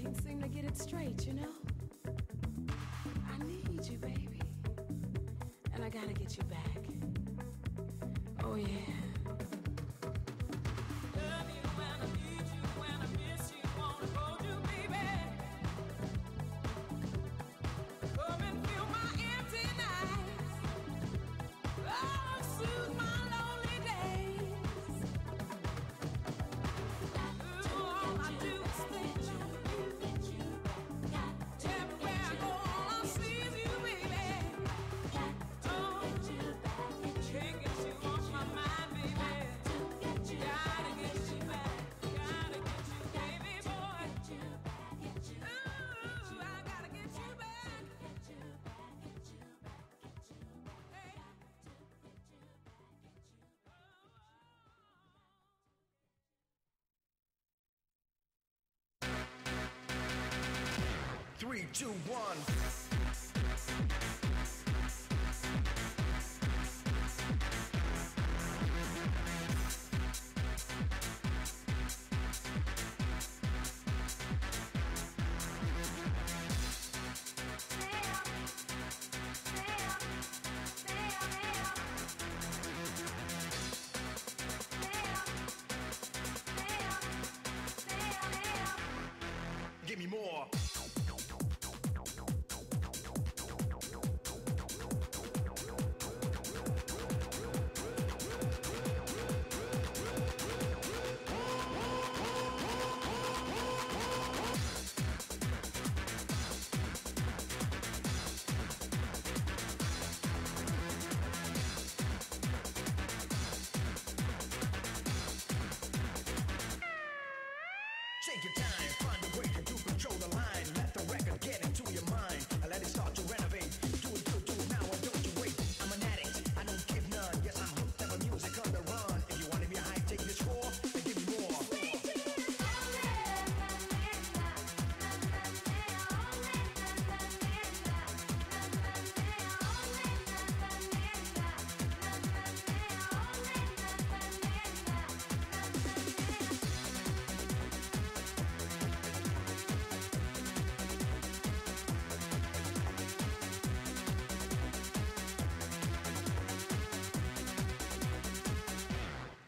can't seem to get it straight, you know? I need you, baby. And I gotta get you back. Oh, yeah. Love you when I need you, when I miss you, wanna hold you, baby. Come and fill my empty nights. Oh, soothe my lonely days. Ooh, all I do is think everywhere I go, all I see is you, baby. Oh, can't get you off my mind, baby. Gotta get you back, gotta get you, baby boy. Ooh, I gotta get you back. Hey. 3, 2, 1. Give me more. Take your time, find a way to control the line. Let the record get into your mind. Let it start to renovate. Do it good, do it now, and don't you wait. I'm an addict, I don't give none. Yes, I'm hooked up on music on the run. If you want to be high, take this for, then give me more.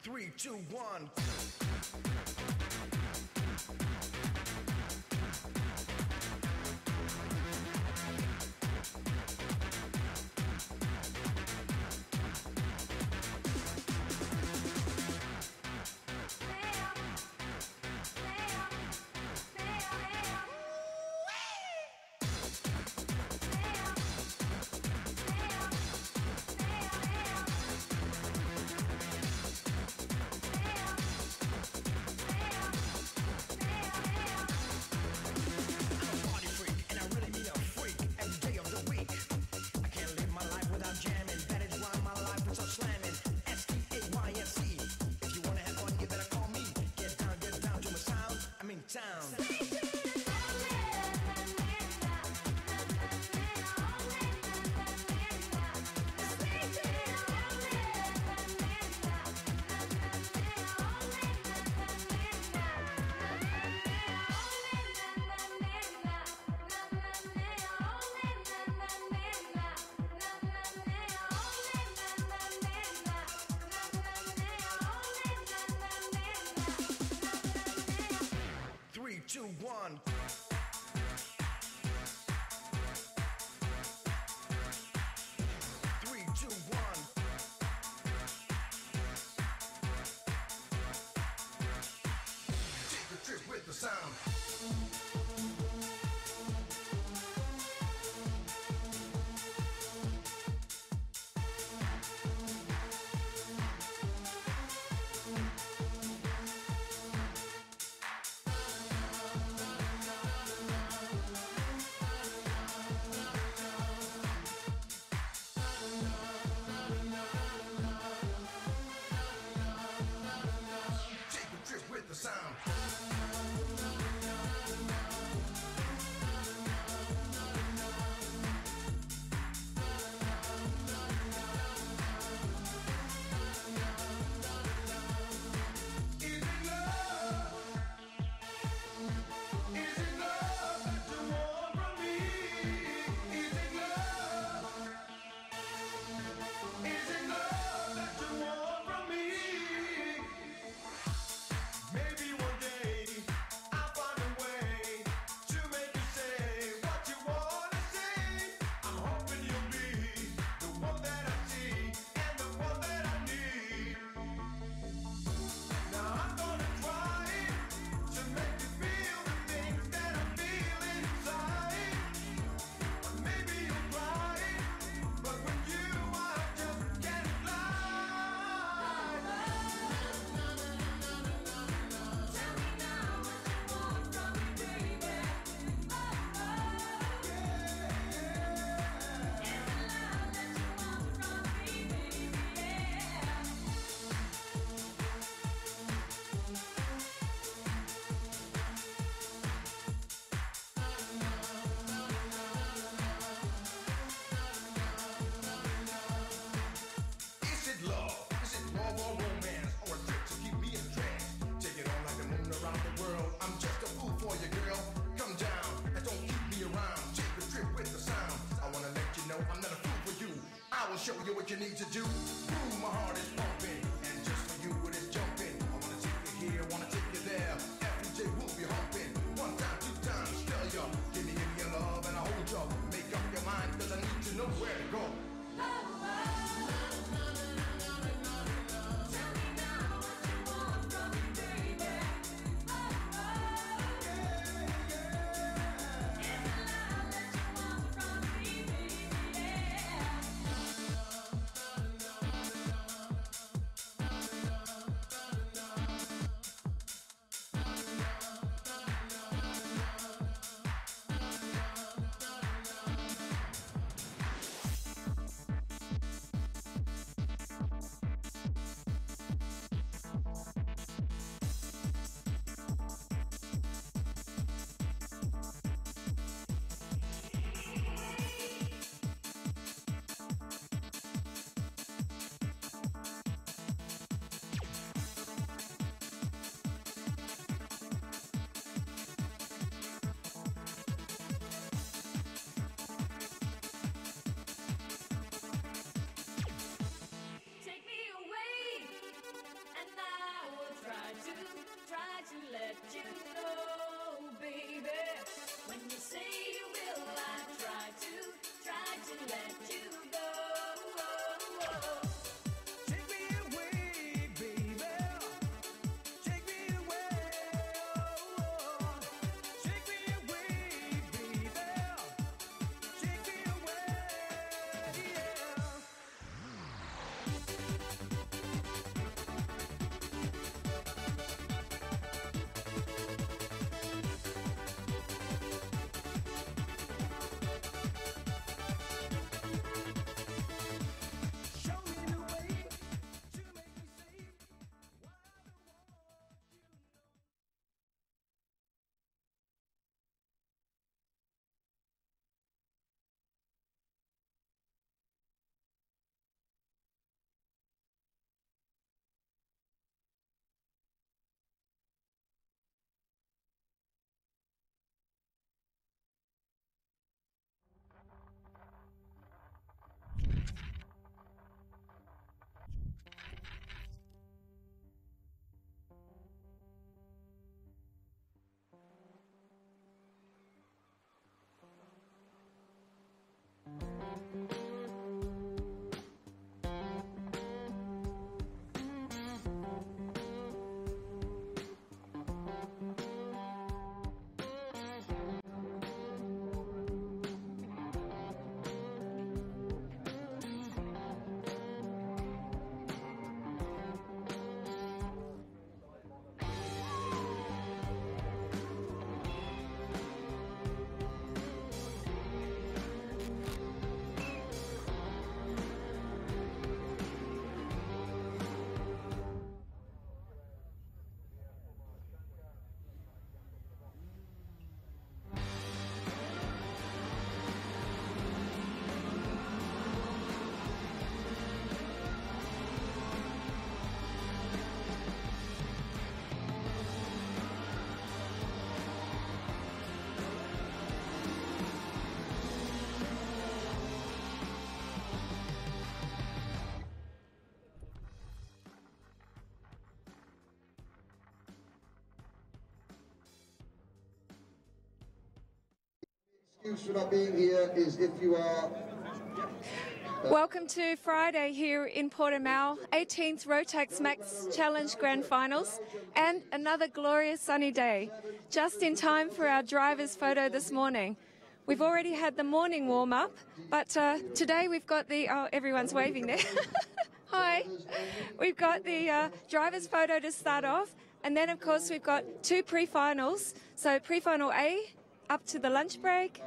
Three, two, one. Town. 3, 2, 1. With the sound. Take a trip with the sound. what you need to do. Ooh, my heart is pumping, and just for you it is jumping. I wanna take you here, wanna take you there. Every day we'll be humping. One time, two times, tell ya. Give me your love and I'll hold ya. Make up your mind, cause I need to know where to go. Excuse for not being here is if you are... Welcome to Friday here in Portimao, 18th Rotax Max Challenge Grand Finals, and another glorious sunny day, just in time for our driver's photo this morning. We've already had the morning warm-up, but today we've got the... Oh, everyone's waving there. Hi. We've got the driver's photo to start off, and then, of course, we've got two pre-finals. So pre-final A, up to the lunch break,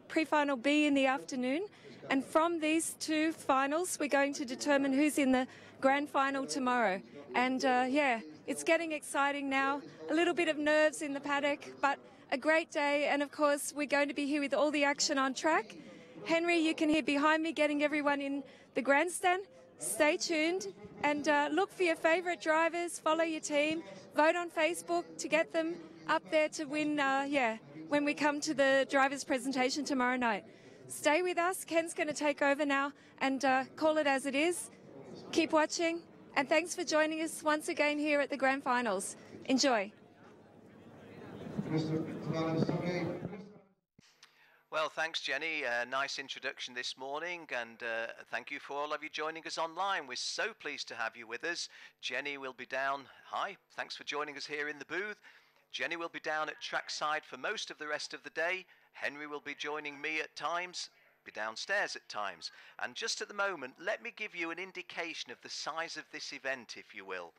pre-final B in the afternoon. And from these two finals, we're going to determine who's in the grand final tomorrow. And yeah, it's getting exciting now. A little bit of nerves in the paddock, but a great day. And of course, we're going to be here with all the action on track. Henry, you can hear behind me getting everyone in the grandstand. Stay tuned and look for your favourite drivers, follow your team, vote on Facebook to get them up there to win, yeah, when we come to the drivers' presentation tomorrow night. stay with us. Ken's going to take over now and call it as it is. Keep watching, and thanks for joining us once again here at the Grand Finals. Enjoy. Well, thanks, Jenny. Nice introduction this morning, and thank you for all of you joining us online. We're so pleased to have you with us. Jenny will be down. Hi, thanks for joining us here in the booth. Jenny will be down at trackside for most of the rest of the day. Henry will be joining me at times, be downstairs at times. And just at the moment, let me give you an indication of the size of this event, if you will.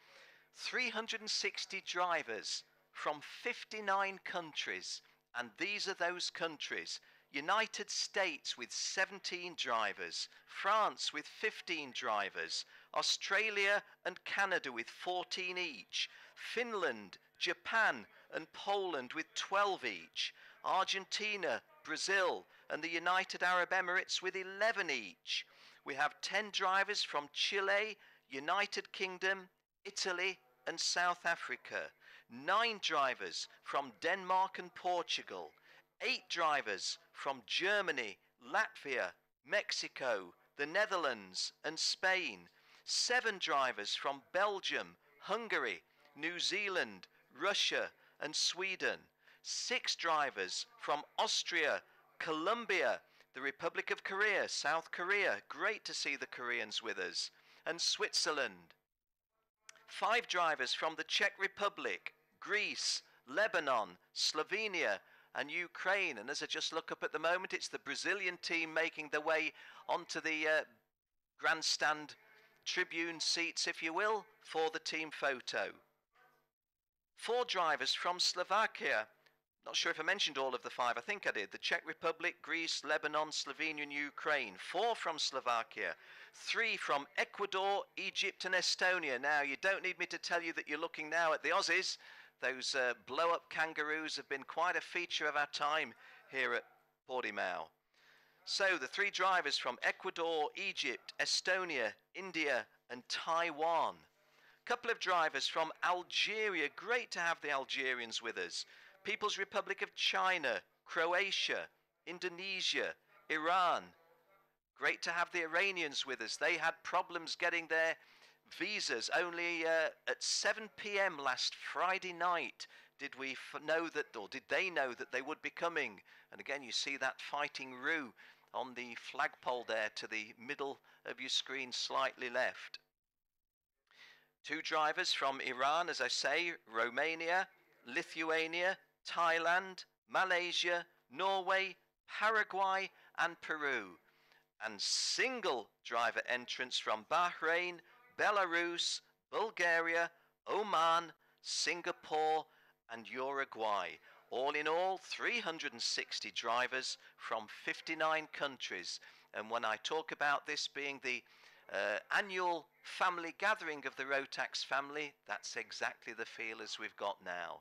360 drivers from 59 countries, and these are those countries. United States with 17 drivers, France with 15 drivers, Australia and Canada with 14 each, Finland, Japan and Poland with 12 each, Argentina, Brazil and the United Arab Emirates with 11 each. We have 10 drivers from Chile, United Kingdom, Italy and South Africa, 9 drivers from Denmark and Portugal, 8 drivers from Germany, Latvia, Mexico, the Netherlands and Spain, 7 drivers from Belgium, Hungary, New Zealand, Russia and Sweden, 6 drivers from Austria, Colombia, the Republic of Korea, South Korea, great to see the Koreans with us, and Switzerland, 5 drivers from the Czech Republic, Greece, Lebanon, Slovenia and Ukraine. And as I just look up at the moment, it's the Brazilian team making their way onto the grandstand tribune seats, if you will, for the team photo. 4 drivers from Slovakia. Not sure if I mentioned all of the 5. I think I did. The Czech Republic, Greece, Lebanon, Slovenia and Ukraine. 4 from Slovakia. 3 from Ecuador, Egypt and Estonia. Now, you don't need me to tell you that you're looking now at the Aussies. Those blow-up kangaroos have been quite a feature of our time here at Portimao. So, the 3 drivers from Ecuador, Egypt, Estonia, India and Taiwan. Couple of drivers from Algeria. Great to have the Algerians with us. People's Republic of China, Croatia, Indonesia, Iran. Great to have the Iranians with us. They had problems getting their visas. Only at 7 p.m. last Friday night did we know that, or did they know that they would be coming. And again, you see that fighting roux on the flagpole there to the middle of your screen, slightly left. 2 drivers from Iran, as I say, Romania, Lithuania, Thailand, Malaysia, Norway, Paraguay and Peru. And single driver entrants from Bahrain, Belarus, Bulgaria, Oman, Singapore and Uruguay. All in all, 360 drivers from 59 countries. And when I talk about this being the annual family gathering of the Rotax family, that's exactly the feel as we've got now.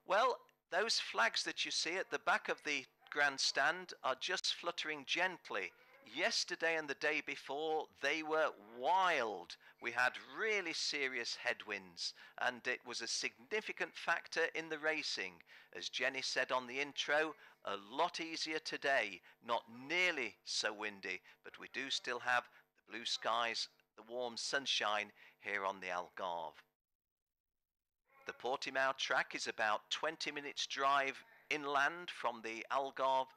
Well, those flags that you see at the back of the grandstand are just fluttering gently. Yesterday and the day before, they were wild. We had really serious headwinds, and it was a significant factor in the racing. As Jenny said on the intro, a lot easier today, not nearly so windy, but we do still have the blue skies, the warm sunshine here on the Algarve. The Portimao track is about 20 minutes drive inland from the Algarve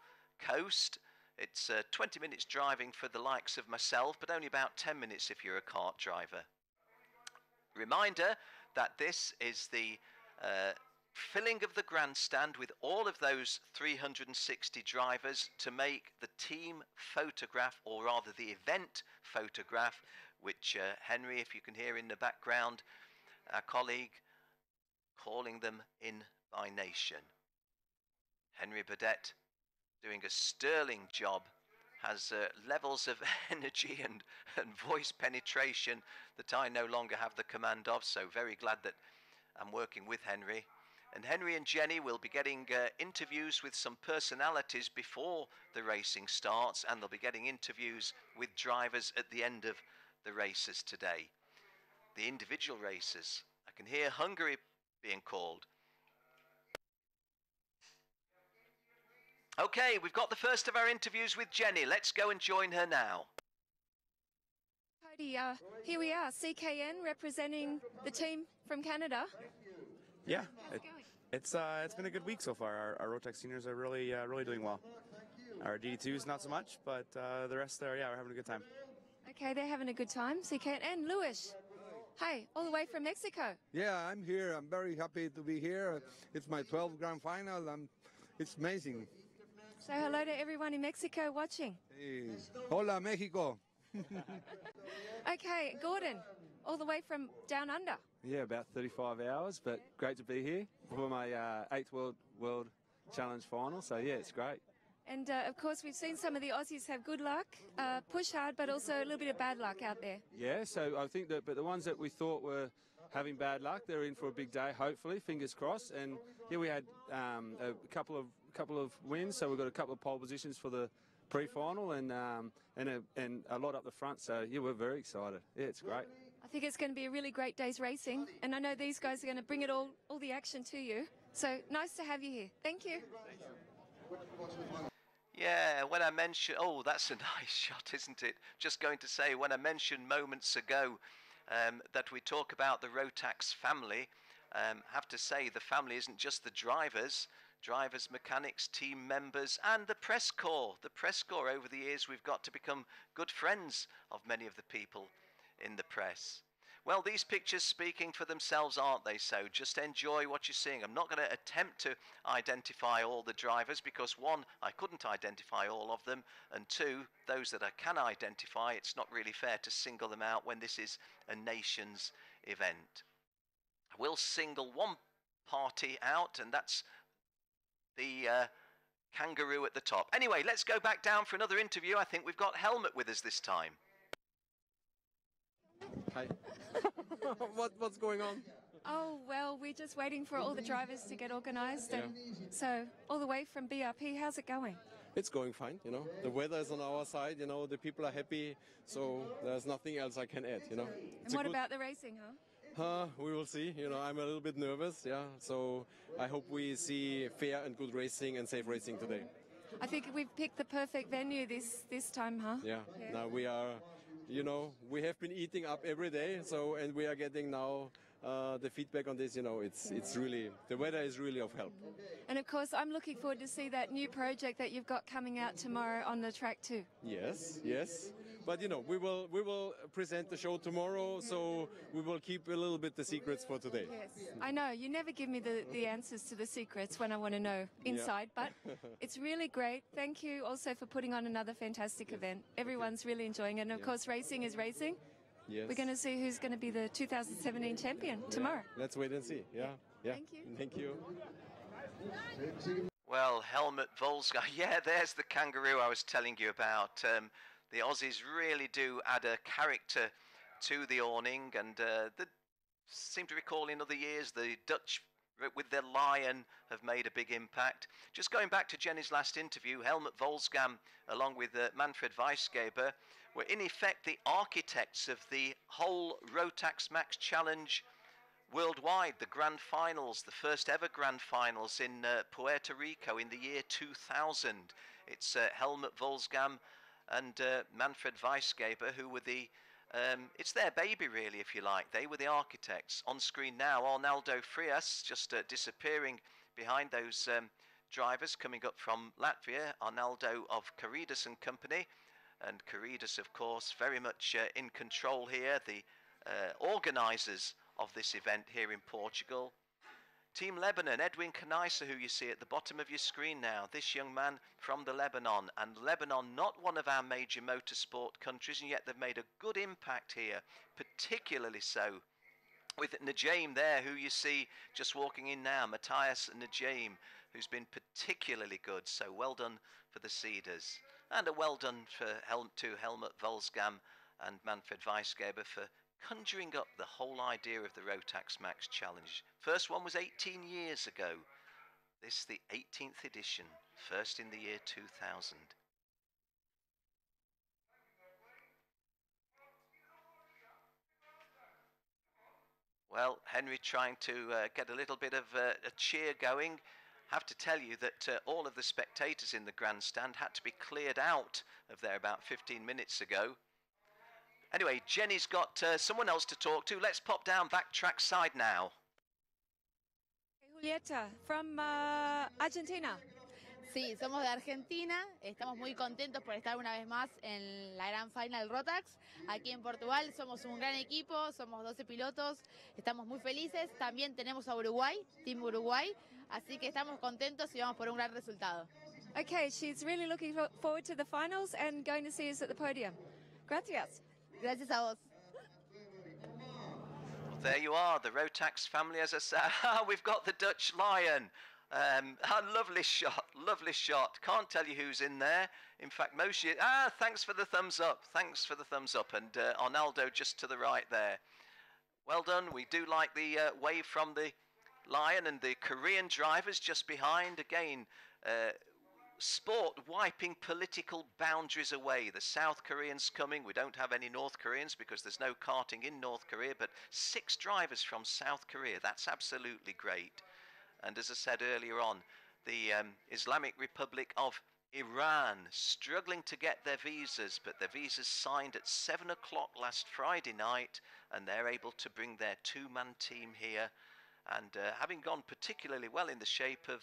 coast. It's 20 minutes driving for the likes of myself, but only about 10 minutes if you're a kart driver. Reminder that this is the filling of the grandstand with all of those 360 drivers to make the team photograph, or rather the event photograph, which Henry, if you can hear in the background, our colleague, calling them in by nation. Henry Burdett doing a sterling job, has levels of energy and voice penetration that I no longer have the command of, so very glad that I'm working with Henry. And Henry and Jenny will be getting interviews with some personalities before the racing starts, and they'll be getting interviews with drivers at the end of the races today. The individual races. I can hear Hungary being called. Okay, we've got the first of our interviews with Jenny. Let's go and join her now. Cody, here we are, CKN representing the team from Canada. Yeah, How's it going? it's been a good week so far. Our Rotax seniors are really doing well. Our DD2s not so much, but the rest there, yeah, we're having a good time. Okay, they're having a good time, CKN. And Luis, hi, all the way from Mexico. Yeah, I'm here. I'm very happy to be here. It's my 12th grand final, and it's amazing. So hello to everyone in Mexico watching. Hey. Hola, Mexico. Okay, Gordon, all the way from down under. Yeah, about 35 hours, but great to be here for my 8th World Challenge final. So yeah, it's great. And of course, we've seen some of the Aussies have good luck, push hard, but also a little bit of bad luck out there. Yeah, so I think that, but the ones that we thought were having bad luck, they're in for a big day, hopefully, fingers crossed. And yeah, we had a couple of wins, so we've got a couple of pole positions for the pre-final and a lot up the front. So yeah, we're very excited. Yeah, it's great. I think it's going to be a really great day's racing, and I know these guys are going to bring it all the action to you. So nice to have you here. Thank you. Yeah, when I mentioned, oh, that's a nice shot, isn't it? Just going to say, when I mentioned moments ago that we talk about the Rotax family, have to say the family isn't just the drivers, mechanics, team members, and the press corps. The press corps, over the years, we've got to become good friends of many of the people in the press. Well, these pictures speaking for themselves, aren't they? So just enjoy what you're seeing. I'm not going to attempt to identify all the drivers because, one, I couldn't identify all of them, and two, those that I can identify, it's not really fair to single them out when this is a nation's event. I will single one party out, and that's the kangaroo at the top. Anyway, let's go back down for another interview. I think we've got Helmut with us this time. Hi. What's going on? Oh, well, we're just waiting for all the drivers to get organised. And so all the way from BRP, how's it going? It's going fine, you know. The weather is on our side, you know. The people are happy, so there's nothing else I can add, you know. And what about the racing, huh? We will see. You know, I'm a little bit nervous, yeah. So I hope we see fair and good racing and safe racing today. I think we've picked the perfect venue this time, huh? Yeah. Now we are, you know, we have been eating up every day, so, and we are getting now the feedback on this, you know, it's really, the weather is really of help. And of course, I'm looking forward to see that new project that you've got coming out tomorrow on the track too. Yes, yes. But you know, we will present the show tomorrow, so we will keep a little bit the secrets for today. Yes, I know. You never give me the answers to the secrets when I want to know inside, but it's really great. Thank you also for putting on another fantastic event. Everyone's really enjoying it. And of course, racing is racing. Yes. We're going to see who's going to be the 2017 champion tomorrow. Let's wait and see. Yeah. Thank you. Thank you. Well, Helmut Volsga, yeah, there's the kangaroo I was telling you about. The Aussies really do add a character to the awning, and seem to recall in other years the Dutch with their lion have made a big impact. Just going back to Jenny's last interview, Helmut Volsgam along with Manfred Weisgeber were in effect the architects of the whole Rotax Max Challenge worldwide, the grand finals, the first ever grand finals in Puerto Rico in the year 2000. It's Helmut Volsgam and Manfred Weisgeber who were the, it's their baby really, if you like. They were the architects. On screen now, Arnaldo Frias just disappearing behind those drivers coming up from Latvia, Arnaldo of Caridas and Company. And Caridas, of course, very much in control here, the organisers of this event here in Portugal. Team Lebanon, Edwin Kanaisa, who you see at the bottom of your screen now, this young man from the Lebanon, and Lebanon not one of our major motorsport countries, and yet they've made a good impact here, particularly so with Najaim there, who you see just walking in now, Matthias Najaim, who's been particularly good, so well done for the Cedars. And a well done to Helmut Volsgam and Manfred Weisgeber for conjuring up the whole idea of the Rotax Max Challenge. First one was 18 years ago. This the 18th edition, first in the year 2000. Well, Henry trying to get a little bit of a cheer going. have to tell you that all of the spectators in the grandstand had to be cleared out of there about 15 minutes ago. Anyway, Jenny's got someone else to talk to. Let's pop down that track side now. Julieta from Argentina. Sí, somos de Argentina, estamos muy contentos por estar una vez más en la gran final Rotax. Aquí en Portugal somos un gran equipo, somos 12 pilotos, estamos muy felices. También tenemos a Uruguay, Team Uruguay, así que estamos contentos y vamos por un gran resultado. Okay, she's really looking forward to the finals and going to see us at the podium. Gracias. Gracias a vos. There you are, the Rotax family, as I said. We've got the Dutch Lion. Lovely shot, lovely shot. Can't tell you who's in there. In fact, most of you... thanks for the thumbs up. Thanks for the thumbs up. And Arnaldo just to the right there. Well done. We do like the wave from the Lion and the Korean drivers just behind. Again, sport wiping political boundaries away. The South Koreans coming. We don't have any North Koreans because there's no karting in North Korea, but 6 drivers from South Korea. That's absolutely great. And as I said earlier on, the Islamic Republic of Iran struggling to get their visas, but their visas signed at 7 o'clock last Friday night, and they're able to bring their 2-man team here. And having gone particularly well in the shape of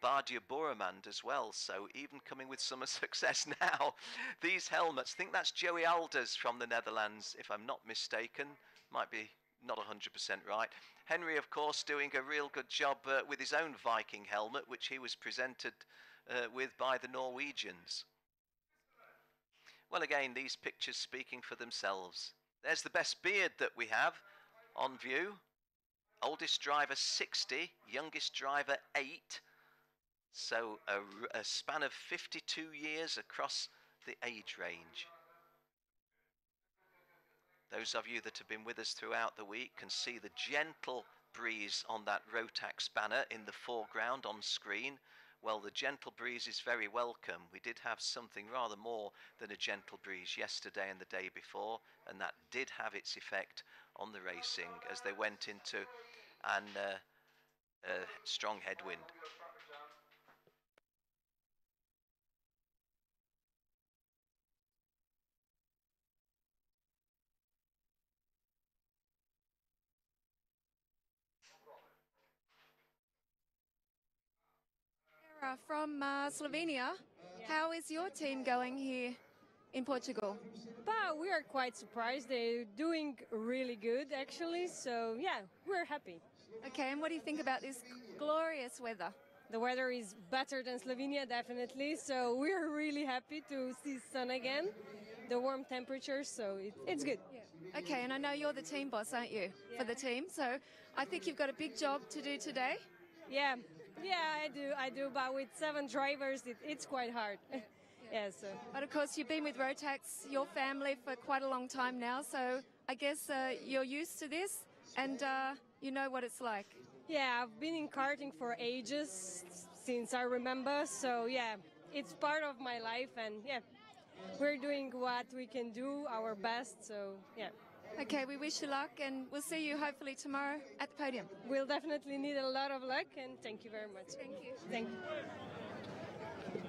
Bardia Boramand as well, so even coming with some success now. These helmets, I think that's Joey Alders from the Netherlands, if I'm not mistaken. Might be not 100% right. Henry, of course, doing a real good job with his own Viking helmet, which he was presented with by the Norwegians. Well, again, these pictures speaking for themselves. There's the best beard that we have on view. Oldest driver 60, youngest driver 8. So a span of 52 years across the age range. Those of you that have been with us throughout the week can see the gentle breeze on that Rotax banner in the foreground on screen. Well, the gentle breeze is very welcome. We did have something rather more than a gentle breeze yesterday and the day before, and that did have its effect on the racing as they went into a strong headwind. From Slovenia, how is your team going here in Portugal? But we are quite surprised. They're doing really good, actually. So, yeah, we're happy. Okay, and what do you think about this glorious weather? The weather is better than Slovenia, definitely. So we're really happy to see sun again, the warm temperatures, so it's good. Yeah. Okay, and I know you're the team boss, aren't you, for the team? So I think you've got a big job to do today. Yeah, I do. But with 7 drivers, it's quite hard. Yeah, so. But of course, you've been with Rotax, your family, for quite a long time now. So I guess you're used to this, and you know what it's like. Yeah, I've been in karting for ages, since I remember. So yeah, it's part of my life, and yeah, we're doing what we can do, our best. So yeah. Okay, we wish you luck, and we'll see you hopefully tomorrow at the podium. We'll definitely need a lot of luck, and thank you very much. Thank you. Thank you.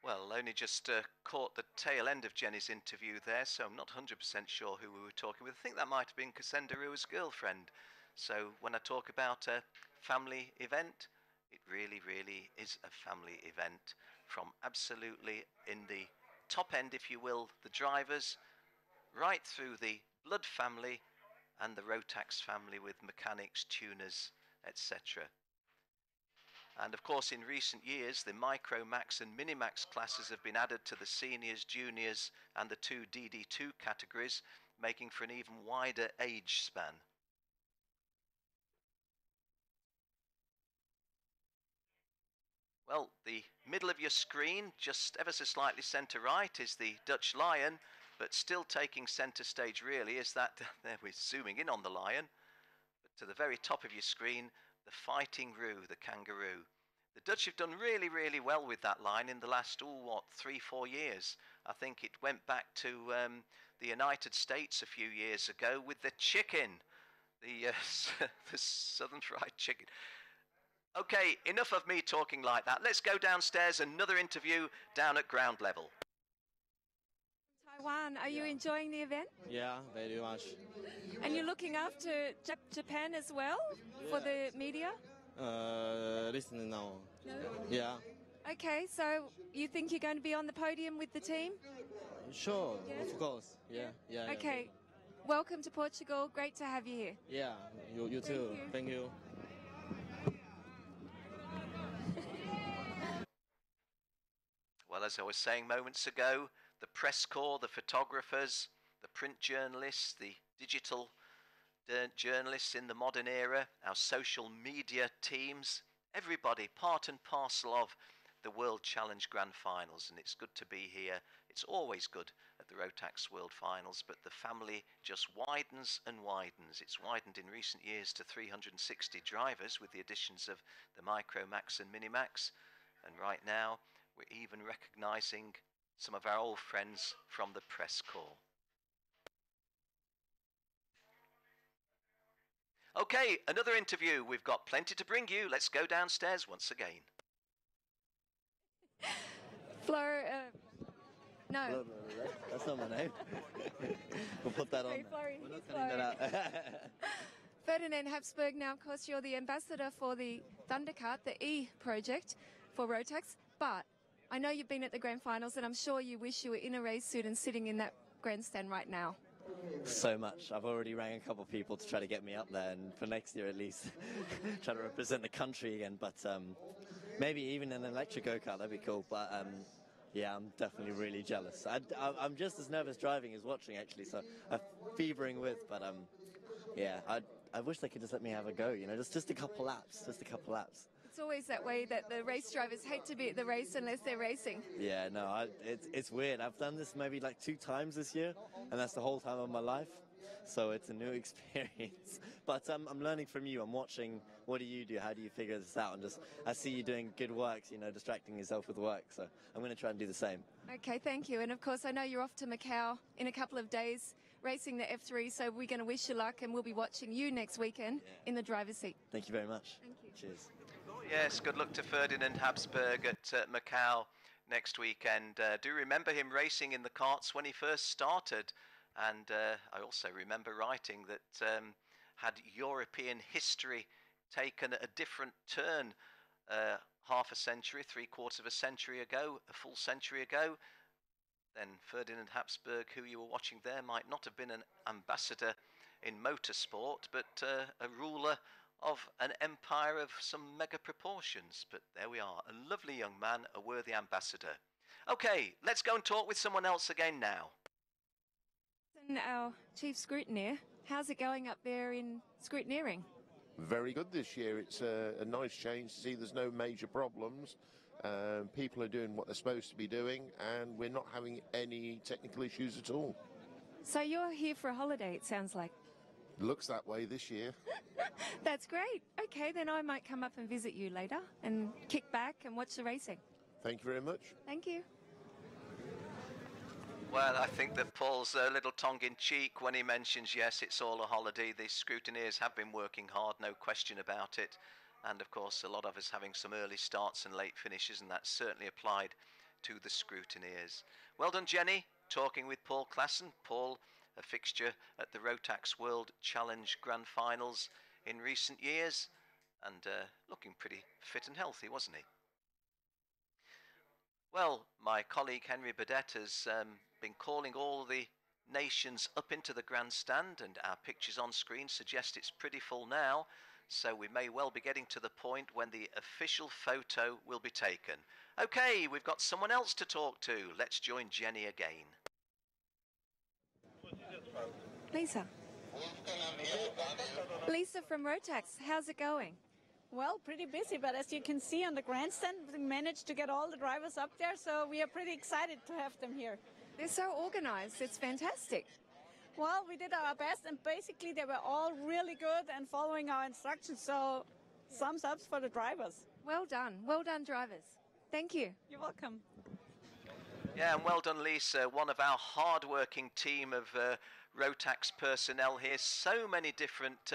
Well, only just caught the tail end of Jenny's interview there, so I'm not 100% sure who we were talking with. I think that might have been Cassandra Rua's girlfriend. So when I talk about a family event, it really, really is a family event. From absolutely in the top end, if you will, the drivers, right through the Blood family and the Rotax family with mechanics, tuners, etc. And of course, in recent years, the Micro Max and Mini Max classes have been added to the seniors, juniors, and the 2 DD2 categories, making for an even wider age span. Well, the middle of your screen, just ever so slightly centre right, is the Dutch Lion, but still taking centre stage really is that, there we're zooming in on the Lion, but to the very top of your screen, the Fighting Roo, the Kangaroo. The Dutch have done really, really well with that line in the last, 3-4 years. I think it went back to the United States a few years ago with the chicken, the Southern Fried Chicken. Okay, enough of me talking like that. Let's go downstairs, another interview down at ground level. Taiwan, are you enjoying the event? Yeah, very much. And you're looking after Japan as well for the media? Listening now. Yeah. Okay, so you think you're going to be on the podium with the team? Sure, of course. Yeah. Okay. Welcome to Portugal. Great to have you here. Yeah, you too. Thank you. Well, as I was saying moments ago, the press corps, the photographers, the print journalists, the digital journalists in the modern era, our social media teams, everybody part and parcel of the World Challenge Grand Finals, and it's good to be here. It's always good at the Rotax World Finals, but the family just widens and widens. It's widened in recent years to 360 drivers with the additions of the Micro Max and Mini Max, and right now we're even recognising some of our old friends from the press corps. Okay, another interview. We've got plenty to bring you. Let's go downstairs once again. Flora, no. That's not my name. We'll put that on. Florrie, We're not cutting that out. Ferdinand Habsburg, now of course you're the ambassador for the Thundercart, the E project for Rotax, but I know you've been at the grand finals and I'm sure you wish you were in a race suit and sitting in that grandstand right now. So much. I've already rang a couple of people to try to get me up there, and for next year at least, try to represent the country again. But maybe even an electric go-kart, that'd be cool. But yeah, I'm definitely really jealous. I'm just as nervous driving as watching, actually, so I'm fevering with. But yeah, I wish they could just let me have a go, you know, just a couple laps, It's always that way that the race drivers hate to be at the race unless they're racing. Yeah, no, it's weird. I've done this maybe like 2 times this year, and that's the whole time of my life. So it's a new experience. But I'm learning from you. I'm watching. What do you do? How do you figure this out? And I see you doing good work, you know, distracting yourself with work. So I'm going to try and do the same. Okay, thank you. And of course, I know you're off to Macau in a couple of days racing the F3. So we're going to wish you luck, and we'll be watching you next weekend in the driver's seat. Thank you very much. Thank you. Cheers. Yes, good luck to Ferdinand Habsburg at Macau next weekend. Do remember him racing in the karts when he first started. And I also remember writing that had European history taken a different turn half a century, 3/4 of a century ago, a full century ago, then Ferdinand Habsburg, who you were watching there, might not have been an ambassador in motorsport, but a ruler of an empire of some mega proportions. But there we are, a lovely young man, a worthy ambassador. Okay, let's go and talk with someone else again now. Our chief scrutineer, how's it going up there in scrutineering? Very good this year. It's a nice change to see there's no major problems. People are doing what they're supposed to be doing, and we're not having any technical issues at all. So you're here for a holiday, it sounds like. Looks that way this year. That's great. Okay, then I might come up and visit you later and kick back and watch the racing. Thank you very much. Thank you. Well, I think that Paul's a little tongue-in-cheek when he mentions, yes, it's all a holiday. The scrutineers have been working hard, no question about it. And, of course, a lot of us having some early starts and late finishes, and that's certainly applied to the scrutineers. Well done, Jenny, talking with Paul Klassen. Paul, a fixture at the Rotax World Challenge Grand Finals in recent years, and looking pretty fit and healthy, wasn't he? Well, my colleague Henry Burdett has been calling all the nations up into the grandstand, and our pictures on screen suggest it's pretty full now, so we may well be getting to the point when the official photo will be taken. Okay, we've got someone else to talk to. Let's join Jenny again. Lisa. Lisa from Rotax, how's it going? Well, pretty busy, but as you can see on the grandstand, we managed to get all the drivers up there, so we are pretty excited to have them here. They're so organized, it's fantastic. Well, we did our best, and basically they were all really good and following our instructions, so thumbs up for the drivers. Well done drivers. Thank you. You're welcome. Yeah, and well done, Lisa, one of our hard-working team of Rotax personnel here. So many different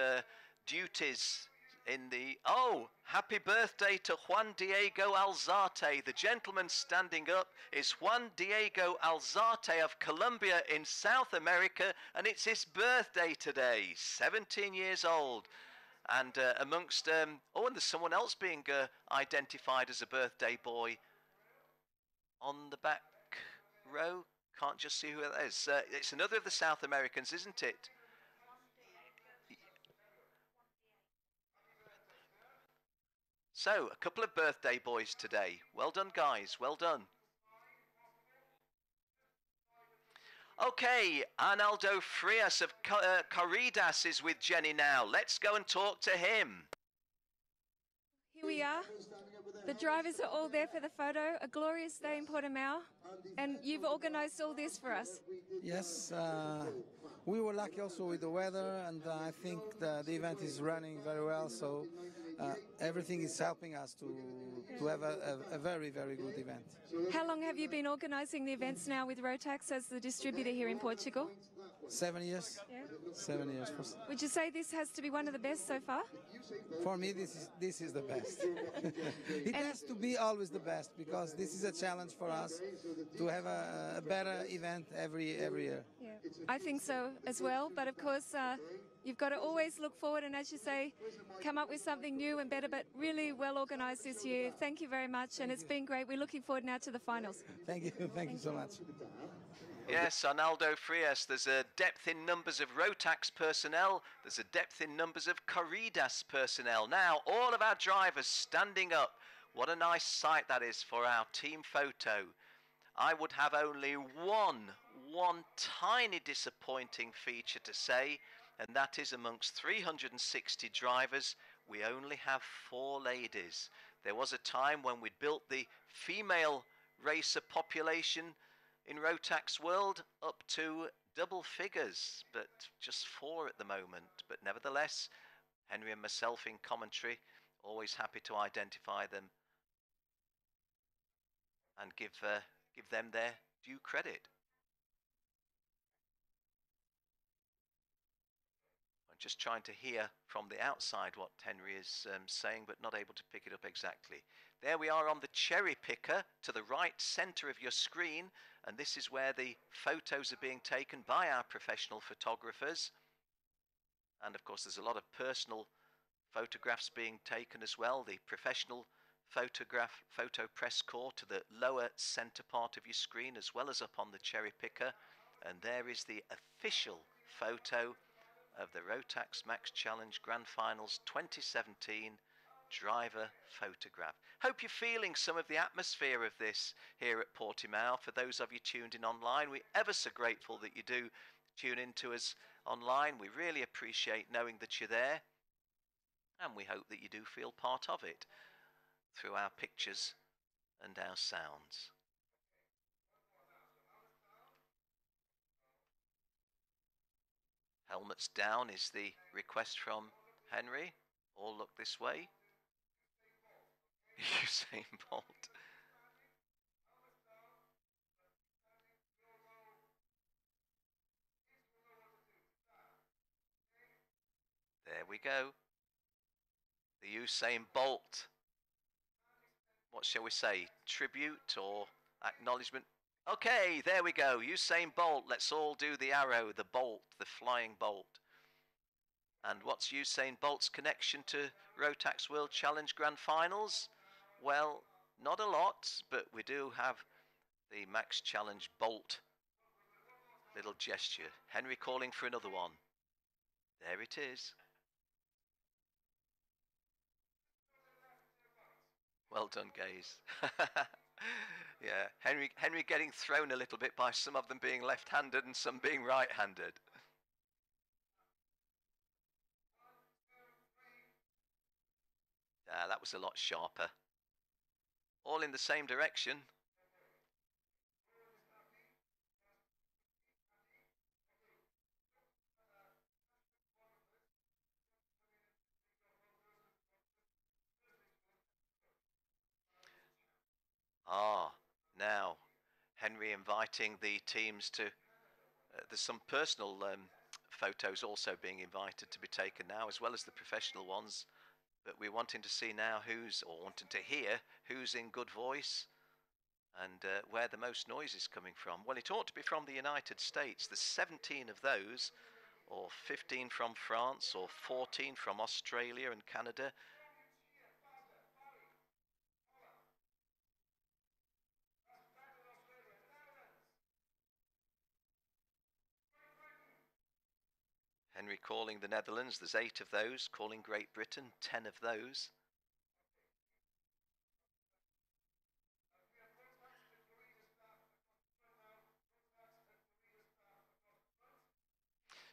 duties, in the... Oh, happy birthday to Juan Diego Alzate. The gentleman standing up is Juan Diego Alzate of Colombia in South America, and it's his birthday today, 17 years old. And amongst... oh, and there's someone else being identified as a birthday boy on the back row. Can't just see who that is. It's another of the South Americans, isn't it? So, a couple of birthday boys today. Well done, guys. Well done. Okay, Arnaldo Frias of Corridas is with Jenny now. Let's go and talk to him. Here we are. The drivers are all there for the photo. A glorious day in Portimao. And you've organised all this for us. Yes, we were lucky also with the weather, and I think the event is running very well, so everything is helping us to have a very, very good event. How long have you been organising the events now with Rotax as the distributor here in Portugal? 7 years. Yeah. 7 years. Would you say this has to be one of the best so far? For me, this is the best. It has to be always the best, because this is a challenge for us to have a better event every year. Yeah, I think so as well. But of course, you've got to always look forward and, as you say, come up with something new and better. But really well organised this year. Thank you very much, and it's been great. We're looking forward now to the finals. Thank you. Thank you so much. Yes, Arnaldo Frias, there's a depth in numbers of Rotax personnel, there's a depth in numbers of Corridas personnel. Now, all of our drivers standing up. What a nice sight that is for our team photo. I would have only one tiny disappointing feature to say, and that is amongst 360 drivers, we only have 4 ladies. There was a time when we'd built the female racer population in Rotax world up to double figures, but just 4 at the moment. But nevertheless, Henry and myself in commentary, always happy to identify them and give them their due credit. I'm just trying to hear from the outside what Henry is saying, but not able to pick it up exactly. There we are on the cherry picker to the right centre of your screen, and this is where the photos are being taken by our professional photographers. And of course there's a lot of personal photographs being taken as well. The professional photo press corps to the lower centre part of your screen, as well as up on the cherry picker. And there is the official photo of the Rotax Max Challenge Grand Finals 2017 driver photograph. Hope you're feeling some of the atmosphere of this here at Portimao. For those of you tuned in online, we're ever so grateful that you do tune in to us online. We really appreciate knowing that you're there, and we hope that you do feel part of it through our pictures and our sounds. Helmets down is the request from Henry. All look this way. Usain Bolt. There we go. The Usain Bolt. What shall we say? Tribute or acknowledgement? Okay, there we go. Usain Bolt. Let's all do the arrow, the bolt, the flying bolt. And what's Usain Bolt's connection to Rotax World Challenge Grand Finals? Well, not a lot, but we do have the Max Challenge Bolt little gesture. Henry calling for another one. There it is. Well done, gays. Yeah, Henry getting thrown a little bit by some of them being left-handed and some being right-handed. That was a lot sharper. All in the same direction. Now Henry inviting the teams to, there's some personal photos also being invited to be taken now, as well as the professional ones. but we're wanting to see now wanting to hear who's in good voice and where the most noise is coming from. Well, it ought to be from the United States. There's 17 of those, or 15 from France, or 14 from Australia and Canada. Henry calling the Netherlands, there's 8 of those. Calling Great Britain, 10 of those.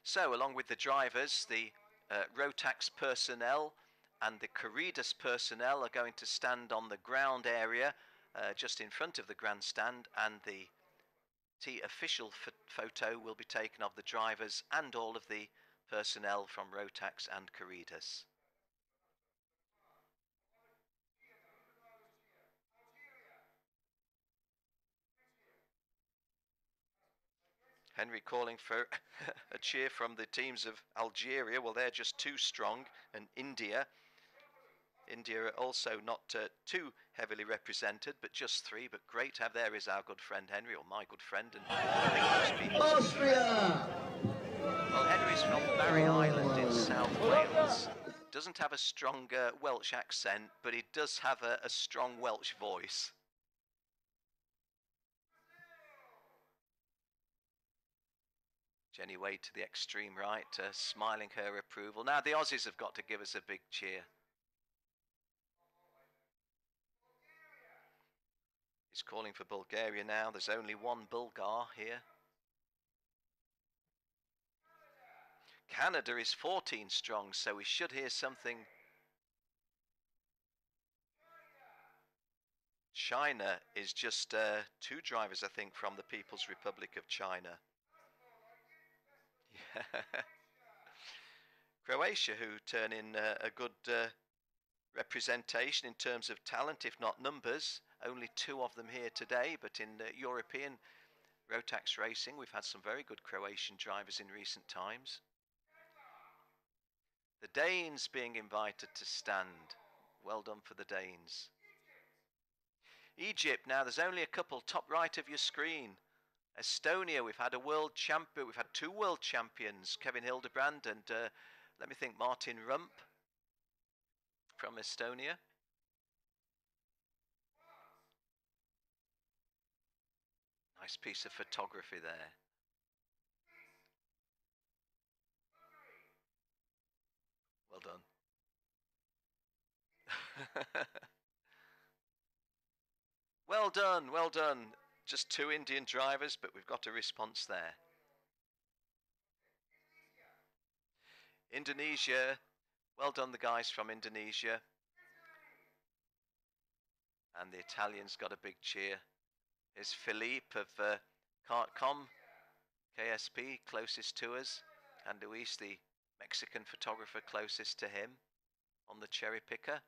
So, along with the drivers, the Rotax personnel and the Corridas personnel are going to stand on the ground area just in front of the grandstand, and the official photo will be taken of the drivers and all of the personnel from Rotax and Corridas. Henry calling for a cheer from the teams of Algeria. Well, they're just too strong. And India. India are also not too heavily represented, but just 3. But great to have there is our good friend Henry, or my good friend. And I think most people... Austria! Well, Henry's from Barry Island in South Wales. Doesn't have a strong Welsh accent, but he does have a strong Welsh voice. Jenny Wade to the extreme right, smiling her approval. Now the Aussies have got to give us a big cheer. He's calling for Bulgaria now. There's only one Bulgar here. Canada is 14 strong, so we should hear something. China is just 2 drivers, I think, from the People's Republic of China. Croatia, who turn in a good representation in terms of talent, if not numbers. Only 2 of them here today, but in European Rotax racing, we've had some very good Croatian drivers in recent times. The Danes being invited to stand. Well done for the Danes. Egypt, now there's only a couple top right of your screen. Estonia, we've had a world champion, we've had 2 world champions, Kevin Hildebrand and let me think, Martin Rump from Estonia. Nice piece of photography there. Well done. Well done, well done. Just 2 Indian drivers, but we've got a response there. Indonesia, well done the guys from Indonesia. And the Italians got a big cheer. Here's Philippe of KART.com, KSP, closest to us. And Luis, the Mexican photographer closest to him on the cherry picker.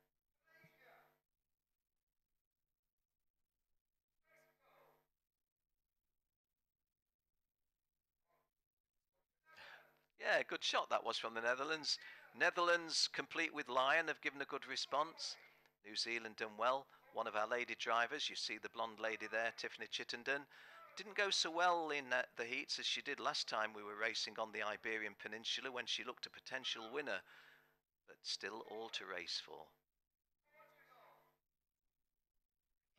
Yeah, good shot that was from the Netherlands. Netherlands, complete with Lion, have given a good response. New Zealand done well. One of our lady drivers, you see the blonde lady there, Tiffany Chittenden. Didn't go so well in the heats as she did last time we were racing on the Iberian Peninsula when she looked a potential winner. But still all to race for.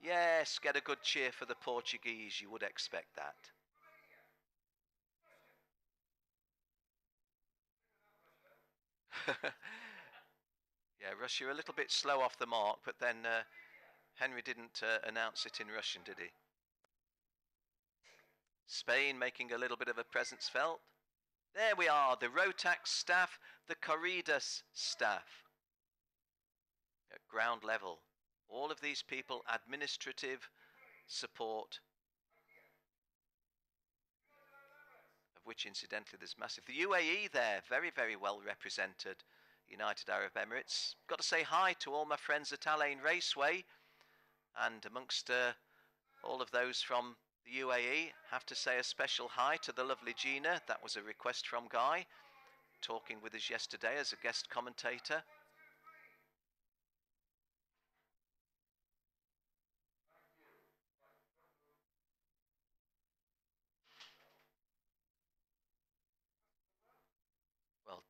Yes, get a good cheer for the Portuguese, you would expect that. Yeah, Russia a little bit slow off the mark, but then Henry didn't announce it in Russian, did he? Spain making a little bit of a presence felt. There we are, the Rotax staff, the Corridas staff. At ground level, all of these people, administrative support, of which incidentally there's massive. The UAE there, very, very well represented. United Arab Emirates. Got to say hi to all my friends at Al Ain Raceway, and amongst all of those from the UAE, have to say a special hi to the lovely Gina. That was a request from Guy, talking with us yesterday as a guest commentator.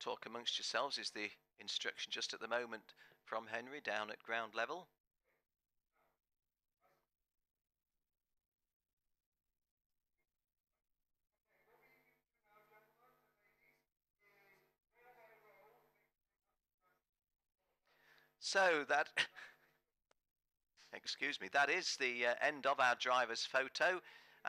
talk amongst yourselves is the instruction just at the moment from Henry down at ground level. So that, excuse me, that is the end of our driver's photo,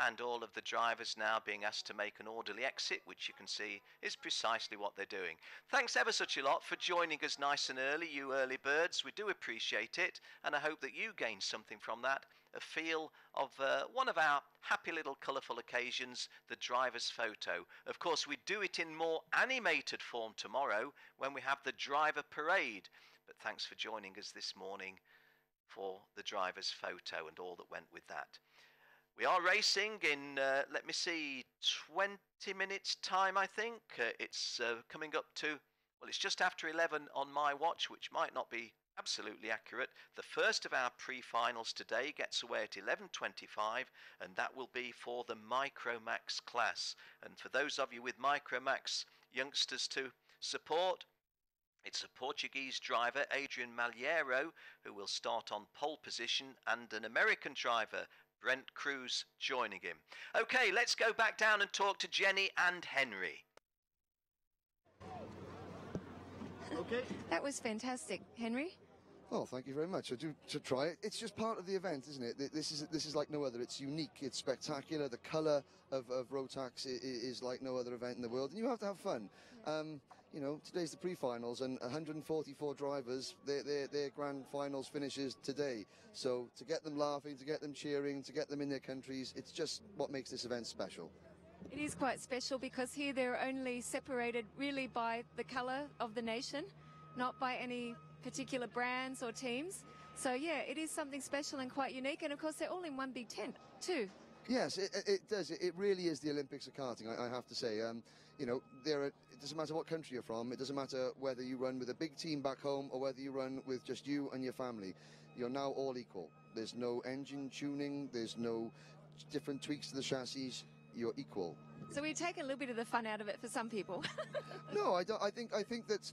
and all of the drivers now being asked to make an orderly exit, which you can see is precisely what they're doing. Thanks ever such a lot for joining us nice and early, you early birds. We do appreciate it, and I hope that you gained something from that, a feel of one of our happy little colourful occasions, the driver's photo. Of course, we do it in more animated form tomorrow when we have the driver parade. But thanks for joining us this morning for the driver's photo and all that went with that. We are racing in, let me see, 20 minutes time, I think. It's coming up to, well, it's just after 11 on my watch, which might not be absolutely accurate. The first of our pre-finals today gets away at 11:25, and that will be for the Micromax class. And for those of you with Micromax youngsters to support, it's a Portuguese driver, Adrian Malheiro, who will start on pole position, and an American driver, Brent Cruz, joining him. Okay, let's go back down and talk to Jenny and Henry. Okay. That was fantastic. Henry? Oh, thank you very much. I do to try it. It's just part of the event, isn't it? This is like no other. It's unique. It's spectacular. The colour of Rotax is like no other event in the world, and you have to have fun. You know, today's the pre-finals, and 144 drivers, their grand finals finishes today. So to get them laughing, to get them cheering, to get them in their countries, it's just what makes this event special. It is quite special because here they're only separated really by the colour of the nation, not by any particular brands or teams. So yeah, it is something special and quite unique, and of course they're all in one big tent too. Yes, it does. It really is the Olympics of karting, I have to say. You know, it doesn't matter what country you're from. It doesn't matter whether you run with a big team back home or whether you run with just you and your family. You're now all equal. There's no engine tuning. There's no different tweaks to the chassis. You're equal. So we've taken a little bit of the fun out of it for some people. No, I don't. I think that.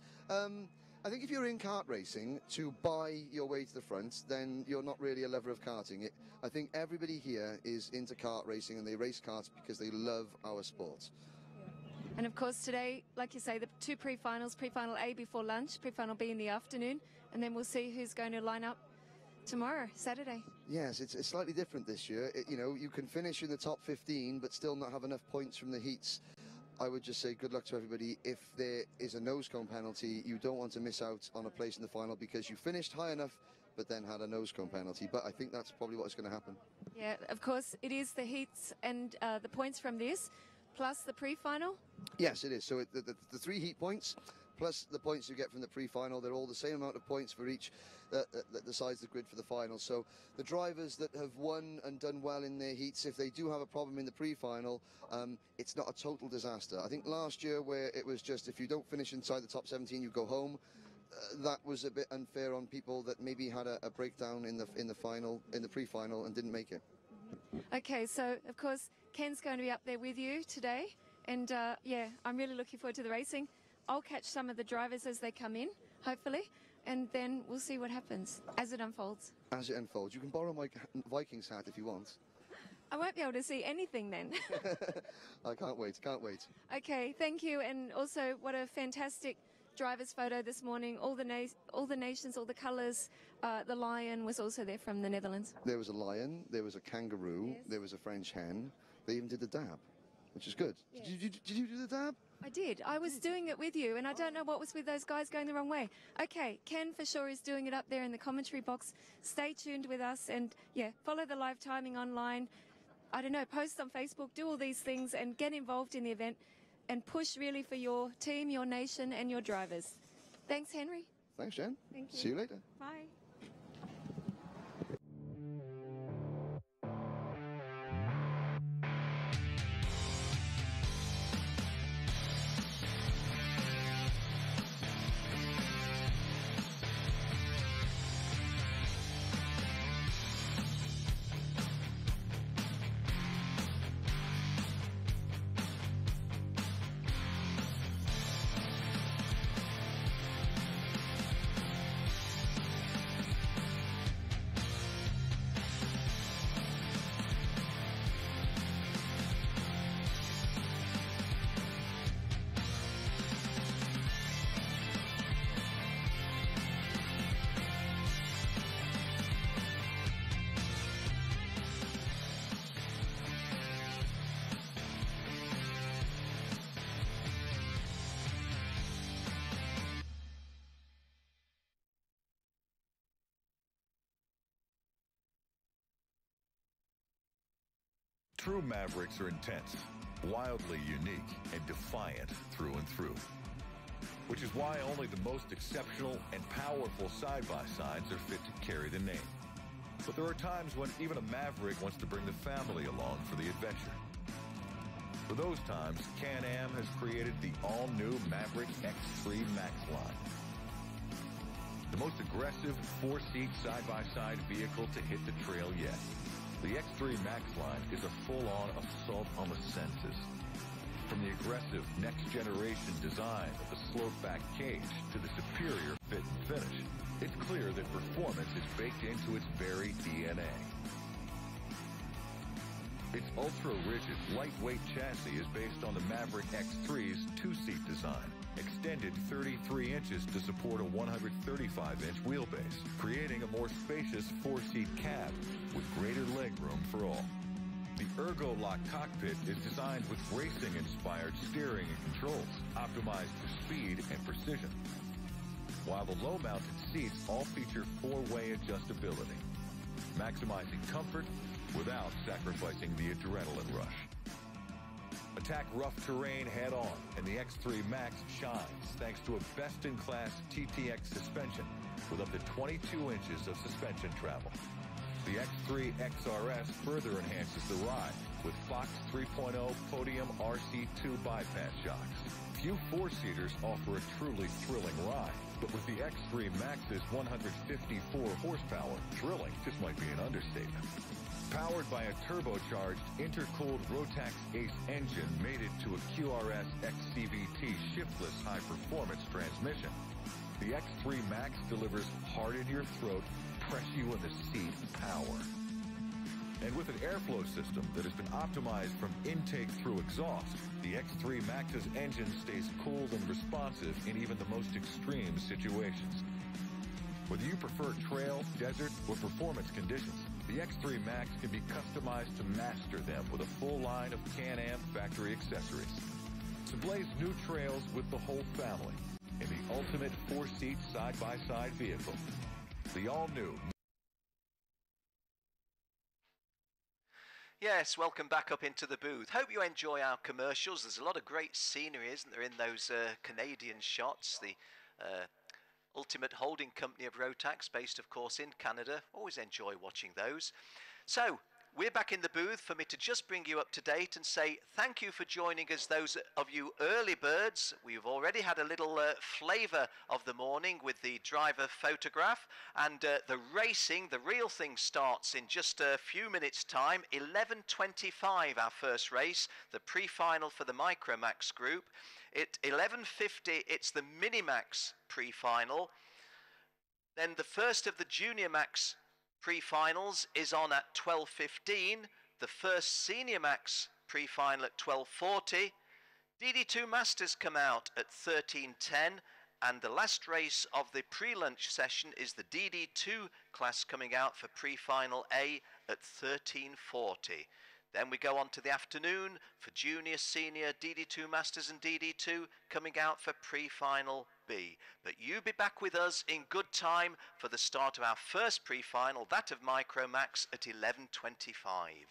I think if you're in kart racing to buy your way to the front, then you're not really a lover of karting. I think everybody here is into kart racing, and they race karts because they love our sport. And of course today, like you say, the two pre-finals, pre-final A before lunch, pre-final B in the afternoon, and then we'll see who's going to line up tomorrow, Saturday. Yes, it's slightly different this year. You know, you can finish in the top 15 but still not have enough points from the heats. I would just say good luck to everybody. If there is a nose cone penalty, you don't want to miss out on a place in the final because you finished high enough but then had a nose cone penalty. But I think that's probably what's going to happen. Yeah, of course, it is the heats and the points from this, plus the pre-final? Yes, it is. So the 3 heat points, plus the points you get from the pre-final, they're all the same amount of points for each, the size of the grid for the final. So the drivers that have won and done well in their heats, if they do have a problem in the pre-final, it's not a total disaster. I think last year where it was just if you don't finish inside the top 17, you go home. That was a bit unfair on people that maybe had a breakdown in the pre-final and didn't make it. Okay, so of course Ken's going to be up there with you today, and yeah, I'm really looking forward to the racing. I'll catch some of the drivers as they come in, hopefully, and then we'll see what happens as it unfolds. As it unfolds. You can borrow my Vikings hat if you want. I won't be able to see anything then. I can't wait, can't wait. Okay, thank you, and also what a fantastic driver's photo this morning. All the nations, all the colours. The lion was also there from the Netherlands. There was a lion, there was a kangaroo, yes. There was a French hen. They even did the dab, which is good. Yes. Did you do the dab? I did. I was doing it with you, and I don't know what was with those guys going the wrong way. Okay, Ken for sure is doing it up there in the commentary box. Stay tuned with us, and yeah, follow the live timing online. I don't know, post on Facebook, do all these things, and get involved in the event, and push really for your team, your nation, and your drivers. Thanks, Henry. Thanks, Jen. Thank you. See you later. Bye. True mavericks are intense, wildly unique, and defiant through and through. Which is why only the most exceptional and powerful side-by-sides are fit to carry the name. But there are times when even a maverick wants to bring the family along for the adventure. For those times, Can-Am has created the all-new Maverick X3 Max line. The most aggressive four-seat side-by-side vehicle to hit the trail yet. The X3 Max line is a full-on assault on the senses. From the aggressive next-generation design of the slope-back cage to the superior fit and finish, it's clear that performance is baked into its very DNA. Its ultra-rigid, lightweight chassis is based on the Maverick X3's two-seat design, extended 33 inches to support a 135-inch wheelbase, creating a more spacious four-seat cab with greater legroom for all. The Ergo-Lock cockpit is designed with racing-inspired steering and controls, optimized for speed and precision, while the low-mounted seats all feature four-way adjustability, maximizing comfort without sacrificing the adrenaline rush. Attack rough terrain head-on, and the X3 Max shines thanks to a best-in-class TTX suspension with up to 22 inches of suspension travel. The X3 XRS further enhances the ride with Fox 3.0 Podium RC2 bypass shocks. Few four-seaters offer a truly thrilling ride, but with the X3 Max's 154 horsepower, thrilling just might be an understatement. Powered by a turbocharged, intercooled Rotax Ace engine mated to a QRS XCVT shiftless high-performance transmission, the X3 Max delivers hard-in-your-throat, press-you-in-the-seat power. And with an airflow system that has been optimized from intake through exhaust, the X3 Max's engine stays cool and responsive in even the most extreme situations. Whether you prefer trail, desert, or performance conditions, the X3 Max can be customized to master them with a full line of Can-Am factory accessories. So blaze new trails with the whole family in the ultimate four-seat side-by-side vehicle. The all-new. Yes, welcome back up into the booth. Hope you enjoy our commercials. There's a lot of great scenery, isn't there, in those Canadian shots. The ultimate holding company of Rotax, based of course in Canada. Always enjoy watching those. So we're back in the booth for me to just bring you up to date and say thank you for joining us, those of you early birds. We've already had a little flavour of the morning with the driver photograph, and the racing, the real thing, starts in just a few minutes time. 11:25 our first race, the pre-final for the Micromax group. At 11:50 it's the Minimax pre-final. Then the first of the Junior Max pre-finals is on at 12:15. The first Senior Max pre-final at 12:40. DD2 Masters come out at 13:10, and the last race of the pre-lunch session is the DD2 class coming out for pre-final A at 13:40. Then we go on to the afternoon for Junior, Senior, DD2 Masters and DD2 coming out for pre-final B. But you be back with us in good time for the start of our first pre-final, that of Micromax, at 11:25.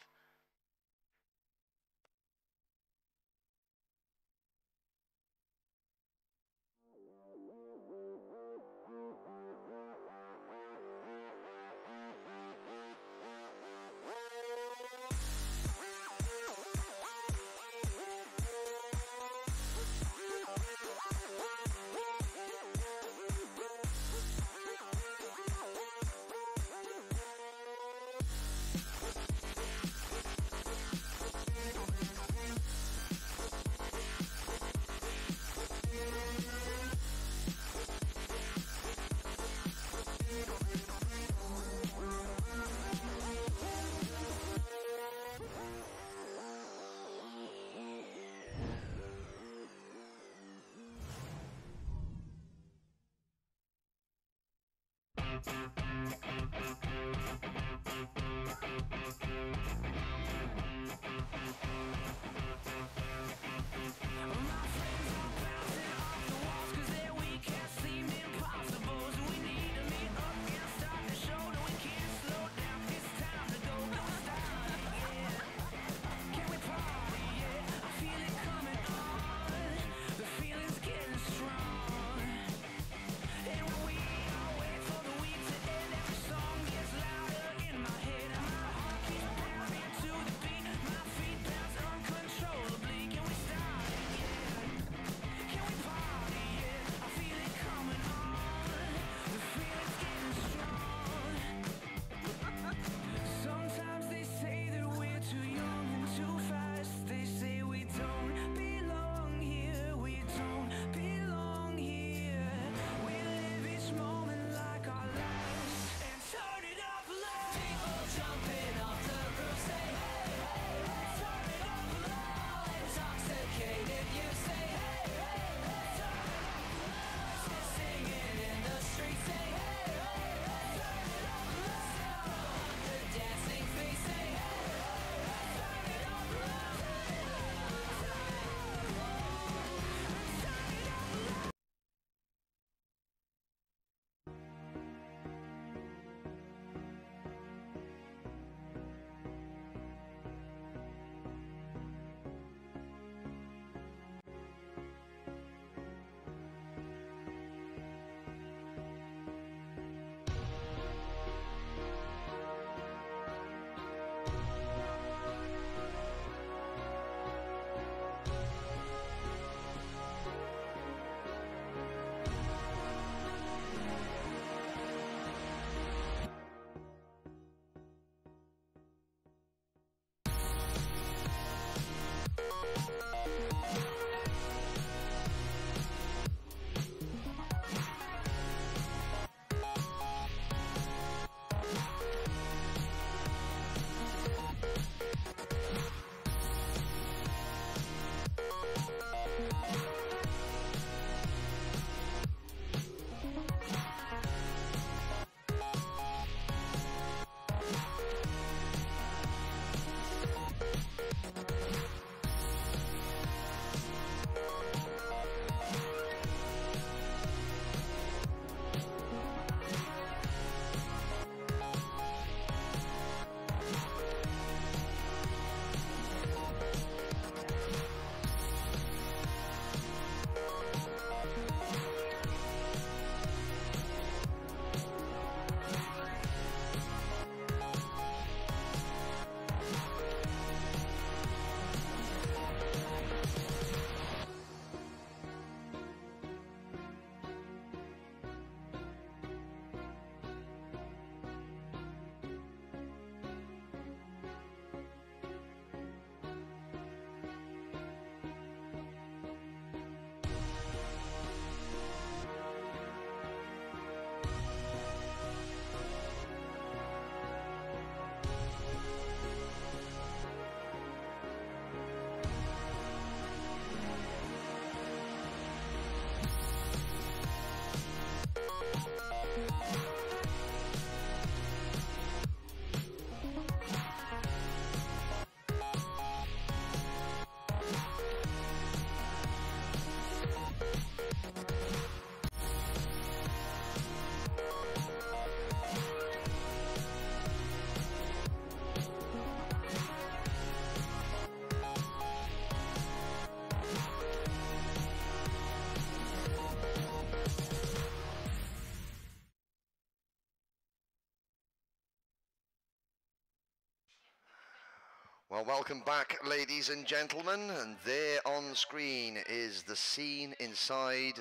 Well, welcome back, ladies and gentlemen, and there on screen is the scene inside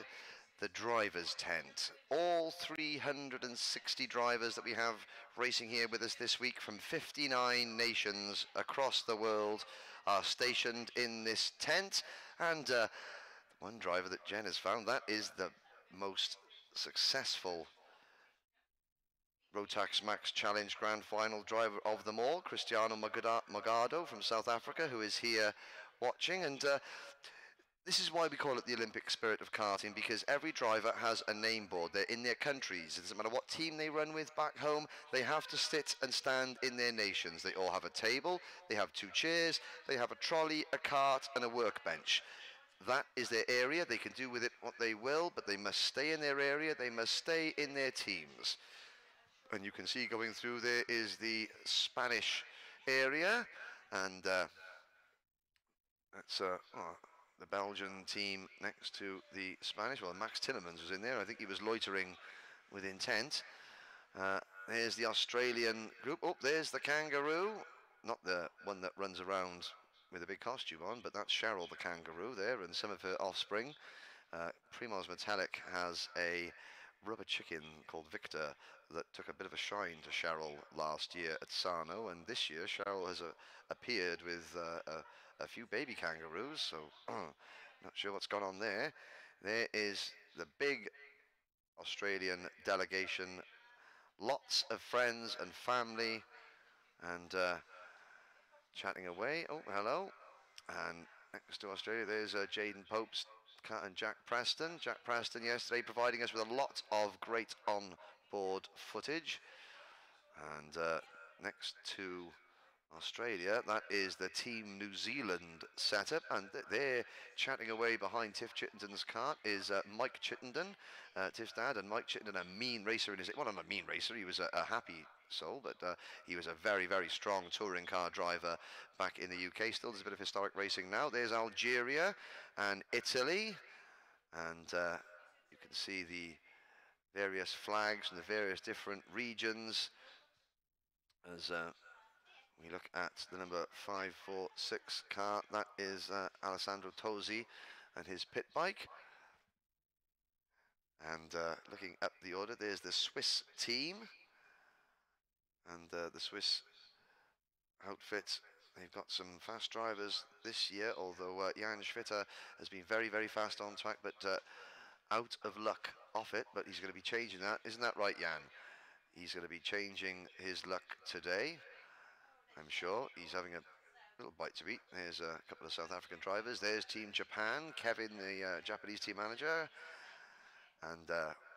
the driver's tent. All 360 drivers that we have racing here with us this week from 59 nations across the world are stationed in this tent, and one driver that Jen has found, that is the most successful Rotax Max Challenge Grand Final driver of them all, Cristiano Magado from South Africa, who is here watching. And this is why we call it the Olympic spirit of karting, because every driver has a name board. They're in their countries. It doesn't matter what team they run with back home, they have to sit and stand in their nations. They all have a table, they have 2 chairs, they have a trolley, a cart and a workbench. That is their area. They can do with it what they will, but they must stay in their area, they must stay in their teams. And you can see going through there is the Spanish area, and that's the Belgian team next to the Spanish. Well, Max Timmermans was in there. I think he was loitering with intent. There's the Australian group. Oh, there's the kangaroo. Not the one that runs around with a big costume on, but that's Cheryl the kangaroo there, and some of her offspring. Primoz Metallic has a rubber chicken called Victor that took a bit of a shine to Cheryl last year at Sarno, and this year Cheryl has appeared with a few baby kangaroos, so not sure what's gone on there. There is the big Australian delegation, lots of friends and family, and chatting away. Oh, hello. And next to Australia, there's Jaden Pope's and Jack Preston. Jack Preston yesterday providing us with a lot of great on-board footage. And next to Australia, that is the Team New Zealand setup, and they're chatting away behind Tiff Chittenden's cart is Mike Chittenden, Tiff's dad, and Mike Chittenden, a mean racer in his, well, not a mean racer, he was a happy soul, but he was a very, very strong touring car driver back in the UK. Still does a bit of historic racing now. There's Algeria and Italy, and you can see the various flags from the various different regions as we look at the number 546 car. That is Alessandro Tosi and his pit bike. And looking up the order, there's the Swiss team. And the Swiss outfit, they've got some fast drivers this year, although Jan Schwitter has been very, very fast on track, but out of luck off it. But he's going to be changing that. Isn't that right, Jan? He's going to be changing his luck today, I'm sure. He's having a little bite to eat. There's a couple of South African drivers. There's Team Japan, Kevin, the Japanese team manager. And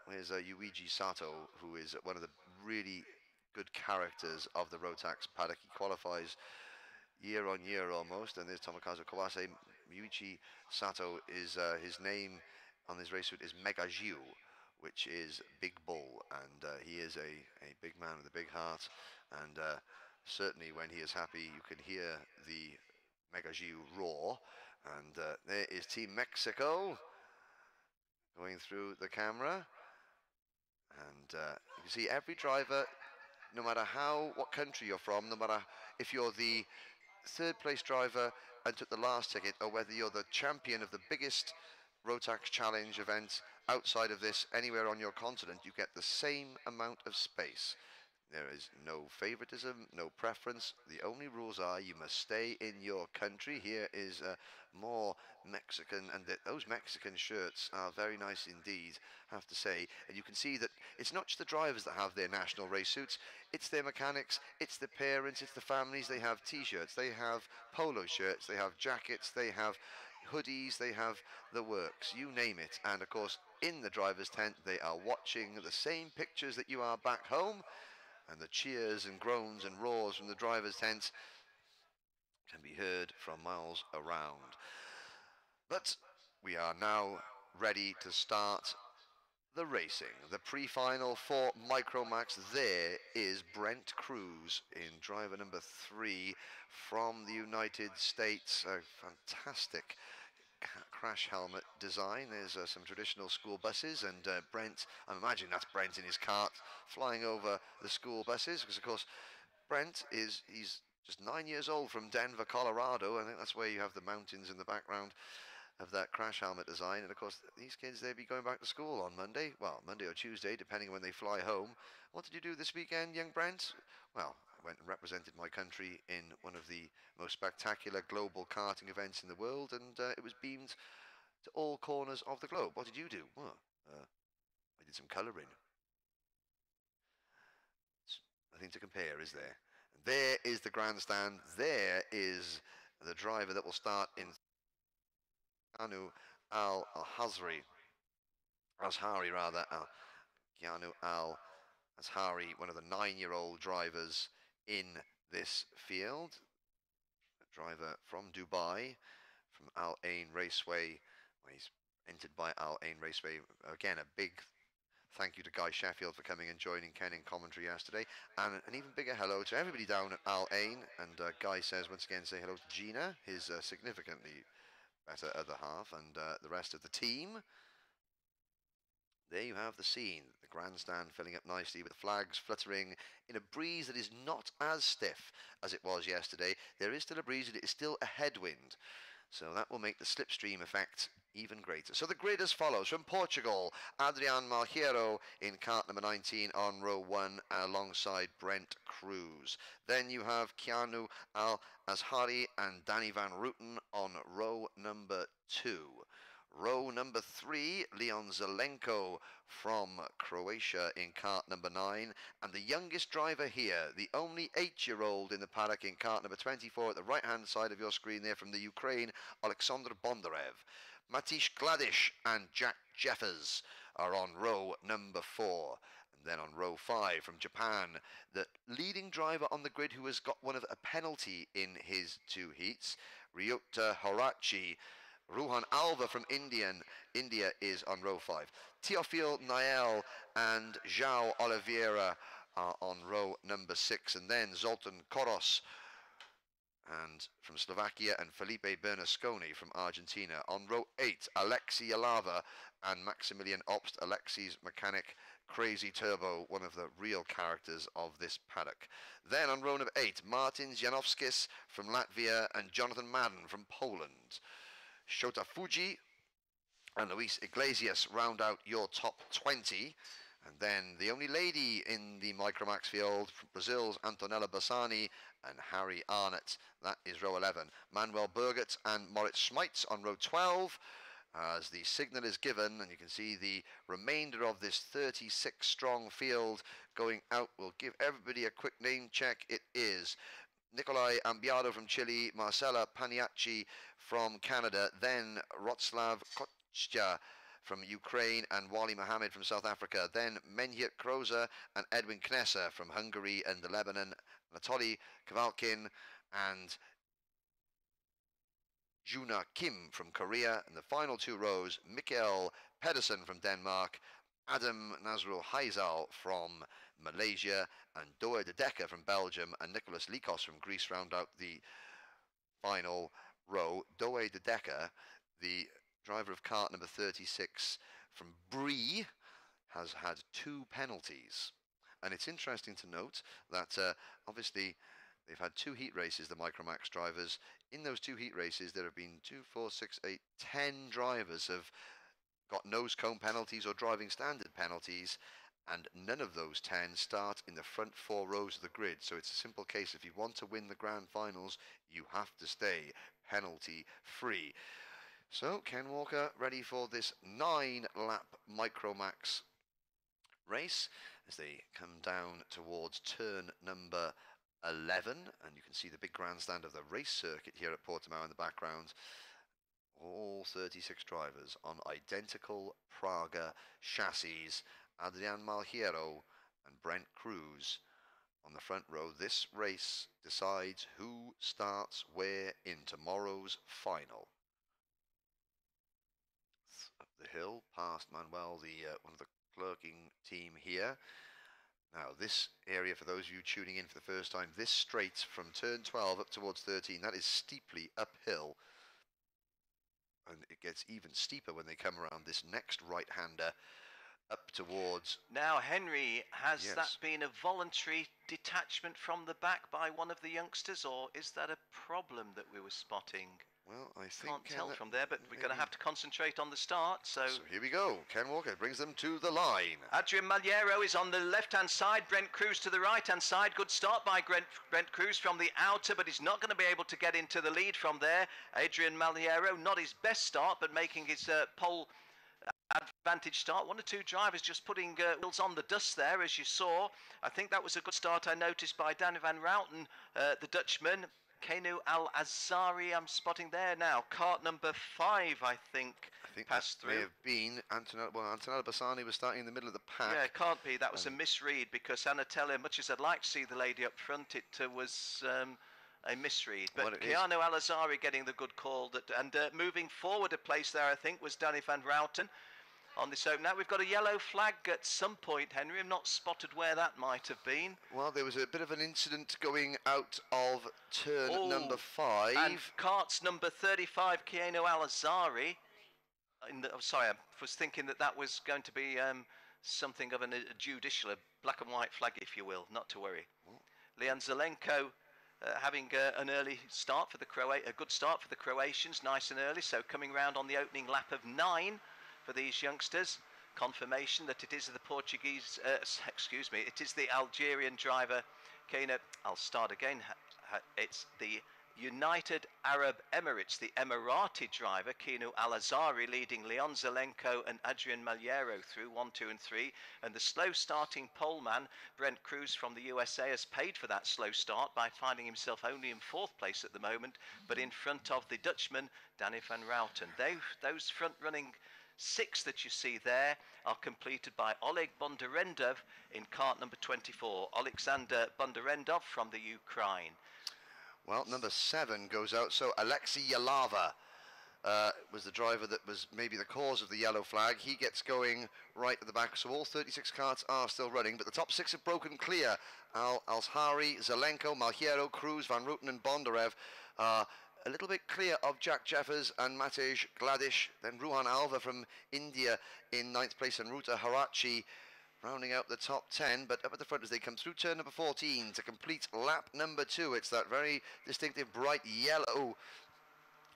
there's Yuichi Sato, who is one of the really good characters of the Rotax paddock. He qualifies year on year almost. And there's Tomokazu Kawase. Yuichi Sato is his name on his race suit is Megajiu, which is Big Bull, and he is a big man with a big heart, and certainly when he is happy you can hear the Megajiu roar. And there is Team Mexico going through the camera, and you can see every driver, no matter what country you're from, no matter if you're the 3rd place driver and took the last ticket, or whether you're the champion of the biggest Rotax Challenge event outside of this, anywhere on your continent, you get the same amount of space. There is no favoritism, no preference. The only rules are you must stay in your country. Here is more Mexican, and those Mexican shirts are very nice indeed, I have to say. And you can see that it's not just the drivers that have their national race suits, it's their mechanics, it's the parents, it's the families. They have t-shirts, they have polo shirts, they have jackets, they have hoodies, they have the works, you name it. And of course, in the driver's tent, they are watching the same pictures that you are back home, and the cheers and groans and roars from the driver's tent can be heard from miles around. But we are now ready to start the racing. The pre-final for Micromax. There is Brent Cruz in driver number 3 from the United States. A fantastic crash helmet design. There's some traditional school buses, and Brent, I'm imagining that's Brent in his cart flying over the school buses, because of course Brent he's just 9 years old from Denver, Colorado. I think that's where you have the mountains in the background of that crash helmet design. And of course, these kids, they'll be going back to school on Monday. Well, Monday or Tuesday, depending on when they fly home. What did you do this weekend, young Brent? Well, I went and represented my country in one of the most spectacular global karting events in the world, and it was beamed to all corners of the globe. What did you do? Well, I did some colouring. Nothing to compare, is there? There is the grandstand. There is the driver that will start in Keanu Al-Azhari. Azhari, rather. Keanu Al-Azhari, one of the 9-year-old drivers in this field. A driver from Dubai, from Al Ain Raceway. Well, he's entered by Al Ain Raceway. Again, a big thank you to Guy Sheffield for coming and joining Ken in commentary yesterday. And an even bigger hello to everybody down at Al Ain. And Guy says, once again, say hello to Gina, his significantly better other half, and the rest of the team. There you have the scene. The grandstand filling up nicely with the flags fluttering in a breeze that is not as stiff as it was yesterday. There is still a breeze, and it is still a headwind. So that will make the slipstream effect even greater. So the grid as follows. From Portugal, Adrian Malheiro in kart number 19 on row 1 alongside Brent Cruz. Then you have Keanu Al-Azhari and Danny Van Rooten on row number 2. Row number 3, Leon Zelenko from Croatia in kart number 9. And the youngest driver here, the only 8-year-old in the paddock in kart number 24 at the right-hand side of your screen there from the Ukraine, Alexander Bondarev. Matish Gladish and Jack Jeffers are on row number 4. And then on row 5 from Japan, the leading driver on the grid who has got one of a penalty in his 2 heats, Ryota Horachi. Ruhan Alva from India is on row 5. Teofil Nael and João Oliveira are on row number 6. And then Zoltan Koros and from Slovakia and Felipe Bernasconi from Argentina. On row 8, Alexi Alava and Maximilian Obst, Alexi's mechanic, Crazy Turbo, one of the real characters of this paddock. Then on row number 8, Martin Janowskis from Latvia and Jonathan Madden from Poland. Shota Fuji and Luis Iglesias round out your top 20. And then the only lady in the Micromax field, from Brazil's Antonella Bassani and Harry Arnott. That is row 11. Manuel Burgert and Moritz Schmeitz on row 12. As the signal is given, and you can see the remainder of this 36-strong field going out. We'll give everybody a quick name check. It is Nikolai Ambiado from Chile, Marcela Paniacci from Canada, then Wroclaw Kochia from Ukraine and Wally Mohammed from South Africa, then Menhir Kroza and Edwin Knesser from Hungary and Lebanon, Anatoly Kavalkin and Juna Kim from Korea, and the final 2 rows, Mikael Pedersen from Denmark, Adam Nazrul Haizal from Malaysia, and Doe de Decker from Belgium, and Nicholas Likos from Greece round out the final row. Doe de Decker, the driver of kart number 36 from Brie, has had 2 penalties. And it's interesting to note that obviously they've had 2 heat races, the Micromax drivers. In those 2 heat races, there have been 2, 4, 6, 8, 10 drivers have got nose cone penalties or driving standard penalties, and none of those 10 start in the front 4 rows of the grid. So it's a simple case. If you want to win the grand finals, you have to stay penalty free. So Ken Walker ready for this 9-lap Micromax race as they come down towards turn number 11, and you can see the big grandstand of the race circuit here at Portimao in the background. All 36 drivers on identical Praga chassis. Adrian Malheiro and Brent Cruz on the front row. This race decides who starts where in tomorrow's final. Up the hill past Manuel, one of the clerking team here. Now this area, for those of you tuning in for the first time, this straight from turn 12 up towards 13, that is steeply uphill. And it gets even steeper when they come around this next right-hander up towards. Now, Henry, has Yes. that been a voluntary detachment from the back by one of the youngsters, or is that a problem that we were spotting? Well, I think... Can't tell from there, but we're going to have to concentrate on the start, so here we go. Ken Walker brings them to the line. Adrian Maliero is on the left-hand side, Brent Cruz to the right-hand side. Good start by Brent Cruz from the outer, but he's not going to be able to get into the lead from there. Adrian Maliero, not his best start, but making his pole advantage start. One or two drivers just putting wheels on the dust there, as you saw. I think that was a good start I noticed by Danny van Routen, the Dutchman. Kenu Al-Azari, I'm spotting there now. Kart number 5, I think passed that through. may have been Antonella Bassani was starting in the middle of the pack. Yeah, it can't be. That was a misread, because Anatella, much as I'd like to see the lady up front, it was a misread. But Keanu Al-Azari getting the good call. And moving forward a place there, I think, was Danny van Routen on this open. Now we've got a yellow flag at some point, Henry. I've not spotted where that might have been. Well, there was a bit of an incident going out of turn number 5. And carts number 35, Keanu Al-Azari. Sorry, I was thinking that was going to be something of a judicial, a black and white flag, if you will. Not to worry. Leon Zelenko having an early start for the a good start for the Croatians, nice and early. So coming round on the opening lap of 9 for these youngsters. Confirmation that it is the Portuguese, excuse me, it is the Algerian driver, Kena. I'll start again. It's the United Arab Emirates, the Emirati driver, Kenu Al-Azari, leading Leon Zelenko and Adrian Maliero through 1, 2 and 3. And the slow starting poleman, Brent Cruz from the USA, has paid for that slow start by finding himself only in 4th place at the moment, but in front of the Dutchman, Danny van Routen. Those front-running 6 that you see there are completed by Oleg Bondarendov in kart number 24. Alexander Bondarendov from the Ukraine. Well, number 7 goes out, so Alexei Yalava was the driver that was maybe the cause of the yellow flag. He gets going right at the back, so all 36 karts are still running, but the top 6 have broken clear. Al-Azhari, Zelenko, Malhiero, Cruz, Van Routen and Bondarev. A little bit clear of Jack Jeffers and Matej Gladish, then Ruhan Alva from India in 9th place, and Ruta Harachi rounding out the top 10, but up at the front as they come through turn number 14 to complete lap number 2. It's that very distinctive bright yellow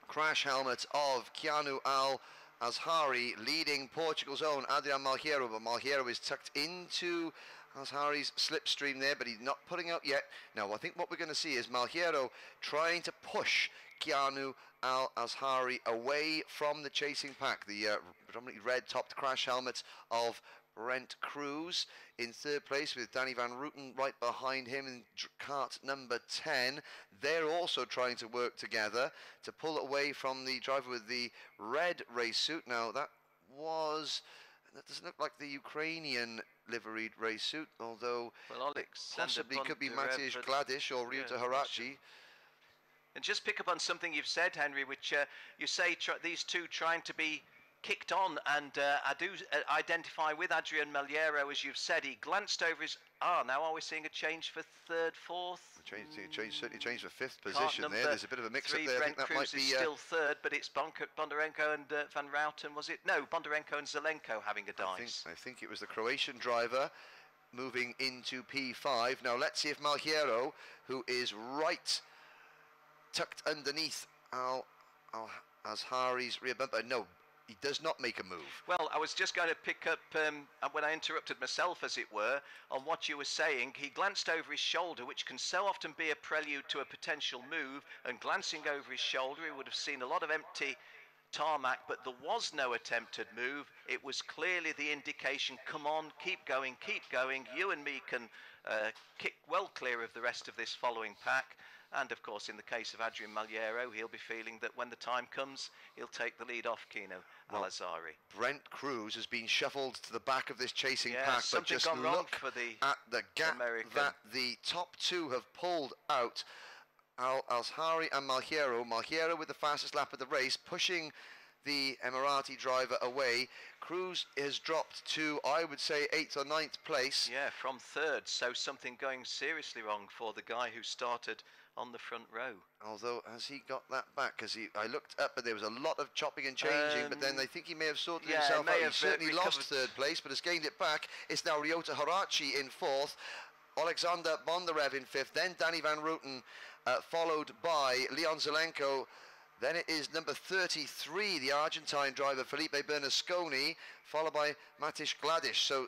crash helmet of Keanu Al-Azhari leading Portugal's own Adrian Malheiro, but Malheiro is tucked into Azhari's slipstream there, but he's not putting out yet. Now, I think what we're going to see is Malheiro trying to push Keanu Al-Azhari away from the chasing pack. The predominantly red-topped crash helmet of Brent Cruz in 3rd place with Danny van Routen right behind him in kart number 10. They're also trying to work together to pull away from the driver with the red race suit. Now, that doesn't look like the Ukrainian liveried race suit, although possibly could be Matej Gladish or Ryuta Harachi. And just pick up on something you've said, Henry, which you say these two trying to be kicked on, and I do identify with Adrian Maliero, as you've said. He glanced over his... now are we seeing a change for 3rd, 4th? Certainly changed for 5th position there. There's a bit of a mix-up there. Brent I think that Cruz might be... is still 3rd, but it's Bondarenko and Van Routen, was it? No, Bondarenko and Zelenko having a dice. I think it was the Croatian driver moving into P5. Now let's see if Malheiro, who is right tucked underneath Al-Azhari's rear bumper. No, he does not make a move. Well, I was just going to pick up, when I interrupted myself, as it were, on what you were saying. He glanced over his shoulder, which can so often be a prelude to a potential move, and glancing over his shoulder, he would have seen a lot of empty tarmac, but there was no attempted move. It was clearly the indication, come on, keep going, you and me can kick well clear of the rest of this following pack. And of course, in the case of Adrian Maliero, he'll be feeling that when the time comes, he'll take the lead off Keno Al-Azhari. Brent Cruz has been shuffled to the back of this chasing pack, but just gone wrong look for at the gap American. that the top 2 have pulled out. Al-Azhari and Malheiro. Malheiro with the fastest lap of the race, pushing the Emirati driver away. Cruz has dropped to, I would say, 8th or 9th place. Yeah, from 3rd, so something going seriously wrong for the guy who started on the front row. Although, has he got that back? Because I looked up and there was a lot of chopping and changing, but then I think he may have sorted himself out. He certainly lost 3rd place, but has gained it back. It's now Ryota Harachi in 4th, Alexander Bondarev in 5th, then Danny Van Rooten, followed by Leon Zelenko. Then it is number 33, the Argentine driver Felipe Bernasconi, followed by Matish Gladish. So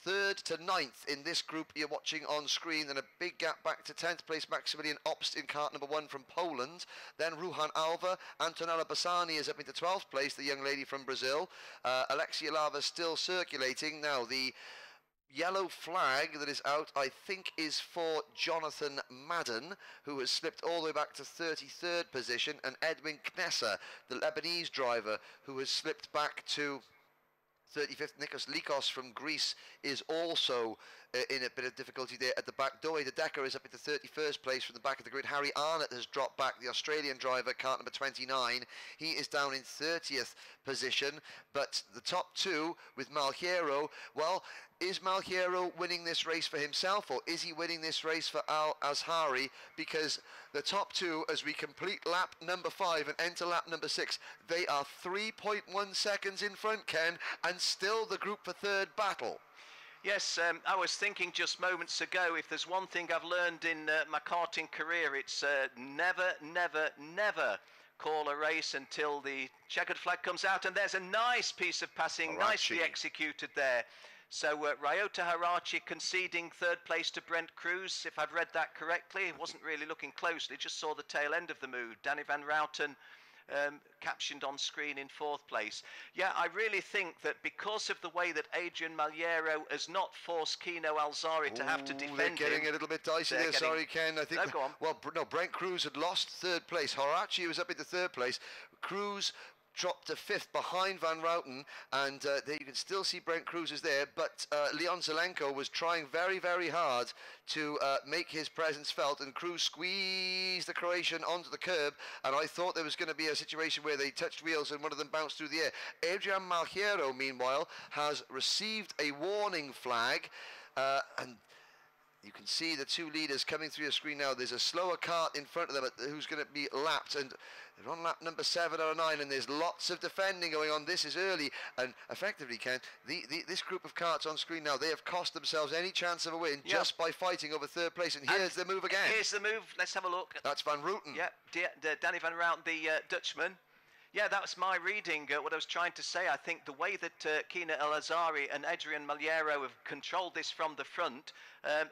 3rd to 9th in this group you're watching on screen, and a big gap back to 10th place Maximilian Obst in kart number 1 from Poland. Then Ruhan Alva, Antonella Bassani is up into 12th place, the young lady from Brazil. Alexia Lava still circulating. Now the yellow flag that is out, I think, is for Jonathan Madden, who has slipped all the way back to 33rd position, and Edwin Knesser, the Lebanese driver, who has slipped back to 35th. Nikos Likos from Greece is also in a bit of difficulty there at the back. Doe de Decker is up into 31st place from the back of the grid. Harry Arnott has dropped back, the Australian driver, kart number 29. He is down in 30th position, but the top two with Malheiro, well, is Malheiro winning this race for himself, or is he winning this race for Al Azhari? Because the top two, as we complete lap number 5 and enter lap number 6, they are 3.1 seconds in front, Ken, and still the group for 3rd battle. Yes, I was thinking just moments ago, if there's one thing I've learned in my karting career, it's never, never, never call a race until the checkered flag comes out. And there's a nice piece of passing, nicely executed there. So Ryota Harachi conceding 3rd place to Brent Cruz, if I've read that correctly. He wasn't really looking closely, just saw the tail end of the move. Danny Van Routen captioned on screen in 4th place. Yeah, I really think that because of the way that Adrian Malheiro has not forced Kino Alzari to have to defend they're getting a little bit dicey there. Sorry, Ken. I think. No, go on. Well, no, Brent Cruz had lost 3rd place. Harachi was up into 3rd place. Cruz dropped to 5th behind Van Routen, and there you can still see Brent Cruz is there, but Leon Zelenko was trying very, very hard to make his presence felt, and Cruz squeezed the Croatian onto the curb, and I thought there was going to be a situation where they touched wheels and one of them bounced through the air. Adrian Malheiro, meanwhile, has received a warning flag, and you can see the two leaders coming through your screen now. There's a slower kart in front of them who's going to be lapped, and they're on lap number 7 or 9, and there's lots of defending going on. This is early, and effectively, Ken, this group of karts on screen now, they have cost themselves any chance of a win just by fighting over 3rd place, and here's the move again. Here's the move, let's have a look. That's Van Rooten. Yeah, Danny Van Routen, the Dutchman. Yeah, that was my reading, what I was trying to say. I think the way that Kina El Azhari and Adrian Malheiro have controlled this from the front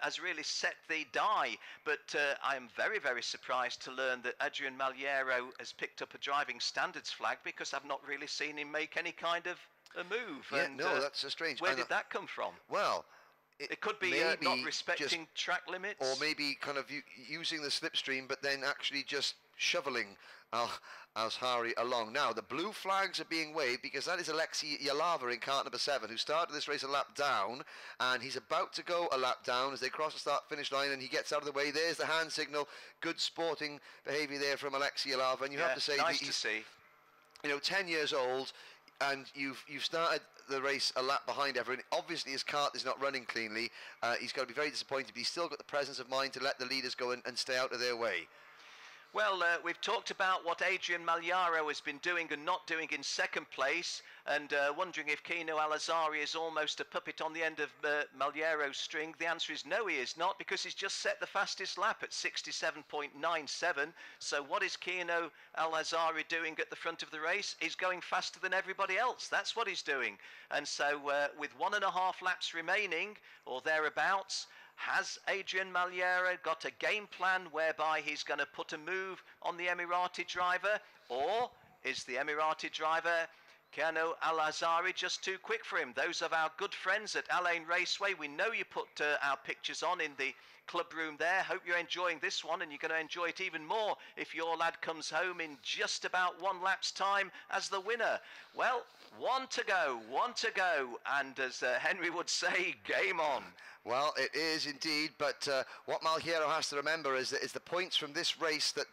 has really set the die. But I am very, very surprised to learn that Adrian Malheiro has picked up a driving standards flag, because I've not really seen him make any kind of a move. Yeah, and, no, that's so strange. Where did that come from? Well, it could be not respecting track limits. Or maybe kind of using the slipstream, but then actually just shoveling Azhari along. Now, the blue flags are being waved because that is Alexei Yalava in kart number 7, who started this race a lap down, and he's about to go a lap down as they cross the start-finish line, and he gets out of the way. There's the hand signal. Good sporting behaviour there from Alexei Yalava, and you have to say, nice to see. You know, 10 years old, and you've started the race a lap behind everyone. Obviously his kart is not running cleanly. He's got to be very disappointed, but he's still got the presence of mind to let the leaders go and stay out of their way. Well, we've talked about what Adrian Malheiro has been doing and not doing in 2nd place, and wondering if Kino Al-Azhari is almost a puppet on the end of Malheiro's string. The answer is no, he is not, because he's just set the fastest lap at 67.97. So what is Kino Al-Azhari doing at the front of the race? He's going faster than everybody else. That's what he's doing. And so with 1.5 laps remaining, or thereabouts, has Adrian Malheiro got a game plan whereby he's going to put a move on the Emirati driver, or is the Emirati driver Kino Al-Azhari just too quick for him? Those of our good friends at Al Ain Raceway, we know you put our pictures on in the club room there. Hope you're enjoying this one, and you're going to enjoy it even more if your lad comes home in just about 1 lap's time as the winner. Well, one to go, and as Henry would say, game on. Well, it is indeed, but what Malheiro has to remember is that it's the points from this race that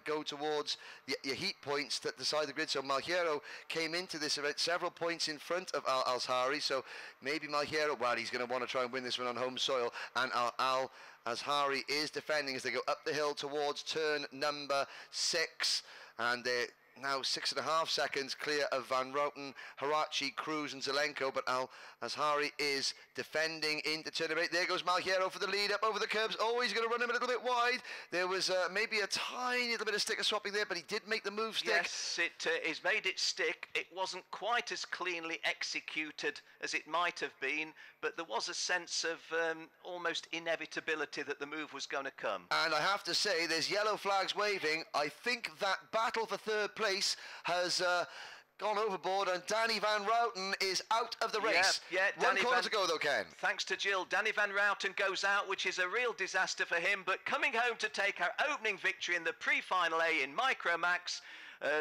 go towards your heat points that decide the grid. So Malheiro came into this event several points in front of Al-Azhari, so maybe Malheiro, well, he's going to want to try and win this one on home soil, and Al-Azhari is defending as they go up the hill towards turn number 6, and they're now 6.5 seconds clear of Van Routen, Harachi, Cruz and Zelenko, but Al-Azhari is defending into turn number 8. There goes Malheiro for the lead up over the curbs. Oh, he's going to run him a little bit wide. There was maybe a tiny little bit of sticker swapping there, but he did make the move stick. Yes, he's made it stick. It wasn't quite as cleanly executed as it might have been, but there was a sense of almost inevitability that the move was going to come. And I have to say, there's yellow flags waving. I think that battle for third place has gone overboard, and Danny Van Routen is out of the race. Yeah, One corner to go though, Ken. Thanks to Jill, Danny Van Routen goes out, which is a real disaster for him, but coming home to take our opening victory in the pre-final A in Micromax.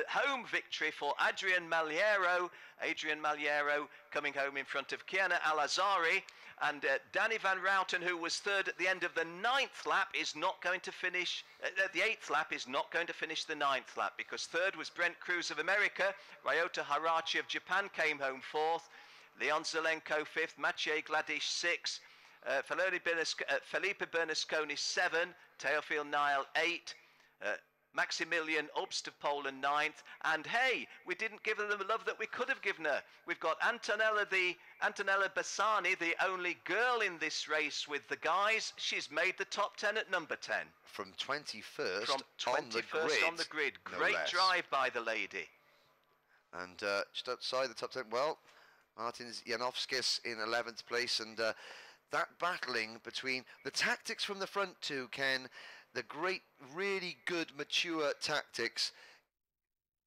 Home victory for Adrian Malheiro. Adrian Malheiro coming home in front of Kiana Al-Azhari. And Danny Van Routen, who was third at the end of the 9th lap, is not going to finish, the 8th lap is not going to finish the 9th lap, because third was Brent Cruz of America, Ryota Harachi of Japan came home 4th, Leon Zelenko 5th, Maciej Gladish 6th, Felipe Bernasconi 7, Teofil Nile 8, Maximilian Obst of Poland 9th, and hey, we didn't give her the love that we could have given her. We've got Antonella Bassani, the only girl in this race with the guys. She's made the top 10 at number 10. From 21st, on the grid. No Great less. drive by the lady. And just outside the top 10, well, Martins Janowskis in 11th place, and that battling between the tactics from the front two, Ken, the great, really good, mature tactics,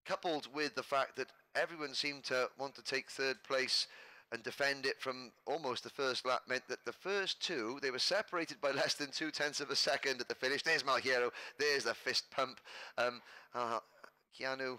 coupled with the fact that everyone seemed to want to take third place and defend it from almost the first lap, meant that the first two, they were separated by less than 0.2 of a second at the finish. There's Malheiro, there's the fist pump. Keanu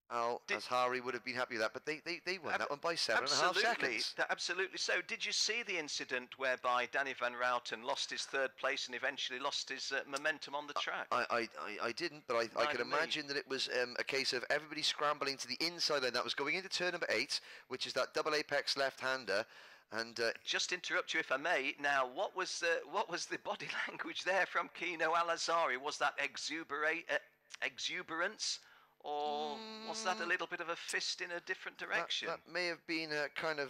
Al-Azhari would have been happy with that, but they won that one by 7.5 seconds. Absolutely so. Did you see the incident whereby Danny Van Routen lost his third place and eventually lost his momentum on the track? I didn't, but I can imagine that it was a case of everybody scrambling to the inside lane. That was going into turn number 8, which is that double apex left-hander. And just interrupt you if I may. Now, what was the body language there from Kino Al-Azhari? Was that exuberance? Or was that a little bit of a fist in a different direction? That may have been a kind of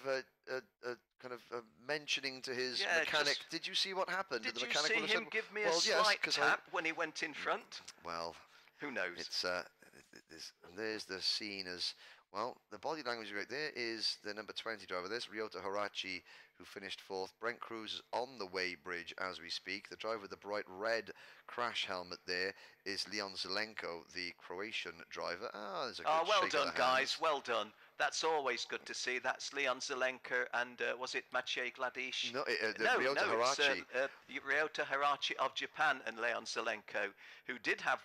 mentioning to his mechanic. Did you see what happened? Did you see him give me a slight tap when he went in front? Well, who knows? It's there's the scene as well. The body language right there is the number 20 driver. There's Ryota Harachi, who finished 4th. Brent Cruz is on the weighbridge as we speak. The driver with the bright red crash helmet there is Leon Zelenko, the Croatian driver. There's a good well shake done, of the guys. hands. Well done. That's always good to see. That's Leon Zelenko and was it Maciej Gladish? No, Ryota Harachi. It's Ryota Harachi of Japan and Leon Zelenko, who did have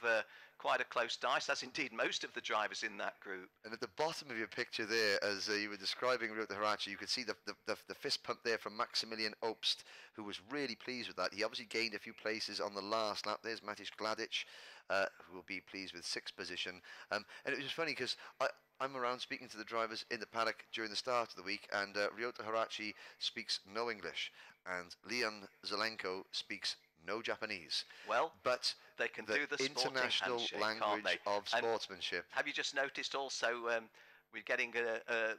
quite a close dice, as indeed most of the drivers in that group. And at the bottom of your picture there, as you were describing Ryota Harachi, you could see the fist pump there from Maximilian Obst, who was really pleased with that. He obviously gained a few places on the last lap. There's Maciej Gladish, who will be pleased with 6th position. And it was funny because I'm around speaking to the drivers in the paddock during the start of the week, and Ryota Harachi speaks no English, and Leon Zelenko speaks no Japanese. Well, but they can do the international language of sportsmanship. And have you just noticed also we're getting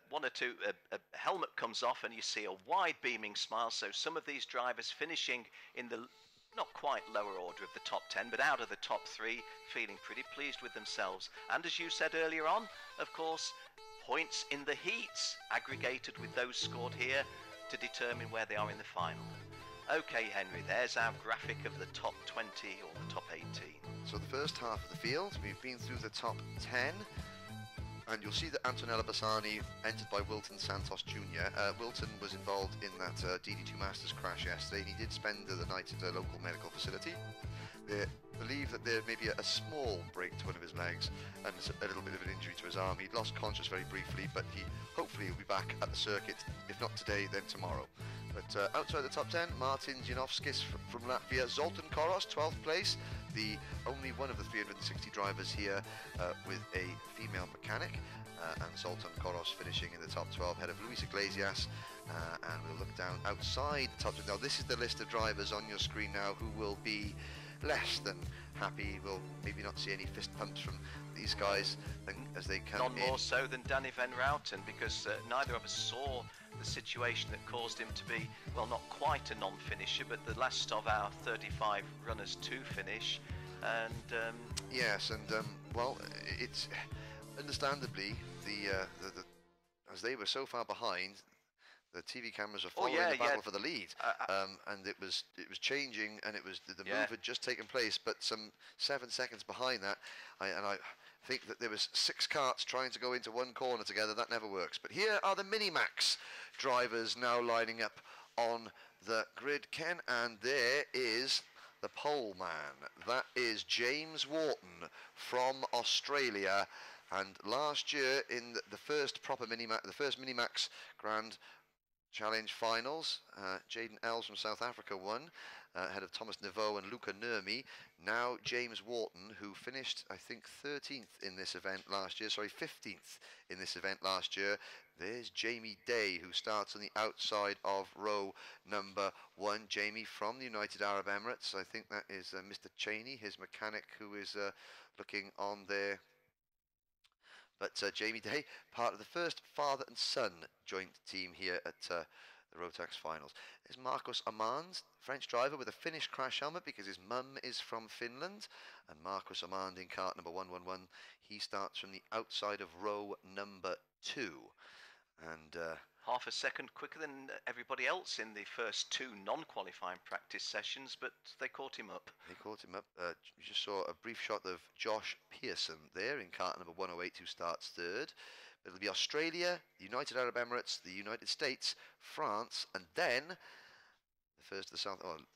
one or two, a helmet comes off and you see a wide beaming smile, so some of these drivers finishing in the not quite lower order of the top 10, but out of the top 3, feeling pretty pleased with themselves. And as you said earlier on, of course, points in the heats aggregated with those scored here to determine where they are in the final. Okay, Henry, there's our graphic of the top 20 or the top 18. So the first half of the field, we've been through the top 10. and you'll see that Antonella Bassani entered by Wilton Santos Jr. Wilton was involved in that DD2 Masters crash yesterday, and he did spend the night at a local medical facility. They believe that there may be a small break to one of his legs and a little bit of an injury to his arm. He'd lost conscious very briefly, but he hopefully will be back at the circuit, if not today, then tomorrow. But outside the top 10, Martin Janovskis from Latvia, Zoltan Koros, 12th place, the only one of the 360 drivers here with a female mechanic, and Zoltan Koros finishing in the top 12 ahead of Luis Iglesias. And we'll look down outside the top 10. Now this is the list of drivers on your screen now who will be less than happy. We'll maybe not see any fist pumps from these guys as they come None in. more so than Danny Van Routen, because neither of us saw the situation that caused him to be, well, not quite a non-finisher, but the last of our 35 runners to finish. And yes, and well, it's understandably the as they were so far behind, the TV cameras were following the battle for the lead, and it was changing, and it was the move had just taken place, but some 7 seconds behind that, I think that there was 6 karts trying to go into one corner together. That never works. But here are the Minimax drivers now lining up on the grid, Ken, and there is the pole man. That is James Wharton from Australia, and last year in the first proper Minimax Grand Challenge finals, Jaden Ells from South Africa won, ahead of Thomas Neveau and Luca Nurmi. Now James Wharton, who finished, I think, 13th in this event last year, sorry, 15th in this event last year. There's Jamie Day, who starts on the outside of row number 1. Jamie from the United Arab Emirates. I think that is Mr. Cheney, his mechanic, who is looking on there. But Jamie Day, part of the first father and son joint team here at the Rotax finals. There's Marcos Amand, French driver with a Finnish crash helmet because his mum is from Finland. And Marcos Amand in kart number 111. He starts from the outside of row number 2. And half a second quicker than everybody else in the first 2 non-qualifying practice sessions, but they caught him up. They caught him up. You just saw a brief shot of Josh Pearson there in kart number 108, who starts 3rd. It'll be Australia, the United Arab Emirates, the United States, France, and then the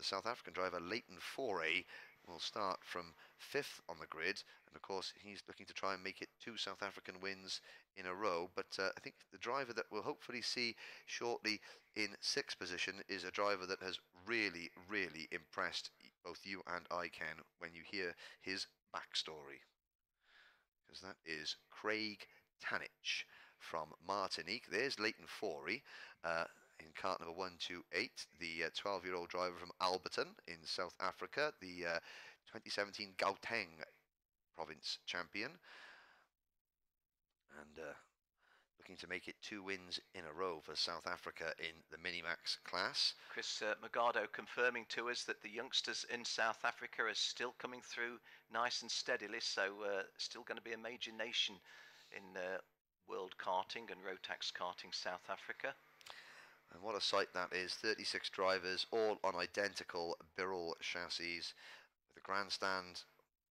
South African driver Leighton Foray will start from 5th on the grid, and of course he's looking to try and make it 2 South African wins in a row. But I think the driver that we'll hopefully see shortly in 6th position is a driver that has really, really impressed both you and I, Ken, when you hear his backstory, because that is Craig Tanich from Martinique. There's Leighton Foray in kart number 128, the 12-year-old driver from Alberton in South Africa, the 2017 Gauteng province champion, and looking to make it 2 wins in a row for South Africa in the Minimax class. Chris Magado confirming to us that the youngsters in South Africa are still coming through nice and steadily, so still going to be a major nation in world karting and Rotax karting South Africa. And what a sight that is. 36 drivers, all on identical Birrell chassis, with the grandstand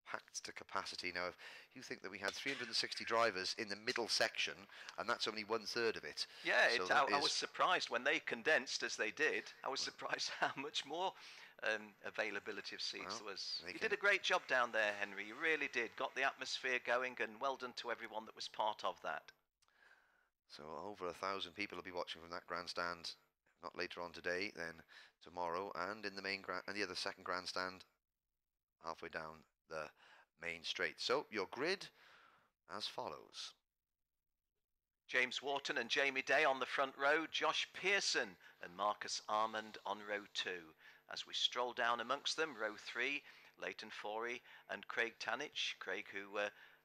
packed to capacity. Now, if you think that we had 360 drivers in the middle section, and that's only 1/3 of it. Yeah, so I was surprised when they condensed as they did. I was surprised how much more availability of seats there was. You did a great job down there, Henry. You really did. Got the atmosphere going, and well done to everyone that was part of that. So over 1,000 people will be watching from that grandstand, not later on today, then tomorrow, and in the main and the other second grandstand halfway down the main straight. So your grid as follows: James Wharton and Jamie Day on the front row, Josh Pearson and Marcus Armand on row 2. As we stroll down amongst them, row 3, Leighton Foray and Craig Tanich. Craig, who,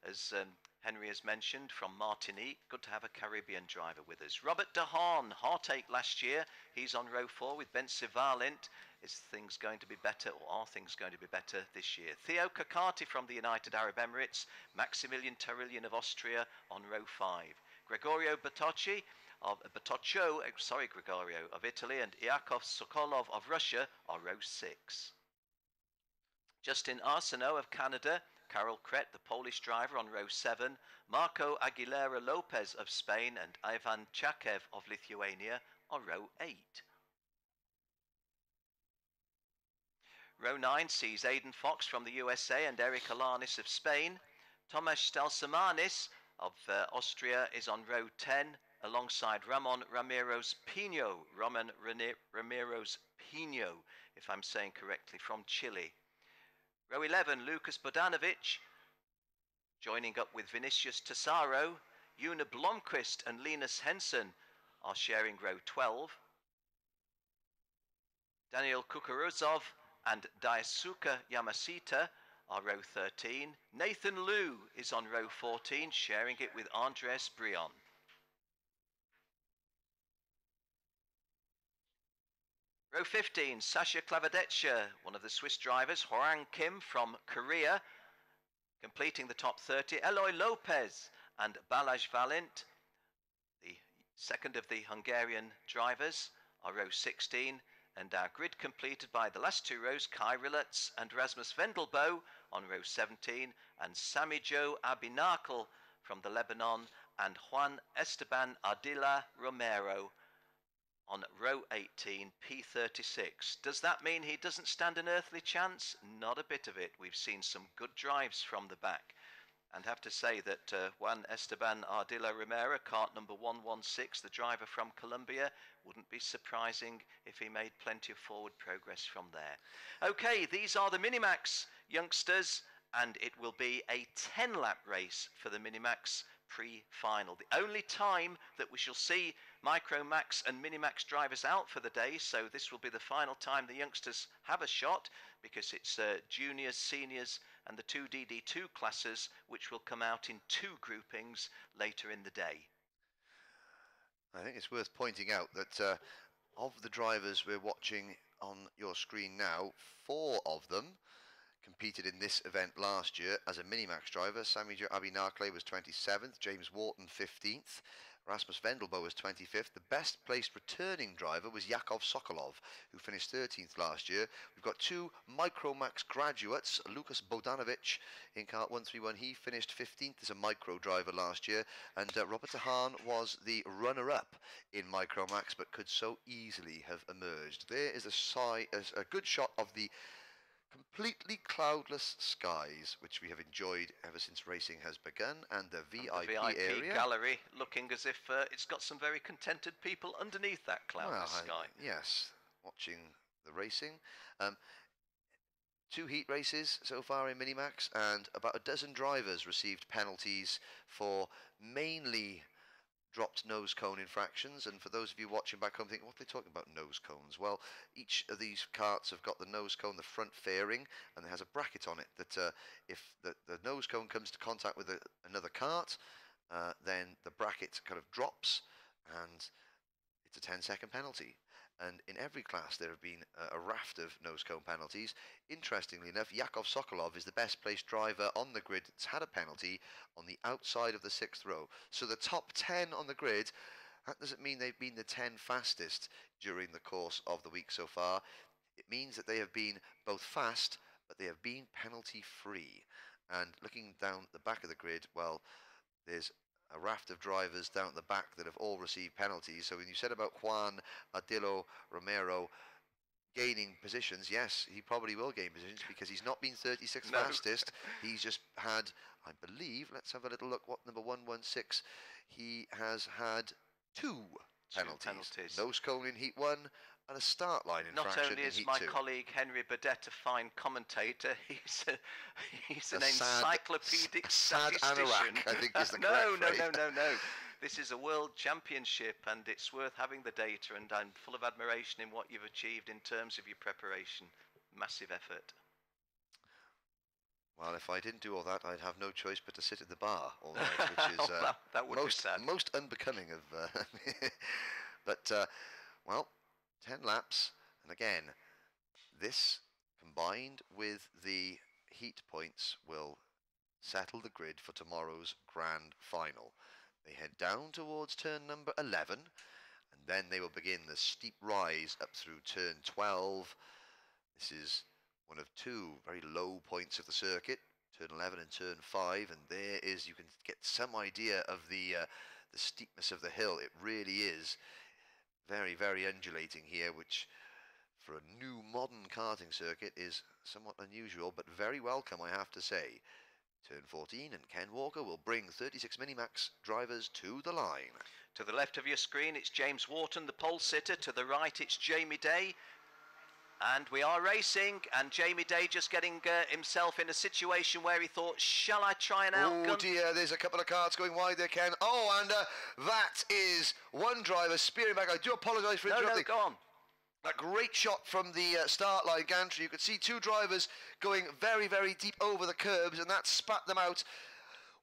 as Henry has mentioned, from Martinique. Good to have a Caribbean driver with us. Robert De Haan, heartache last year. He's on row 4 with Ben Sivalent. Is things going to be better, or are things going to be better this year? Theo Kakati from the United Arab Emirates. Maximilian Tarillion of Austria on row 5. Gregorio Gregorio of Italy, and Yakov Sokolov of Russia are row 6. Justin Arsenault of Canada, Karel Kret, the Polish driver, on row 7, Marco Aguilera Lopez of Spain, and Ivan Chakev of Lithuania on row 8. Row 9 sees Aidan Fox from the USA and Eric Alanis of Spain. Tomasz Stalsamanis of Austria is on row 10, alongside Ramon Ramirez Pino, Ramirez Pino, if I'm saying correctly, from Chile. Row 11, Lucas Bodanovic, joining up with Vinicius Tesaro. Una Blomqvist and Linus Henson are sharing row 12. Daniel Kukuruzov and Daisuke Yamashita are row 13. Nathan Liu is on row 14, sharing it with Andres Brion. Row 15, Sasha Klavadetscha, one of the Swiss drivers, Hwang Kim from Korea, completing the top 30. Eloy Lopez and Balázs Valint, the second of the Hungarian drivers, are row 16. And our grid completed by the last two rows, Kai Rilletz and Rasmus Vendelbo on row 17, and Samijo Abinakel from the Lebanon, and Juan Esteban Ardila Romero on row 18, P36. Does that mean he doesn't stand an earthly chance? Not a bit of it. We've seen some good drives from the back. And have to say that Juan Esteban Ardila Romero, kart number 116, the driver from Colombia, wouldn't be surprising if he made plenty of forward progress from there. Okay, these are the Minimax youngsters, and it will be a 10-lap race for the Minimax pre-final. The only time that we shall see Micromax and Minimax drivers out for the day, so this will be the final time the youngsters have a shot, because it's juniors, seniors and the two DD2 classes, which will come out in 2 groupings later in the day. I think it's worth pointing out that of the drivers we're watching on your screen now, 4 of them competed in this event last year as a Minimax driver. Samijo Abinakle was 27th, James Wharton 15th, Rasmus Vendelbo was 25th. The best placed returning driver was Yakov Sokolov, who finished 13th last year. We've got 2 Micromax graduates, Lucas Bodanovic in kart 131. He finished 15th as a micro driver last year, and Robert Hahn was the runner-up in Micromax, but could so easily have emerged. There is a good shot of the completely cloudless skies, which we have enjoyed ever since racing has begun, and the VIP area gallery looking as if it's got some very contented people underneath that cloudless sky. Yes, watching the racing. 2 heat races so far in Minimax, and about a dozen drivers received penalties for mainly dropped nose cone infractions. And for those of you watching back home thinking, what are they talking about, nose cones? Well, each of these karts have got the nose cone, the front fairing, and it has a bracket on it that if the nose cone comes to contact with another kart, then the bracket kind of drops, and it's a 10-second penalty. And in every class there have been a raft of nose cone penalties. Interestingly enough, Yakov Sokolov is the best placed driver on the grid that's had a penalty on the outside of the 6th row. So the top 10 on the grid, that doesn't mean they've been the 10 fastest during the course of the week so far. It means that they have been both fast, but they have been penalty free. And looking down the back of the grid, well, there's a raft of drivers down at the back that have all received penalties. So when you said about Juan Ardila Romero gaining positions, yes, he probably will gain positions, because he's not been 36th fastest. He's just had, I believe, let's have a little look, what number 116, he has had 2 penalties. Nose cone in heat 1 and a start line infraction. Not only is my colleague Henry Burdett a fine commentator, he's an encyclopedic statistician. Anorak, I think is the correct phrase. No. This is a world championship, and it's worth having the data, and I'm full of admiration in what you've achieved in terms of your preparation. Massive effort. Well, if I didn't do all that, I'd have no choice but to sit at the bar all night, which is that would be sad. Most unbecoming of... but, well, 10 laps, and again, this combined with the heat points will settle the grid for tomorrow's grand final. They head down towards turn number 11, and then they will begin the steep rise up through turn 12. This is one of 2 very low points of the circuit. turn 11 and turn 5, and there is, you can get some idea of the steepness of the hill. It really is very, very undulating here, which for a new modern karting circuit is somewhat unusual, but very welcome, I have to say. Turn 14, and Ken Walker will bring 36 Minimax drivers to the line. To the left of your screen, it's James Wharton, the pole sitter. To the right, it's Jamie Day. And we are racing, and Jamie Day just getting himself in a situation where he thought, shall I try and outgun? Oh dear, there's a couple of karts going wide there, Ken. Oh, and that is one driver spearing back. I do apologise for interrupting. No, go on. A great shot from the start line gantry. You could see two drivers going very, very deep over the curbs, and that spat them out.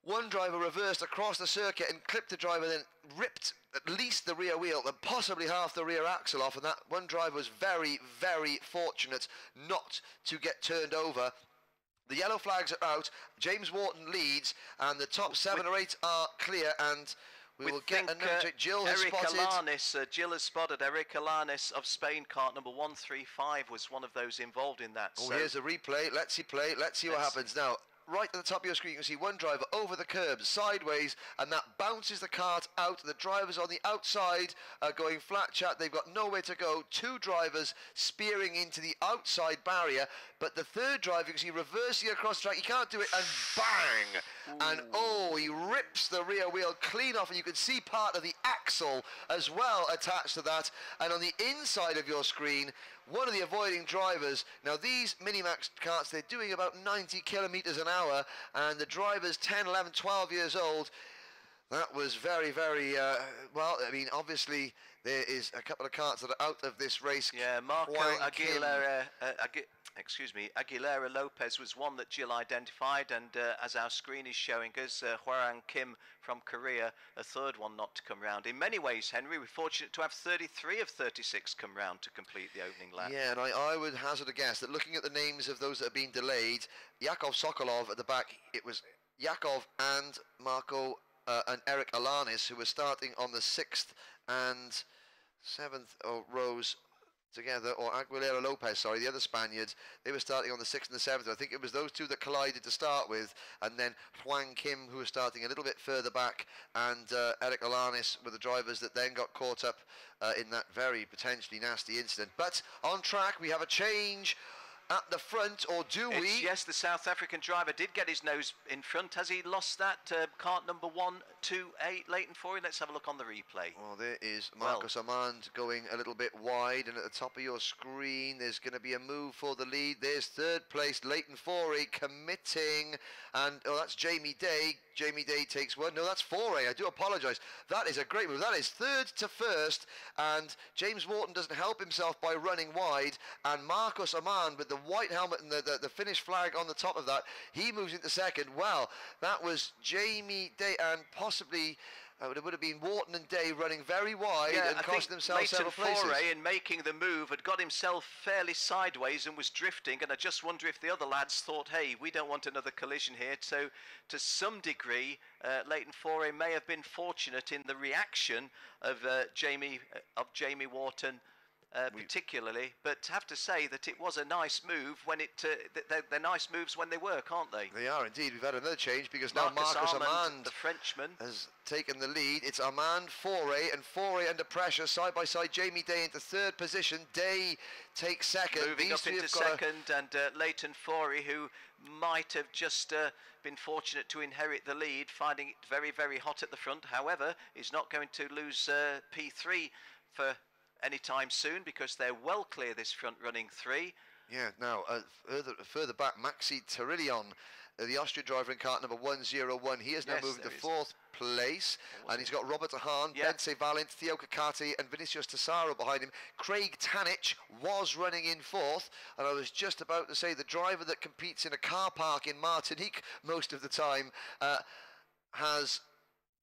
One driver reversed across the circuit and clipped the driver, then ripped at least the rear wheel and possibly half the rear axle off, and that one driver was very, very fortunate not to get turned over. The yellow flags are out, James Wharton leads, and the top 7 or 8 are clear, and we will get another check. Jill has spotted. Jill has spotted Eric Alanis of Spain. Kart number 135 was one of those involved in that. Oh, so here's a replay. Let's see what happens now. Right at the top of your screen, you can see one driver over the curbs, sideways, and that bounces the kart out. The drivers on the outside are going flat chat. They've got nowhere to go. Two drivers spearing into the outside barrier, but the third driver, you can see reversing across the track. He can't do it, and bang! Ooh. And oh, he rips the rear wheel clean off, and you can see part of the axle as well attached to that. And on the inside of your screen, one of the avoiding drivers. Now these Minimax karts, they're doing about 90 kilometers an hour, and the driver's 10, 11, 12 years old. That was very, very, well, I mean, obviously there is a couple of karts that are out of this race. Yeah, Marco Aguilera Lopez was one that Jill identified, and as our screen is showing us, Hwarang Kim from Korea, a third one not to come round. In many ways, Henry, we're fortunate to have 33 of 36 come round to complete the opening lap. Yeah, and I would hazard a guess that looking at the names of those that have been delayed, Yakov Sokolov at the back, it was Yakov and Marco and Eric Alanis who were starting on the 6th and 7th rows together, or Aguilera Lopez, sorry, the other Spaniards, they were starting on the 6th and the 7th. I think it was those two that collided to start with, and then Hwang Kim, who was starting a little bit further back, and Eric Alanis were the drivers that then got caught up in that very potentially nasty incident. But on track, we have a change at the front, or do we? Yes, the South African driver did get his nose in front. Has he lost that? Kart number 128, Leighton Forey. Let's have a look on the replay. Well, there is Marcus Amand going a little bit wide, and at the top of your screen, there's going to be a move for the lead. There's third place, Leighton Forey committing, and oh, that's Jamie Day. Jamie Day takes one. No, that's Forey. I do apologise. That is a great move. That is third to first, and James Wharton doesn't help himself by running wide, and Marcus Amand with the white helmet and the Finnish flag on the top of that, he moves into second. Well, that was Jamie Day, and possibly it would have been Wharton and Day running very wide and costing themselves several places. Foray, in making the move, had got himself fairly sideways and was drifting, and I just wonder if the other lads thought, hey, we don't want another collision here. So to some degree, Leighton Foray may have been fortunate in the reaction of Jamie Wharton, particularly, but have to say that it was a nice move when they're nice moves when they work, aren't they? They are indeed. We've had another change because now Marcus Amand, the Frenchman, has taken the lead. It's Amand, Foray, and Foray under pressure, side by side. Jamie Day into third position. Day takes second. Moving up into second, and Leighton Foray, who might have just been fortunate to inherit the lead, finding it very, very hot at the front. However, he's not going to lose P3 for anytime soon, because they're well clear this front running 3. Yeah, now further back, Maxi Tarillion, the Austrian driver in kart number 101. He has now moved to 4th place, and he's got Robert Hahn, Bence Valent, Theo Kakati, and Vinicius Tesaro behind him. Craig Tanich was running in 4th, and I was just about to say the driver that competes in a car park in Martinique most of the time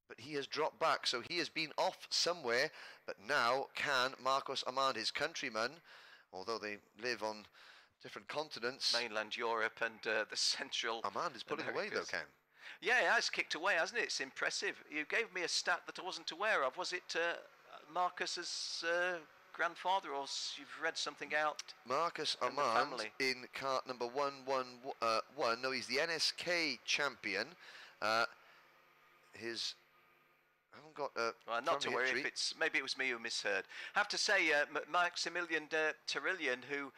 but he has dropped back, so he has been off somewhere. But now can Marcus Amand, his countryman, although they live on different continents, mainland Europe and the Central Amand is pulling away though, Ken. Yeah, he has kicked away, hasn't it? It's impressive. You gave me a stat that I wasn't aware of. Was it Marcus's grandfather, or you've read something out? Marcus in the Armand family? in kart number 111. No, he's the NSK champion. I haven't got well, not to family worry history. if it's maybe it was me who misheard. Have to say, Maximilian Terillian, who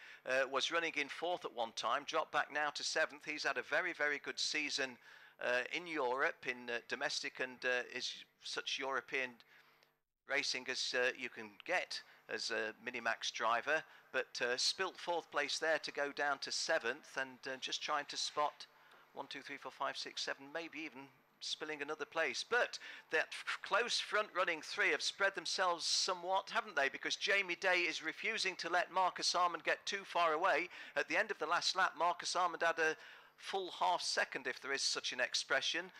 was running in 4th at one time, dropped back now to 7th. He's had a very, very good season in Europe, in domestic, and is such European racing as you can get as a Minimax driver. But spilt 4th place there to go down to 7th, and just trying to spot 1, 2, 3, 4, 5, 6, 7, maybe even spilling another place. But that close front running 3 have spread themselves somewhat, haven't they? Because Jamie Day is refusing to let Marcus Armand get too far away. At the end of the last lap, Marcus Armand had a full half second, if there is such an expression,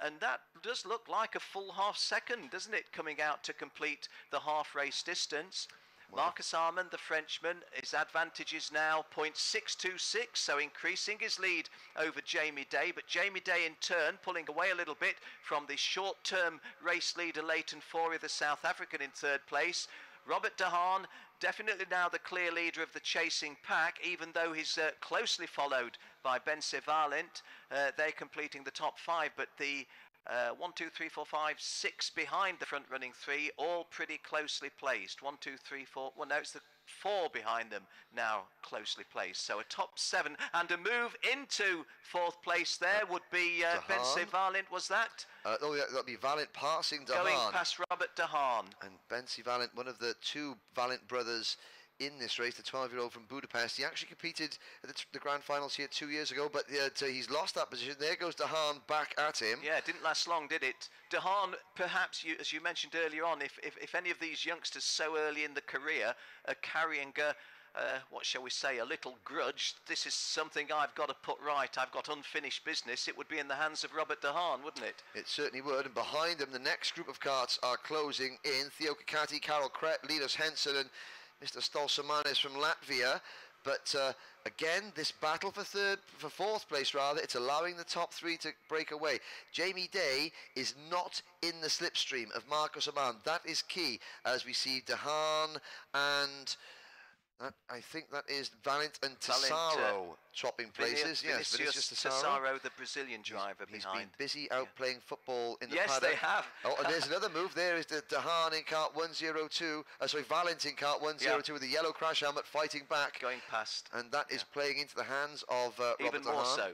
and that does look like a full half second, doesn't it, coming out to complete the half race distance. Marcus Armand, the Frenchman, his advantage is now 0.626, so increasing his lead over Jamie Day. But Jamie Day, in turn, pulling away a little bit from the short-term race leader, Leighton Forey, the South African, in 3rd place. Robert De Haan, definitely now the clear leader of the chasing pack, even though he's closely followed by Ben Valent. They're completing the top 5, but the 1, 2, 3, 4, 5, 6 behind the front running 3, all pretty closely placed. 1, 2, 3, 4. Well, no, it's the 4 behind them now closely placed. So a top 7 and a move into 4th place there would be Ben Valent, was that? Oh, yeah, that'd be Valent passing De Going Haan. past Robert De Haan. And Ben Valent, one of the 2 Valent brothers in this race, the 12-year-old from Budapest. He actually competed at the grand finals here 2 years ago, but he's lost that position. There goes De Haan back at him. Yeah, it didn't last long, did it? De Haan, perhaps, as you mentioned earlier on, if any of these youngsters so early in the career are carrying what shall we say, a little grudge, this is something I've got to put right, I've got unfinished business, it would be in the hands of Robert De Haan, wouldn't it? It certainly would, and behind them, the next group of karts are closing in. Theo Kakati, Karel Kret, Linus Henson, and Mr. Stolsamanis from Latvia. But again, this battle for 4th place, rather, it's allowing the top 3 to break away. Jamie Day is not in the slipstream of Marcus Armand. That is key, as we see De Haan and I think that is Valent and Tesaro swapping places. Yes, Vinicius Tesaro, the Brazilian driver He's behind. been busy out playing football in the Yes, paddock. they have. Oh, and there's another move. There is the De Haan in kart 102. Valent in kart 102 with the yellow crash helmet fighting back. Going past. And that is playing into the hands of Robert Even De Haan. more so.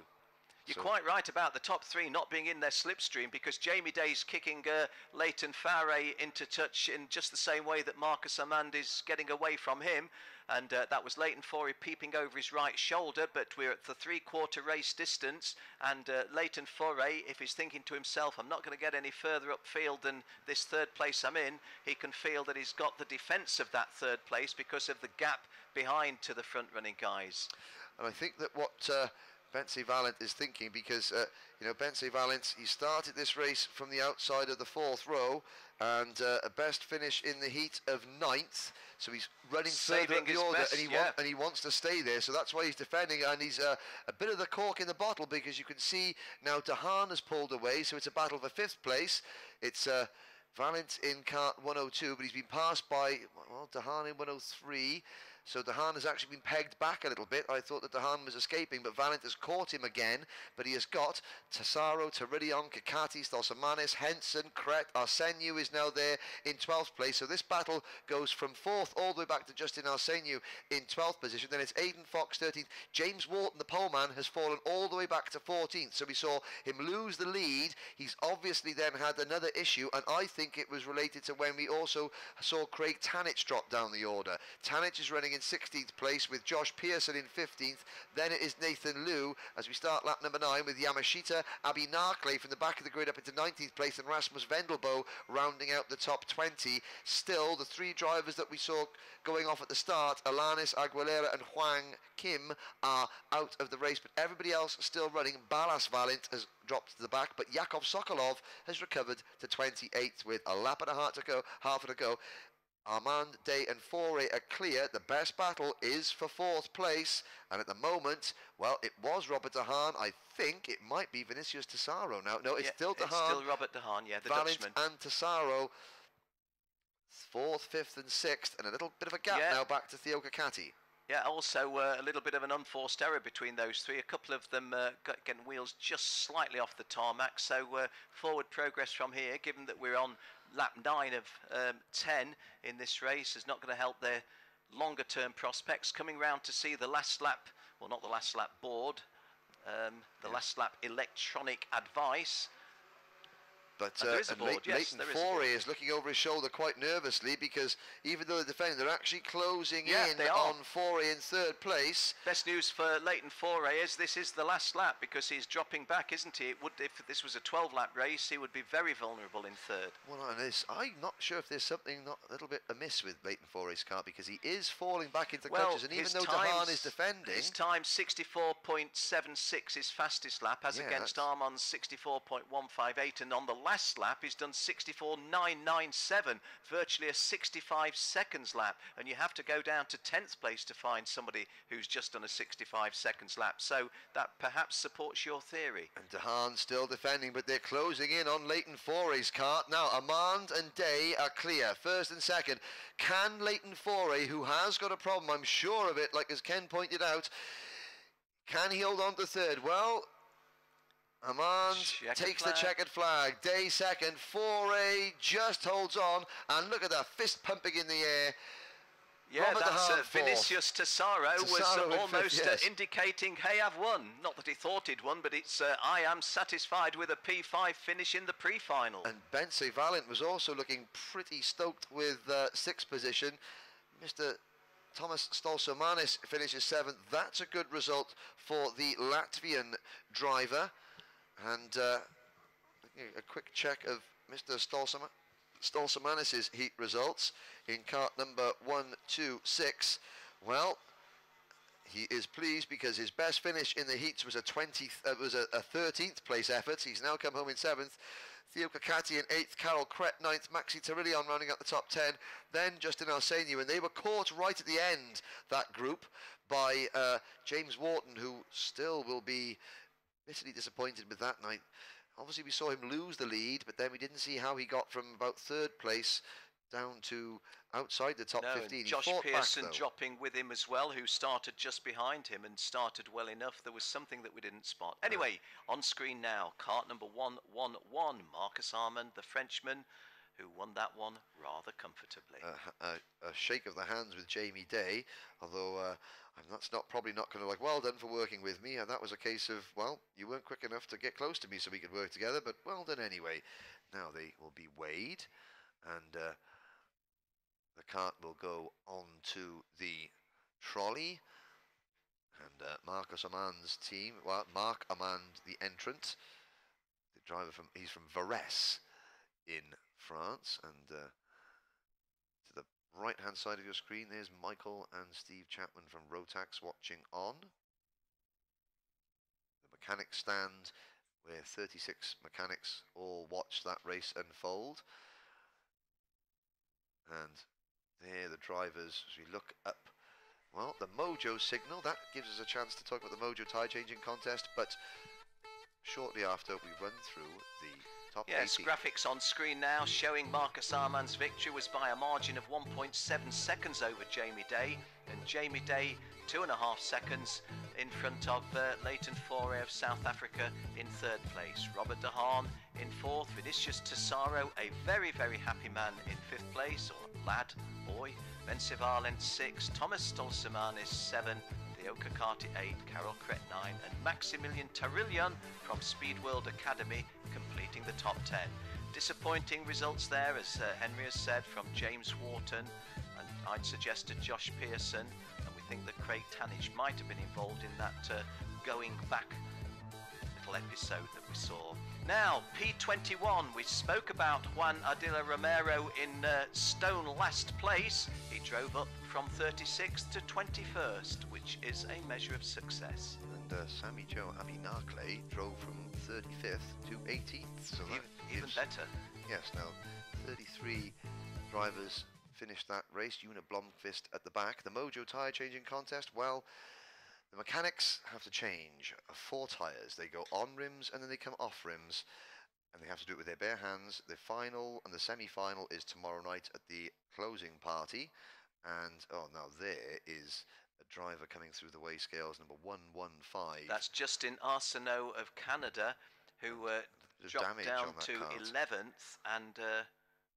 You're quite right about the top 3 not being in their slipstream, because Jamie Day's kicking Leighton Forey into touch in just the same way that Marcus Armand is getting away from him. And that was Leighton Forey peeping over his right shoulder, but we're at the 3/4 race distance, and Leighton Forey, if he's thinking to himself, I'm not going to get any further upfield than this 3rd place I'm in, he can feel that he's got the defence of that 3rd place because of the gap behind to the front running guys. And I think that what Bence Valent is thinking, because Bence Valent, he started this race from the outside of the 4th row, and a best finish in the heat of 9th, so he's running further up the order, best, and he wants to stay there, so that's why he's defending, and he's a bit of the cork in the bottle, because you can see now De Haan has pulled away, so it's a battle for 5th place. It's Valent in kart 102, but he's been passed by De Haan in 103. So De Haan has actually been pegged back a little bit. I thought that De Haan was escaping, but Valent has caught him again. But he has got Tesaro, Terillion, Kakati, Stolsamanis, Henson, Kret, Arseniu is now there in 12th place. So this battle goes from 4th all the way back to Justin Arseniu in 12th position. Then it's Aidan Fox 13th. James Wharton, the poleman, has fallen all the way back to 14th. So we saw him lose the lead. He's obviously then had another issue, and I think it was related to when we also saw Craig Tanich drop down the order. Tanich is running in 16th place with Josh Pearson in 15th. Then it is Nathan Liu as we start lap number 9 with Yamashita Abinakle from the back of the grid up into 19th place, and Rasmus Vendelbo rounding out the top 20. Still, the 3 drivers that we saw going off at the start, Alanis, Aguilera and Huang Kim, are out of the race, but everybody else still running. Balas Valent has dropped to the back, but Yakov Sokolov has recovered to 28th with a lap and a half to go. Armand, Day and Forey are clear. The best battle is for 4th place, and at the moment, well, it was Robert De Haan. I think it might be Vinicius Tesaro now. No, it's still De Haan. It's still Robert De Haan, yeah, the Valent Dutchman. and Tesaro 4th, 5th and 6th, and a little bit of a gap now back to Theo Kakati. Yeah, also a little bit of an unforced error between those three. A couple of them getting wheels just slightly off the tarmac. So forward progress from here, given that we're on lap 9 of 10 in this race, is not going to help their longer term prospects. Coming round to see the last lap, well, not the last lap board, the last lap electronic advice. But Leighton Forey is looking over his shoulder quite nervously, because even though they're defending, they're actually closing in on Forey in 3rd place. Best news for Leighton Forey is this is the last lap, because he's dropping back, isn't he? It would, if this was a 12-lap race, he would be very vulnerable in 3rd. Well, I'm not sure if there's something a little bit amiss with Leighton Forey's car, because he is falling back into clutches, and even though Dahan is defending... His time 64.76, his fastest lap, as against Armand's 64.158, and on the last lap he's done 64.997, virtually a 65 seconds lap, and you have to go down to 10th place to find somebody who's just done a 65 seconds lap, so that perhaps supports your theory. And Dahan still defending, but they're closing in on Leighton Forey's kart. Now Armand and Day are clear, 1st and 2nd. Can Leighton Forey, who has got a problem, I'm sure of it, like as Ken pointed out, can he hold on to 3rd? Well, Armand takes the checkered flag. Day 2nd. Forey just holds on, and look at that fist pumping in the air. Yeah, that's Vinicius Tesaro was almost indicating, hey, I've won. Not that he thought he'd won, but it's I am satisfied with a P5 finish in the pre-final. And Bense Valent was also looking pretty stoked with 6th position. Mr. Thomas Stolsomanis finishes 7th. That's a good result for the Latvian driver. And a quick check of Mr. Stolsomanis' heat results in kart number 126. Well, he is pleased because his best finish in the heats was a 13th place effort. He's now come home in 7th. Theo Kakati in 8th, Carol Kret 9th, Maxi Tarillion rounding out the top 10, then Justin Arseniu, and they were caught right at the end, that group, by James Wharton, who still will be bitterly disappointed with that night. Obviously we saw him lose the lead, but then we didn't see how he got from about 3rd place down to outside the top 15. Josh Pearson dropping with him as well, who started just behind him and started well enough. There was something that we didn't spot. Anyway, on screen now, kart number 111, Marcus Armand, the Frenchman, who won that one rather comfortably. A shake of the hands with Jamie Day, although that's probably not going to like, well done for working with me. And that was a case of, well, you weren't quick enough to get close to me so we could work together, but well done anyway. Now they will be weighed, and the cart will go on to the trolley. And Marcus Armand's team, well, Marc Armand, the entrant, the driver he's from Varese in France, and to the right hand side of your screen there's Michael and Steve Chapman from Rotax watching on. The mechanics stand where 36 mechanics all watch that race unfold, and there the drivers, as we look up, well, the Mojo signal, that gives us a chance to talk about the Mojo tyre changing contest, but shortly after we run through the top 18. Graphics on screen now showing Marcus Armand's victory was by a margin of 1.7 seconds over Jamie Day, and Jamie Day 2.5 seconds in front of Leighton Forey of South Africa in 3rd place. Robert Dahan in 4th, Vinicius Tesaro, a very, very happy man, in 5th place, or lad, boy. Bense Valent 6th, Thomas Stolsomanis 7th, Theo Kakati 8th, Carol Kret 9th, and Maximilian Tarillion from Speed World Academy completing the top 10. Disappointing results there, as Henry has said, from James Wharton, and I'd suggested Josh Pearson, and we think that Craig Tanage might have been involved in that going back little episode that we saw. Now, P21, we spoke about Juan Ardila Romero in stone last place. He drove up from 36th to 21st, which is a measure of success. And Sammy Joe Abinakle drove from 35th to 18th. So even better. Yes, now 33 drivers finished that race. Una Blomqvist at the back. The Mojo tyre changing contest, well, the mechanics have to change 4 tyres. They go on rims and then they come off rims. and they have to do it with their bare hands. The final and the semi-final is tomorrow night at the closing party. And, oh, now there is a driver coming through the weigh scales, number 115. That's Justin Arsenault of Canada, who dropped down to 11th, and,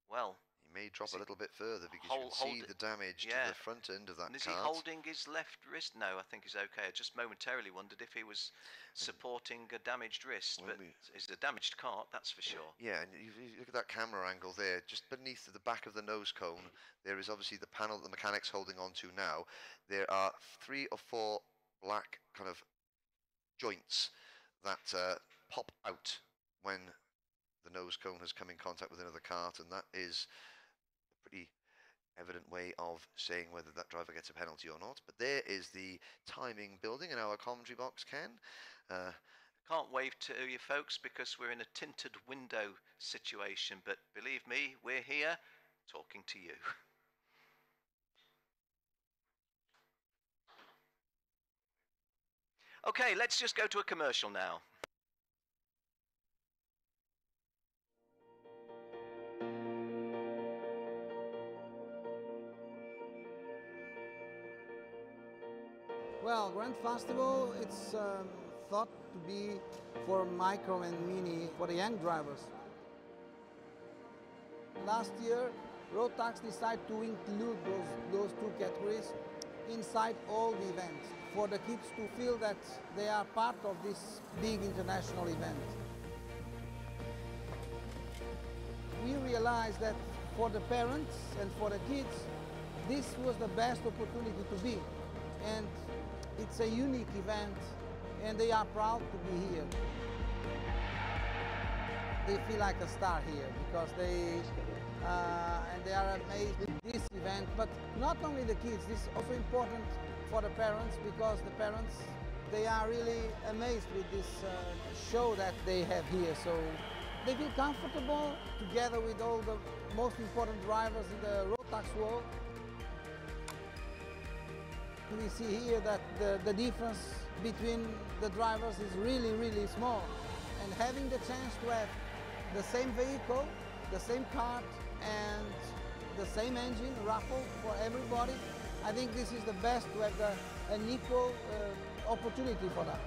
well... He may drop a little bit further because you can see the damage to the front end of that and is kart. he holding his left wrist? No, I think he's okay. I just momentarily wondered if he was supporting a damaged wrist, but it's a damaged kart, that's for sure. Yeah, and you look at that camera angle there, just beneath the back of the nose cone, there is obviously the panel that the mechanic's holding on to now. There are 3 or 4 black kind of joints that pop out when the nose cone has come in contact with another kart, and that is a pretty evident way of saying whether that driver gets a penalty or not. But there is the timing building in our commentary box, Ken. Can't wave to you folks because we're in a tinted window situation, but believe me, we're here talking to you. Okay, let's just go to a commercial now. Well, Grand Festival, it's thought to be for micro and mini, for the young drivers. Last year, Rotax decided to include those 2 categories inside all the events, for the kids to feel that they are part of this big international event. We realized that for the parents and for the kids, this was the best opportunity to be. And it's a unique event, and they are proud to be here. They feel like a star here because and they are amazed with this event. But not only the kids, this is also important for the parents because the parents, they are really amazed with this show that they have here. So they feel comfortable together with all the most important drivers in the Rotax world. We see here that the difference between the drivers is really, really small. And having the chance to have the same vehicle, the same kart, and the same engine raffle for everybody, I think this is the best to have an equal opportunity for that.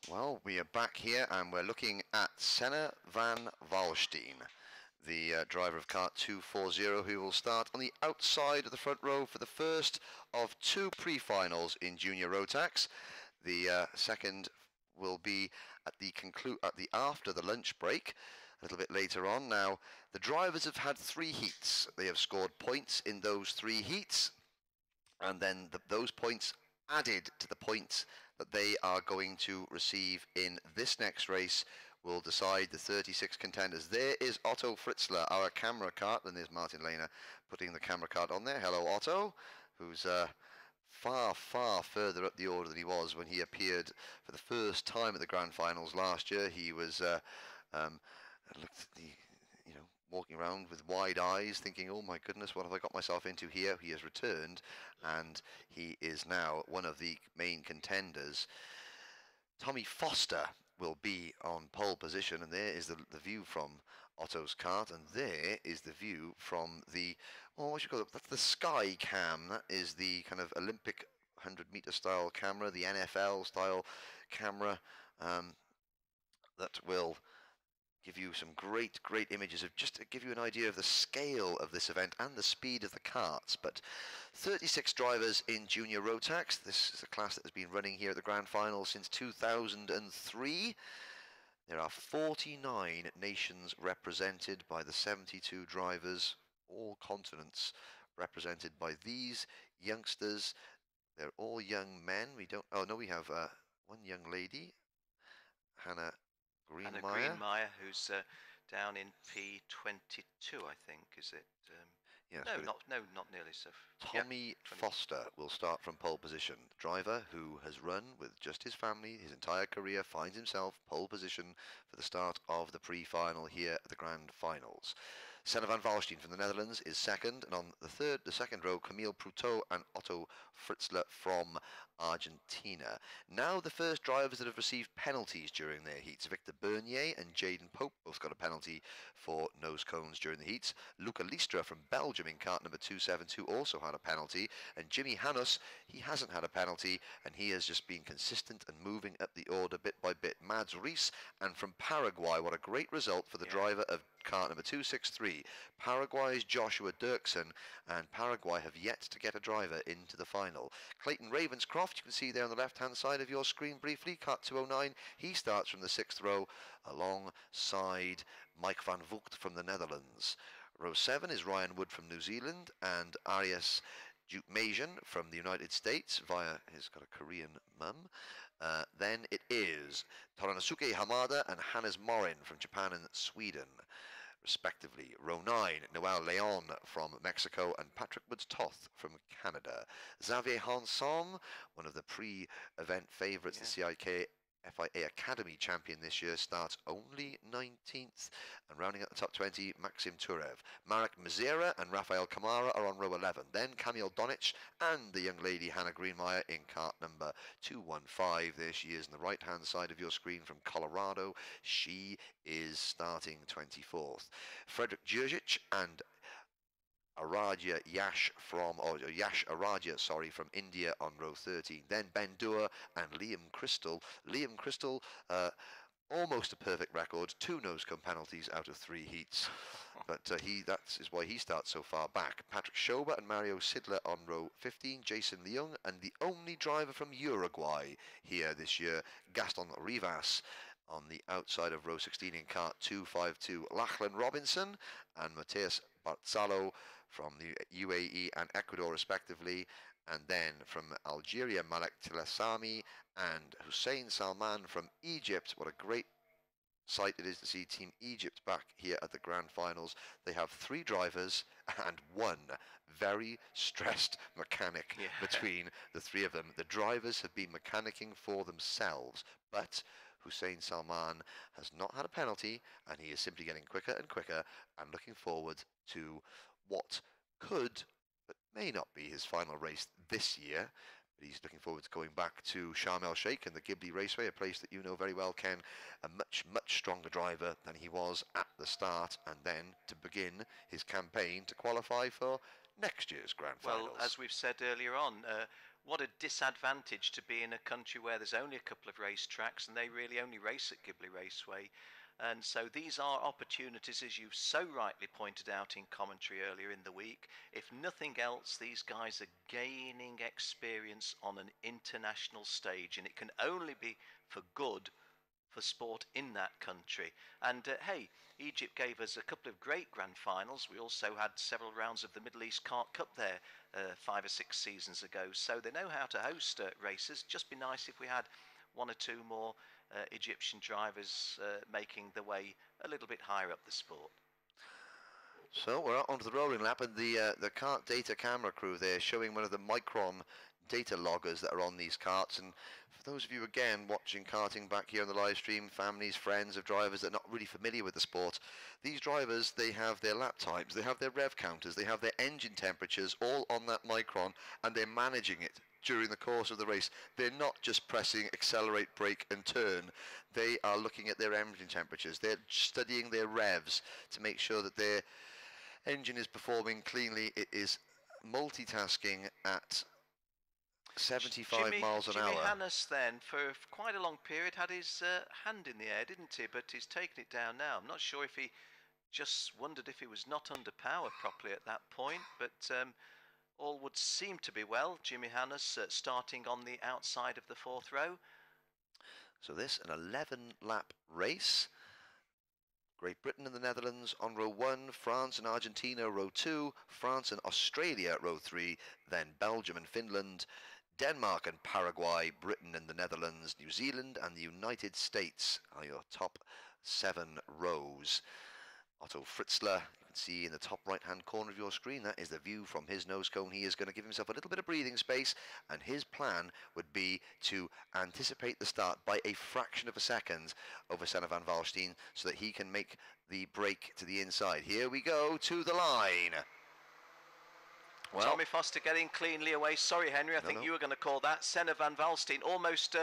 Well, we are back here and we're looking at Senna van Walsteen, the driver of kart 240, who will start on the outside of the front row for the first of 2 pre-finals in Junior Rotax. The second will be at the after the lunch break, a little bit later on. Now, the drivers have had 3 heats. They have scored points in those 3 heats, and then those points added to the points that they are going to receive in this next race will decide the 36 contenders. There is Otto Fritzler, our camera cart, and there's Martin Lehner putting the camera cart on there. Hello, Otto, who's far, far further up the order than he was when he appeared for the first time at the Grand Finals last year. He was walking around with wide eyes thinking, oh my goodness, what have I got myself into here? He has returned and he is now one of the main contenders. Tommy Foster will be on pole position, and there is the view from Otto's kart, and there is the view from the, what should you call it? That's the Sky Cam. That is the kind of Olympic 100-meter style camera, the NFL style camera that will give you some great images of just to give you an idea of the scale of this event and the speed of the karts. But 36 drivers in Junior Rotax. This is a class that has been running here at the Grand Final since 2003. There are 49 nations represented by the 72 drivers, all continents represented by these youngsters. They're all young men. We don't, oh no, we have one young lady, Hannah Greenmeyer, who's down in P22, I think, is it? Yes, no, not nearly so. Tommy Foster will start from pole position. Driver who has run with just his family his entire career finds himself pole position for the start of the pre-final here at the Grand Finals. Senna van Valstein from the Netherlands is second, and on the second row, Camille Proutot and Otto Fritzler from Argentina. Now the first drivers that have received penalties during their heats. Victor Bernier and Jaden Pope both got a penalty for nose cones during the heats. Luca Listra from Belgium in kart number 272 also had a penalty, and Jimmy Hanus, he hasn't had a penalty, and he has just been consistent and moving up the order bit by bit. Mads Rees, and from Paraguay, what a great result for the driver of kart number 263. Paraguay's Joshua Dirksen, and Paraguay have yet to get a driver into the final. Clayton Ravenscroft, you can see there on the left-hand side of your screen briefly, kart 209. He starts from the 6th row alongside Mike van Vogt from the Netherlands. Row 7 is Ryan Wood from New Zealand and Arias Jukmajian from the United States via, he's got a Korean mum. Then it is Toranosuke Hamada and Hannes Morin from Japan and Sweden, respectively. Row 9, Noel Leon from Mexico and Patrick Woods-Toth from Canada. Xavier Hansom, one of the pre-event favourites, the CIK FIA Academy champion this year, starts only 19th, and rounding out the top 20, Maxim Turev. Marek Mizera and Rafael Kamara are on row 11. Then Kamil Donic and the young lady Hannah Greenmeyer in kart number 215. There she is on the right hand side of your screen from Colorado. She is starting 24th. Frederick Djurjic and Yash Aradia, from India on row 13. Then Ben Dua and Liam Crystal. Liam Crystal, almost a perfect record, 2 nose cone penalties out of 3 heats. But that is why he starts so far back. Patrick Schober and Mario Sidler on row 15. Jason Leung, and the only driver from Uruguay here this year, Gaston Rivas, on the outside of row 16 in kart 252. Lachlan Robinson and Mateus Barzalo from the UAE and Ecuador respectively, and then from Algeria, Malek Tilasami and Hussein Salman from Egypt. What a great sight it is to see Team Egypt back here at the Grand Finals. They have 3 drivers and 1 very stressed mechanic between the 3 of them. The drivers have been mechanicking for themselves, but Hussein Salman has not had a penalty, and he is simply getting quicker and quicker and looking forward to what could but may not be his final race this year. But he's looking forward to going back to Sharm el Sheikh and the Ghibli Raceway, a place that you know very well, Ken. A much stronger driver than he was at the start, and then to begin his campaign to qualify for next year's Grand Finals. Well, as we've said earlier on, what a disadvantage to be in a country where there's only a couple of racetracks and they really only race at Ghibli Raceway. And so these are opportunities, as you've so rightly pointed out in commentary earlier in the week. If nothing else, these guys are gaining experience on an international stage, and it can only be for good for sport in that country. And hey, Egypt gave us a couple of great Grand Finals. We also had several rounds of the Middle East Kart Cup there 5 or 6 seasons ago. So they know how to host races. Just be nice if we had 1 or 2 more Egyptian drivers making the way a little bit higher up the sport. So we're onto the rolling lap, and the KART-DATA camera crew there showing one of the Micron data loggers that are on these karts. And for those of you again watching karting back here on the live stream, families, friends of drivers that are not really familiar with the sport, these drivers, they have their lap times, they have their rev counters, they have their engine temperatures all on that Micron, and they're managing it during the course of the race. They're not just pressing accelerate, brake and turn. They are looking at their engine temperatures. They're studying their revs to make sure that their engine is performing cleanly. It is multitasking at 75 miles an Jimmy hour. Hannes then, for quite a long period, had his hand in the air, didn't he? But he's taken it down now. I'm not sure if he just wondered if he was not under power properly at that point, but all would seem to be well. Jimmy Hannes starting on the outside of the 4th row. So this, an 11-lap race. Great Britain and the Netherlands on row 1, France and Argentina row 2, France and Australia row 3, then Belgium and Finland, Denmark and Paraguay, Britain and the Netherlands, New Zealand and the United States are your top 7 rows. Otto Fritzler, you can see in the top right-hand corner of your screen, that is the view from his nose cone. He is going to give himself a little bit of breathing space, and his plan would be to anticipate the start by a fraction of a second over Senna van Valsteen so that he can make the break to the inside. Here we go to the line. Well, Tommy Foster getting cleanly away. Sorry, Henry, I think you were going to call that. Senna van Valsteen, almost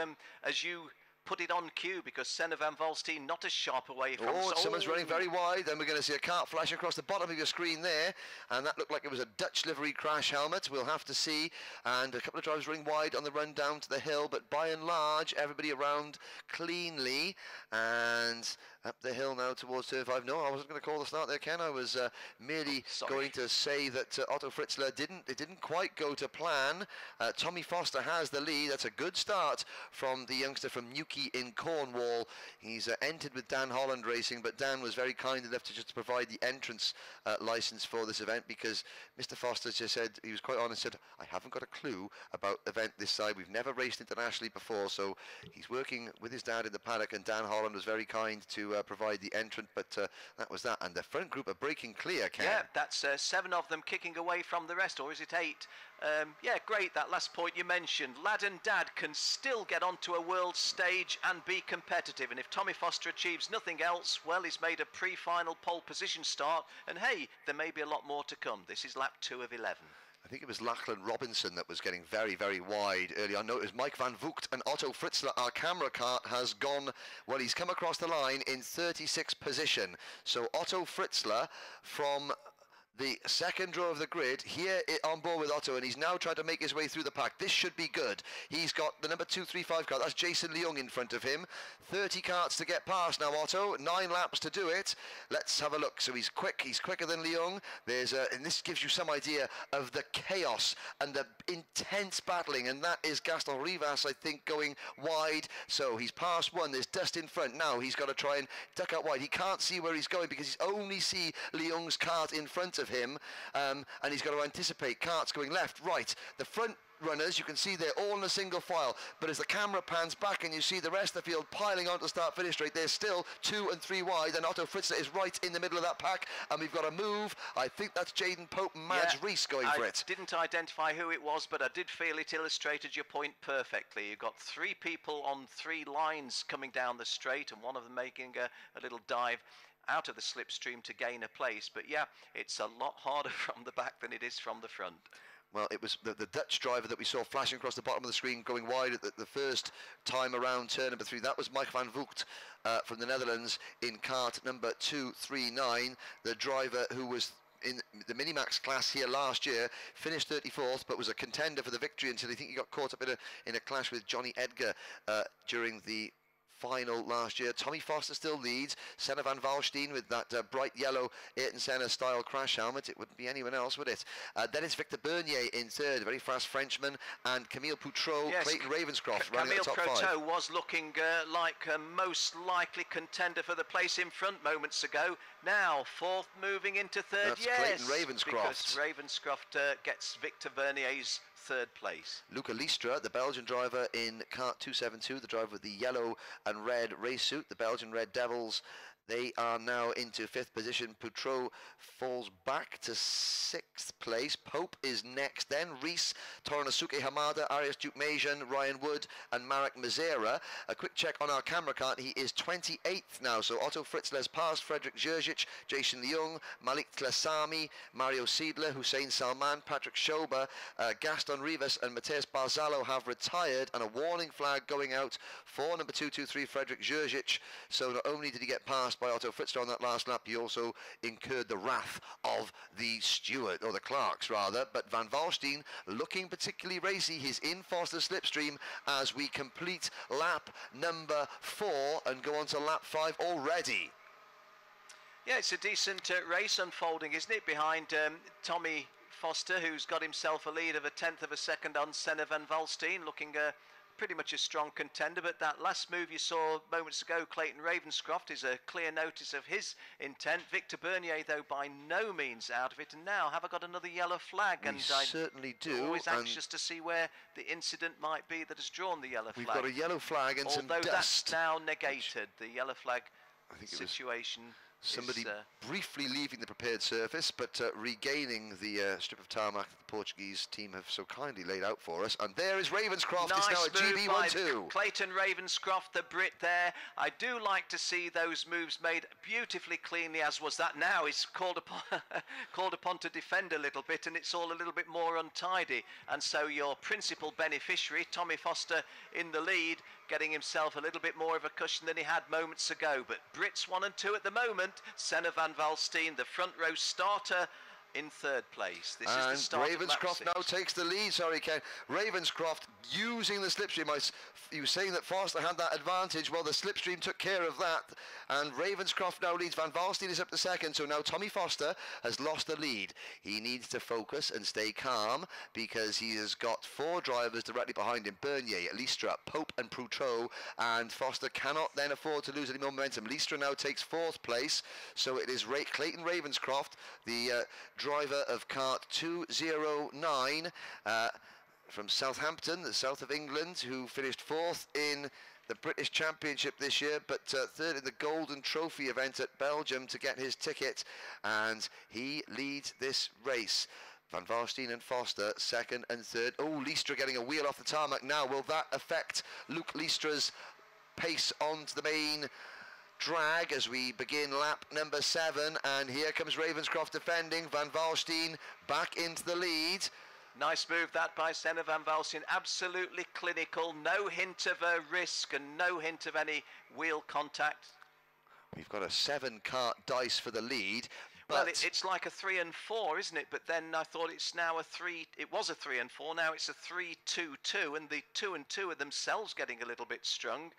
as you put it on cue, because Senna van Valsteen not as sharp away from... Someone's running very wide. Then we're going to see a kart flash across the bottom of your screen there, and that looked like it was a Dutch livery crash helmet. We'll have to see. And a couple of drivers running wide on the run down to the hill, but by and large, everybody around cleanly. And up the hill now towards turn 5. No, I wasn't going to call the start there, Ken. I was merely going to say that Otto Fritzler didn't quite go to plan. Tommy Foster has the lead. That's a good start from the youngster from Newquay in Cornwall. He's entered with Dan Holland Racing, but Dan was very kind enough to just provide the entrance license for this event, because Mr. Foster just said, he was quite honest, said, I haven't got a clue about event this side. We've never raced internationally before, so he's working with his dad in the paddock, and Dan Holland was very kind to provide the entrant, but that was that. And the front group are breaking clear, Ken. Yeah, that's 7 of them kicking away from the rest, or is it 8? Yeah, great, that last point you mentioned. Lad and Dad can still get onto a world stage and be competitive, and if Tommy Foster achieves nothing else, well, he's made a pre-final pole position start, and hey, there may be a lot more to come. This is lap 2 of 11. I think it was Lachlan Robinson that was getting very, very wide early on. No, it was Mike van Voogd and Otto Fritzler. Our camera cart has gone, well, he's come across the line in 36th position. So Otto Fritzler from the second row of the grid here on board with Otto, and he's now trying to make his way through the pack. This should be good. He's got the number 235 car. That's Jason Leung in front of him. 30 karts to get past now, Otto. 9 laps to do it. Let's have a look. So he's quick. He's quicker than Leung. And this gives you some idea of the chaos and the intense battling, and that is Gaston Rivas, I think, going wide. So he's past one. There's dust in front. Now he's got to try and duck out wide. He can't see where he's going because he's only see Leung's kart in front of him, and he's got to anticipate karts going left, right. The front runners, you can see they're all in a single file, but as the camera pans back and you see the rest of the field piling on to start-finish straight, there's still 2 and 3 wide, and Otto Fritzler is right in the middle of that pack, and we've got a move. I think that's Jaden Pope and Mads Rees going for it. I didn't identify who it was, but I did feel it illustrated your point perfectly. You've got 3 people on 3 lines coming down the straight, and one of them making a little dive out of the slipstream to gain a place. But yeah, it's a lot harder from the back than it is from the front. Well, it was the Dutch driver that we saw flashing across the bottom of the screen going wide at the first time around turn number 3. That was Mike van Voogd from the Netherlands in kart number 239. The driver who was in the Minimax class here last year, finished 34th, but was a contender for the victory until I think he got caught up in a clash with Johnny Edgar during the final last year. Tommy Foster still leads. Senna van Valsteen with that bright yellow Ayrton Senna style crash helmet. It wouldn't be anyone else, would it? Then it's Victor Bernier in third, a very fast Frenchman, and Camille Poutreau, yes, Clayton Ravenscroft running Camille at the top 5. Poutreau was looking like a most likely contender for the place in front moments ago. Now, 4th moving into 3rd. That's yes, Clayton Ravenscroft. Because Ravenscroft gets Victor Bernier's 3rd place. Luca Listra, the Belgian driver in kart 272, the driver with the yellow and red race suit, the Belgian Red Devils. They are now into 5th position. Poutreau falls back to 6th place. Pope is next. Then Rees, Toranosuke Hamada, Arias Dukmajian, Ryan Wood, and Marek Mazera. A quick check on our camera card. He is 28th now. So Otto Fritzler's passed Frederick Jerzic, Jason Leung, Malik Tlasami, Mario Siedler, Hussein Salman, Patrick Schober, Gaston Rivas, and Mateus Barzalo have retired. And a warning flag going out for number 223, Frederick Jerzic. So not only did he get past passed by Otto Fritzler on that last lap, he also incurred the wrath of the steward, or the clerks rather, but Van Valstein looking particularly racy. He's in Foster's slipstream as we complete lap number 4 and go on to lap 5 already. Yeah, it's a decent race unfolding, isn't it, behind Tommy Foster, who's got himself a lead of a tenth of a second on Senna Van Valstein, looking pretty much a strong contender. But that last move you saw moments ago, Clayton Ravenscroft, is a clear notice of his intent. Victor Bernier, though, by no means out of it. And now, have I got another yellow flag? We certainly do. Always anxious to see where the incident might be that has drawn the yellow flag. We've got a yellow flag and some dust. Although that's now negated, the yellow flag I think situation. Somebody briefly leaving the prepared surface, but regaining the strip of tarmac that the Portuguese team have so kindly laid out for us. And there is Ravenscroft. Nice it's now a GB12. Clayton Ravenscroft, the Brit there. I do like to see those moves made beautifully cleanly, as was that. Now he's called upon to defend a little bit, and it's all a little bit more untidy. And so your principal beneficiary, Tommy Foster, in the lead, getting himself a little bit more of a cushion than he had moments ago. But Brits 1 and 2 at the moment. Senna Van Valstein, the front row starter, in third place. This is the start of lap 6. Ravenscroft now takes the lead. Sorry, Ken. Ravenscroft using the slipstream. You were saying that Foster had that advantage. Well, the slipstream took care of that. And Ravenscroft now leads. Van Valstein is up to second. So now Tommy Foster has lost the lead. He needs to focus and stay calm because he has got 4 drivers directly behind him. Bernier, Listra, Pope and Proutrot. And Foster cannot then afford to lose any more momentum. Listra now takes 4th place. So it is Clayton Ravenscroft, the driver of KART 209 from Southampton, the south of England, who finished 4th in the British Championship this year, but 3rd in the Golden Trophy event at Belgium to get his ticket, and he leads this race. Van Valstein and Foster 2nd and 3rd. Oh, Listra getting a wheel off the tarmac now. Will that affect Luke Listra's pace onto the main drag as we begin lap number 7? And here comes Ravenscroft defending. Van Valstein back into the lead. Nice move that by Senna Van Valstein. Absolutely clinical. No hint of a risk and no hint of any wheel contact. We've got a 7 KART dice for the lead. Well, it's like a 3 and 4, isn't it? But then I thought it's now a 3. It was a 3 and 4. Now it's a 3-2-2, and the 2 and 2 are themselves getting a little bit strung.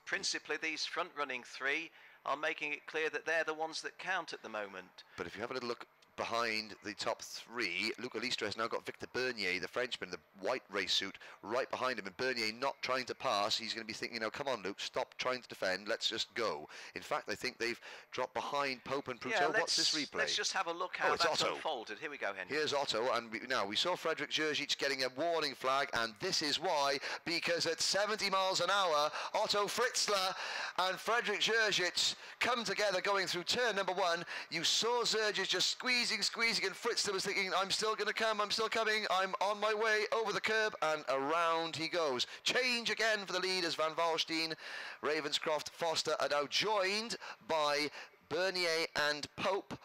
Principally, these front-running 3 are making it clear that they're the ones that count at the moment. But if you have a little look behind the top 3, Luca Listra has now got Victor Bernier, the Frenchman, the white race suit, right behind him, and Bernier not trying to pass. He's going to be thinking, come on, Luke, stop trying to defend, let's just go. In fact, I think they've dropped behind Pope and Proutrot. Yeah, what's this replay? Let's just have a look how that's unfolded. Here we go, Henry. Here's Otto, and now we saw Frederick Jerzic getting a warning flag, and this is why, because at 70 miles an hour, Otto Fritzler and Frederick Jerzic come together going through turn number 1. You saw Jerzic just squeezing, and Fritzler was thinking, I'm still going to come, I'm still coming, I'm on my way over the curb, and around he goes. Change again for the lead as Van Valstein, Ravenscroft, Foster are now joined by Bernier and Pope,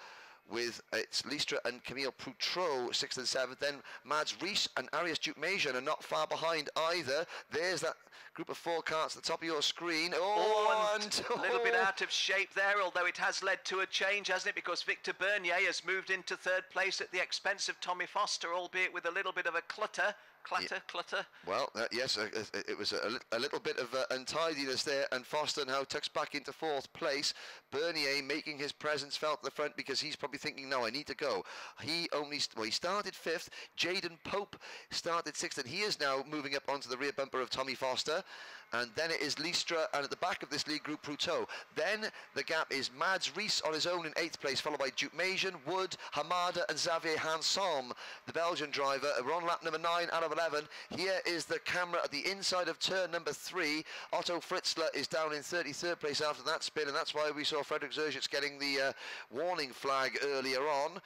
with it's Listra and Camille Proutrot 6th and 7th. Then Mads Rees and Arias Dukmajian are not far behind either. There's that group of 4 karts at the top of your screen. And a little bit out of shape there, although it has led to a change, hasn't it? Because Victor Bernier has moved into 3rd place at the expense of Tommy Foster, albeit with a little bit of a clutter. Well, yes, it was a little bit of untidiness there, and Foster now tucks back into 4th place. Bernier making his presence felt at the front because he's probably thinking, no, I need to go. He started 5th. Jaden Pope started 6th, and he is now moving up onto the rear bumper of Tommy Foster. And then it is Listra, and at the back of this lead group, Proutrot. Then the gap is Mads Rees on his own in 8th place, followed by Dukmajian, Wood, Hamada and Xavier Hansom, the Belgian driver. We're on lap number 9 out of 11. Here is the camera at the inside of turn number 3. Otto Fritzler is down in 33rd place after that spin, and that's why we saw Frederick Jerzic getting the warning flag earlier on.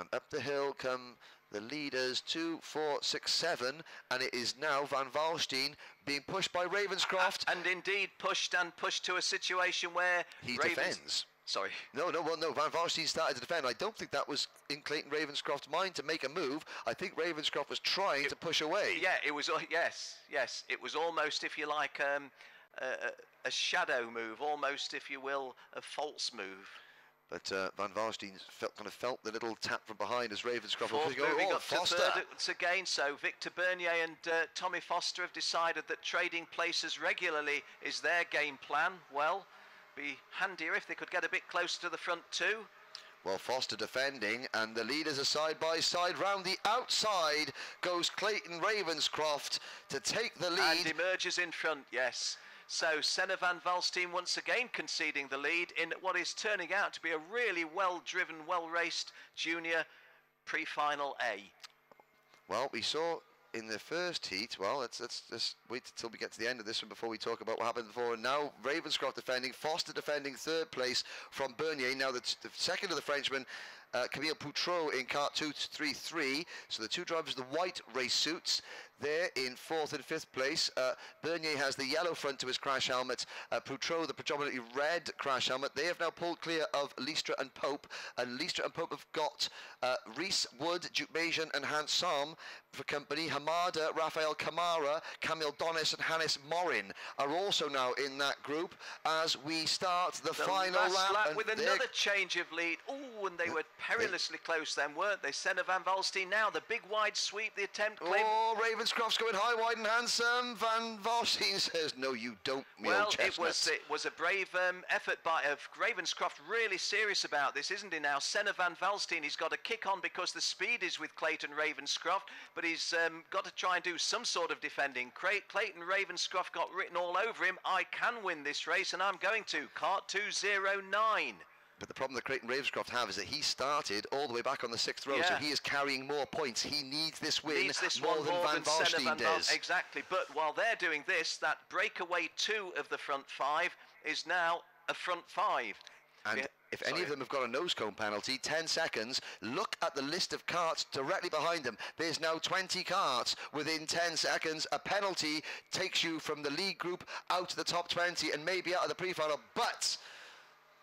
And up the hill come the leaders 2, 4, 6, 7, and it is now Van Valstein being pushed by Ravenscroft. And indeed pushed to a situation where he defends. Sorry. No, Van Valstein started to defend. I don't think that was in Clayton Ravenscroft's mind to make a move. I think Ravenscroft was trying to push away. Yeah, it was, yes. It was almost, if you like, a shadow move, almost, if you will, a false move. But Van Valsteen kind of felt the little tap from behind as Ravenscroft Fourth was moving up Foster. to third again, so Victor Bernier and Tommy Foster have decided that trading places regularly is their game plan. Well, be handier if they could get a bit closer to the front too. Well, Foster defending, and the leaders are side by side. Round the outside goes Clayton Ravenscroft to take the lead. And emerges in front, yes. So Senna Van Valsteen once again conceding the lead in what is turning out to be a really well-driven, well-raced junior pre-final A. Well, we saw in the first heat, well, let's wait until we get to the end of this one before we talk about what happened before. And now Ravenscroft defending, Foster defending third place from Bernier. Now the second of the Frenchmen, Camille Poutreau in kart 233. So the two drivers, the white race suits, there in fourth and fifth place. Bernier has the yellow front to his crash helmet. Poutreau, the predominantly red crash helmet. They have now pulled clear of Liestra and Pope. And Liestra and Pope have got Reese Wood, Duke Majan and Hans Sam for company. Hamada, Rafael Camara, Camille Donis and Hannes Morin are also now in that group as we start the final lap. With another change of lead. Oh, and they were perilously close then, weren't they? Senna Van Valsteen now, the big wide sweep, the attempt. Oh, Ravenscroft's going high, wide and handsome. Van Valsteen says, no, you don't, me well, old chestnuts. it was a brave effort of Ravenscroft, really serious about this, isn't he now? Senna Van Valsteen, he's got to kick on because the speed is with Clayton Ravenscroft, but he's got to try and do some sort of defending. Clayton Ravenscroft got written all over him. I can win this race, and I'm going to. Kart 209. But the problem that Clayton Ravenscroft have is that he started all the way back on the sixth row, so he is carrying more points. He needs this win more than Van Valsteen does. Exactly, but while they're doing this, that breakaway two of the front five is now a front five. And if any of them have got a nose cone penalty, 10 seconds, look at the list of karts directly behind them. There's now 20 karts within 10 seconds. A penalty takes you from the lead group out to the top 20 and maybe out of the pre-final, but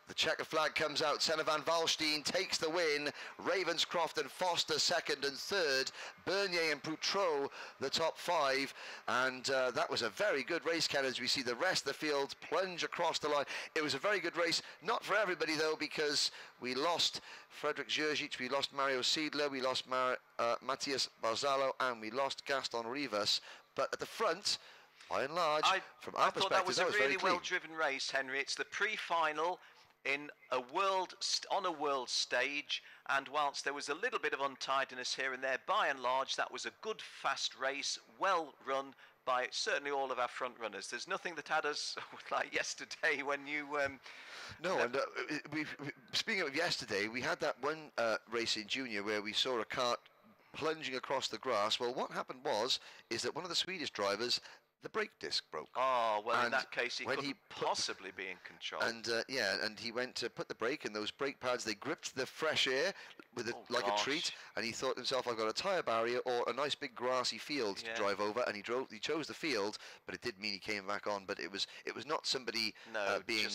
the checker flag comes out. Senna Van Valsteen takes the win. Ravenscroft and Foster second and third. Bernier and Poutreau the top five. And that was a very good race, Ken, as we see the rest of the field plunge across the line. It was a very good race. Not for everybody, though, because we lost Frederick Jurgic, we lost Mario Seidler, we lost Matthias Barzalo, and we lost Gaston Rivas. But at the front, by and large, from our perspective, that was a really well-driven race, Henry. It's the pre-final in on a world stage, and whilst there was a little bit of untidiness here and there, by and large that was a good fast race, well run by certainly all of our front runners. There's nothing that had us like yesterday when you no, and speaking of yesterday, we had that one race in junior where we saw a kart plunging across the grass. Well, what happened is that one of the Swedish drivers, the brake disc broke. Oh, well, and in that case, he couldn't possibly be in control. And and he went to put the brake, and those brake pads, they gripped the fresh air with like a treat, and he thought to himself, I've got a tyre barrier or a nice big grassy field to drive over, and he chose the field, but it did mean he came back on. But it was not somebody being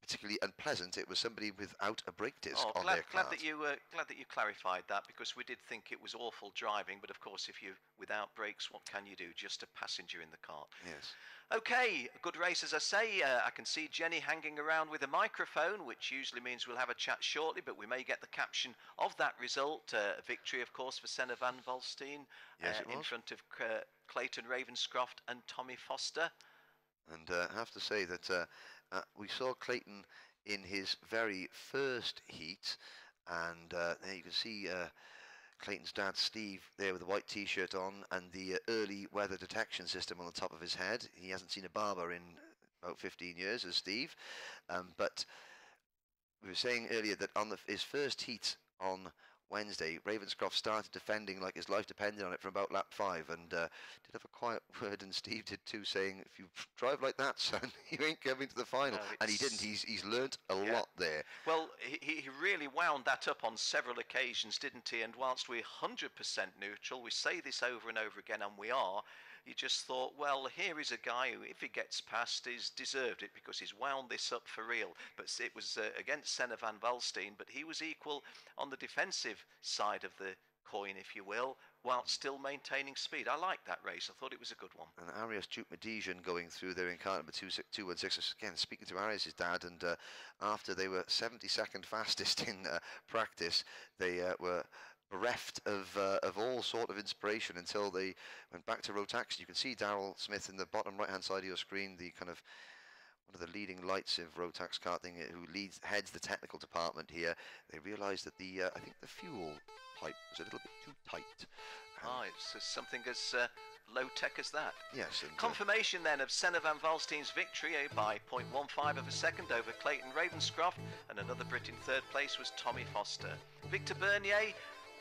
particularly unpleasant. It was somebody without a brake disc on their car. Glad that you clarified that, because we did think it was awful driving, but of course if you without brakes, what can you do? Just a passenger in the cart. Yes. Okay, a good race, as I say. I can see Jenny hanging around with a microphone, which usually means we'll have a chat shortly, but we may get the caption of that result. A victory, of course, for Senna Van Valsteen in front of Clayton Ravenscroft and Tommy Foster. And I have to say that we saw Clayton in his very first heat, and there you can see Clayton's dad Steve there with the white t-shirt on and the early weather detection system on the top of his head. He hasn't seen a barber in about 15 years as Steve, but we were saying earlier that on his first heat on Wednesday, Ravenscroft started defending like his life depended on it from about lap 5, and did have a quiet word, and Steve did too, saying, if you drive like that, son, you ain't coming to the final. No, and he didn't. He's learnt a lot there. Well, he really wound that up on several occasions, didn't he? And whilst we're 100% neutral, we say this over and over again, and we are, you just thought, well, here is a guy who, if he gets past, he's deserved it because he's wound this up for real. But it was against Senna Van Valsteen, but he was equal on the defensive side of the coin, if you will, while still maintaining speed. I like that race. I thought it was a good one. And Arias Duke Medesian going through there in car number 216. Again, speaking to Arias' dad, and after they were 72nd fastest in practice, they were bereft of all sort of inspiration until they went back to Rotax. You can see Daryl Smith in the bottom right-hand side of your screen, the kind of one of the leading lights of Rotax karting, who heads the technical department here. They realised that I think the fuel pipe was a little bit too tight. It's something as low-tech as that. Yes. And, confirmation then of Senna van Valstein's victory by 0.15 of a second over Clayton Ravenscroft, and another Brit in third place was Tommy Foster. Victor Bernier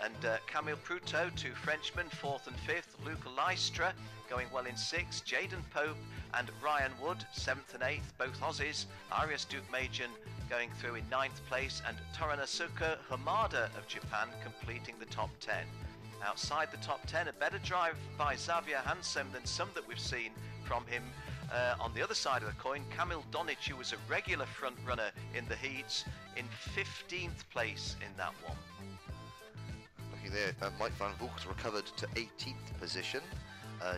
and Camille Prutot, two Frenchmen, fourth and fifth. Luca Lystra going well in sixth. Jaden Pope and Ryan Wood, seventh and eighth, both Aussies. Arias Duke-Majan going through in ninth place, and Toranasuke Hamada of Japan completing the top 10. Outside the top 10, a better drive by Xavier Hansem than some that we've seen from him. On the other side of the coin, Kamil Donic, who was a regular front runner in the heats, in 15th place in that one. Looking there, Mike van Vogt recovered to 18th position.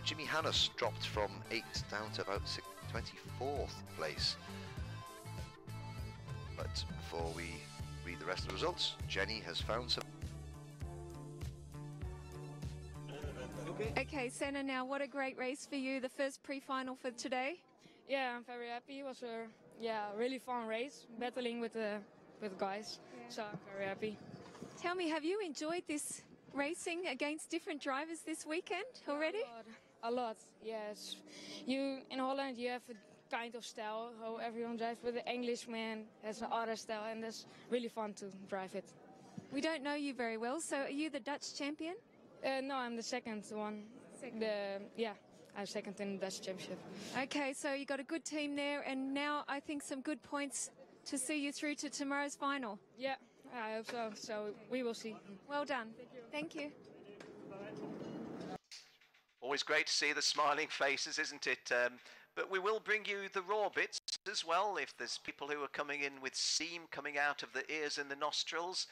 Jimmy Hannes dropped from 8th down to about 24th place. But before we read the rest of the results, Jenny has found some. Okay, Senna, now what a great race for you, the first pre-final for today. Yeah, I'm very happy. It was a really fun race, battling with guys, so I'm very happy. Tell me, have you enjoyed this racing against different drivers this weekend already? A lot, yes. In Holland you have a kind of style how everyone drives, but the Englishman has another style, and it's really fun to drive it. We don't know you very well, so are you the Dutch champion? No, I'm the second one. I'm second in the Dutch championship. Okay, so you got a good team there, and now I think some good points to see you through to tomorrow's final. Yeah, I hope so. So we will see. Well done. Thank you. Always great to see the smiling faces, isn't it? But we will bring you the raw bits as well. If there's people who are coming in with steam coming out of the ears and the nostrils.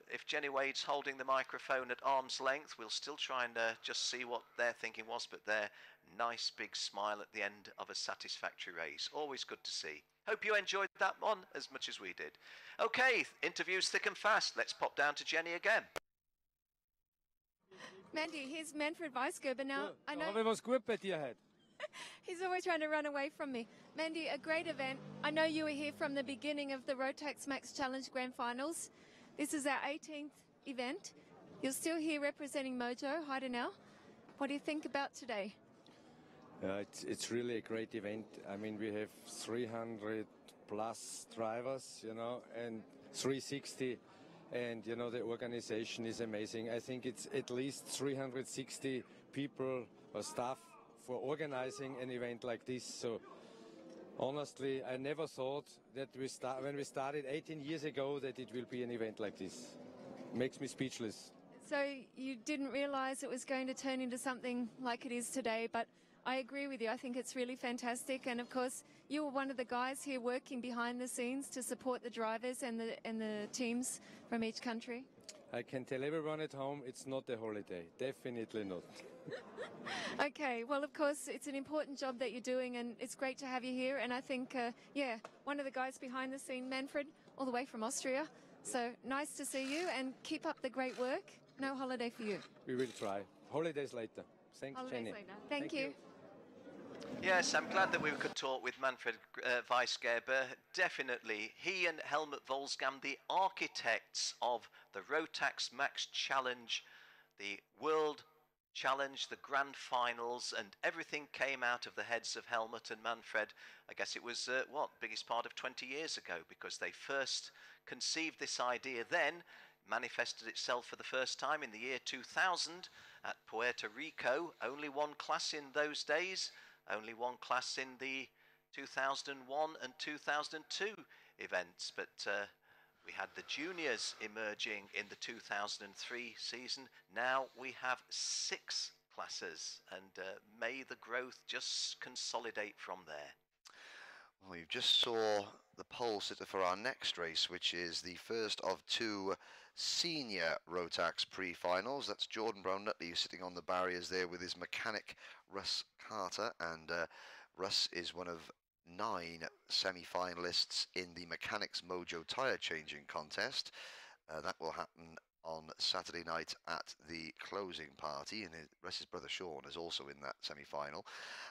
If Jenny Wade's holding the microphone at arm's length, we'll still try and just see what their thinking was, but their nice big smile at the end of a satisfactory race. Always good to see. Hope you enjoyed that one as much as we did. Okay, interviews thick and fast. Let's pop down to Jenny again. Mandy, here's Manfred Weisgerber now. I know was gut bei dir heute. he's always trying to run away from me. Mandy, a great event. I know you were here from the beginning of the Rotax Max Challenge Grand Finals. This is our 18th event. You're still here representing Mojo, Heidenau. What do you think about today? It's really a great event. I mean, we have 300 plus drivers, and 360, and the organization is amazing. I think it's at least 360 people or staff for organizing an event like this. So honestly, I never thought that when we started 18 years ago that it will be an event like this. Makes me speechless. So you didn't realize it was going to turn into something like it is today, but I agree with you. I think it's really fantastic. And of course, you were one of the guys here working behind the scenes to support the drivers and the teams from each country. I can tell everyone at home it's not a holiday. Definitely not. Okay, well, of course, it's an important job that you're doing, and it's great to have you here. And I think, one of the guys behind the scene, Manfred, all the way from Austria. So nice to see you, and keep up the great work. No holiday for you. We will try. Holidays later. Thanks, Holidays Jenny. later. Thank you. Yes, I'm glad that we could talk with Manfred Weisgerber. Definitely, he and Helmut Volsgam, the architects of the Rotax Max Challenge, the World Challenge, the Grand Finals, and everything came out of the heads of Helmut and Manfred. I guess it was, biggest part of 20 years ago, because they first conceived this idea then, manifested itself for the first time in the year 2000 at Puerto Rico. Only one class in those days. Only one class in the 2001 and 2002 events, but we had the juniors emerging in the 2003 season. Now we have 6 classes, and may the growth just consolidate from there. Well, you just saw the pole sitter for our next race, which is the first of two senior Rotax pre-finals. That's Jordan Brown-Nutley sitting on the barriers there with his mechanic Russ Carter, and Russ is one of 9 semi-finalists in the Mechanics Mojo tyre changing contest. That will happen on Saturday night at the closing party, and Russ's brother Sean is also in that semi-final,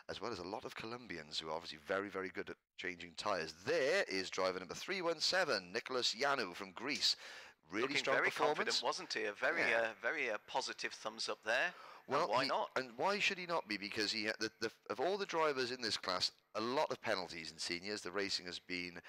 as well as a lot of Colombians who are obviously very, very good at changing tyres. There is driver number 317, Nicholas Yanu from Greece. Really Looking strong very performance. confident, wasn't he? A very, very positive thumbs up there. Well, and why not? And why should he not be? Because he, of all the drivers in this class, a lot of penalties in seniors. The racing has been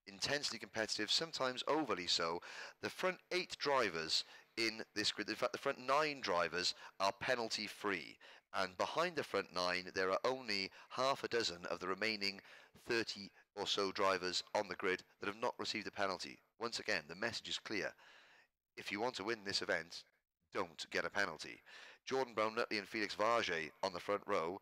intensely competitive, sometimes overly so. The front 8 drivers in this grid, in fact the front 9 drivers, are penalty free, and behind the front 9 there are only half a dozen of the remaining 30 or so drivers on the grid that have not received a penalty. Once again, the message is clear: if you want to win this event, don't get a penalty. Jordan Brown-Nutley and Felix Varget on the front row,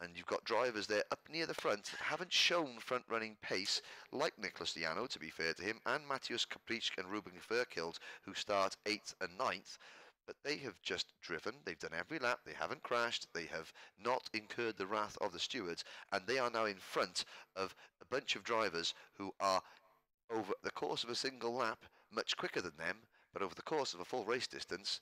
and you've got drivers there up near the front that haven't shown front-running pace, like Nicholas Diano, to be fair to him, and Matthias Kaprichk and Ruben Verkild, who start 8th and 9th. But they have just driven, they've done every lap, they haven't crashed, they have not incurred the wrath of the stewards, and they are now in front of a bunch of drivers who are, over the course of a single lap, much quicker than them, but over the course of a full race distance,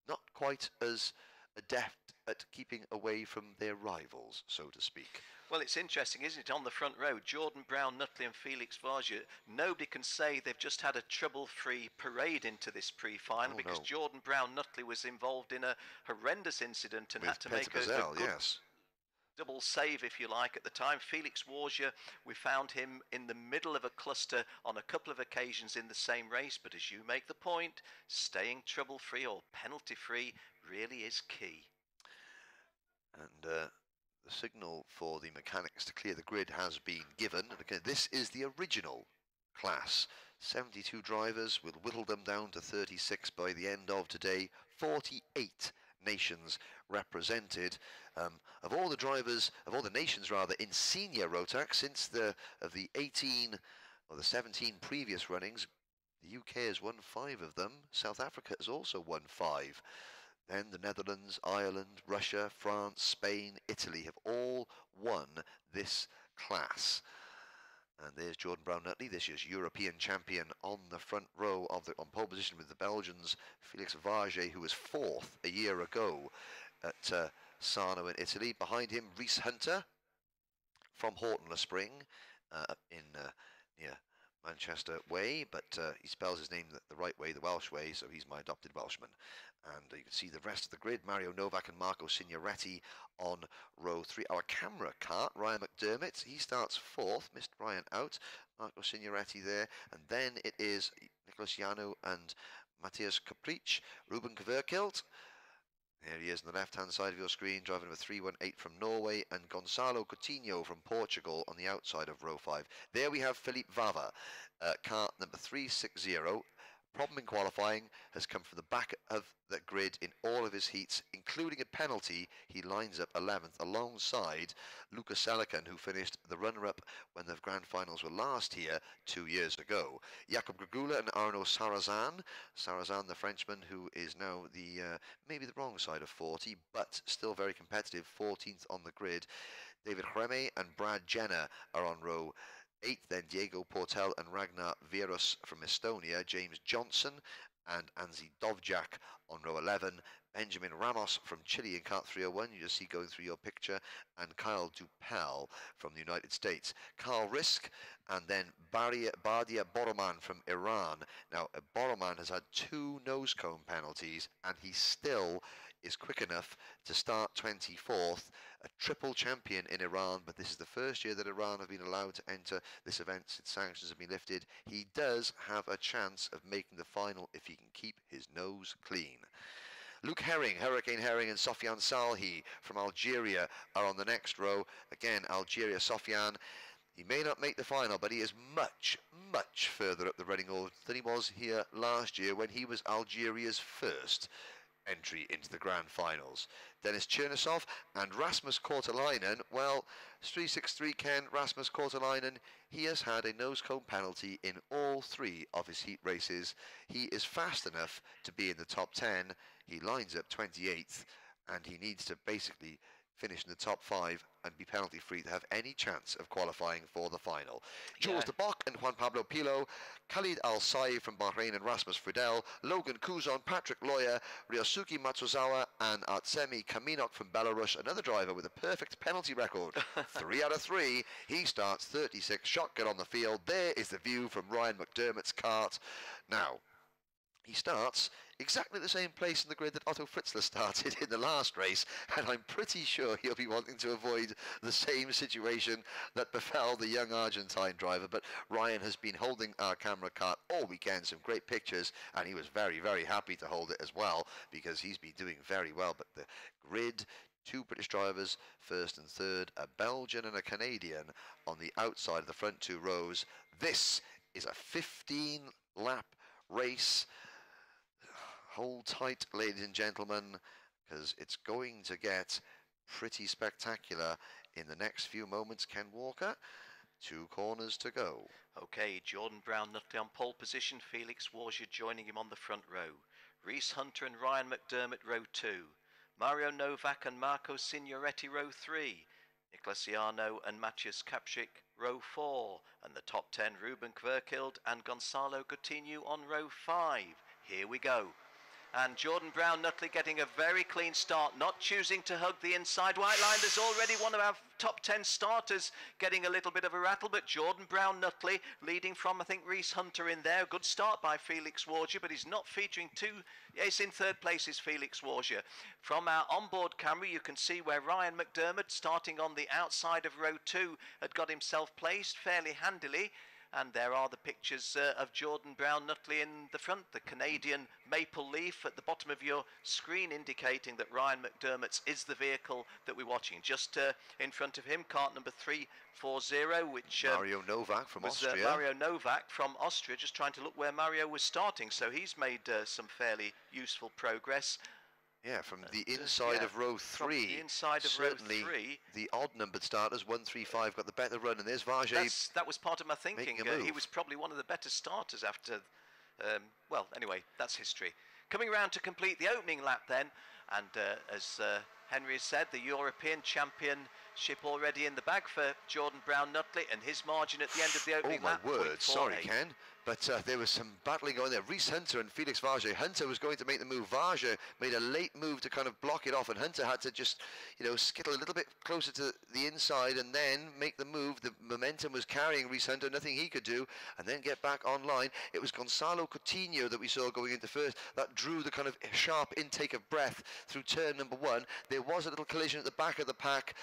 not quite as adept at keeping away from their rivals, so to speak. Well, it's interesting, isn't it? On the front row, Jordan Brown-Nutley and Felix Varget, nobody can say they've just had a trouble-free parade into this pre-final, because no. Jordan Brown-Nutley was involved in a horrendous incident and With had to make a Gazelle, good yes. double save, if you like, at the time. Felix Varget, we found him in the middle of a cluster on a couple of occasions in the same race, but as you make the point, staying trouble-free or penalty-free really is key. And the signal for the mechanics to clear the grid has been given. And again, this is the original class. 72 drivers. We'll whittle them down to 36 by the end of today. 48 nations represented. Of all the drivers, of all the nations rather, in senior Rotax, since the 18 or the 17 previous runnings, the UK has won 5 of them. South Africa has also won 5. Then the Netherlands, Ireland, Russia, France, Spain, Italy have all won this class. And there's Jordan Brown-Nutley, this year's European champion, on the front row of on pole position with the Belgians, Felix Varget, who was 4th a year ago at Sarno in Italy. Behind him, Rhys Hunter from Horton-le-Spring near Manchester Way, but he spells his name the right way, the Welsh way, so he's my adopted Welshman. And you can see the rest of the grid, Mario Novak and Marco Signoretti on row 3. Our camera cart, Ryan McDermott, he starts 4th, missed Ryan out, Marco Signoretti there, and then it is Nicholas Yanu and Matthias Kaprichk, Ruben Verkild. There he is on the left-hand side of your screen, driving number 318 from Norway, and Gonçalo Coutinho from Portugal on the outside of row 5. There we have Philippe Vava, cart number 360. Problem in qualifying has come from the back of the grid in all of his heats, including a penalty. He lines up 11th alongside Luca Selican, who finished the runner-up when the grand finals were last here 2 years ago. Jakob Grigula and Arnaud Sarrazin. Sarrazin, the Frenchman, who is now maybe the wrong side of 40, but still very competitive, 14th on the grid. David Hreme and Brad Jenner are on row 8th, then Diego Portel and Ragnar Vieros from Estonia, James Johnson and Anzi Dovjak on row 11, Benjamin Ramos from Chile in kart 301, you just see going through your picture, and Kyle Dupel from the United States. Carl Risk, and then Badia Boroman from Iran. Now, Boroman has had 2 nose cone penalties, and he still is quick enough to start 24th, a triple champion in Iran, but this is the first year that Iran have been allowed to enter this event since sanctions have been lifted. He does have a chance of making the final if he can keep his nose clean. Luke Herring, Hurricane Herring, and Sofian Salhi from Algeria are on the next row. Again, Algeria, Sofian. He may not make the final, but he is much, much further up the running order than he was here last year when he was Algeria's first. entry into the grand finals. Dennis Chernisov and Rasmus Kortelainen. Well, 363 Ken, Rasmus Kortelainen, he has had a nose cone penalty in all 3 of his heat races. He is fast enough to be in the top 10. He lines up 28th, and he needs to basically finish in the top 5 and be penalty free to have any chance of qualifying for the final. Jules de Bock and Juan Pablo Pilo, Khalid Al-Sai from Bahrain and Rasmus Friedel, Logan Kuzon, Patrick Loya, Ryosuke Matsuzawa and Artsemi Kaminok from Belarus, another driver with a perfect penalty record. 3 out of 3. He starts 36, shotgun on the field. There is the view from Ryan McDermott's kart. Now, he starts exactly the same place in the grid that Otto Fritzler started in the last race, and I'm pretty sure he'll be wanting to avoid the same situation that befell the young Argentine driver. But Ryan has been holding our camera cart all weekend, some great pictures, and he was very, very happy to hold it as well, because he's been doing very well. But the grid, 2 British drivers, first and third, a Belgian and a Canadian on the outside of the front 2 rows. This is a 15-lap race. Hold tight, ladies and gentlemen, because it's going to get pretty spectacular in the next few moments. Ken Walker, 2 corners to go. Okay, Jordan Brown Nutley on pole position, Felix Warzier joining him on the front row. Reese Hunter and Ryan McDermott row 2. Mario Novak and Marco Signoretti row 3. Nicolas Iano and Matthias Kapschik row 4. And the top 10, Ruben Kverkild and Gonzalo Coutinho on row 5. Here we go. And Jordan Brown Nutley getting a very clean start, not choosing to hug the inside white line. There's already one of our top 10 starters getting a little bit of a rattle, but Jordan Brown Nutley leading from, I think, Reese Hunter in there. Good start by Felix Warzier, but he's not featuring too. Yes, in third place is Felix Warzier. From our onboard camera, you can see where Ryan McDermott, starting on the outside of row 2, had got himself placed fairly handily. And there are the pictures of Jordan Brown Nutley in the front, the Canadian maple leaf at the bottom of your screen indicating that Ryan McDermott's is the vehicle that we're watching. Just in front of him, kart number 340, which Mario Novak from Austria. Mario Novak from Austria, just trying to look where Mario was starting. So he's made some fairly useful progress. Yeah, from the inside of row 3. The inside of certainly row 3. The odd-numbered starters, 135, got the better run, and there's Varjay. That was part of my thinking. He was probably one of the better starters after. Well, anyway, that's history. Coming around to complete the opening lap then, and as Henry has said, the European Championship already in the bag for Jordan Brown Nutley, and his margin at the end of the opening lap. Oh my word! Sorry, Ken. But there was some battling going there. Reese Hunter and Felix Varjay. Hunter was going to make the move. Varjay made a late move to kind of block it off, and Hunter had to just, you know, skittle a little bit closer to the inside and then make the move. The momentum was carrying Reese Hunter, nothing he could do, and then get back online. It was Gonzalo Coutinho that we saw going into first. That drew the kind of sharp intake of breath through turn number 1. There was a little collision at the back of the pack.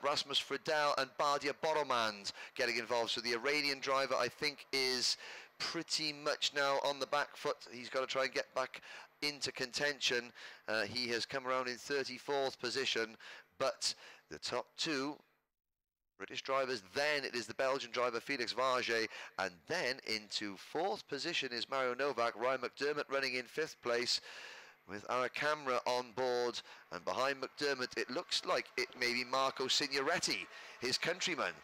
Rasmus Friedel and Badia Boromans getting involved. So the Iranian driver, I think, is pretty much now on the back foot. He's got to try and get back into contention. He has come around in 34th position, but the top 2 British drivers, then it is the Belgian driver Felix Varjay, and then into 4th position is Mario Novak. Ryan McDermott running in 5th place with our camera on board, and behind McDermott it looks like it may be Marco Signoretti, his countryman.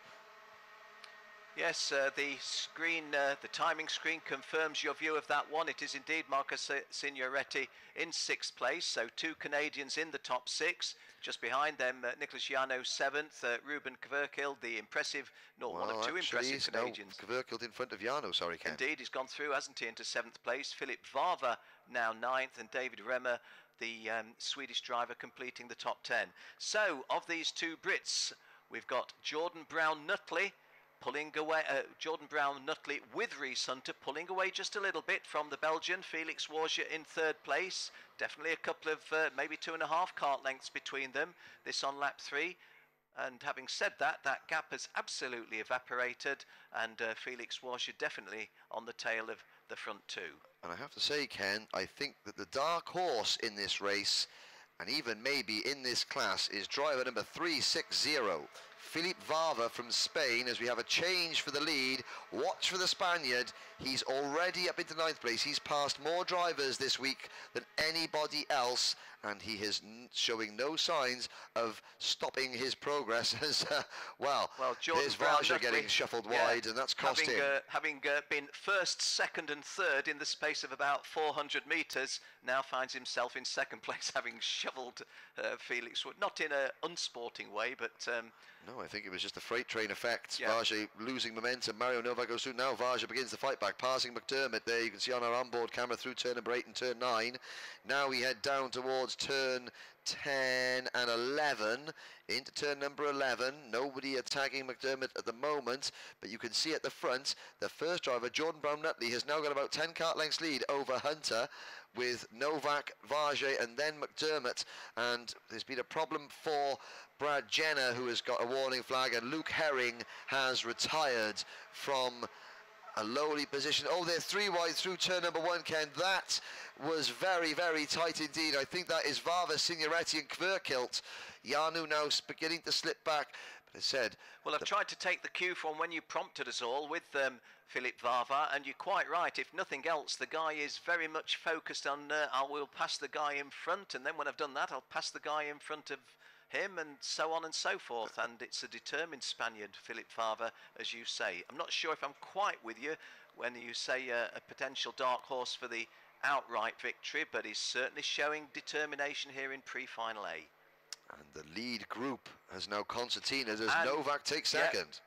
Yes, the screen, the timing screen confirms your view of that one. It is indeed Marco Signoretti in 6th place, so 2 Canadians in the top 6. Just behind them, Nicolas Iano 7th, Ruben Kverkild, the impressive, one of 2 impressive Canadians. Kverkild in front of Iano, sorry, Ken. Indeed, he's gone through, hasn't he, into 7th place. Philip Vava now 9th, and David Remmer, the Swedish driver, completing the top 10. So, of these 2 Brits, we've got Jordan Brown Nutley, pulling away, Jordan Brown Nutley with Reese Hunter, pulling away just a little bit from the Belgian Felix Warzier in 3rd place. Definitely a couple of maybe 2.5 kart lengths between them. This on lap 3. And having said that, that gap has absolutely evaporated, and Felix Warzier definitely on the tail of the front 2. And I have to say, Ken, I think that the dark horse in this race, and even maybe in this class, is driver number 360, Philippe Vava from Spain, as we have a change for the lead. Watch for the Spaniard. He's already up into 9th place. He's passed more drivers this week than anybody else, and he is showing no signs of stopping his progress. As well, Jordan there's Brown Varja getting shuffled wide, and that's cost him. Having been first, second and third in the space of about 400 metres, now finds himself in 2nd place, having shoveled Felix Wood. Not in an unsporting way, but... No, I think it was just the freight train effect. Varja losing momentum. Mario Novak goes through. Now Varja begins the fight back, passing McDermott there. You can see on our onboard camera through turn number 8 and turn 9. Now we head down towards turn 10 and 11 into turn number 11. Nobody attacking McDermott at the moment, but you can see at the front the first driver, Jordan Brown-Nutley, has now got about 10 kart lengths lead over Hunter, with Novak, Varja and then McDermott, and there's been a problem for Brad Jenner, who has got a warning flag, and Luke Herring has retired from a lowly position. Oh, they're 3 wide through turn number 1, Ken. That was very, very tight indeed. I think that is Vava, Signoretti and Kverkilt. Janu now beginning to slip back. But I said... Well, I've tried to take the cue from when you prompted us all with Philippe Vava, and you're quite right. If nothing else, the guy is very much focused on, I will pass the guy in front, and then when I've done that, I'll pass the guy in front of him, and so on and so forth. And it's a determined Spaniard, Philippe Vava, as you say. I'm not sure if I'm quite with you when you say a potential dark horse for the outright victory, but he's certainly showing determination here in pre-final A. And the lead group has now concertinaed as Novak takes second.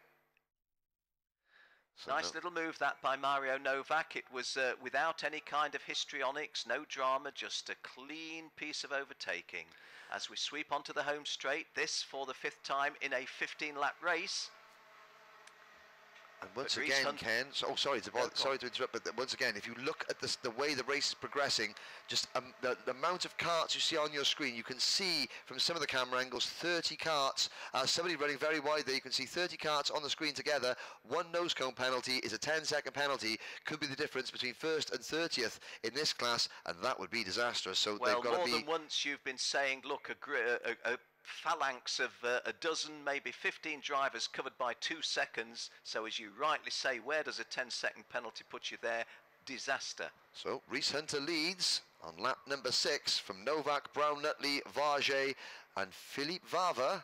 So nice little move that by Mario Novak. It was without any kind of histrionics, no drama, just a clean piece of overtaking. As we sweep onto the home straight, this for the 5th time in a 15-lap race. And once again, Ken, sorry to interrupt, but once again, if you look at the way the race is progressing, just the amount of karts you see on your screen, you can see from some of the camera angles 30 karts. Somebody running very wide there, you can see 30 karts on the screen together. One nose cone penalty is a 10-second penalty. Could be the difference between 1st and 30th in this class, and that would be disastrous. So well, they've got to be... more than once you've been saying, look, a phalanx of a dozen, maybe 15 drivers covered by 2 seconds. So as you rightly say, where does a 10-second penalty put you there? Disaster. So Reese Hunter leads on lap number 6 from Novak, Brown-Nutley, Varja and Philippe Vava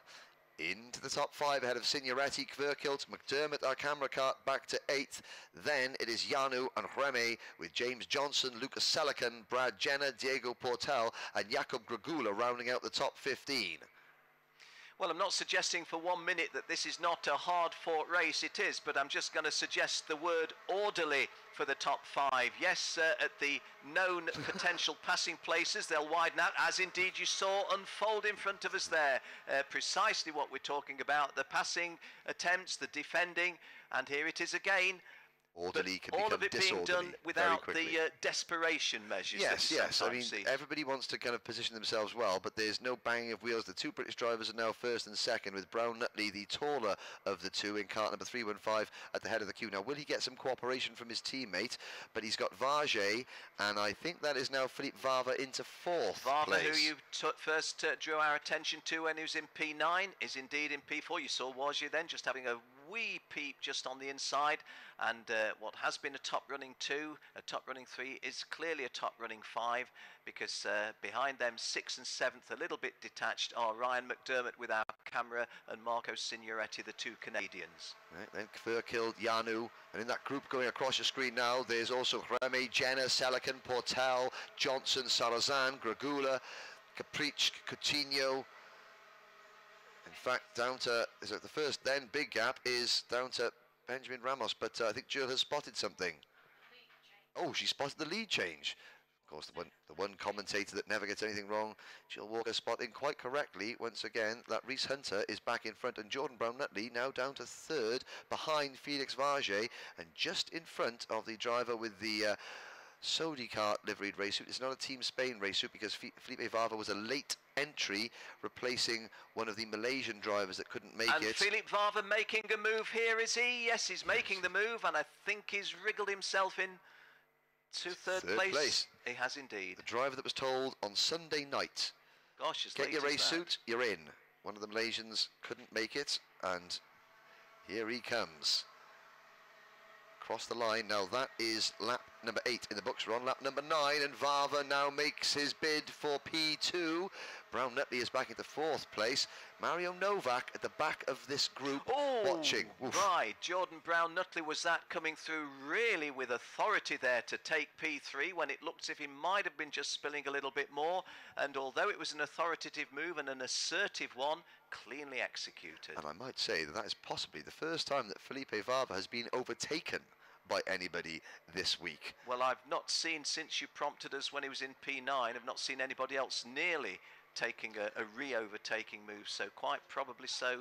into the top 5 ahead of Signoretti, Kverkilt, McDermott, our camera cart back to 8th. Then it is Janu and Reme with James Johnson, Lucas Selican, Brad Jenner, Diego Portel and Jakob Gragula rounding out the top 15. Well, I'm not suggesting for 1 minute that this is not a hard-fought race. It is, but I'm just going to suggest the word orderly for the top 5. Yes, at the known potential passing places, they'll widen out, as indeed you saw unfold in front of us there. Precisely what we're talking about, the passing attempts, the defending, and here it is again. Orderly can all become of it disorderly being done without the desperation measures. Yes. I mean, everybody wants to kind of position themselves well, but there's no banging of wheels. The 2 British drivers are now 1st and 2nd, with Brown-Nutley, the taller of the 2, in kart number 315 at the head of the queue. Now, will he get some cooperation from his teammate? But he's got Varja, and I think that is now Philippe Vava into 4th Vava, place. who you first drew our attention to when he was in P9, is indeed in P4. You saw Varja then just having a wee peep just on the inside, and what has been a top running 2, a top running 3 is clearly a top running 5, because behind them 6th and 7th, a little bit detached, are Ryan McDermott with our camera and Marco Signoretti, the 2 Canadians. Right, then Kverkilt, Janu, and in that group going across your screen now, there's also Reme, Jenner, Selican, Portel, Johnson, Sarazan, Gragula, Capricci, Coutinho. In fact, down to, is it the first then big gap is down to Benjamin Ramos, but I think Jill has spotted something. Oh, she spotted the lead change. Of course, the one commentator that never gets anything wrong, Jill Walker, spotting quite correctly once again that Reese Hunter is back in front, and Jordan Brown-Nutley now down to 3rd behind Felix Varja and just in front of the driver with the Sodi kart liveried race suit. It's not a Team Spain race suit because Felipe Vava was a late entry, replacing one of the Malaysian drivers that couldn't make it. And Philippe Vava making a move here, is he? Yes, he's making the move, and I think he's wriggled himself in to third place. He has indeed. The driver that was told on Sunday night, gosh, get your race suit, you're in. One of the Malaysians couldn't make it, and here he comes. Across the line. Now that is lap number 8 in the books. We're on lap number 9, and Vava now makes his bid for P2. Brown Nutley is back into 4th place. Mario Novak at the back of this group watching. Oof. Right, Jordan Brown Nutley was that coming through really with authority there to take P3 when it looked as if he might have been just spilling a little bit more, and although it was an authoritative move and an assertive one, cleanly executed. And I might say that that is possibly the first time that Felipe Vava has been overtaken by anybody this week. Well, I've not seen, since you prompted us when he was in P9, I've not seen anybody else nearly taking a re-overtaking move, so quite probably so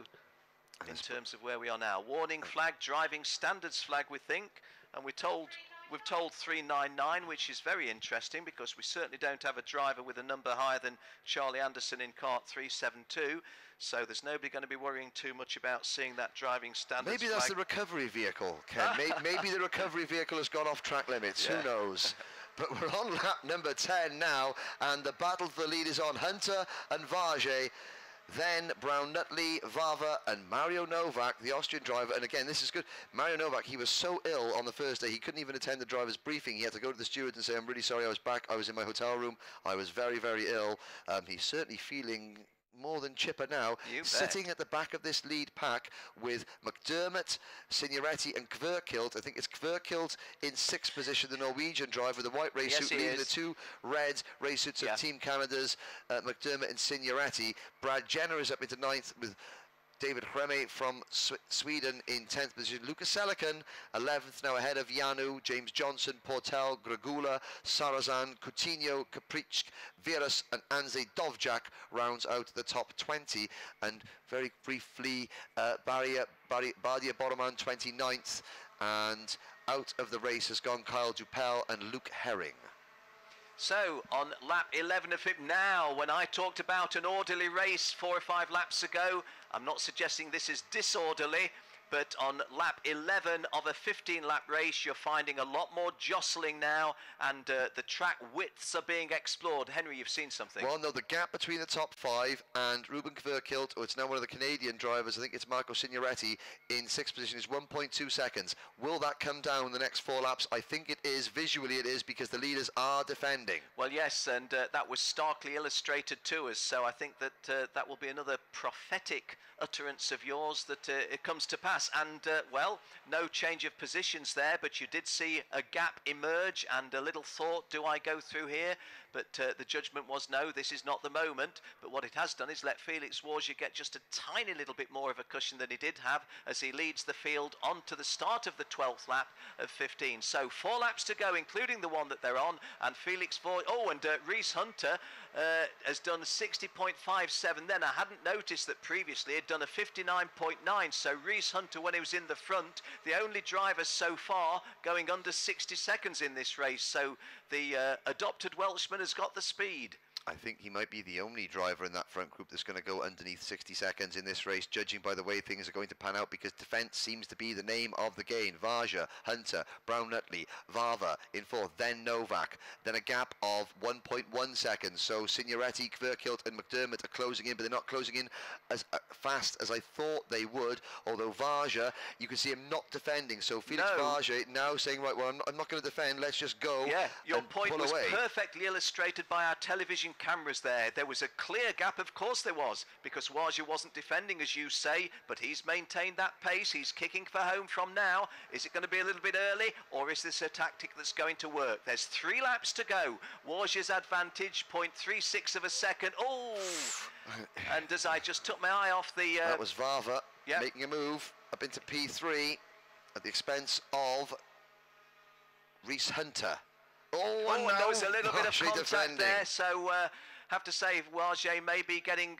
in terms of where we are now. Warning flag, driving standards flag, we think, and we've told 399, which is very interesting because we certainly don't have a driver with a number higher than Charlie Anderson in kart 372, so there's nobody going to be worrying too much about seeing that driving standards Maybe that's flag. the recovery vehicle, Ken. Maybe the recovery vehicle has gone off track limits. Yeah. Who knows? But we're on lap number 10 now, and the battle for the lead is on. Hunter and Vage, then Brown Nutley, Vava, and Mario Novak, the Austrian driver. And again, this is good. Mario Novak, he was so ill on the first day, he couldn't even attend the driver's briefing. He had to go to the steward and say, I'm really sorry, I was back. I was in my hotel room. I was very, very ill. He's certainly feeling more than chipper now, sitting at the back of this lead pack with McDermott, Signoretti and Kverkilt. I think it's Kverkilt in 6th position, the Norwegian driver, the white race suit, leading the 2 red race suits of Team Canada's McDermott and Signoretti. Brad Jenner is up into 9th with David Hreme from Sweden in 10th position. Lucas Selikan, 11th, now ahead of Janu, James Johnson, Portel, Gregula, Sarazan, Coutinho, Capricc, Virus and Anze Dovjak rounds out the top 20. And very briefly, Badia Boroman, 29th, and out of the race has gone Kyle Dupel and Luke Herring. So, on lap 11 of it now, when I talked about an orderly race 4 or 5 laps ago, I'm not suggesting this is disorderly, but on lap 11 of a 15-lap race, you're finding a lot more jostling now, and the track widths are being explored. Henry, you've seen something. Well, no, the gap between the top 5 and Ruben Kverkilt, or it's now one of the Canadian drivers, I think it's Marco Signoretti, in 6th position is 1.2 seconds. Will that come down the next 4 laps? I think it is. Visually it is, because the leaders are defending. Well, yes, and that was starkly illustrated to us, so I think that that will be another prophetic utterance of yours that it comes to pass. And well, no change of positions there, but you did see a gap emerge and a little thought, do I go through here? But the judgment was no, this is not the moment. But what it has done is let Felix Warja get just a tiny little bit more of a cushion than he did have as he leads the field on to the start of the 12th lap of 15. So 4 laps to go, including the one that they're on, and Felix Warja, and Reese Hunter has done 60.57 then. I hadn't noticed that previously he'd done a 59.9, so Reese Hunter, when he was in the front, the only driver so far going under 60 seconds in this race, so the adopted Welshman has got the speed. I think he might be the only driver in that front group that's going to go underneath 60 seconds in this race, judging by the way things are going to pan out, because defence seems to be the name of the game. Varja, Hunter, Brown Nutley, Vava in 4th, then Novak, then a gap of 1.1 seconds. So Signoretti, Kverkilt and McDermott are closing in, but they're not closing in as fast as I thought they would, although Varja, you can see him not defending. So Felix Varja now saying, right, well, I'm not going to defend, let's just go. Yeah, your and point pull was away. perfectly illustrated by our television cameras there. There was a clear gap, of course there was, because Warja wasn't defending, as you say, but he's maintained that pace. He's kicking for home from now. Is it going to be a little bit early, or is this a tactic that's going to work? There's 3 laps to go. Warja's advantage, 0.36 of a second. Oh! And as I just took my eye off the... that was Vava making a move up into P3 at the expense of Reese Hunter. And there was a little bit of contact there, so have to say Warja may be getting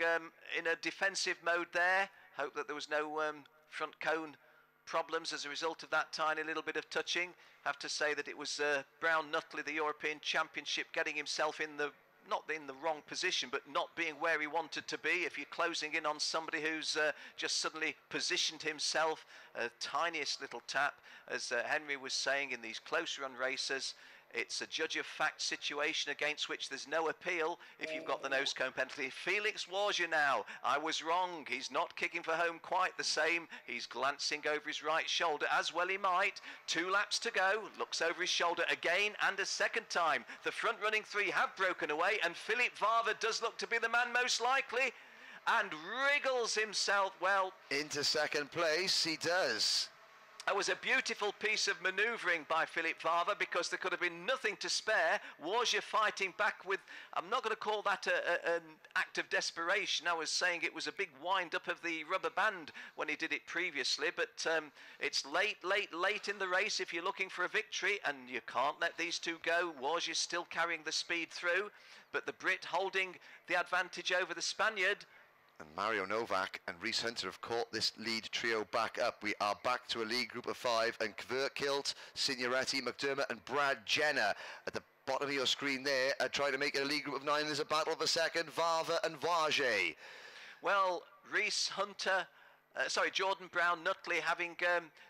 in a defensive mode there. Hope that there was no front cone problems as a result of that tiny little bit of touching. Have to say that it was Brown Nutley, the European Championship, getting himself in the, not in the wrong position, but not being where he wanted to be. If you're closing in on somebody who's just suddenly positioned himself, tiniest little tap, as Henry was saying, in these close run races, It's a judge of fact situation against which there's no appeal if you've got the nose cone penalty. Felix Warja now. I was wrong. He's not kicking for home quite the same. He's glancing over his right shoulder, as well he might. 2 laps to go. Looks over his shoulder again and a second time. The front running 3 have broken away, and Philippe Varva does look to be the man most likely, and wriggles himself, well, into second place. He does. That was a beautiful piece of manoeuvring by Philippe Varva, because there could have been nothing to spare. Warja fighting back with, I'm not going to call that an act of desperation. I was saying it was a big wind-up of the rubber band when he did it previously, but it's late in the race if you're looking for a victory, and you can't let these two go. Warja's still carrying the speed through, but the Brit holding the advantage over the Spaniard. And Mario Novak and Rhys Hunter have caught this lead trio back up. We are back to a lead group of 5, and Kverkilt, Signoretti, McDermott and Brad Jenner at the bottom of your screen there are trying to make it a lead group of 9. There's a battle for second, Varva and Varge. Well, Rhys Hunter, Jordan Brown Nutley having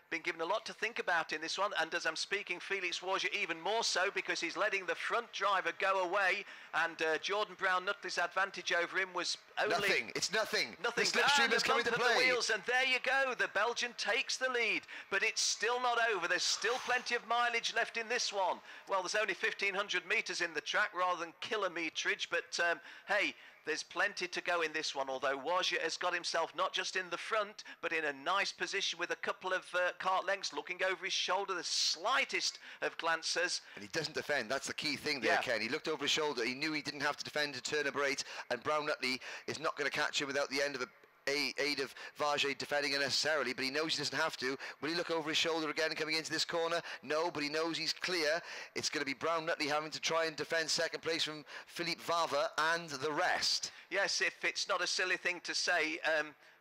been given a lot to think about in this one, and as I'm speaking, Felix Warja even more so, because he's letting the front driver go away, and Jordan Brown Nutley's advantage over him was only... Nothing. It's nothing. Nothing. The slipstream is coming to play. The wheels, and there you go. The Belgian takes the lead, but it's still not over. There's still plenty of mileage left in this one. Well, there's only 1,500 metres in the track rather than kilometrage, but hey, there's plenty to go in this one, although Warja has got himself not just in the front, but in a nice position with a couple of kart lengths looking over his shoulder, the slightest of glances. And he doesn't defend. That's the key thing there, Ken. He looked over his shoulder. He knew he didn't have to defend to turn number 8, and Brown Nutley is not going to catch him without the end of aid of Varge defending unnecessarily, but he knows he doesn't have to. Will he look over his shoulder again coming into this corner? No, but he knows he's clear. It's going to be Brown Nutley having to try and defend second place from Philippe Varva and the rest. Yes, if it's not a silly thing to say,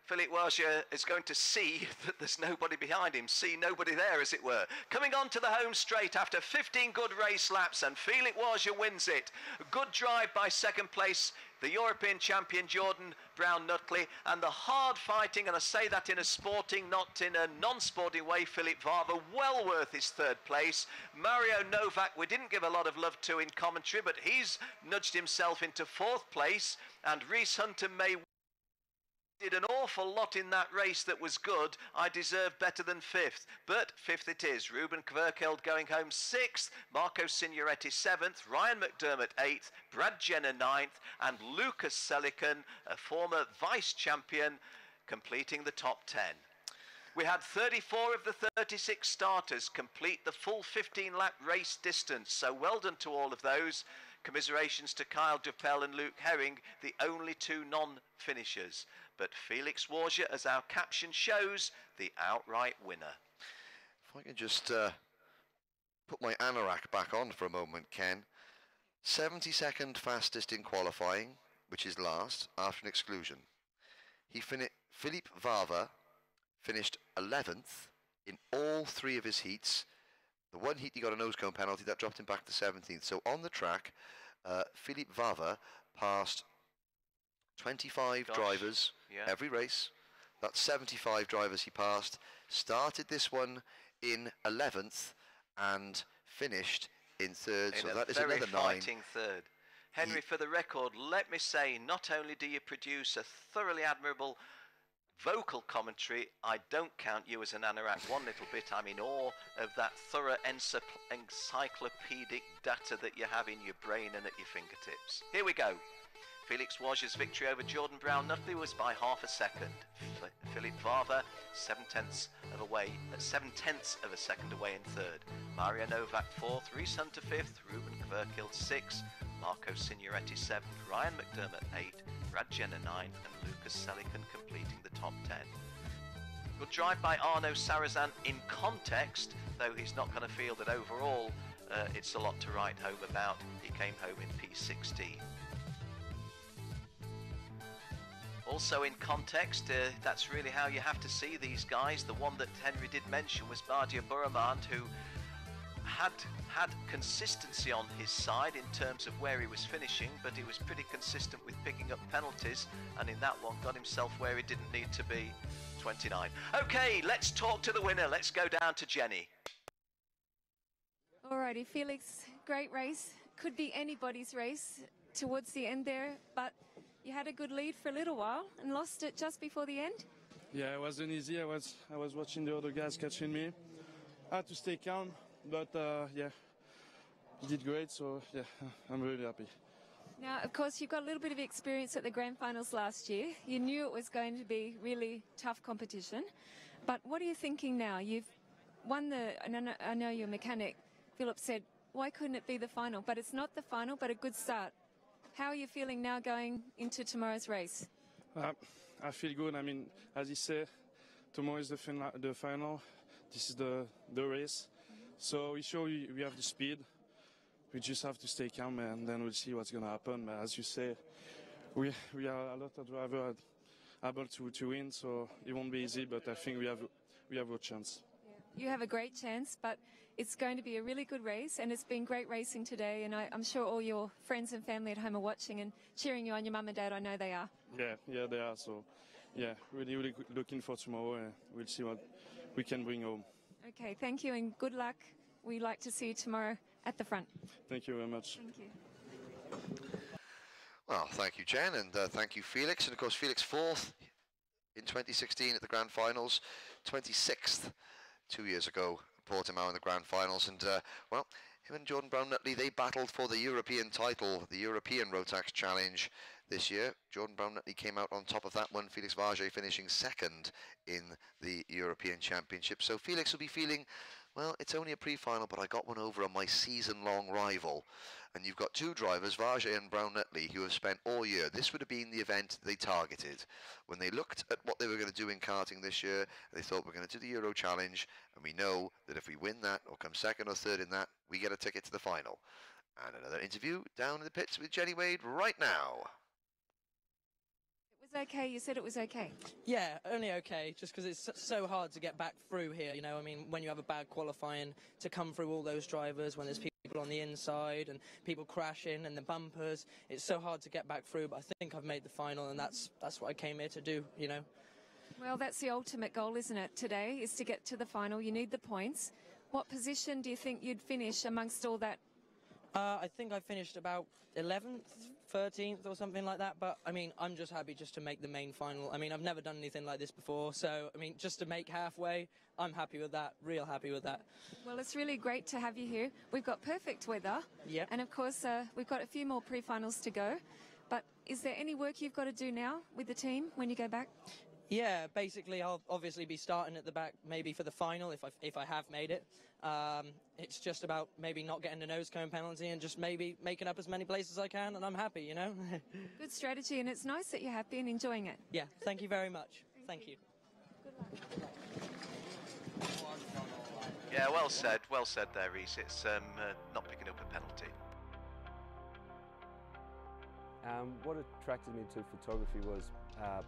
Philippe Warja is going to see that there's nobody behind him, see nobody there, as it were. Coming on to the home straight after 15 good race laps, and Philippe Warja wins it. Good drive by second place, the European champion Jordan Brown Nutley, and the hard fighting, and I say that in a sporting, not in a non-sporting way, Philippe Varva, well worth his 3rd place. Mario Novak, we didn't give a lot of love to in commentary, but he's nudged himself into 4th place, and Rhys Hunter may did an awful lot in that race that was good. I deserve better than 5th, but 5th it is. Ruben Kverkild going home 6th, Marco Signoretti 7th, Ryan McDermott 8th, Brad Jenner 9th, and Lucas Selican, a former vice champion, completing the top 10. We had 34 of the 36 starters complete the full 15-lap race distance, so well done to all of those. Commiserations to Kyle Duppel and Luke Herring, the only 2 non-finishers. But Felix Warja, as our caption shows, the outright winner. If I can just put my anorak back on for a moment, Ken. 72nd fastest in qualifying, which is last, after an exclusion. Philippe Varva finished 11th in all 3 of his heats. The one heat he got a nose cone penalty, that dropped him back to 17th. So on the track, Philippe Varva passed 25 drivers every race. That's 75 drivers he passed. Started this one in 11th and finished in 3rd. So that is another 9. Fighting 3rd. Henry, for the record, let me say, not only do you produce a thoroughly admirable vocal commentary, I don't count you as an anorak one little bit. I'm in awe of that thorough encyclopedic data that you have in your brain and at your fingertips. Here we go. Felix Warja's victory over Jordan Brown Nutley was by half a second. Philippe Varva 7/10 of a second away in 3rd. Mario Novak 4th, Rhys Hunter 5th, Ruben Kverkild 6th, Marco Signoretti 7th, Ryan McDermott 8th, Brad Jenner 9th, and Lucas Selican completing the top 10. Good drive by Arno Sarazan in context, though he's not going to feel that overall it's a lot to write home about. He came home in P16. Also in context, that's really how you have to see these guys. The one that Henry did mention was Badia Buramand, who had consistency on his side in terms of where he was finishing, but he was pretty consistent with picking up penalties, and in that one got himself where he didn't need to be, 29. Okay, let's talk to the winner. Let's go down to Jenny. Alrighty, Felix, great race. Could be anybody's race towards the end there, but you had a good lead for a little while and lost it just before the end. Yeah, it wasn't easy. I was watching the other guys catching me. I had to stay calm, but yeah, did great. So yeah, I'm really happy. Now, of course, you've got a little bit of experience at the grand finals last year. You knew it was going to be really tough competition. But what are you thinking now? You've won and I know your mechanic, Philip, said, why couldn't it be the final? But it's not the final, but a good start. How are you feeling now going into tomorrow's race? I feel good. I mean, as you say, tomorrow is the final. This is the race. So we show we have the speed. We just have to stay calm, and then we'll see what's going to happen. But as you say, we are a lot of drivers able to win, so it won't be easy. But I think we have a chance. You have a great chance, but it's going to be a really good race, and it's been great racing today. And I'm sure all your friends and family at home are watching and cheering you on. Your mum and dad, I know they are. Yeah, they are. So, yeah, really looking for tomorrow. We'll see what we can bring home. Okay, thank you and good luck. We'd like to see you tomorrow at the front. Thank you very much. Thank you. Well, thank you, Jen, and thank you, Felix. And of course, Felix 4th in 2016 at the Grand Finals, 26th 2 years ago, Portimao in the Grand Finals. And well, him and Jordan Brown-Nutley, they battled for the European title, the European Rotax Challenge this year. Jordan Brown-Nutley came out on top of that one, Felix Varget finishing second in the European Championship. So Felix will be feeling, well, it's only a pre-final, but I got one over on my season-long rival. And you've got two drivers, Varget and Brown-Nutley, who have spent all year. This would have been the event they targeted. When they looked at what they were going to do in karting this year, they thought, we're going to do the Euro Challenge, and we know that if we win that, or come second or third in that, we get a ticket to the final. And another interview down in the pits with Jenny Wade right now. It was okay, you said it was okay. Yeah, only okay, just because it's so hard to get back through here, you know, I mean, when you have a bad qualifying, to come through all those drivers, when there's people on the inside and people crashing and the bumpers, it's so hard to get back through, but I think I've made the final, and that's what I came here to do, you know. Well, that's the ultimate goal, isn't it, today, is to get to the final. You need the points. What position do you think you'd finish amongst all that? I think I finished about 11th, 13th or something like that, but I mean, I'm just happy just to make the main final. I mean, I've never done anything like this before, so I mean, just to make halfway, I'm happy with that, real happy with that. Well, it's really great to have you here. We've got perfect weather, yep. And of course, we've got a few more pre-finals to go, but is there any work you've got to do now with the team when you go back? Yeah, basically I'll obviously be starting at the back maybe for the final if I have made it. It's just about maybe not getting a nose cone penalty and just maybe making up as many places as I can, and I'm happy, you know. Good strategy, and it's nice that you're happy and enjoying it. Yeah, thank you very much. Thank you. Good luck. Yeah, well said there, Reese. It's not picking up a penalty. What attracted me to photography was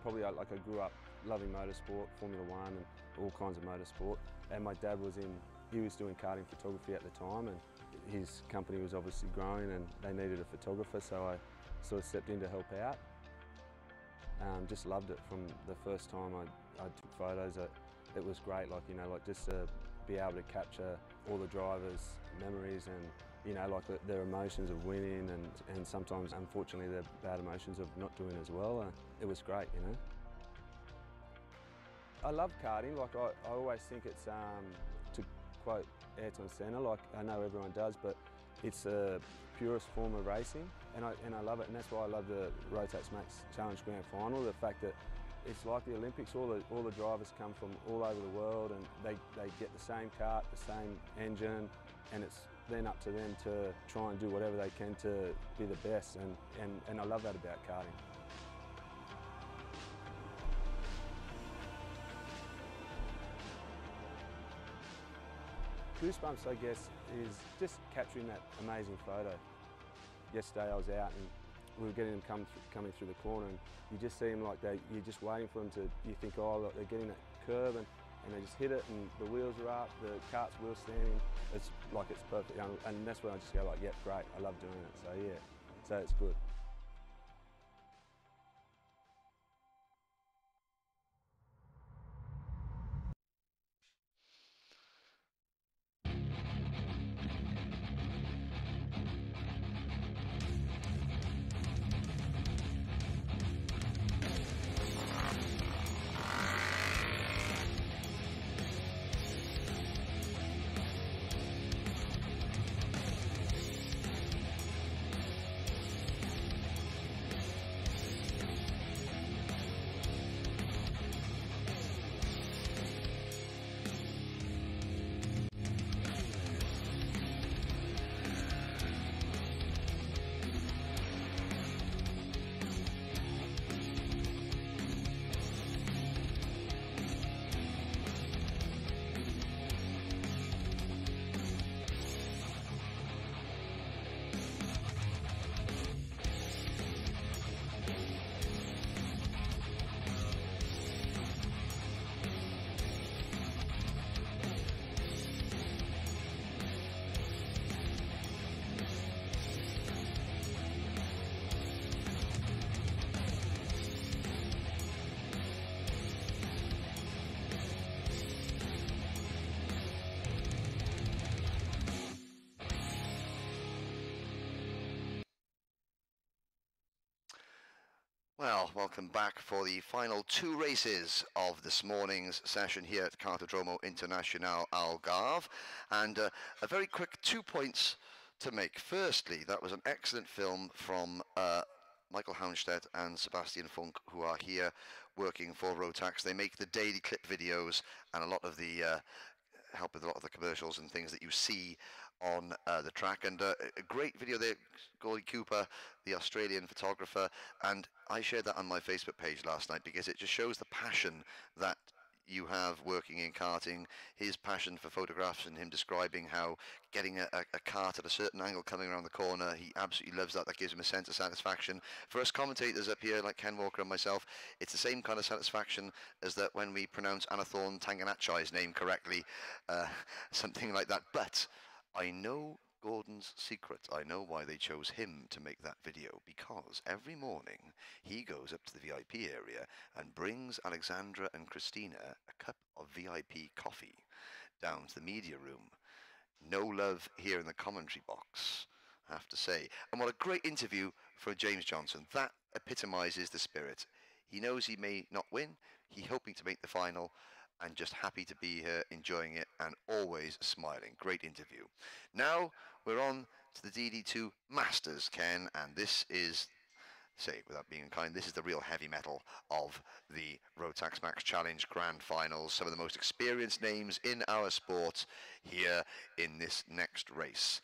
probably like I grew up loving motorsport, Formula One and all kinds of motorsport, and my dad was doing karting photography at the time, and his company was obviously growing and they needed a photographer, so I sort of stepped in to help out. Just loved it from the first time I took photos. It was great, like, you know, like just to be able to capture all the drivers' memories and, you know, like their emotions of winning and sometimes, unfortunately, their bad emotions of not doing as well. It was great, you know. I love karting. Like I always think it's, to quote Ayrton Senna, like I know everyone does, but it's the purest form of racing, and I love it, and that's why I love the Rotax Max Challenge Grand Final. The fact that it's like the Olympics. All the drivers come from all over the world, and they get the same kart, the same engine, and it's then up to them to try and do whatever they can to be the best, and I love that about karting. Goosebumps, I guess, is just capturing that amazing photo. Yesterday I was out and we were getting them coming through the corner, and you just see them like you're just waiting for them to, you think, oh look, they're getting that curve, and they just hit it, and the wheels are up, the kart's wheel standing. It's like it's perfect, and that's when I just go like, yep, great, I love doing it. So yeah, so it's good. Well, welcome back for the final two races of this morning's session here at Cartodromo Internacional Algarve. And a very quick 2 points to make. Firstly, that was an excellent film from Michael Houndstedt and Sebastian Funk, who are here working for Rotax. They make the daily clip videos and a lot of the help with a lot of the commercials and things that you see on the track. And a great video there, Gordie Cooper, the Australian photographer, and I shared that on my Facebook page last night because it just shows the passion that you have working in karting, his passion for photographs and him describing how getting a kart at a certain angle coming around the corner, he absolutely loves that. That gives him a sense of satisfaction. For us commentators up here, like Ken Walker and myself, it's the same kind of satisfaction as that when we pronounce Anathorn Tanganachai's name correctly, something like that. But I know Gordon's secret. I know why they chose him to make that video, because every morning he goes up to the VIP area and brings Alexandra and Christina a cup of VIP coffee down to the media room. No love here in the commentary box, I have to say. And what a great interview for James Johnson. That epitomizes the spirit. He knows he may not win. He's hoping to make the final, and just happy to be here, enjoying it, and always smiling. Great interview. Now we're on to the DD2 Masters, Ken, and this is, say without being kind, this is the real heavy metal of the Rotax Max Challenge Grand Finals. Some of the most experienced names in our sport here in this next race,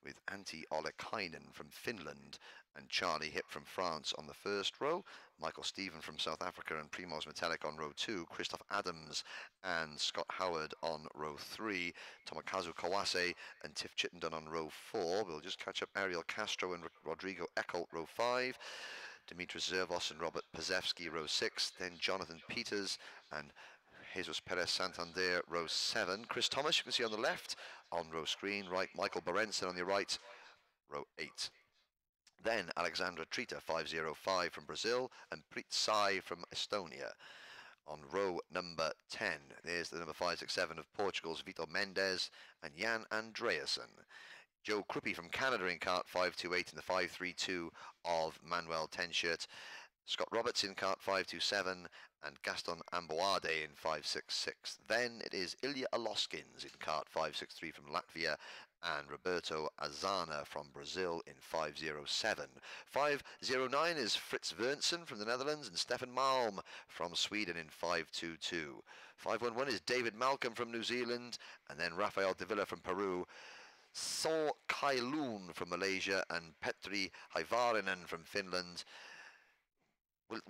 with Antti Ollikainen from Finland and Charlie Hipp from France on the first row, Michael Stephen from South Africa and Primoz Metellic on row 2, Christoph Adams and Scott Howard on row 3, Tomokazu Kawase and Tiff Chittenden on row 4. We'll just catch up Ariel Castro and Rodrigo Eckholt row 5, Dimitris Zervos and Robert Pazewski row 6, then Jonathan Peters and Jesus Perez Santander row 7, Chris Thomas you can see on the left on row screen, right, Michael Berenson on your right, row 8. Then Alexandra Trita 505 from Brazil and Prit Sai from Estonia. On row number 10, there's the number 567 of Portugal's Vitor Mendes and Jan Andreasen. Joe Kruppe from Canada in kart 528 and the 532 of Manuel Tenshirt. Scott Roberts in kart 527 and Gaston Amboade in 566. Then it is Ilya Aloskins in kart 563 from Latvia and Roberto Azana from Brazil in 507. 509 is Fritz Wernsen from the Netherlands and Stefan Malm from Sweden in 522. 511 is David Malcolm from New Zealand, and then Rafael De Villa from Peru, So Kailoon from Malaysia and Petri Haivarinen from Finland.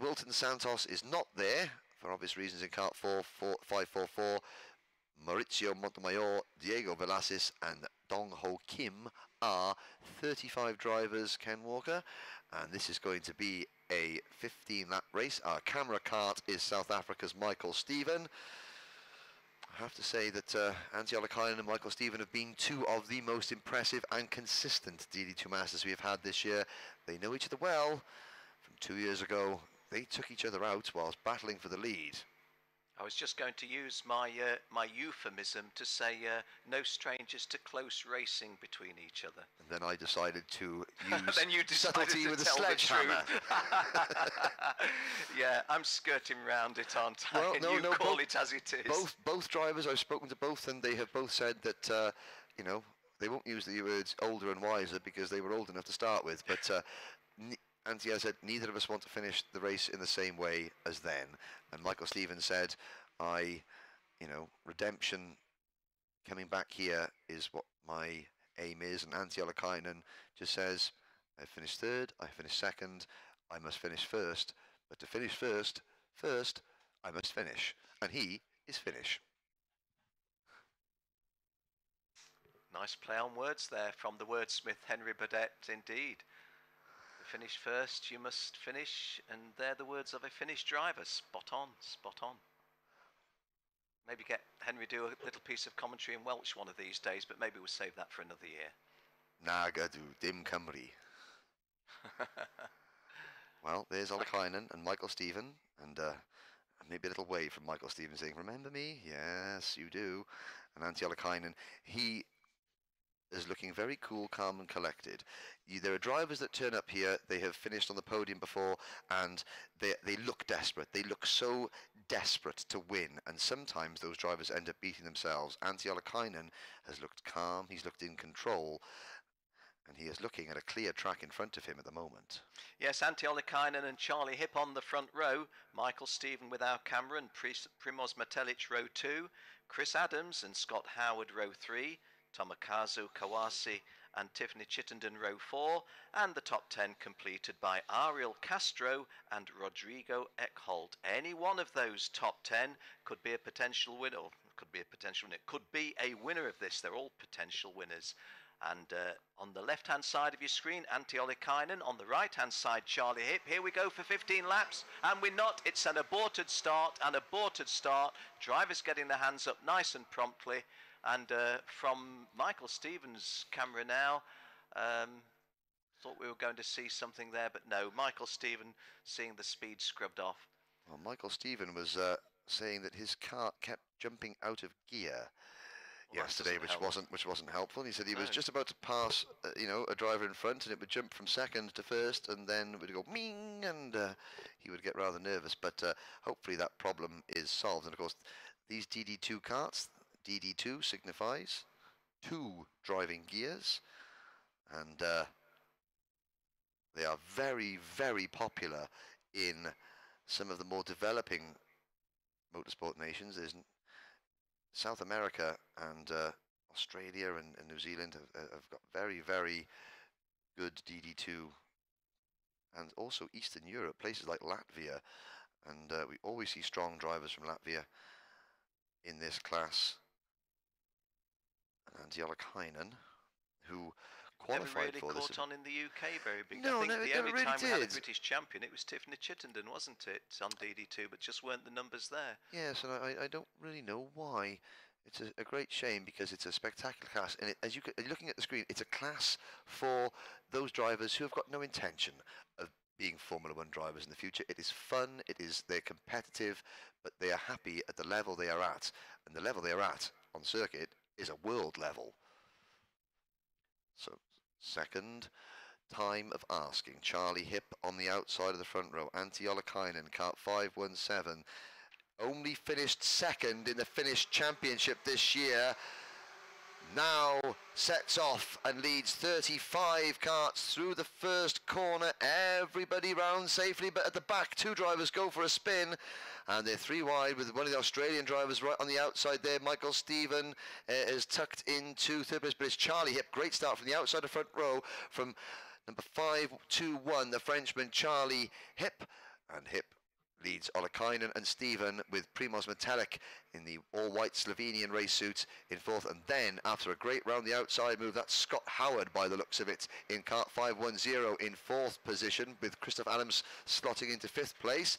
Wilton Santos is not there for obvious reasons in kart 544. Maurizio Montemayor, Diego Velasquez and Dong Ho Kim are 35 drivers, Ken Walker, and this is going to be a 15-lap race. Our camera cart is South Africa's Michael Stephen. I have to say that Antti Ollikainen and Michael Stephen have been two of the most impressive and consistent DD2 Masters we have had this year. They know each other well. From 2 years ago, they took each other out whilst battling for the lead. I was just going to use my my euphemism to say no strangers to close racing between each other. And then I decided to use then you subtlety to with a tell sledgehammer. Yeah, I'm skirting round it, aren't I? Well, and no, you no, call it as it is. Both drivers, I've spoken to both, and they have both said that you know, they won't use the words older and wiser because they were old enough to start with. But Antti has said neither of us want to finish the race in the same way as then. And Michael Stevens said, you know, redemption coming back here is what my aim is. And Antti Ollikainen just says, I finished third, I finished second, I must finish first. But to finish first, I must finish. And he is finish. Nice play on words there from the wordsmith Henry Burdett, indeed. Finish first, you must finish, and they're the words of a finished driver. Spot on, spot on. Maybe get Henry do a little piece of commentary in Welsh one of these days, but maybe we'll save that for another year. Nagadw, dim Cymru. Well, there's Ollikainen and Michael Stephen, and maybe a little wave from Michael Stephen saying, remember me? Yes, you do. And Antti Ollikainen, he is looking very cool, calm and collected. There are drivers that turn up here, they have finished on the podium before, and they look desperate. They look so desperate to win, and sometimes those drivers end up beating themselves. Antti Ollikainen has looked calm, he's looked in control, and he is looking at a clear track in front of him at the moment. Yes, Antti Ollikainen and Charlie Hip on the front row, Michael Stephen with our camera and Primoz Metelic row 2, Chris Adams and Scott Howard row 3, Tomokazu Kawase and Tiffany Chittenden row 4, and the top 10 completed by Ariel Castro and Rodrigo Eckholt. Any one of those top 10 could be a potential winner, could be a winner of this. They're all potential winners. And on the left-hand side of your screen, Antti Ollikainen. On the right-hand side, Charlie Hip. Here we go for 15 laps, and we're not. It's an aborted start, Drivers getting their hands up nice and promptly. And from Michael Stevens' camera now, thought we were going to see something there, but no. Michael Steven seeing the speed scrubbed off. Well, Michael Steven was saying that his car kept jumping out of gear yesterday, which wasn't helpful. He said he was just about to pass, a driver in front, and it would jump from second to first, and then it would go ming, and he would get rather nervous. But hopefully that problem is solved. And of course, these DD2 karts, DD2 signifies 2 driving gears, and they are very, very popular in some of the more developing motorsport nations. There's South America and Australia and New Zealand have got very, very good DD2, and also Eastern Europe, places like Latvia, and we always see strong drivers from Latvia in this class. Antti Ollikainen, who qualified never for really this. caught on in the UK very big. No, I think the only really time we had a did. British champion, it was Tiffany Chittenden, wasn't it, on DD2, but just weren't the numbers there. Yes, and I don't really know why. It's a great shame, because it's a spectacular class, and as you're looking at the screen, it's a class for those drivers who have got no intention of being Formula One drivers in the future. It is fun, they're competitive, but they are happy at the level they are at, and the level they are at on circuit is a world level. So, second time of asking. Charlie Hip on the outside of the front row. Antti Ollikainen, kart 517. Only finished second in the Finnish Championship this year. Now sets off and leads 35 karts through the first corner. Everybody round safely, but at the back, 2 drivers go for a spin. And they're 3 wide with one of the Australian drivers right on the outside there. Michael Stephen is tucked into third place, but it's Charlie Hip. Great start from the outside of front row from number 521, the Frenchman Charlie Hip. And Hip leads Ollikainen and Stephen with Primoz Metelic in the all-white Slovenian race suit in fourth. And then, after a great round the outside move, that's Scott Howard by the looks of it in kart 510 in fourth position, with Christoph Adams slotting into fifth place.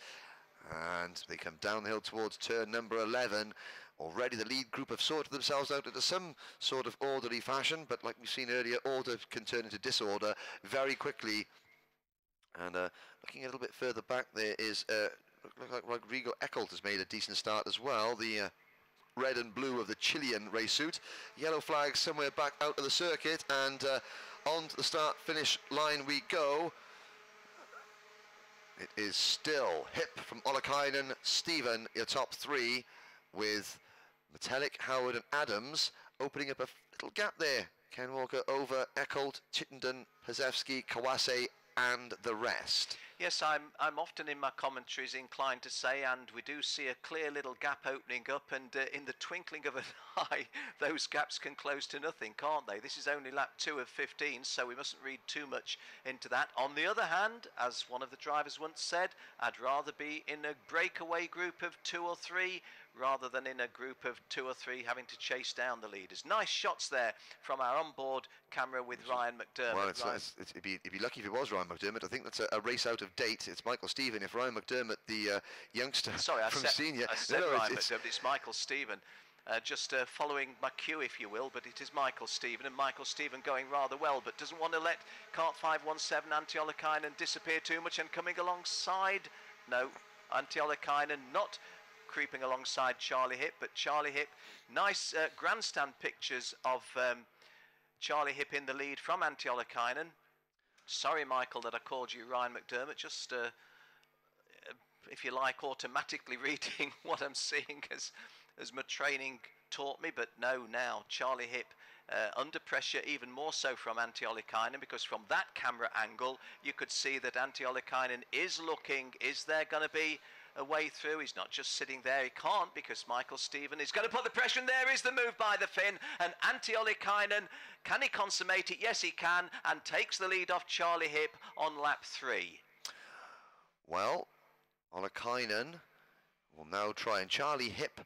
And they come down the hill towards turn number 11. Already the lead group have sorted themselves out into some sort of orderly fashion, but like we've seen earlier, order can turn into disorder very quickly. And looking a little bit further back, there is look like Rodrigo Eckholt has made a decent start as well. The red and blue of the Chilean race suit. Yellow flag somewhere back out of the circuit, and on to the start-finish line we go. It is still Hip from Ollikainen, Stephen, your top 3, with Metelic, Howard and Adams opening up a little gap there. Ken Walker over Eckholt, Chittenden, Pazewski, Kawase and the rest. Yes, I'm often in my commentaries inclined to say, and we do see a clear little gap opening up, and in the twinkling of an eye, those gaps can close to nothing, can't they? This is only lap 2 of 15, so we mustn't read too much into that. On the other hand, as one of the drivers once said, I'd rather be in a breakaway group of 2 or 3 rather than in a group of 2 or 3 having to chase down the leaders. Nice shots there from our onboard camera with Ryan McDermott. Well, it'd be lucky if it was Ryan McDermott. I think that's a race out of date. It's Michael Stephen. If Ryan McDermott, the youngster from senior... I said Ryan McDermott, it's Michael Stephen. Just following my cue, if you will, but it is Michael Stephen, and Michael Stephen going rather well, but doesn't want to let kart 517 Antti Ollikainen disappear too much, and coming alongside, no, Antti Ollikainen not creeping alongside Charlie Hip, but Charlie Hip, nice grandstand pictures of Charlie Hip in the lead from Antti Ollikainen. Sorry, Michael, that I called you Ryan McDermott. Just, if you like, automatically reading what I'm seeing as my training taught me. But no, now Charlie Hip under pressure, even more so from Antti Ollikainen, because from that camera angle, you could see that Antti Ollikainen is looking. Is there going to be a way through? He's not just sitting there. He can't, because Michael Stephen is going to put the pressure, and there is the move by the Finn. And Antti Ollikainen, can he consummate it? Yes, he can, and takes the lead off Charlie Hip on lap 3. Well, Ollikainen will now try, and Charlie Hip,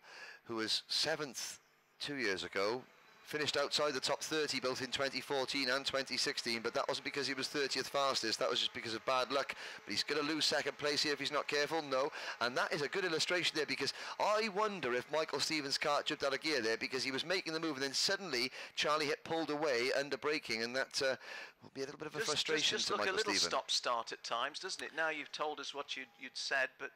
who was 7th 2 years ago, finished outside the top 30 both in 2014 and 2016, but that wasn't because he was 30th fastest. That was just because of bad luck. But he's going to lose second place here if he's not careful. No, and that is a good illustration there, because I wonder if Michael Stevens' kart jumped out of gear there, because he was making the move and then suddenly Charlie Hip pulled away under braking, and that will be a little bit of a frustration just to look Michael a little Stevens. stop-start at times, doesn't it? Now you've told us what you'd said, but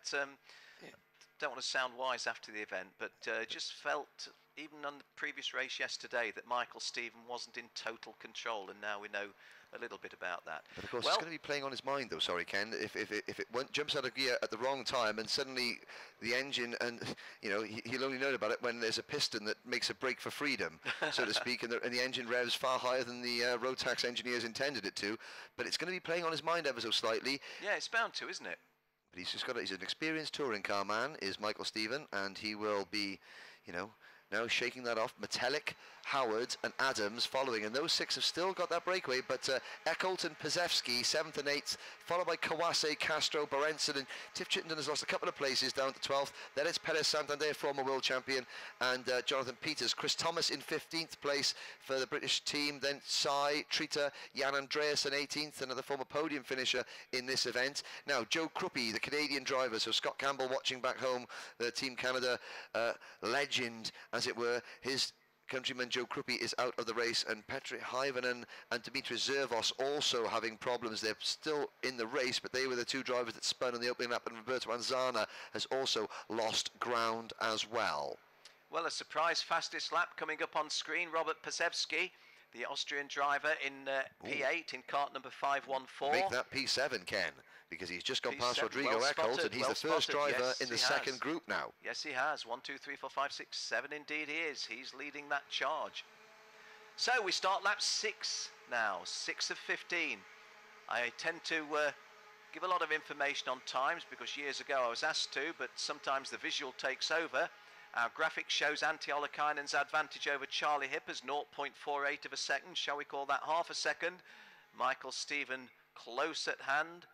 don't want to sound wise after the event, but just felt, even on the previous race yesterday, that Michael Stephen wasn't in total control, and now we know a little bit about that. But of course, it's going to be playing on his mind, though. Sorry, Ken. If it jumps out of gear at the wrong time, and suddenly the engine, and you know, he'll only know about it when there's a piston that makes a break for freedom, so to speak, and the engine revs far higher than the Rotax engineers intended it to. But it's going to be playing on his mind ever so slightly. Yeah, it's bound to, isn't it? But he's an experienced touring car man, is Michael Stephen, and he will be, you know, now shaking that off. Metallic, Howard and Adams following, and those 6 have still got that breakaway, but Eckholt and Pazewski 7th and 8th, followed by Kawase, Castro, Berenson, and Tiff Chittenden has lost a couple of places down to 12th. Then it's Perez Santander, former world champion, and Jonathan Peters. Chris Thomas in 15th place for the British team, then Sai, Trita, Jan Andreasen 18th, another former podium finisher in this event. Now Joe Kruppe, the Canadian driver, so Scott Campbell watching back home, the Team Canada legend, as it were. His countryman Joe Kruppe is out of the race, and Petri Haivanen and Dimitri Zervos also having problems. They're still in the race, but they were the 2 drivers that spun on the opening lap, and Roberto Anzana has also lost ground as well. Well, a surprise fastest lap coming up on screen. Robert Pazewski, the Austrian driver in P8 in kart number 514. Make that P7, Ken, because he's just gone P7, past Rodrigo well Eckholt, spotted, and he's well the first spotted, driver yes, in the he second has. group now. Yes, he has. 1, 2, 3, 4, 5, 6, 7 indeed he is. He's leading that charge. So we start lap 6 now, 6 of 15. I tend to give a lot of information on times, because years ago I was asked to, but sometimes the visual takes over. Our graphic shows Antti Ollikainen's advantage over Charlie Hip as 0.48 of a second. Shall we call that half a second? Michael Stephen close at hand.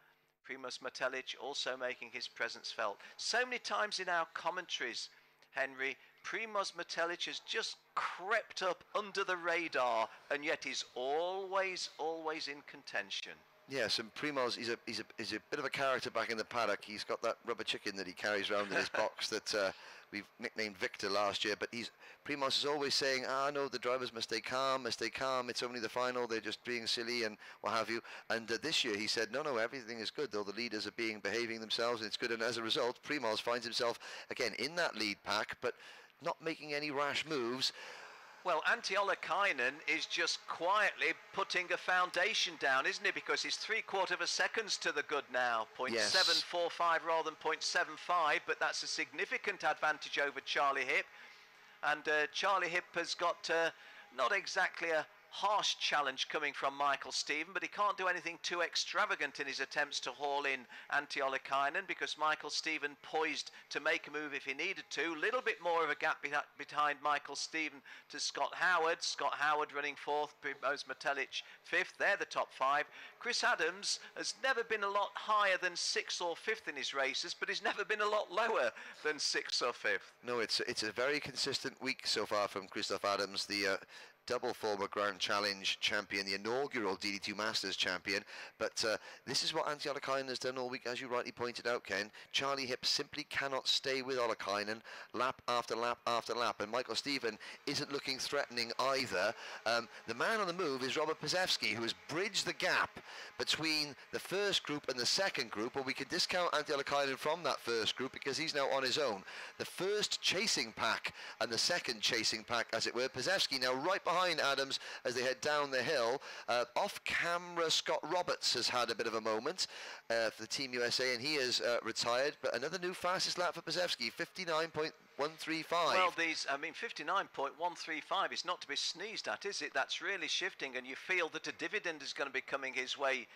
Primoz Metelic also making his presence felt. So many times in our commentaries, Henry, Primoz Metelic has just crept up under the radar, and yet he's always in contention. Yes, and Primoz, he's a bit of a character back in the paddock. He's got that rubber chicken that he carries around in his box that we've nicknamed Victor last year. But Primoz is always saying, no, the drivers must stay calm, it's only the final, they're just being silly and what have you. And this year he said, no, everything is good, though the leaders are behaving themselves, and it's good. And as a result, Primoz finds himself again in that lead pack, but not making any rash moves. Well, Antti Ollikainen is just quietly putting a foundation down, isn't he? Because he's 3/4 of a second to the good now. 0.745 rather than 0.75, but that's a significant advantage over Charlie Hip. And Charlie Hip has got not exactly a harsh challenge coming from Michael Stephen, but he can't do anything too extravagant in his attempts to haul in Antti Ollikainen, because Michael Stephen poised to make a move if he needed to. Little bit more of a gap behind Michael Stephen to Scott Howard. Scott Howard running 4th, Primoz Metelic 5th. They're the top 5. Chris Adams has never been a lot higher than 6th or 5th in his races, but he's never been a lot lower than 6th or 5th. No, it's a very consistent week so far from Christoph Adams, the double former Grand Challenge champion, the inaugural DD2 Masters champion. But this is what Antti Ollikainen has done all week, as you rightly pointed out, Ken. Charlie Hip simply cannot stay with Ollikainen lap after lap after lap, and Michael Stephen isn't looking threatening either. The man on the move is Robert Pazewski, who has bridged the gap between the first group and the second group, or we can discount Antti Ollikainen from that first group because he's now on his own. The first chasing pack and the second chasing pack, as it were, Pazewski now right behind behind Adams as they head down the hill. Off camera, Scott Roberts has had a bit of a moment for the Team USA, and he has retired. But another new fastest lap for Pazewski, 59.135. Well, I mean, 59.135 is not to be sneezed at, is it? That's really shifting, and you feel that a dividend is going to be coming his way,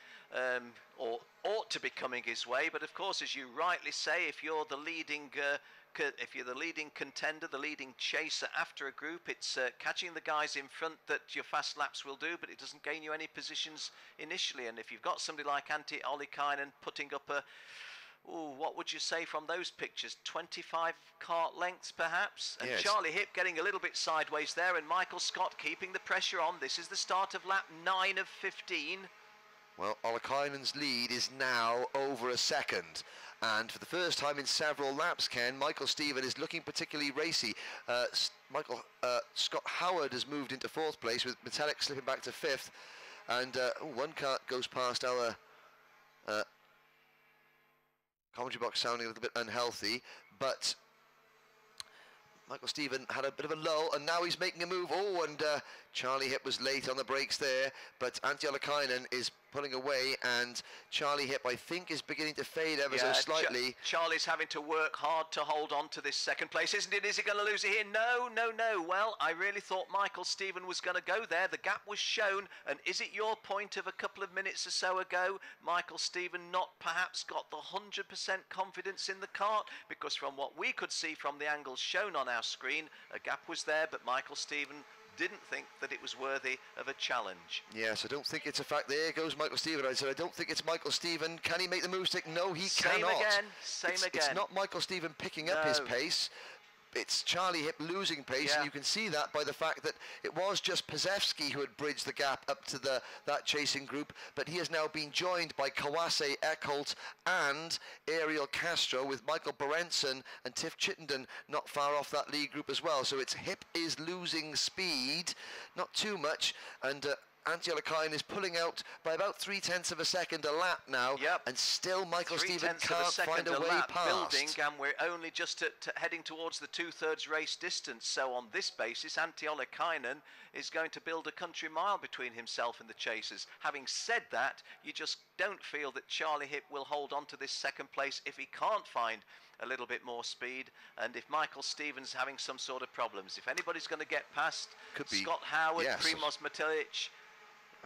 or ought to be coming his way. But of course, as you rightly say, if you're the leading contender, the leading chaser after a group, it's catching the guys in front that your fast laps will do, but it doesn't gain you any positions initially. And if you've got somebody like Antti Ollikainen putting up a, what would you say from those pictures? 25 kart lengths, perhaps? And yes. Charlie Hipp getting a little bit sideways there, and Michael Scott keeping the pressure on. This is the start of lap 9 of 15. Well, Ollikainen's lead is now over a second. And for the first time in several laps, Ken, Michael Stephen is looking particularly racy. Scott Howard has moved into 4th place, with Metallic slipping back to 5th. And one kart goes past our commentary box, sounding a little bit unhealthy. But Michael Stephen had a bit of a lull, and now he's making a move. Oh, and Charlie Hipp was late on the brakes there, but Antti Ollikainen is pulling away, and Charlie Hipp, I think, is beginning to fade ever so slightly. Charlie's having to work hard to hold on to this second place, isn't it? Is he going to lose it here? No, no, no. Well, I really thought Michael Stephen was going to go there. The gap was shown, and is it your point of a couple of minutes or so ago, Michael Stephen not perhaps got the 100% confidence in the kart? Because from what we could see from the angles shown on our screen, a gap was there, but Michael Stephen didn't think that it was worthy of a challenge. Yes, I don't think it's a fact. There goes Michael Stephen. I said, I don't think it's Michael Stephen. Can he make the move stick? No, he cannot. Same again. It's not Michael Stephen picking up his pace. It's Charlie Hipp losing pace, and you can see that by the fact that it was just Pazewski who had bridged the gap up to that chasing group, but he has now been joined by Kawase, Eckholt and Ariel Castro, with Michael Berenson and Tiff Chittenden not far off that lead group as well. So it's Hipp is losing speed, not too much, and Antti Ollikainen is pulling out by about 0.3 of a second a lap now, and still Michael Stephen can't find a way past. Building, and we're only just heading towards the 2/3 race distance. So on this basis, Antti Ollikainen is going to build a country mile between himself and the chasers. Having said that, you just don't feel that Charlie Hipp will hold on to this second place if he can't find a little bit more speed, and if Michael Stephen's having some sort of problems. If anybody's going to get past Scott Howard, Primoz Metallic,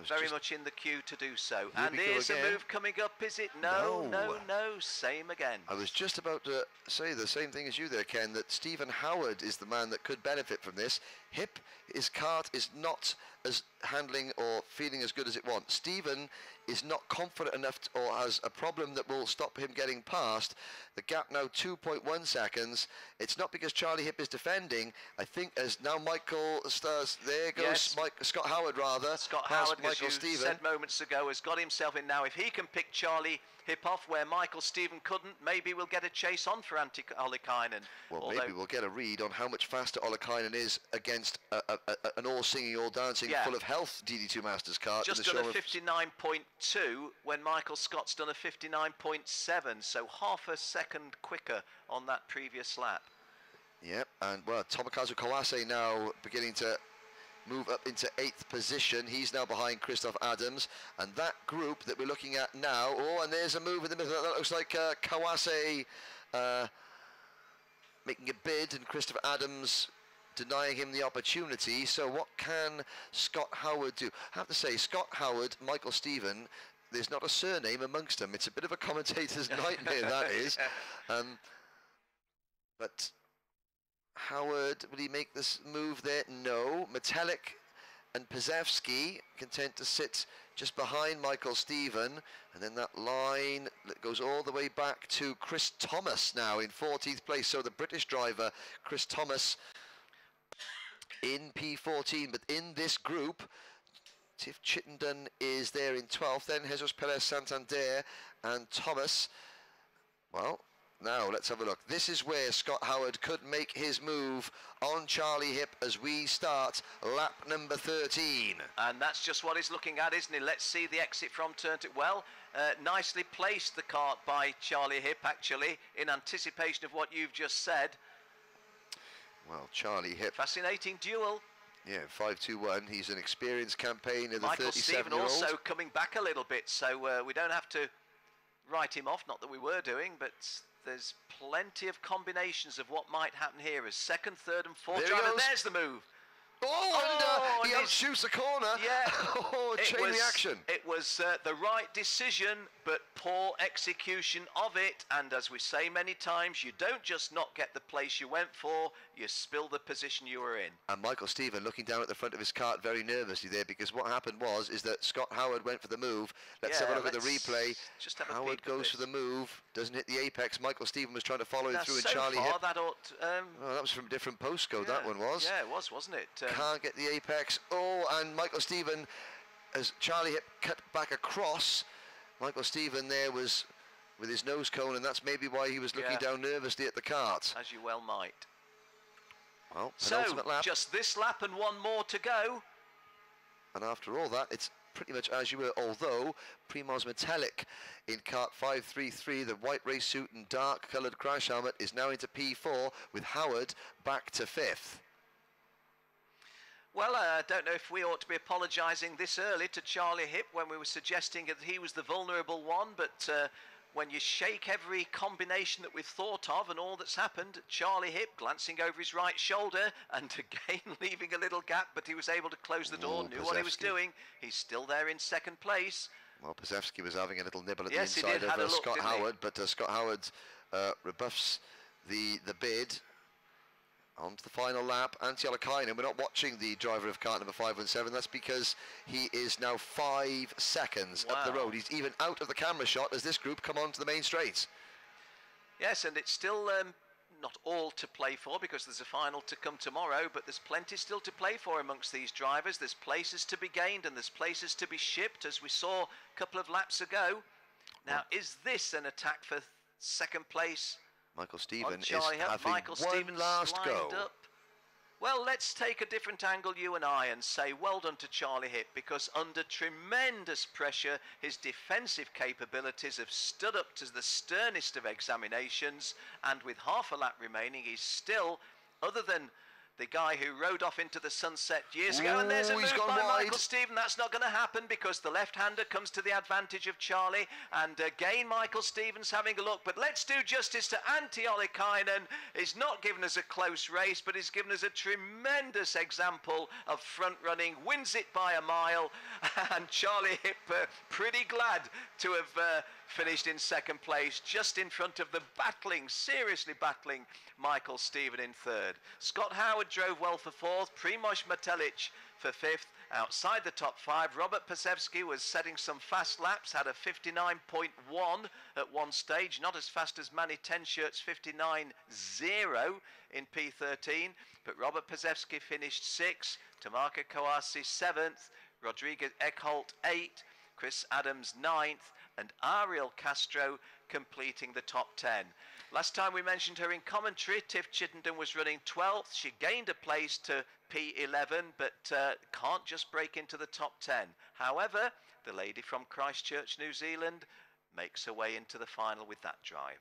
very much in the queue to do so. And here's a move coming up, is it? No, no, no, same again. I was just about to say the same thing as you there, Ken, that Stephen Howard is the man that could benefit from this. Hipp, his kart is not as handling or feeling as good as it wants. Stephen is not confident enough or has a problem that will stop him getting past. The gap now 2.1 seconds. It's not because Charlie Hipp is defending. I think as now Michael starts, there goes Scott Howard rather. Scott Howard, as you said moments ago, has got himself in now. If he can pick Charlie Hipp off where Michael Stephen couldn't, maybe we'll get a chase on for Antti Ollikainen. Well, maybe we'll get a read on how much faster Ollikainen is against an all-singing, all-dancing, full of health DD2 Masters kart. Just done a 59.2 when Michael Scott's done a 59.7, so half a second quicker on that previous lap. Yep, and well, Tomokazu Kawase now beginning to move up into 8th position. He's now behind Christoph Adams, and that group that we're looking at now, and there's a move in the middle. That looks like Kawase making a bid, and Christoph Adams denying him the opportunity. So what can Scott Howard do? I have to say, Scott Howard, Michael Stephen, there's not a surname amongst them. It's a bit of a commentator's nightmare, that is. But Howard, will he make this move there? No. Metallic and Pazewski content to sit just behind Michael Stephen, and then that line that goes all the way back to Chris Thomas now in 14th place. So the British driver, Chris Thomas, in P14, but in this group, Tiff Chittenden is there in 12th, then Jesus Perez Santander and Thomas. Well, now let's have a look. This is where Scott Howard could make his move on Charlie Hipp as we start lap number 13. And that's just what he's looking at, isn't he? Let's see the exit from turn 2. Well, nicely placed, the kart by Charlie Hipp, actually, in anticipation of what you've just said. Well, Charlie Hipp. Fascinating duel. Yeah, 5-2-1. He's an experienced campaigner, the Michael Stephen 37-year-old. also coming back a little bit, so we don't have to write him off, not that we were doing, but there's plenty of combinations of what might happen here as second, third and fourth There he driver. goes. There's the move. Oh, and he and outshoots the corner. Yeah. Oh, chain reaction. It was the right decision, but poor execution of it. And as we say many times, you don't just not get the place you went for, you spill the position you were in. And Michael Stephen looking down at the front of his cart very nervously there, because what happened is that Scott Howard went for the move. Let's have a look at the replay. Just have a Howard peek at goes this. for the move, doesn't hit the apex. Michael Stephen was trying to follow him Now, through, and so Charlie far, hit. that ought, Oh, that was from a different postcode, that one was. Yeah, it was, wasn't it? Can't get the apex. Oh, and Michael Stephen, as Charlie hit cut back across, Michael Stephen there was with his nose cone, and that's maybe why he was looking down nervously at the cart. As you well might. Well, So, penultimate lap. just this lap and one more to go. And after all that, it's pretty much as you were, although Primoz Metallic in kart 533, the white race suit and dark coloured crash helmet, is now into P4 with Howard back to 5th. Well, I don't know if we ought to be apologising this early to Charlie Hip when we were suggesting that he was the vulnerable one, but when you shake every combination that we've thought of and all that's happened, Charlie Hip glancing over his right shoulder and again leaving a little gap, but he was able to close the door, knew what he was doing. He's still there in second place. Well, Pasewski was having a little nibble at Yes, the he inside did, had a of look, Scott didn't he? Howard, but Scott Howard rebuffs the bid. On to the final lap, Antti Alakainen. We're not watching the driver of kart number 517. That's because he is now 5 seconds up the road. He's even out of the camera shot as this group come onto the main straight. Yes, and it's still not all to play for because there's a final to come tomorrow, but there's plenty still to play for amongst these drivers. There's places to be gained and there's places to be shipped, as we saw a couple of laps ago. Now, is this an attack for second place? Michael Stephen is Charlie Hip? having Michael one Stevens last go. lined up. Well, let's take a different angle, you and I, and say well done to Charlie Hip, because under tremendous pressure, his defensive capabilities have stood up to the sternest of examinations, and with half a lap remaining, he's still, other than the guy who rode off into the sunset years ago, and there's a move by Michael Stephen. That's not going to happen because the left-hander comes to the advantage of Charlie, and again Michael Stevens having a look. But let's do justice to Antti Alakainen. He's not given us a close race, but he's given us a tremendous example of front-running, wins it by a mile, and Charlie Hip pretty glad to have finished in second place, just in front of the seriously battling Michael Stephen in third. Scott Howard drove well for fourth, Primoz Metallic for fifth. Outside the top five, Robert Pasewski was setting some fast laps, had a 59.1 at one stage, not as fast as Manny Tenshirt's 59.0 in P13, but Robert Pasewski finished sixth, Tamaka Kawase seventh, Rodriguez Eckholt 8th, Chris Adams 9th, and Ariel Castro completing the top 10. Last time we mentioned her in commentary, Tiff Chittenden was running 12th. She gained a place to P11, but can't just break into the top 10. However, the lady from Christchurch, New Zealand, makes her way into the final with that drive.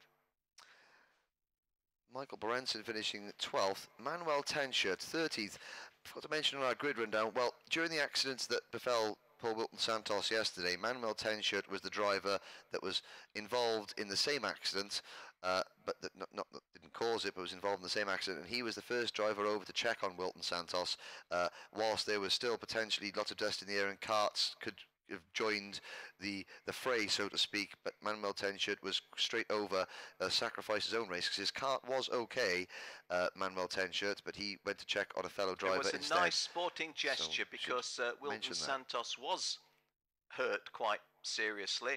Michael Berenson finishing 12th, Manuel Tenshirt 13th. Forgot to mention on our grid rundown, well, during the accidents that befell Paul Wilton Santos yesterday, Manuel Tenshirt was the driver that was involved in the same accident, but that didn't cause it, but was involved in the same accident, and he was the first driver over to check on Wilton Santos, whilst there was still potentially lots of dust in the air and carts could have joined the fray, so to speak, but Manuel Tenshirt was straight over, sacrificed his own race, because his cart was okay, Manuel Tenshirt, but he went to check on a fellow driver instead. It was a nice sporting gesture, because Wilton Santos was hurt quite seriously,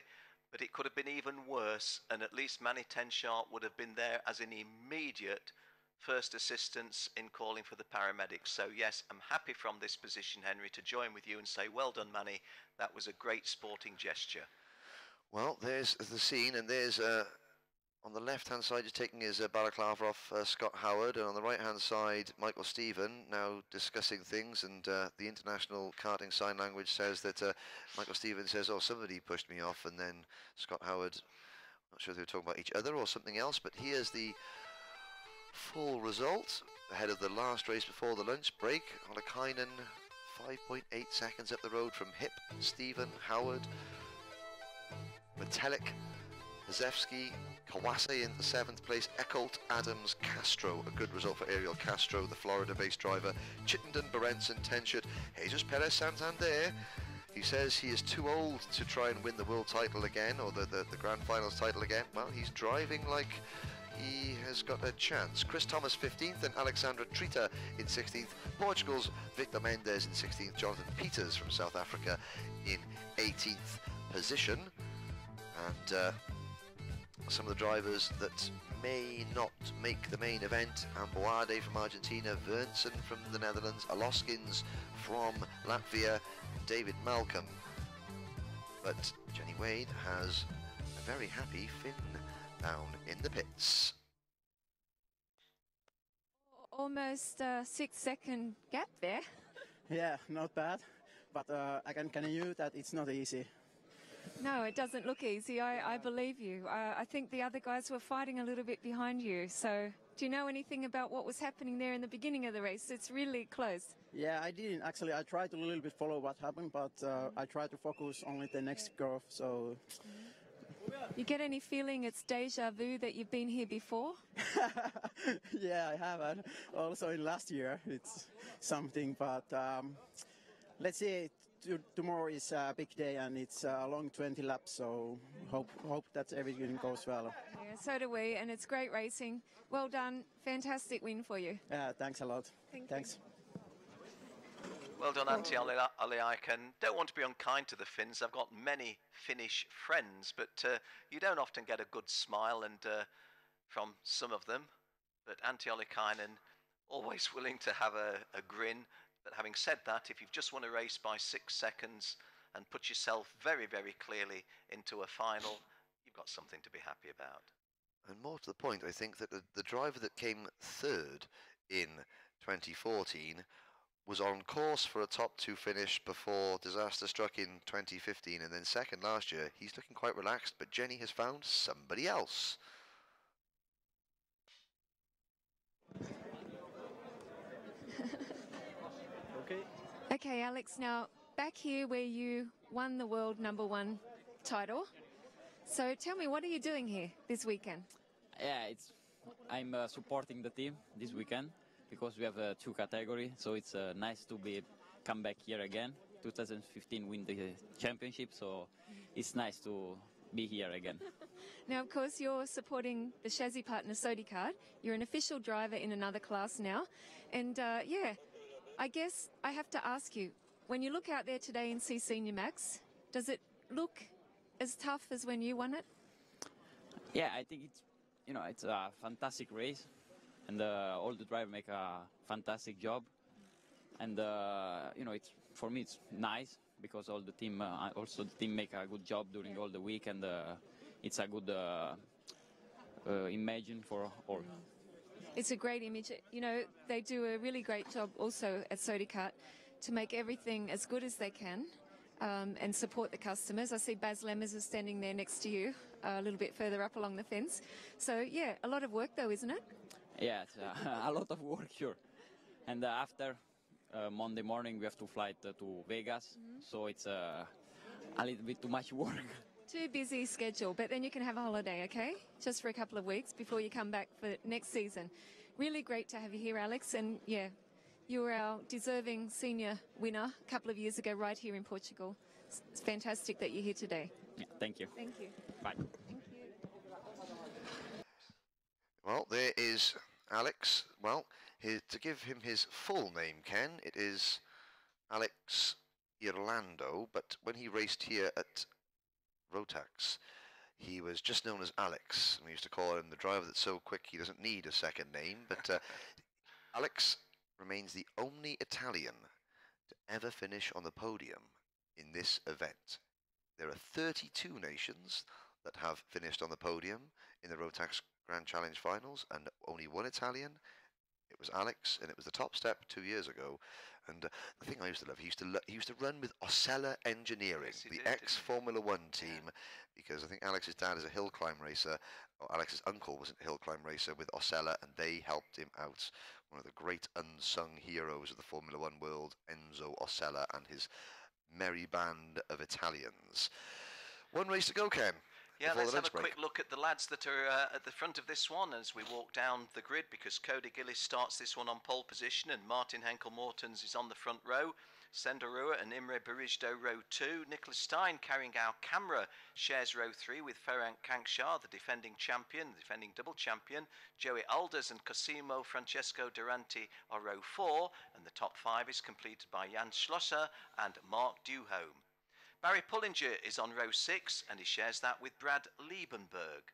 but it could have been even worse, and at least Manny Tenshart would have been there as an immediate first assistance in calling for the paramedics. So yes, I'm happy from this position, Henry, to join with you and say well done, Manny. That was a great sporting gesture. Well, there's the scene, and there's on the left-hand side, just taking his balaclava off, Scott Howard, and on the right-hand side, Michael Stephen, now discussing things, and the International Karting Sign Language says that Michael Stephen says, oh, somebody pushed me off, and then Scott Howard, not sure if they were talking about each other or something else, but here's the full result. ahead of the last race before the lunch break. Olekainen 5.8 seconds up the road from Hip, Stephen, Howard, Metellic, Hazewski, Kawase in the 7th place, Eckholt, Adams, Castro, a good result for Ariel Castro, the Florida-based driver, Chittenden, Berenson, Tenshut, Jesus Perez Santander. He says he is too old to try and win the world title again, or the Grand Finals title again. Well, he's driving like he has got a chance. Chris Thomas 15th and Alexandra Trita in 16th. Portugal's Victor Mendes in 16th. Jonathan Peters from South Africa in 18th position. And some of the drivers that may not make the main event: Amboade from Argentina, Vernson from the Netherlands, Aloskins from Latvia, David Malcolm. But Jenny Wade has a very happy Finn down in the pits. Almost a 6-second gap there. Yeah, not bad, but I can tell you that it's not easy. No, it doesn't look easy. I believe you. I think the other guys were fighting a little bit behind you. So do you know anything about what was happening there in the beginning of the race? It's really close. Yeah, I didn't. Actually, I tried to a little bit follow what happened, but I tried to focus only the next curve, so... You get any feeling it's deja vu that you've been here before? Yeah, I have. And also in last year, it's something, but let's see. Tomorrow is a big day and it's a long 20 laps, so hope that everything goes well. Yeah, so do we, and it's great racing. Well done. Fantastic win for you. Yeah, thanks a lot. Thanks. Well done, Antti Aliainen. Don't want to be unkind to the Finns. I've got many Finnish friends, but you don't often get a good smile and from some of them. But Antti Aliainen, always willing to have a grin. But having said that, if you've just won a race by 6 seconds and put yourself very, very clearly into a final, you've got something to be happy about. And more to the point, I think that the driver that came third in 2014 was on course for a top 2 finish before disaster struck in 2015, and then second last year. He's looking quite relaxed, but Jenny has found somebody else. Okay, Alex, now back here where you won the world #1 title. So tell me, what are you doing here this weekend? Yeah, I'm supporting the team this weekend because we have 2 categories, so it's nice to come back here again. 2015 win the championship, so it's nice to be here again. Now, of course, you're supporting the chassis partner SodiCard. You're an official driver in another class now, and yeah. I guess I have to ask you, when you look out there today and see Senior Max, does it look as tough as when you won it? Yeah, I think it's a fantastic race, and all the drivers make a fantastic job, and for me it's nice because all the team also the team make a good job during all the week, and it's a good imagine for all. It's a great image. You know, they do a really great job also at SodiCart to make everything as good as they can and support the customers. I see Baz Lemmers is standing there next to you, a little bit further up along the fence. So, yeah, a lot of work though, isn't it? Yeah, it's a lot of work, sure. And after Monday morning, we have to fly to Vegas, so it's a little bit too much work. Too busy schedule, but then you can have a holiday, okay? Just for a couple of weeks before you come back for next season. Really great to have you here, Alex, and yeah, you were our deserving senior winner a couple of years ago right here in Portugal. It's fantastic that you're here today. Yeah, thank you. Thank you. Bye. Thank you. Well, there is Alex. Well, to give him his full name, Ken, it is Alex Irlando, but when he raced here at Rotax, he was just known as Alex. We used to call him the driver that's so quick he doesn't need a second name. But Alex remains the only Italian to ever finish on the podium in this event. There are 32 nations that have finished on the podium in the Rotax Grand Challenge Finals, and only one Italian It was Alex, and it was the top step 2 years ago. And the thing I used to love, he used to run with Osella Engineering, Yes, he the did, ex-Formula One team, because I think Alex's dad is a hill climb racer, or Alex's uncle was a hill climb racer with Osella, and they helped him out. One of the great unsung heroes of the Formula One world, Enzo Osella, and his merry band of Italians. One race to go, Ken. Yeah, before let's the have a lunch break. quick look at the lads that are at the front of this one as we walk down the grid, because Cody Gillis starts this one on pole position and Martin Henkel-Mortens is on the front row. Senderua and Imre Berijdo row 2. Nicholas Stein carrying our camera shares row 3 with Ferenc Kankshar, the defending champion, the defending double champion. Joey Alders and Cosimo Francesco Durante are row 4, and the top 5 is completed by Jan Schlosser and Mark Duhome. Barry Pullinger is on row 6 and he shares that with Brad Liebenberg.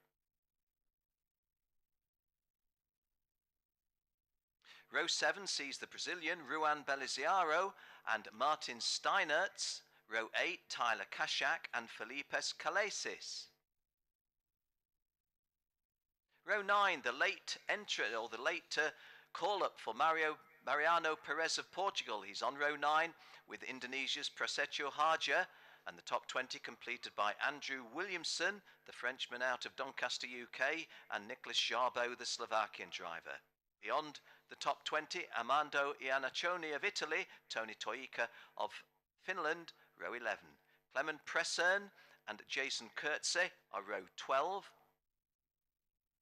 Row 7 sees the Brazilian Ruan Beliziaro and Martin Steinertz. Row 8, Tyler Kashak and Felipes Kalesis. Row 9, the late entry, or the late call-up for Mariano Perez of Portugal. He's on row 9 with Indonesia's Prasetyo Harja, and the top 20 completed by Andrew Williamson, the Frenchman out of Doncaster, UK, and Nicholas Jarbo, the Slovakian driver. Beyond the top 20, Armando Iannaccioni of Italy, Tony Toika of Finland, row 11. Clement Pressern and Jason Kurtze are row 12.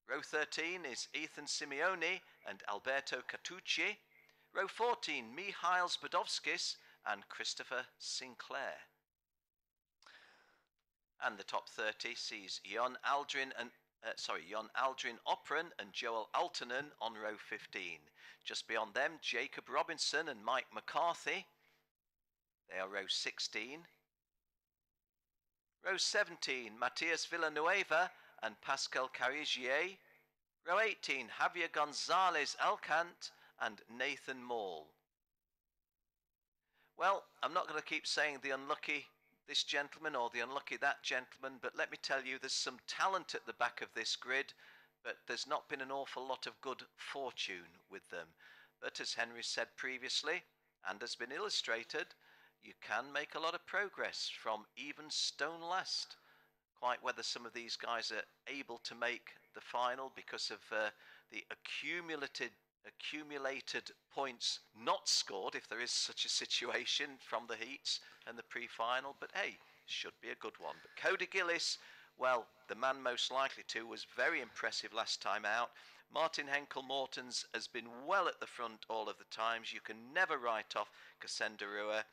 Row 13 is Ethan Simeone and Alberto Catucci. Row 14, Mihails Badovskis and Christopher Sinclair. And the top 30 sees Jon Aldrin Opren and Joel Altonen on row 15. Just beyond them, Jacob Robinson and Mike McCarthy. They are row 16. Row 17, Matias Villanueva and Pascal Carigier. Row 18, Javier Gonzalez Alcant and Nathan Maul. Well, I'm not going to keep saying the unlucky this gentleman or the unlucky that gentleman, but let me tell you, there's some talent at the back of this grid, but there's not been an awful lot of good fortune with them. But as Henry said previously, and has been illustrated, you can make a lot of progress from even stone last. Quite whether some of these guys are able to make the final because of the accumulated points not scored, if there is such a situation, from the heats and the pre-final, but hey, should be a good one. But Cody Gillis, well, the man most likely to, was very impressive last time out. Martin Henkel-Mortens has been well at the front all of the times. You can never write off Kasenderua,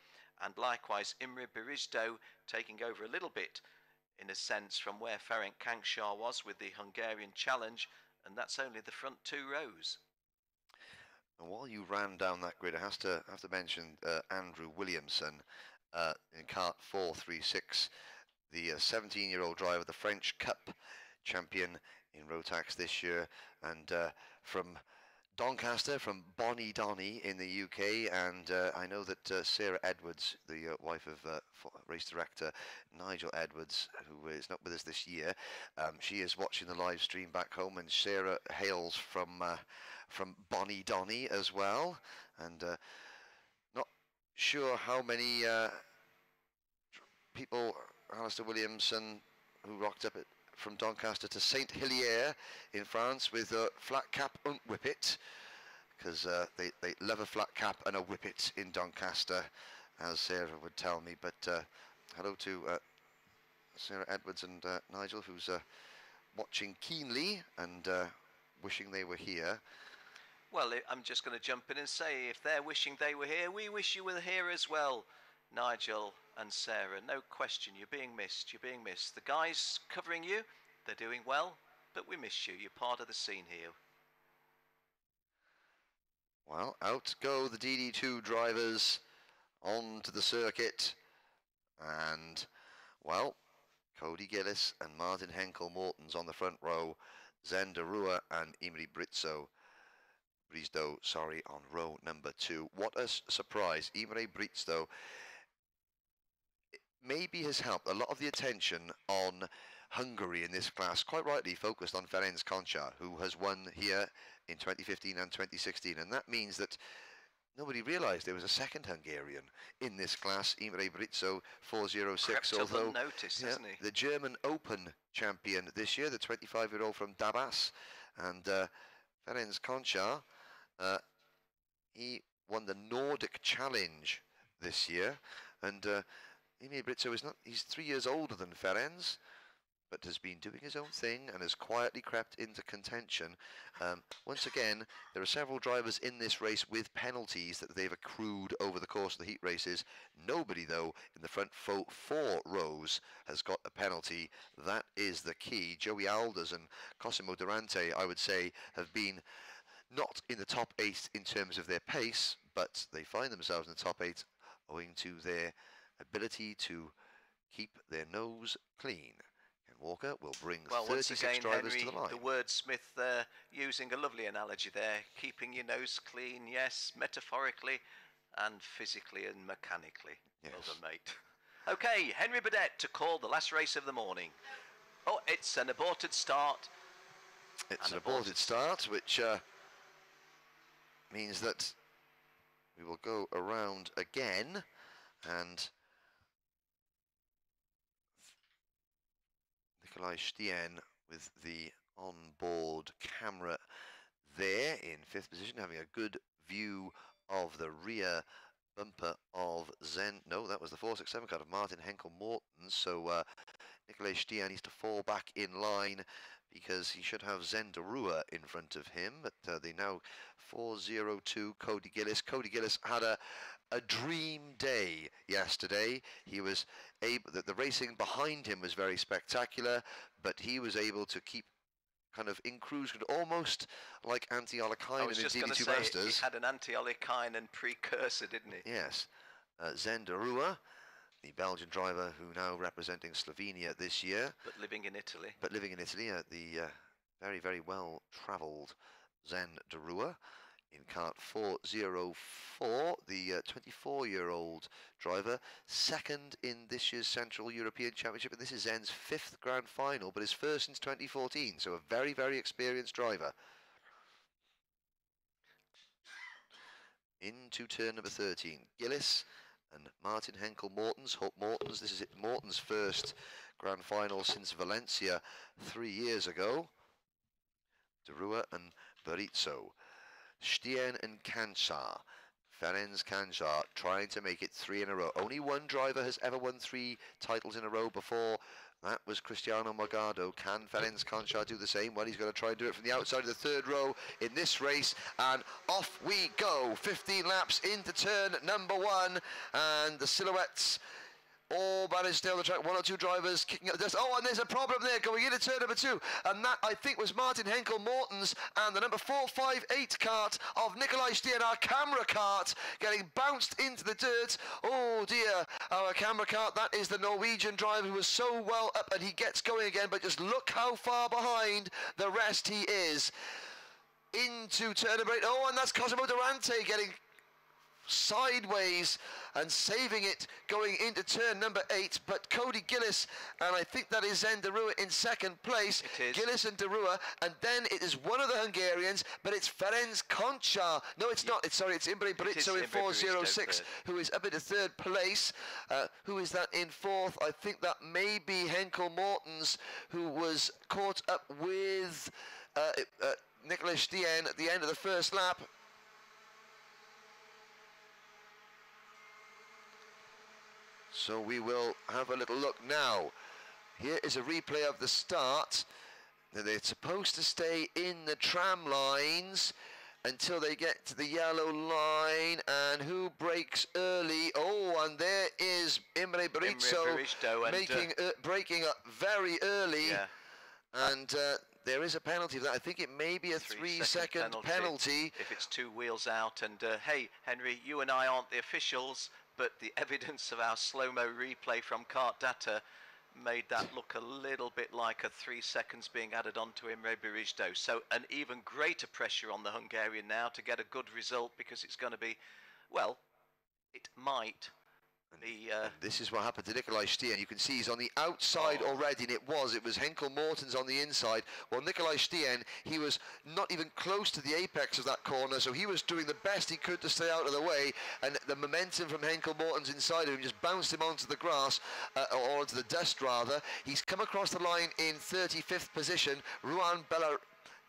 and likewise Imre Berijdo taking over a little bit in a sense from where Ferenc Kankshar was with the Hungarian challenge, and that's only the front 2 rows. And while you ran down that grid, I have to mention Andrew Williamson in kart 436, the 17-year-old driver, the French Cup champion in Rotax this year, and from Doncaster, from Bonnie in the UK, and I know that Sarah Edwards, the wife of race director Nigel Edwards, who is not with us this year, she is watching the live stream back home, and Sarah hails from Bonnie as well, and not sure how many people, Alistair Williamson, who rocked up from Doncaster to Saint Hilier in France with a flat cap and whippet, because they love a flat cap and a whippet in Doncaster, as Sarah would tell me. But hello to Sarah Edwards and Nigel, who's watching keenly and wishing they were here. Well, I'm just going to jump in and say, if they're wishing they were here, we wish you were here as well, Nigel and Sarah. No question, you're being missed, you're being missed. The guys covering you, they're doing well, but we miss you. You're part of the scene here. Well, out go the DD2 drivers onto the circuit, and, well, Cody Gillis and Martin Henkel-Mortens on the front row, Zenderua and Imre Berijdo, on row number 2. What a surprise. Imre Berijdo maybe has helped a lot of the attention on Hungary in this class, quite rightly focused on Ferenc Concha, who has won here in 2015 and 2016, and that means that nobody realised there was a second Hungarian in this class, Imre Britzo 406, although unnoticed, hasn't he? the German Open champion this year, the 25-year-old from Dabas, and Ferenc Concha, he won the Nordic Challenge this year, and Imre Britzo he's 3 years older than Ferenc, but has been doing his own thing and has quietly crept into contention. Once again, there are several drivers in this race with penalties that they've accrued over the course of the heat races. Nobody, though, in the front four rows has got a penalty. That is the key. Joey Alders and Cosimo Durante, I would say, have been not in the top 8 in terms of their pace, but they find themselves in the top 8 owing to their ability to keep their nose clean. Walker will bring 36 once again, drivers Henry, to the line. The wordsmith using a lovely analogy there, keeping your nose clean, yes, metaphorically and physically and mechanically. Yes. Well done, mate. Okay, Henry Burdett to call the last race of the morning. Oh, it's an aborted start. It's an aborted start, which means that we will go around again, and Nikolai Stehen with the on-board camera there in 5th position, having a good view of the rear bumper of no, that was the 467 car of Martin Henkel-Mortens, so Nikolai Stehen needs to fall back in line because he should have Zen de Rua in front of him, but they now 402 Cody Gillis. Cody Gillis had a dream day yesterday. He was able, the racing behind him was very spectacular, but he was able to keep kind of in cruise, almost like Antti Ollikainen in DD2 Masters. He had an Antti Ollikainen precursor, didn't he? Yes. Zen de Rua, the Belgian driver who now representing Slovenia this year. But living in Italy. The very, very well-travelled Zen de Rua. In kart 404, the 24-year-old driver, second in this year's Central European Championship, and this is Zen's 5th grand final, but his first since 2014, so a very, very experienced driver. Into turn number 13, Gillis and Martin Henkel-Mortens. This is Mortens' first grand final since Valencia 3 years ago. De Rua and Berizzo. Stehen and Kanchar. Ferenc Kanchar trying to make it 3 in a row. Only one driver has ever won 3 titles in a row before. That was Cristiano Morgado. Can Ferenc Kanchar do the same? Well, he's going to try and do it from the outside of the 3rd row in this race. And off we go. 15 laps into turn number 1. And the silhouettes all managed to stay on the track. 1 or 2 drivers kicking up the dust. Oh, and there's a problem there going into turn number 2. And that, I think, was Martin Henkel-Mortens and the number 458 kart of Nikolai Stehen, our camera kart, getting bounced into the dirt. Oh, dear, our camera kart. That is the Norwegian driver who was so well up, and he gets going again, but just look how far behind the rest he is. Into turn number 8. Oh, and that's Cosimo Durante getting sideways and saving it going into turn number 8, but Cody Gillis, and I think that is Zen de Rua in 2nd place. Gillis and de Rua, and then it is one of the Hungarians, but it's Ferenc Concha. No, it's not. It's Imre Berizzo in 406, who is up into 3rd place. Who is that in 4th? I think that may be Henkel-Mortens, who was caught up with Nikolai Stehen at the end of the 1st lap. So we will have a little look now. Here is a replay of the start. They're supposed to stay in the tram lines until they get to the yellow line. And who breaks early? Oh, and there is Imre Berizzo breaking up very early. Yeah. And there is a penalty for that. I think it may be a 3-second penalty. If it's 2 wheels out. And hey, Henry, you and I aren't the officials, but the evidence of our slow-mo replay from KART-DATA made that look a little bit like a 3 seconds being added on to Imre Berizzo. So an even greater pressure on the Hungarian now to get a good result, because it's going to be, well, it might This is what happened to Nikolai Stehen. You can see he's on the outside already, and it was Henkel Mortens on the inside. Well, Nikolai Stehen, he was not even close to the apex of that corner, so he was doing the best he could to stay out of the way, and the momentum from Henkel Mortens inside of him just bounced him onto the grass, or onto the dust rather. He's come across the line in 35th position. Ruan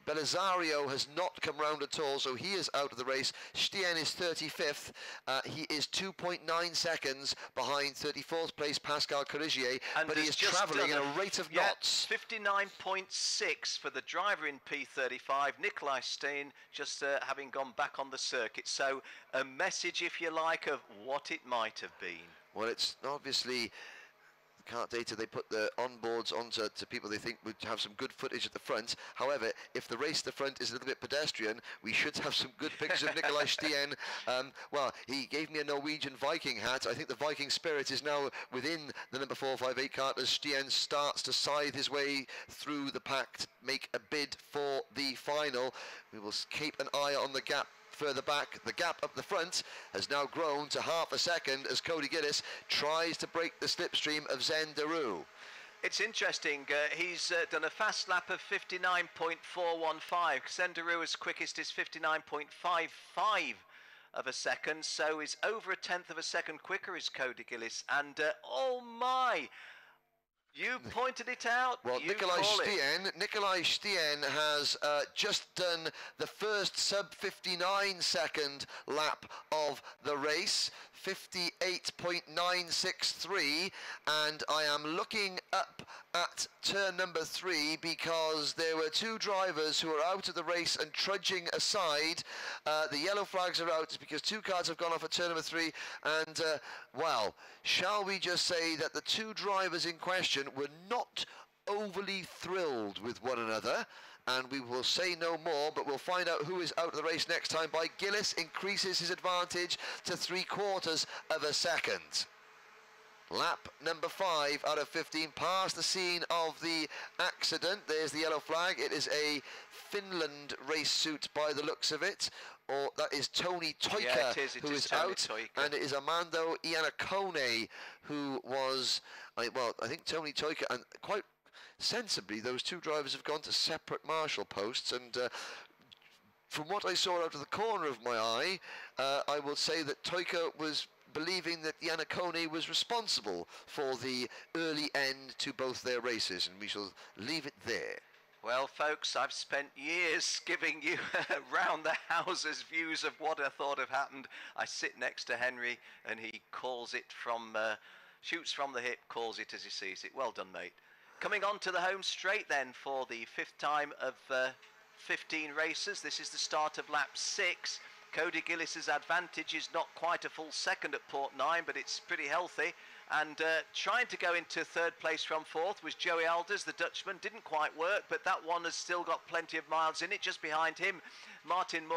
Belisario has not come round at all, so he is out of the race. Stehen is 35th. He is 2.9 seconds behind 34th place Pascal Carigier, but he is travelling at a rate of knots. 59.6 for the driver in P35. Nikolai Stehen just having gone back on the circuit. So a message, if you like, of what it might have been. Well, it's obviously KART-DATA, they put the onboards onto people they think would have some good footage at the front. However, if the race at the front is a little bit pedestrian, we should have some good pictures of Nikolai Stehen. Well, he gave me a Norwegian Viking hat. I think the Viking spirit is now within the number 458 cart as Stehen starts to scythe his way through the pack to make a bid for the final. We will keep an eye on the gap further back. The gap up the front has now grown to half a second as Cody Gillis tries to break the slipstream of Zen Daru. It's interesting, he's done a fast lap of 59.415. Zen Daru's quickest is 59.55 of a second, so he's over a tenth of a second quicker is Cody Gillis, and oh my, you pointed it out. Well, Nikolai Stehen has just done the first sub-59 second lap of the race, 58.963, and I am looking up at turn number 3 because there were two drivers who are out of the race and trudging aside. The yellow flags are out because two cars have gone off at turn number 3, and well, shall we just say that the two drivers in question were not overly thrilled with one another, and we will say no more, but we'll find out who is out of the race next time by Gillis increases his advantage to 3/4 of a second. Lap number 5 out of 15, past the scene of the accident. There's the yellow flag. It is a Finland race suit by the looks of it. Or that is Tony Toika, who is out, and it is Armando Iannacone who was, well, I think Tony Toika, and quite sensibly those two drivers have gone to separate marshal posts, and from what I saw out of the corner of my eye, I will say that Toika was believing that Iannacone was responsible for the early end to both their races, and we shall leave it there. Well, folks, I've spent years giving you round the houses views of what I thought have happened. I sit next to Henry, and he calls it from, shoots from the hip, calls it as he sees it. Well done, mate. Coming on to the home straight then for the 5th time of 15 races. This is the start of lap 6. Cody Gillis's advantage is not quite a full second at Port 9, but it's pretty healthy. And trying to go into 3rd place from 4th was Joey Alders, the Dutchman. Didn't quite work, but that one has still got plenty of miles in it. Just behind him, Martin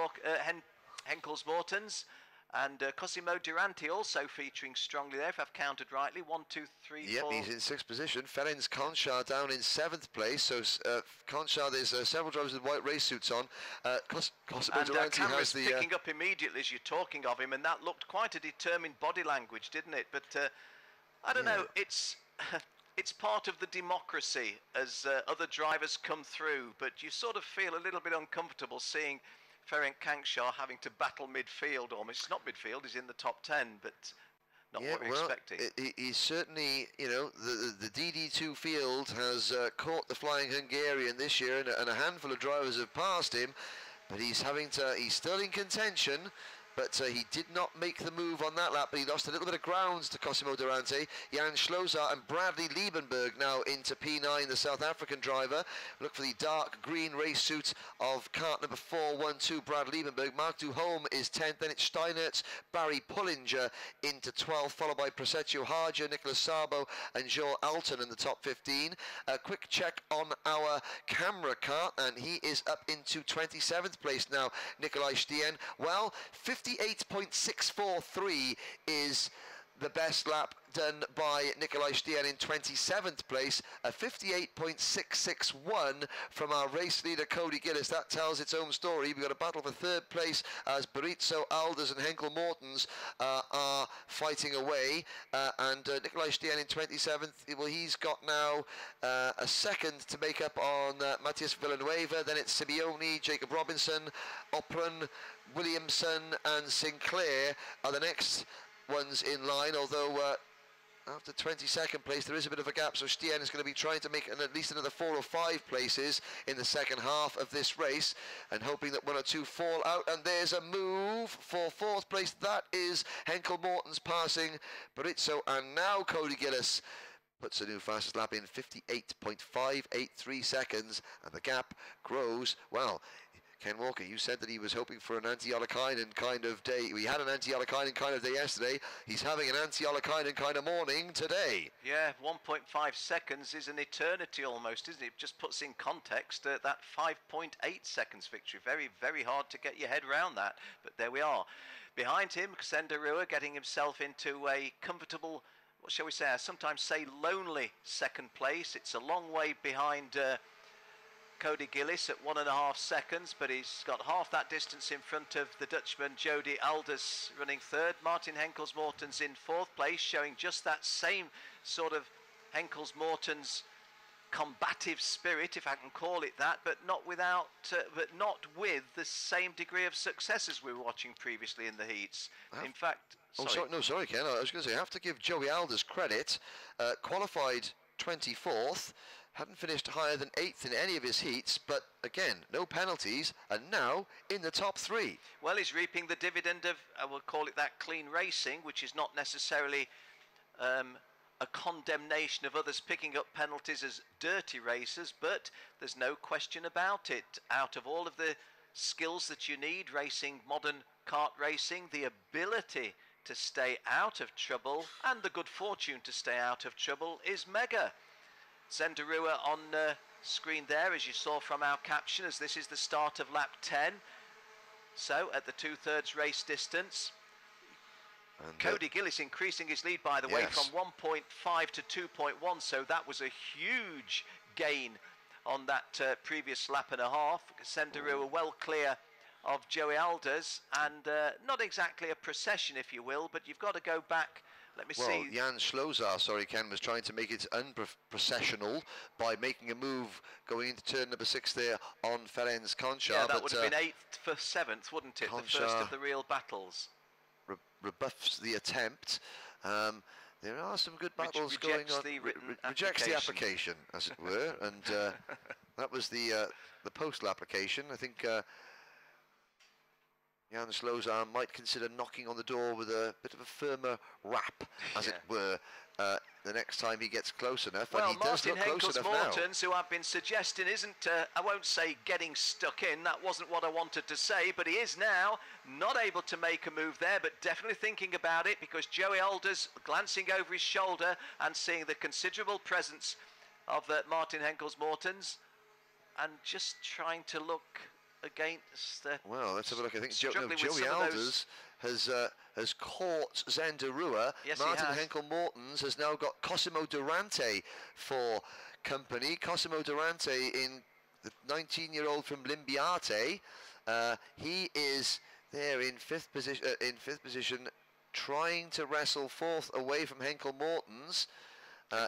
Henkels Mortens. And Cosimo Durante also featuring strongly there, if I've counted rightly. 1, 2, 3, 4. Yep, he's in 6th position. Ferenc Conchar down in 7th place. So Conchar, there's several drivers with white race suits on. Cosimo Durante has the... picking up immediately as you're talking of him, and that looked quite a determined body language, didn't it? But I don't know, it's part of the democracy as other drivers come through, but you sort of feel a little bit uncomfortable seeing Ferenc Conchar having to battle midfield almost. It's not midfield, he's in the top 10, but not what we're expecting. He's certainly, you know, the DD2 field has caught the Flying Hungarian this year, and a handful of drivers have passed him, but he's still in contention. But he did not make the move on that lap, but he lost a little bit of grounds to Cosimo Durante. Jan Schlosar and Bradley Liebenberg now into P9, the South African driver. Look for the dark green race suit of cart number 412, Brad Liebenberg. Mark Duholm is 10th, then it's Steinertz, Barry Pullinger into 12th, followed by Procetio Harger, Nicholas Sabo and Joel Alton in the top 15. A quick check on our camera cart, and he is up into 27th place now, Nikolai Stehen. Well, 58.643 is the best lap done by Nikolai Stehen in 27th place, a 58.661 from our race leader Cody Gillis. That tells its own story. We've got a battle for third place as Berizzo, Alders and Henkel Mortens are fighting away. And Nikolai Stehen in 27th, well, he's got now a second to make up on Matthias Villanueva. Then it's Simeone, Jacob Robinson, Opren, Williamson and Sinclair are the next ones in line, although after 22nd place there is a bit of a gap, so Stehen is going to be trying to make at least another 4 or 5 places in the second half of this race and hoping that 1 or 2 fall out. And there's a move for 4th place. That is Henkel Mortens passing Berizzo, and now Cody Gillis puts a new fastest lap in 58.583 seconds, and the gap grows. Well, Ken Walker, you said that he was hoping for an anti-Olakainen kind of day. We had an anti-Olakainen kind of day yesterday. He's having an anti-Olakainen kind of morning today. Yeah, 1.5 seconds is an eternity almost, isn't it? It just puts in context that 5.8 seconds victory. Very, very hard to get your head around that. But there we are. Behind him, Senderua getting himself into a comfortable, what shall we say, I sometimes say lonely second place. It's a long way behind Cody Gillis at 1.5 seconds, but he's got half that distance in front of the Dutchman Jody Alders running third. Martin Henkels Mortens in 4th place, showing just that same sort of Henkels Mortens combative spirit, if I can call it that, but not with the same degree of success as we were watching previously in the heats. In fact, sorry Ken, I was going to say I have to give Joey Alders credit. Qualified 24th. Hadn't finished higher than 8th in any of his heats, but again, no penalties, and now in the top 3. Well, he's reaping the dividend of, I will call it that, clean racing, which is not necessarily a condemnation of others picking up penalties as dirty racers, but there's no question about it. Out of all of the skills that you need racing modern kart racing, the ability to stay out of trouble and the good fortune to stay out of trouble is mega. Senderua on screen there, as you saw from our caption, as this is the start of lap 10. So at the 2/3 race distance, and Cody Gillis increasing his lead, by the way, from 1.5 to 2.1. So that was a huge gain on that previous lap and a half. Senderua well clear of Joey Alders, and not exactly a procession, if you will, but you've got to go back. Let me see. Jan Schlozar, Ken, was trying to make it unprocessional by making a move going into turn number 6 there on Ferenc Conchar. Yeah, that would have been 8th for 7th, wouldn't it? Conchar, the first of the real battles. Rebuffs the attempt. There are some good battles going on. Rejects the application, as it were, and that was the postal application. I think Jan Schlozar might consider knocking on the door with a bit of a firmer rap, as it were, the next time he gets close enough. Well, and he does look close enough now. Martin Henkels Mortens, who I've been suggesting isn't, I won't say getting stuck in, that wasn't what I wanted to say, but he is now not able to make a move there, but definitely thinking about it, because Joey Alders glancing over his shoulder and seeing the considerable presence of Martin Henkels Mortens, and just trying to look against. Well, let's have a look. I think Joey Alders has caught Senderua. Yes, Martin Henkel Mortens has now got Cosimo Durante for company. Cosimo Durante, in the 19-year-old from Limbiate, he is there in fifth position, trying to wrestle 4th away from Henkel Mortens.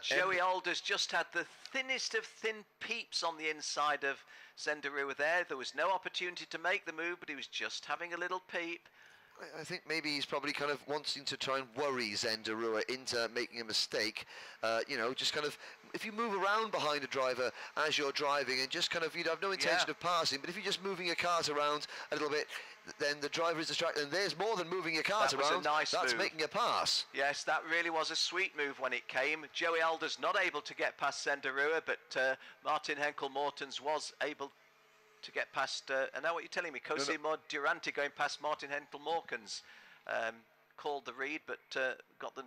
Joey Alders just had the thinnest of thin peeps on the inside of Senderua there. There was no opportunity to make the move, but he was just having a little peep. I think maybe he's probably kind of wanting to try and worry Senderua into making a mistake. You know, just kind of, if you move around behind a driver as you're driving and just kind of, you'd have no intention of passing, but if you're just moving your cart around a little bit, then the driver is distracted, and there's more than moving your cart around. That's move. Making a pass. Yes, that really was a sweet move when it came. Joey Alders not able to get past Senderua, but Martin Henkel Mortens was able to get past, and now what you're telling me, Cosimo Durante going past Martin Henkel Mortens, called the read, but got the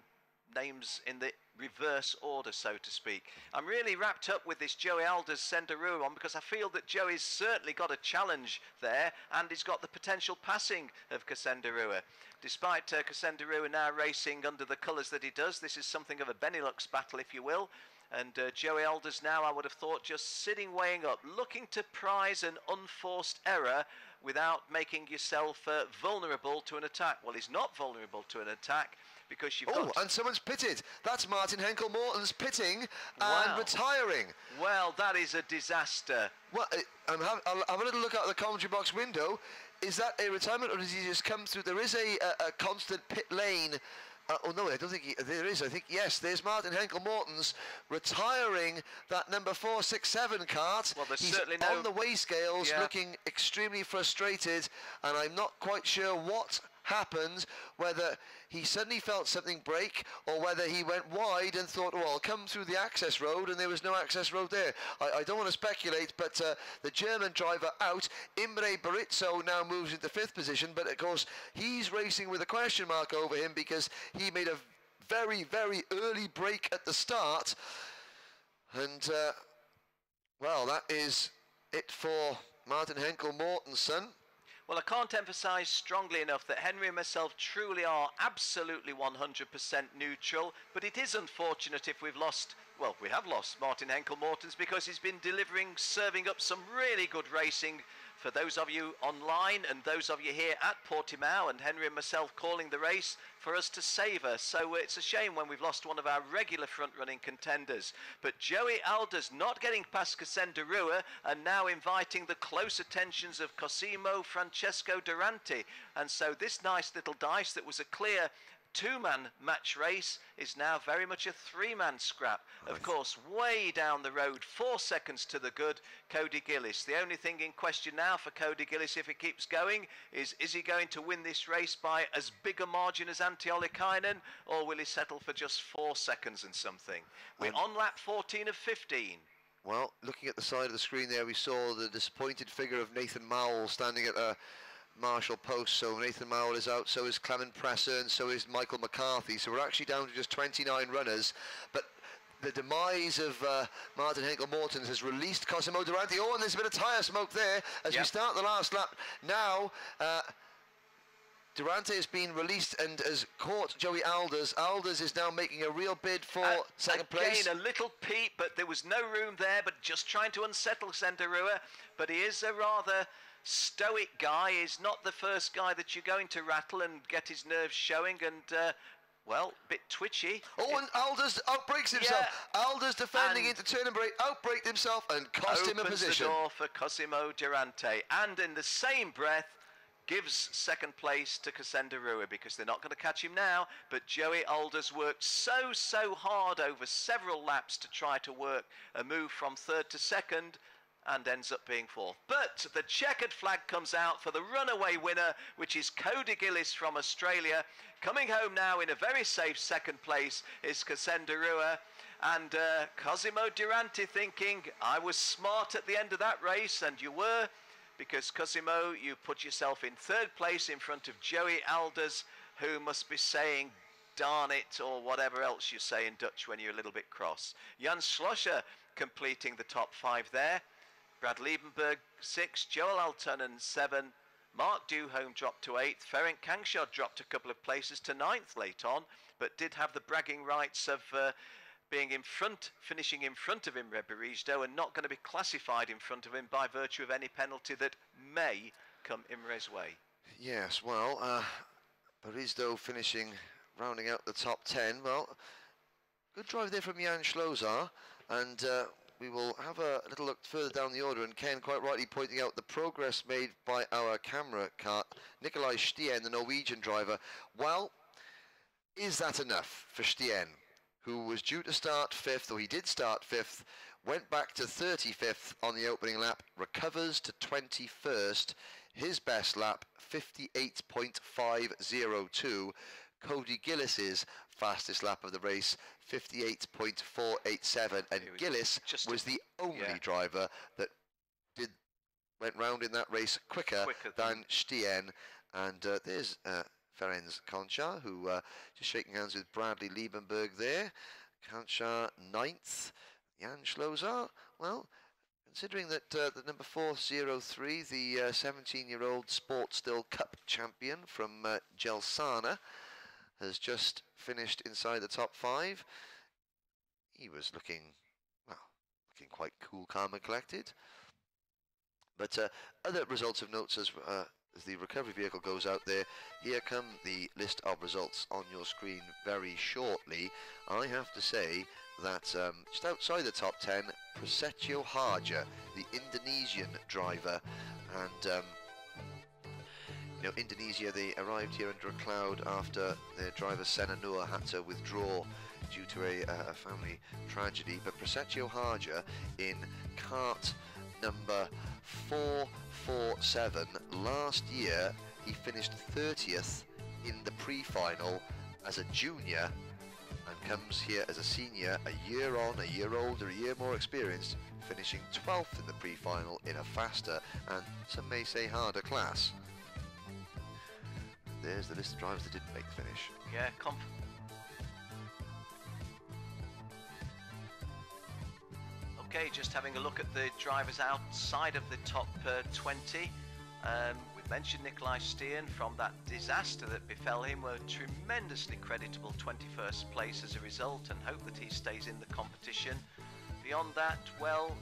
names in the reverse order, so to speak. I'm really wrapped up with this Joey Alders Senderuwa one because I feel that Joey's certainly got a challenge there, and he's got the potential passing of Senderuwa. Despite Senderuwa now racing under the colours that he does, this is something of a Benelux battle, if you will. And Joey Alders now, I would have thought, just sitting weighing up, looking to prize an unforced error without making yourself vulnerable to an attack. Well, he's not vulnerable to an attack because you've got... and someone's pitted. That's Martin Henkel-Morton's pitting and retiring. Well, that is a disaster. Well, I'll have a little look out the commentary box window. Is that a retirement, or does he just come through? There is a constant pit lane. Oh no, I don't think there is. I think, yes, there's Martin Henkel-Morton's retiring that number 467 cart. Well, there's He's certainly on the weigh scales, looking extremely frustrated, and I'm not quite sure what happened, whether he suddenly felt something break or whether he went wide and thought, oh, I'll come through the access road, and there was no access road there. I don't want to speculate, but the German driver out. Imre Barizzo now moves into 5th position, but of course he's racing with a question mark over him because he made a very, very early break at the start, and well, that is it for Martin Henkel-Mortensen. Well, I can't emphasise strongly enough that Henry and myself truly are absolutely 100% neutral, but it is unfortunate if we've lost, well, we have lost Martin Henkel-Mortens because he's been serving up some really good racing for those of you online and those of you here at Portimao, and Henry and myself calling the race for us to savour. So it's a shame when we've lost one of our regular front-running contenders. But Joey Alders not getting past Senderuwa and now inviting the close attentions of Cosimo Francesco Durante. And so this nice little dice that was a clear two-man match race is now very much a three-man scrap. Of course, way down the road, 4 seconds to the good, Cody Gillis. The only thing in question now for Cody Gillis, if it keeps going, is he going to win this race by as big a margin as Antti Ollikainen, or will he settle for just 4 seconds and something? We're on lap 14 of 15. Well, looking at the side of the screen there, we saw the disappointed figure of Nathan Mowell standing at a Marshall post. So Nathan Mowell is out, so is Clement Presser, and so is Michael McCarthy. So we're actually down to just 29 runners, but the demise of Martin Henkel-Mortens has released Cosimo Durante. Oh, and there's a bit of tyre smoke there as we start the last lap. Now Durante has been released and has caught Joey Alders. Alders is now making a real bid for second place. Again, a little peep, but there was no room there, but just trying to unsettle Senderuwa. But he is a rather stoic guy. He's not the first guy that you're going to rattle and get his nerves showing, and well, a bit twitchy. Oh, and Alders outbreaks himself. Alders defending into turn and break, outbreaked himself and cost him a position. Opens the door for Cosimo Durante, and in the same breath gives second place to Senderuwa, because they're not going to catch him now. But Joey Alders worked so hard over several laps to try to work a move from third to second, and ends up being fourth. But the checkered flag comes out for the runaway winner, which is Cody Gillis from Australia. Coming home now in a very safe second place is Senderuwa, and Cosimo Durante thinking, I was smart at the end of that race, and you were, because Cosimo, you put yourself in third place in front of Joey Alders, who must be saying darn it, or whatever else you say in Dutch when you're a little bit cross. Jan Schlosser completing the top 5 there. Brad Liebenberg 6, Joel Altonen 7, Mark Duhome dropped to 8th, Ferenc Kangshod dropped a couple of places to 9th late on, but did have the bragging rights of being in front, finishing in front of Imre Barizdo, and not going to be classified in front of him by virtue of any penalty that may come Imre's way. Yes, well, Barizdo finishing, rounding out the top 10. Well, good drive there from Jan Schlosser, and we will have a little look further down the order, and Ken quite rightly pointing out the progress made by our camera car, Nikolai Stehen, the Norwegian driver. Well, is that enough for Stehen, who was due to start 5th, or he did start 5th, went back to 35th on the opening lap, recovers to 21st, his best lap, 58.502. Cody Gillis's fastest lap of the race, 58.487, and Gillis was the only driver that went round in that race quicker than Stehen. And there's Ferenc Konchar, who just shaking hands with Bradley Liebenberg there. Konchar 9th. Jan Schlozar, well, considering that the number 403, the 17-year-old Sport Still Cup champion from Gelsana, has just finished inside the top 5, he was looking, well, looking quite cool, calm and collected. But other results of notes as the recovery vehicle goes out there. Here come the list of results on your screen very shortly. I have to say that just outside the top 10, Prasetyo Harja, the Indonesian driver, and you know, Indonesia, they arrived here under a cloud after their driver Sena Nur had to withdraw due to a family tragedy. But Prasetyo Harja in kart number 447, last year he finished 30th in the pre-final as a junior and comes here as a senior, a year on, a year older, a year more experienced, finishing 12th in the pre-final in a faster and some may say harder class. There's the list of drivers that didn't make the finish. Yeah, okay, just having a look at the drivers outside of the top 20. We've mentioned Nikolai Stehen from that disaster that befell him, were tremendously creditable 21st place as a result, and hope that he stays in the competition. Beyond that, well,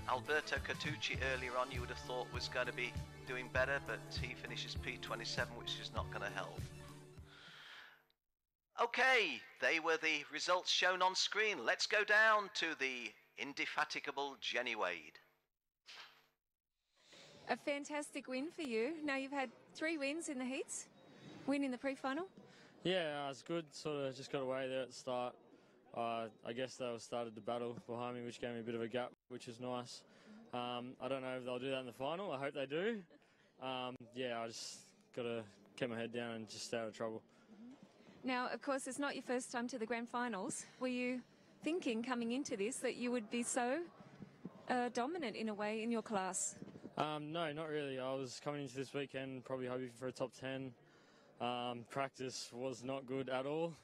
Alberto Cartucci earlier on you would have thought was going to be doing better, but he finishes P27, which is not going to help. Okay, they were the results shown on screen. Let's go down to the indefatigable Jenny Wade. A fantastic win for you. Now you've had 3 wins in the heats, win in the pre-final. Yeah, it's good. Sort of just got away there at the start. I guess they started the battle behind me, which gave me a bit of a gap, which is nice. I don't know if they'll do that in the final. I hope they do. Yeah, I just got to keep my head down and just stay out of trouble. Now, of course, it's not your first time to the grand finals. Were you thinking coming into this that you would be so dominant in a way in your class? No, not really. I was coming into this weekend probably hoping for a top 10. Practice was not good at all.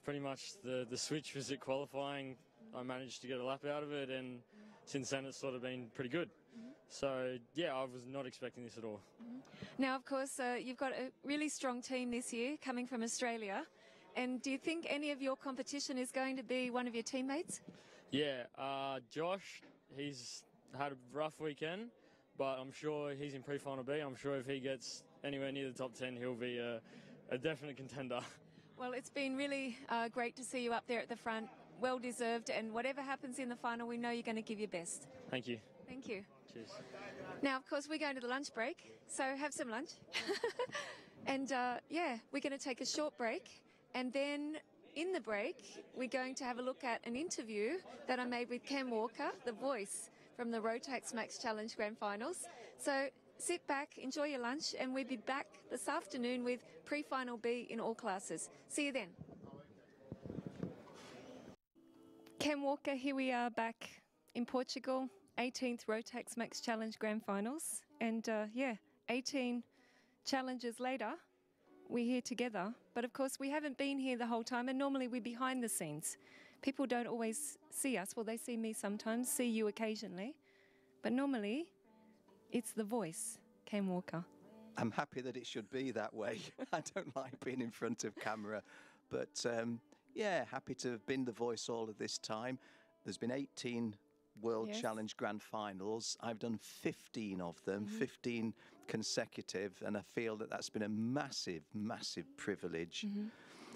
Pretty much the switch was at qualifying. I managed to get a lap out of it, and since then it's sort of been pretty good. So, yeah, I was not expecting this at all. Now, of course, you've got a really strong team this year coming from Australia. And do you think any of your competition is going to be one of your teammates? Yeah, Josh, he's had a rough weekend, but I'm sure he's in pre-final B. I'm sure if he gets anywhere near the top 10, he'll be a definite contender. Well, it's been really great to see you up there at the front. Well deserved, and whatever happens in the final, we know you're going to give your best. Thank you. Thank you. Cheers. Now, of course, we're going to the lunch break, so have some lunch. And yeah, we're going to take a short break, and then in the break, we're going to have a look at an interview that I made with Cam Walker, the voice from the Rotax Max Challenge Grand Finals. So sit back, enjoy your lunch, and we'll be back this afternoon with pre-final B in all classes. See you then. Cam Walker, here we are back in Portugal, 18th Rotax Max Challenge Grand Finals. And yeah, 18 challenges later, we're here together. But of course, we haven't been here the whole time, and normally we're behind the scenes. People don't always see us. Well, they see me sometimes, see you occasionally. But normally, it's the voice, Cam Walker. I'm happy that it should be that way. I don't like being in front of camera. But yeah, happy to have been the voice all of this time. There's been 18 World Challenge Grand Finals. I've done 15 of them, 15 consecutive, and I feel that that's been a massive, massive privilege.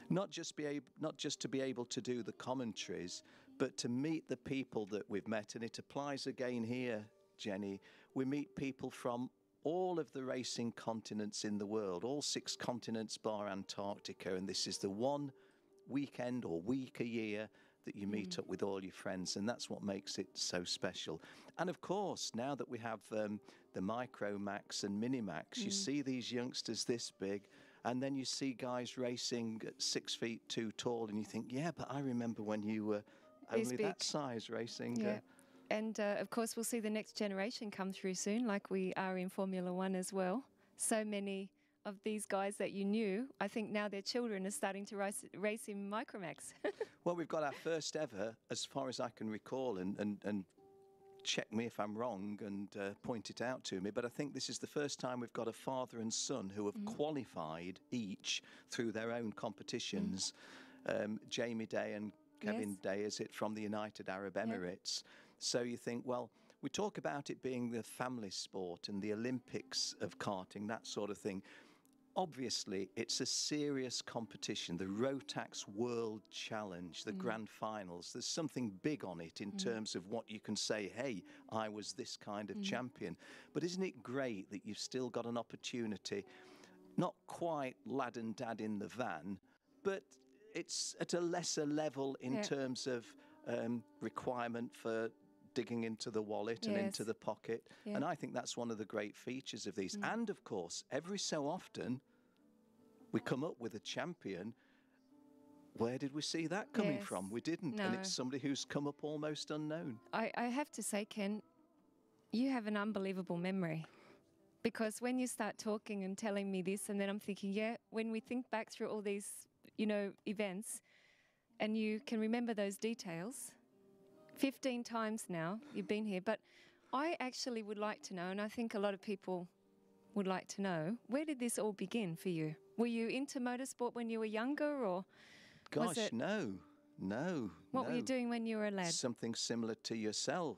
Not just to be able to do the commentaries, but to meet the people that we've met. And it applies again here, Jenny. We meet people from all of the racing continents in the world, all 6 continents bar Antarctica, and this is the one weekend or week a year that you meet up with all your friends, and that's what makes it so special. And of course, now that we have the Micro Max and Mini Max, you see these youngsters this big, and then you see guys racing at 6 feet too tall, and you think, yeah, but I remember when you were only that size racing. Yeah. And of course, we'll see the next generation come through soon, like we are in Formula One as well. So many of these guys that you knew, I think now their children are starting to race in Micromax. Well, we've got our first ever, as far as I can recall, and check me if I'm wrong and point it out to me, but I think this is the first time we've got a father and son who have qualified each through their own competitions. Jamie Day and Kevin Day, is it, from the United Arab Emirates. So you think, well, we talk about it being the family sport and the Olympics of karting, that sort of thing. Obviously, it's a serious competition, the Rotax World Challenge, the grand finals. There's something big on it in terms of what you can say, hey, I was this kind of champion. But isn't it great that you've still got an opportunity, not quite lad and dad in the van, but it's at a lesser level in terms of requirement for digging into the wallet and into the pocket. And I think that's one of the great features of these. And of course, every so often we come up with a champion. Where did we see that coming from? We didn't. No. And it's somebody who's come up almost unknown. I have to say, Ken, you have an unbelievable memory. Because when you start talking and telling me this, and then I'm thinking, when we think back through all these, events, and you can remember those details, 15 times now you've been here, but I actually would like to know, and I think a lot of people would like to know, where did this all begin for you? Were you into motorsport when you were younger, or Gosh, no. What were you doing when you were a lad? Something similar to yourself.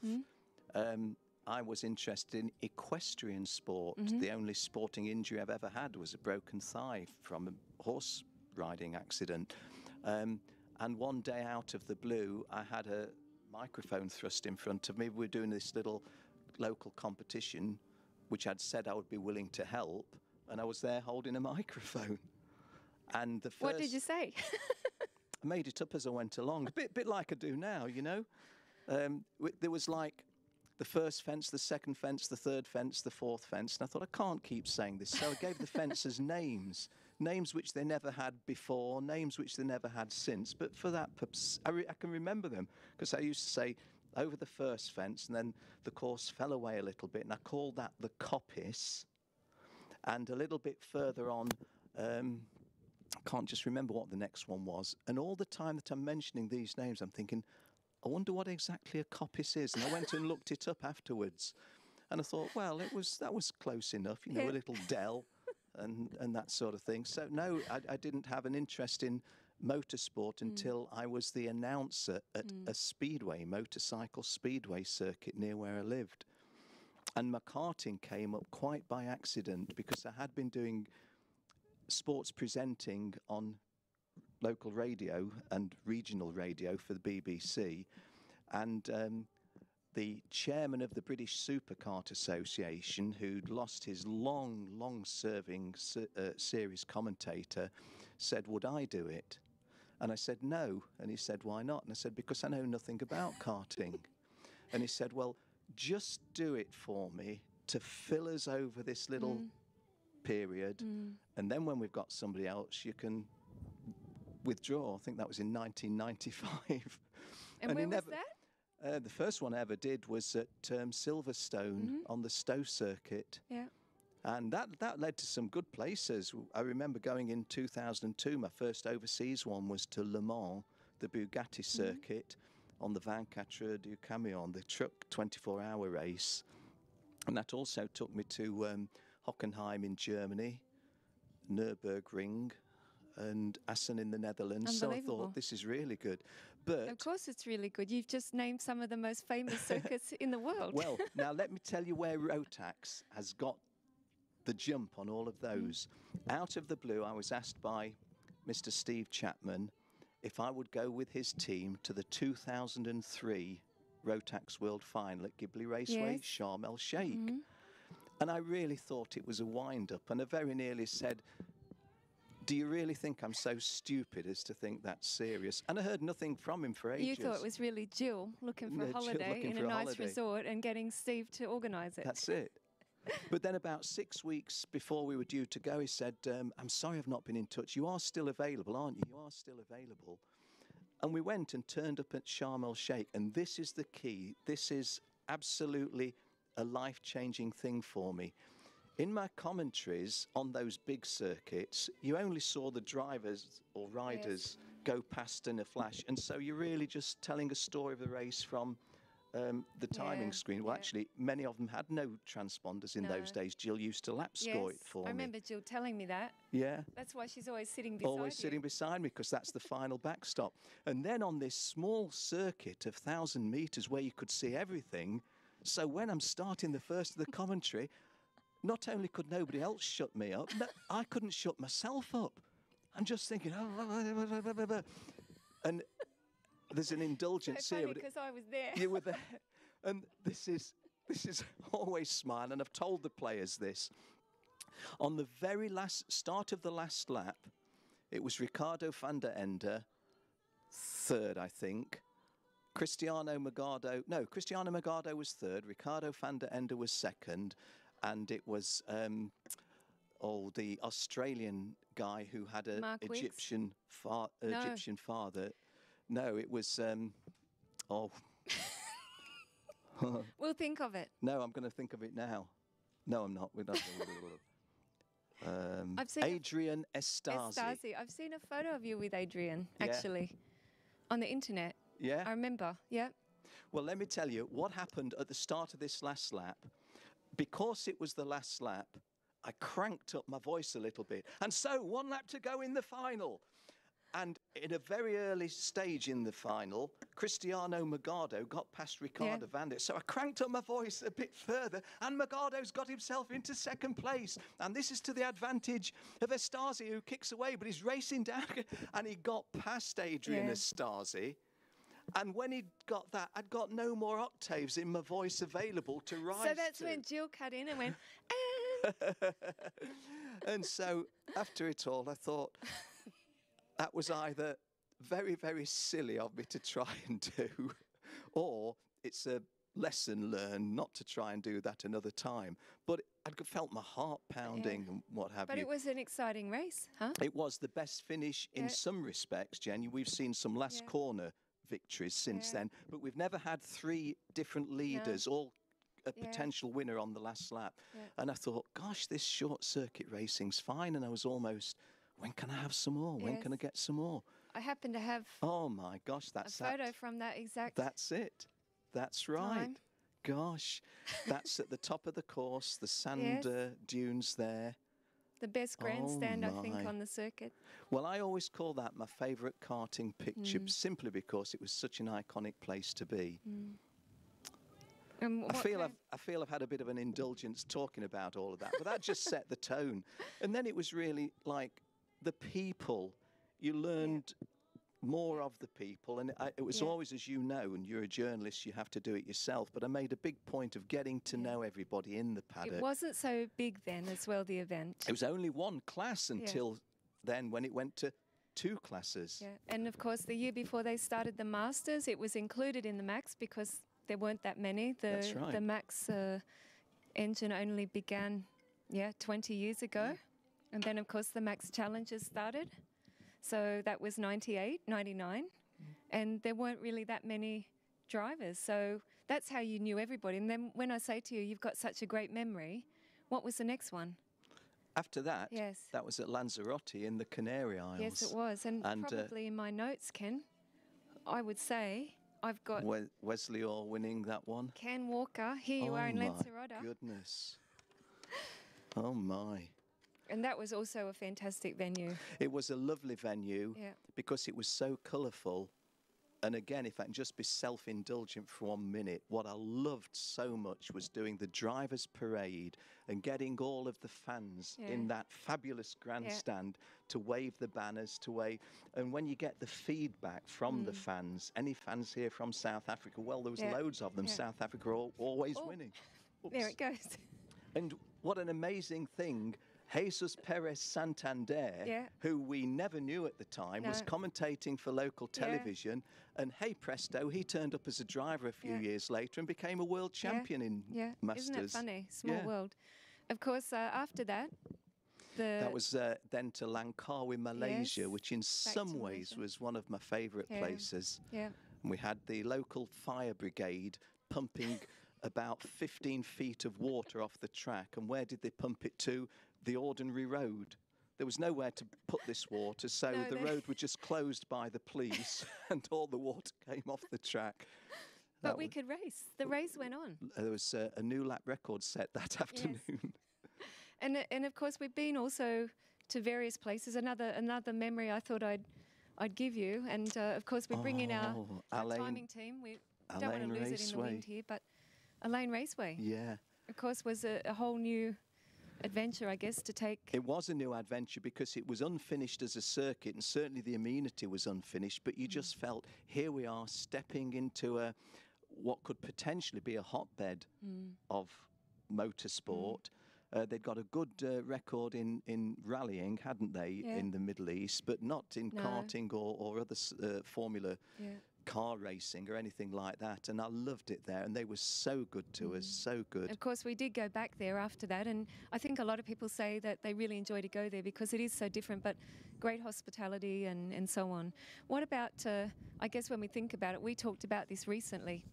I was interested in equestrian sport. The only sporting injury I've ever had was a broken thigh from a horse riding accident. And one day out of the blue, I had a microphone thrust in front of me. We were doing this little local competition, which I'd said I would be willing to help, and I was there holding a microphone. And the first, what did you say? I made it up as I went along, a bit like I do now, There was like the first fence, the second fence, the third fence, the fourth fence, and I thought, I can't keep saying this, so I gave the fences names which they never had before, names which they never had since, but for that purpose, I can remember them, because I used to say, over the first fence, and then the course fell away a little bit, and I called that the coppice, and a little bit further on, I can't just remember what the next one was, and all the time that I'm mentioning these names, I'm thinking, I wonder what exactly a coppice is, and I went and looked it up afterwards, and I thought, well, that was close enough, a little dell, and that sort of thing. So no, I didn't have an interest in motorsport until I was the announcer at a speedway, motorcycle speedway circuit near where I lived. And my karting came up quite by accident, because I had been doing sports presenting on local radio and regional radio for the BBC, and the chairman of the British Superkart Association, who'd lost his long-serving series commentator, said, would I do it? And I said, no. And he said, why not? And I said, because I know nothing about karting. And he said, well, just do it for me to fill us over this little period. And then when we've got somebody else, you can withdraw. I think that was in 1995. And where was that? The first one I ever did was at Silverstone on the Stowe circuit. Yeah. And that led to some good places. I remember going in 2002, my first overseas one was to Le Mans, the Bugatti circuit, on the 24 du Camion, the truck 24-hour race. And that also took me to Hockenheim in Germany, Nürburgring, and Assen in the Netherlands. So I thought, this is really good. But of course it's really good. You've just named some of the most famous circuits in the world. Well, now let me tell you where Rotax has got the jump on all of those. Out of the blue, I was asked by Mr. Steve Chapman if I would go with his team to the 2003 Rotax World Final at Ghibli Raceway, Sharm el Sheikh. And I really thought it was a wind-up, and I very nearly said, do you really think I'm so stupid as to think that's serious? And I heard nothing from him for ages. You thought it was really Jill looking for a holiday in a nice resort and getting Steve to organise it. That's it. But then about 6 weeks before we were due to go, he said, I'm sorry I've not been in touch. You are still available, aren't you? You are still available. And we went and turned up at Sharm el Sheikh, and this is the key. This is absolutely a life-changing thing for me. In my commentaries on those big circuits, you only saw the drivers or riders go past in a flash, and so you're really just telling a story of the race from the timing screen. Well, actually, many of them had no transponders in those days. Jill used to lap score it for me. I remember Jill telling me that. Yeah. That's why she's always sitting beside Always sitting beside me, because that's the final backstop. And then on this small circuit of 1,000 metres where you could see everything, so when I'm starting the first of the commentary, not only could nobody else shut me up, I couldn't shut myself up. I'm just thinking, and there's an indulgence so here. Because I was there. You were there. And this is always smile, and I've told the players this. On the very last start of the last lap, it was Ricardo van der Ende, third, I think. Cristiano Magado was third. Ricardo van der Ende was second. And it was the Australian guy who had an Egyptian father. No, it was We'll think of it. No, I'm going to think of it now. No, I'm not. We're not. I've seen Adrian Estasi. I've seen a photo of you with Adrian, actually, on the internet. Yeah? I remember, yeah. Well, let me tell you what happened at the start of this last lap. Because it was the last lap, I cranked up my voice a little bit. And so, 1 lap to go in the final. And in a very early stage in the final, Cristiano Magado got past Ricardo van der. So I cranked up my voice a bit further, and Magado's got himself into second place. And this is to the advantage of Estasi, who kicks away, but he's racing down. And he got past Adrian Estasi. And when he got that, I'd got no more octaves in my voice available to rise to. So that's when Jill cut in and went, And so after it all, I thought that was either very, very silly of me to try and do, or it's a lesson learned not to try and do that another time. But I felt my heart pounding and what have you. But it was an exciting race, huh? It was the best finish in some respects, Jenny. We've seen some last corner victories since then, but we've never had 3 different leaders, all a potential winner on the last lap. And I thought, gosh, this short circuit racing's fine. And I was almost, when can I have some more? When can I get some more? I happen to have oh my gosh, that's a photo from that exact That's it. That's right. time. Gosh, that's at the top of the course, the sand dunes there. The best grandstand, I think, on the circuit. Well, I always call that my favourite karting picture, simply because it was such an iconic place to be. I feel I've had a bit of an indulgence talking about all of that, but that just set the tone. And then it was really like the people. You learned more of the people, and it was always, as you know, and you're a journalist, you have to do it yourself, but I made a big point of getting to know everybody in the paddock. It wasn't so big then as well, the event. It was only 1 class until then, when it went to 2 classes. Yeah, and of course the year before they started the Masters, it was included in the Max because there weren't that many. That's right. The Max engine only began, 20 years ago. And then, of course, the Max Challenges started. So that was 98, 99. And there weren't really that many drivers. So that's how you knew everybody. And then when I say to you, you've got such a great memory, what was the next one? After that, that was at Lanzarote in the Canary Isles. Yes, it was. And probably in my notes, Ken, I would say I've got Wesley Orr winning that one. Ken Walker, here you are in Lanzarote. Oh, my goodness. Oh, my. And that was also a fantastic venue. It was a lovely venue because it was so colourful. And again, if I can just be self-indulgent for 1 minute, what I loved so much was doing the drivers' parade and getting all of the fans in that fabulous grandstand to wave the banners, to wave. And when you get the feedback from the fans, any fans here from South Africa, well, there was loads of them. South Africa are always winning. Oops. There it goes. And what an amazing thing. Jesus Perez Santander, who we never knew at the time, was commentating for local television. And hey presto, he turned up as a driver a few years later and became a world champion in Masters. Isn't it funny? Small world. Of course, after that, that was then to Langkawi, Malaysia, which in some ways was one of my favourite places. Yeah. And we had the local fire brigade pumping about 15 feet of water off the track. And where did they pump it to? The ordinary road. There was nowhere to put this water, so the road was just closed by the police and all the water came off the track. But we could race. The race went on. There was a new lap record set that afternoon. Yes. And of course, we've been also to various places. Another memory I thought I'd give you. And of course, we bring in our timing team. We don't want to lose it in the wind here, but Alain Raceway. Yeah. Of course, was a whole new adventure, I guess, to take. It was a new adventure because it was unfinished as a circuit, and certainly the amenity was unfinished, but you just felt, here we are stepping into what could potentially be a hotbed of motorsport. They'd got a good record in rallying, hadn't they, in the Middle East, but not in karting or other Formula car racing or anything like that. And I loved it there, and they were so good to us, so good. Of course, we did go back there after that, and I think a lot of people say that they really enjoy to go there because it is so different, but great hospitality and so on. What about, I guess when we think about it, we talked about this recently,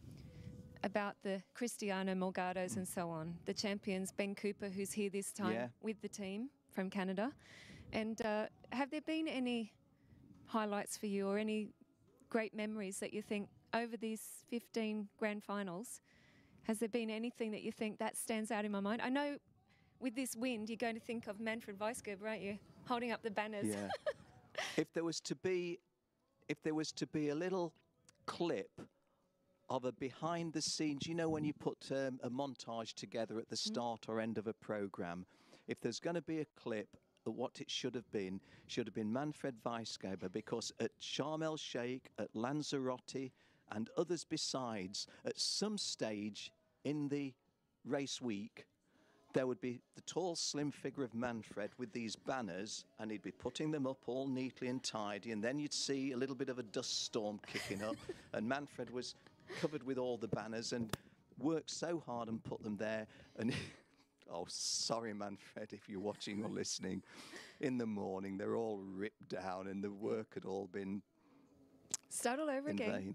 about the Cristiano Morgados and so on, the champions, Ben Cooper, who's here this time with the team from Canada. And have there been any highlights for you or any great memories that you think over these 15 grand finals? Has there been anything that you think that stands out in my mind? I know with this wind, you're going to think of Manfred Weisgerber, aren't you? Holding up the banners. Yeah. If there was to be a little clip of a behind the scenes, you know, when you put a montage together at the start or end of a program, if there's going to be a clip, what it should have been Manfred Weisgerber, because at Sharm el-Sheikh, at Lanzarote and others besides, at some stage in the race week, there would be the tall, slim figure of Manfred with these banners, and he'd be putting them up all neatly and tidy, and then you'd see a little bit of a dust storm kicking up, and Manfred was covered with all the banners and worked so hard and put them there. And oh, sorry, Manfred, if you're watching or listening. In the morning, they're all ripped down, and the work had all been start all over again. Vain.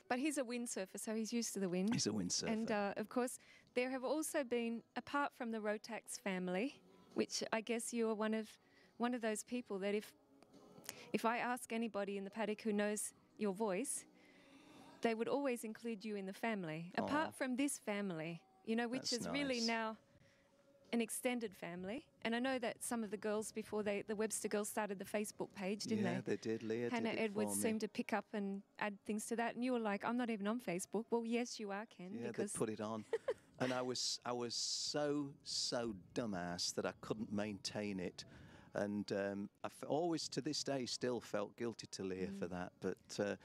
But he's a windsurfer, so he's used to the wind. He's a windsurfer. And of course, there have also been, apart from the Rotax family, which I guess you are one of those people that if I ask anybody in the paddock who knows your voice, they would always include you in the family. Aww. Apart from this family, you know, which is really now an extended family. And I know that some of the girls before the Webster girls started the Facebook page, didn't they? Yeah, they did. Leah Hannah did it Edwards for me. seemed to pick up and add things to that. And you were like, I'm not even on Facebook. Well, yes, you are, Ken. Yeah, because they put it on. And I was so dumbass that I couldn't maintain it. And always to this day still felt guilty to Leah for that. But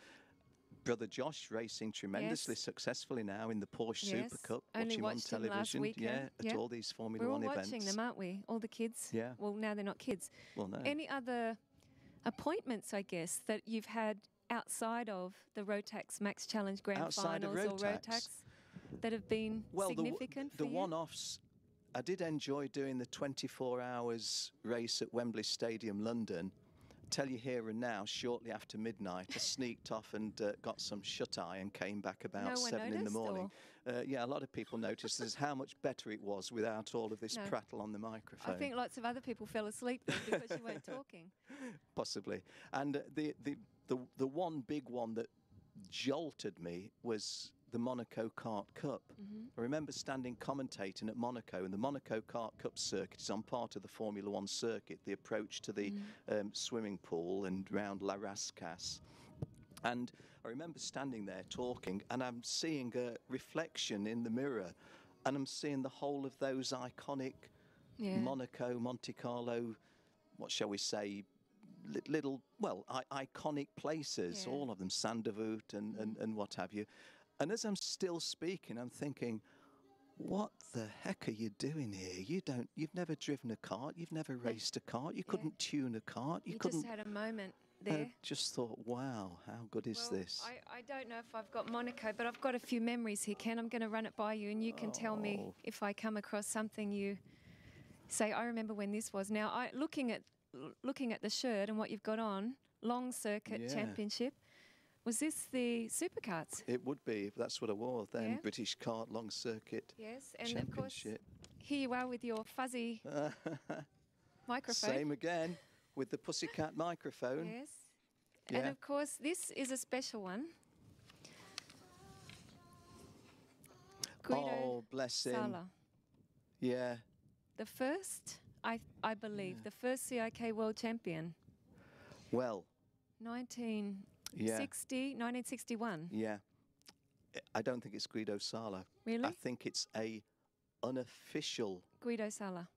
brother Josh racing tremendously successfully now in the Porsche Super Cup. Only watching watched on him last television. weekend. At all these Formula We're all 1 events. watching them, aren't we? All the kids. Yeah. Well, now they're not kids. Well, no. Any other appointments, I guess, that you've had outside of the Rotax Max Challenge Grand Outside of Finals or Rotax? Rotax that have been significant for the you? one-offs, I did enjoy doing the 24 hours race at Wembley Stadium, London. Tell you here and now, shortly after midnight, I sneaked off and got some shut-eye and came back about 7 in the morning. Yeah, a lot of people noticed as how much better it was without all of this prattle on the microphone. I think lots of other people fell asleep then because you weren't talking. Possibly. And the one big one that jolted me was the Monaco KART Cup. I remember standing commentating at Monaco, and the Monaco KART Cup circuit is on part of the Formula 1 circuit, the approach to the swimming pool and round La Rascasse. And I remember standing there talking, and I'm seeing a reflection in the mirror, and I'm seeing the whole of those iconic Monaco, Monte Carlo, what shall we say, little, well, iconic places, all of them, Sandervoort and what have you. And as I'm still speaking, I'm thinking, what the heck are you doing here? You've never driven a kart, you've never raced a kart, you couldn't tune a kart, you couldn't. Just had a moment there. I just thought, wow, how good is this? I don't know if I've got Monaco, but I've got a few memories here, Ken. I'm going to run it by you, and you can tell me if I come across something you say, I remember when this was. Now, looking at the shirt and what you've got on, long circuit championship. Was this the supercarts? It would be. That's what I wore then. Yeah. British Kart Long Circuit Yes, and of course, Championship. here you are with your fuzzy microphone. Same again with the pussycat microphone. Yes. Yeah. And of course, this is a special one. Guido Oh, bless him. Sala. Yeah. The first, I believe, the first CIK world champion. Well, 1961. yeah. I don't think it's Guido Sala. Really? I think it's a unofficial. Guido Sala.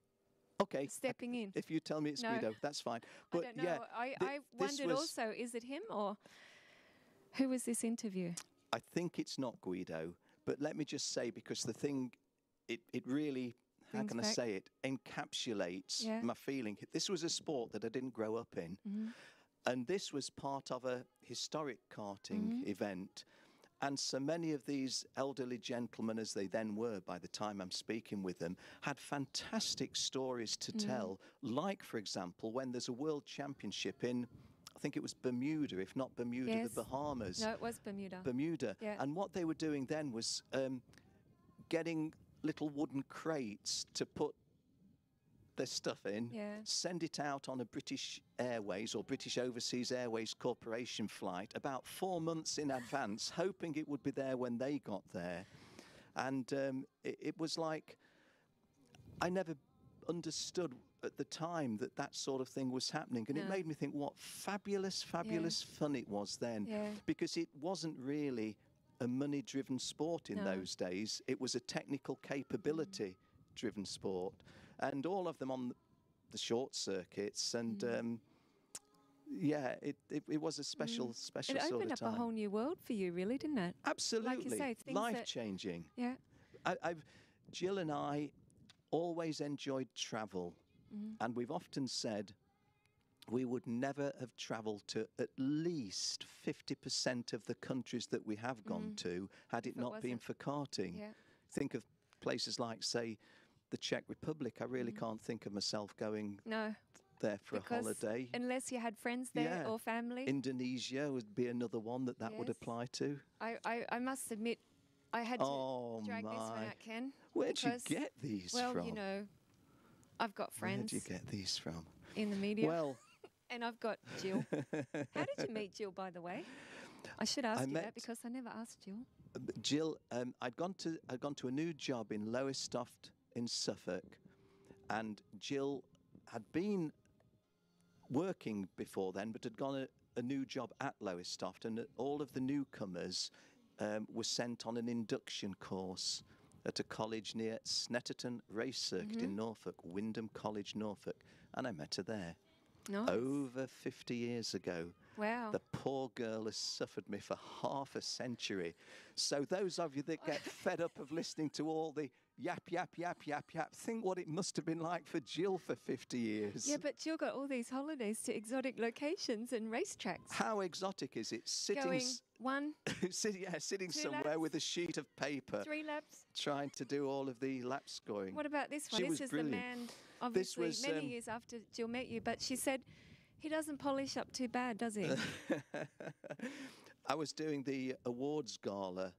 Okay. Stepping in. If you tell me it's No. Guido, that's fine. But I don't know. yeah, I wondered also, is it him or who was this interview? I think it's not Guido. But let me just say, because the thing, it really, how Brings can I back- say it, encapsulates Yeah. my feeling. This was a sport that I didn't grow up in. And this was part of a historic karting event. And so many of these elderly gentlemen, as they then were by the time I'm speaking with them, had fantastic stories to tell. Like, for example, when there's a world championship in, I think it was Bermuda, if not Bermuda, Yes. the Bahamas. No, it was Bermuda. Bermuda. Yeah. And what they were doing then was getting little wooden crates to put their stuff in, Yeah. send it out on a British Airways or British Overseas Airways Corporation flight about 4 months in advance, hoping it would be there when they got there. And it was like, I never understood at the time that that sort of thing was happening. And it No. made me think what fabulous fun it was then. Yeah. Because it wasn't really a money-driven sport in No. those days. It was a technical capability-driven sport. And all of them on the short circuits. And yeah, it was a special sort It of time. opened up a whole new world for you, really, didn't it? Absolutely. Like you say, things that- life-changing. Yeah. Jill and I always enjoyed travel. And we've often said we would never have travelled to at least 50% of the countries that we have gone to had it not been for karting. Yeah. Think of places like, say, the Czech Republic. I really can't think of myself going No. there for Because a holiday. unless you had friends there Yeah. or family. Indonesia would be another one that would Yes. apply to. I must admit, I had to Oh, drag this one my. out, Ken. Where'd you because, get these well, from? you know, I've got friends Where'd you get these from? in the media. Well, and I've got Jill. How did you meet Jill, by the way? I should ask you that met- because I never asked Jill. Jill, I'd gone to a new job in Lowestoft in Suffolk, and Jill had been working before then, but had gone a new job at Lowestoft, and all of the newcomers were sent on an induction course at a college near Snetterton Race Circuit in Norfolk, Wyndham College, Norfolk, and I met her there. Nice. Over 50 years ago. Wow. The poor girl has suffered me for half a century. So those of you that get fed up of listening to all the yap, yap, yap, yap, yap, think what it must have been like for Jill for 50 years. Yeah, but Jill got all these holidays to exotic locations and racetracks. How exotic is it? Sitting, Going one, sitting two somewhere laps, with a sheet of paper, 3 laps. trying to do all of the lap scoring. What about this one? She This was is brilliant. the man, obviously, was, many years after Jill met you, but she said he doesn't polish up too bad, does he? I was doing the awards gala.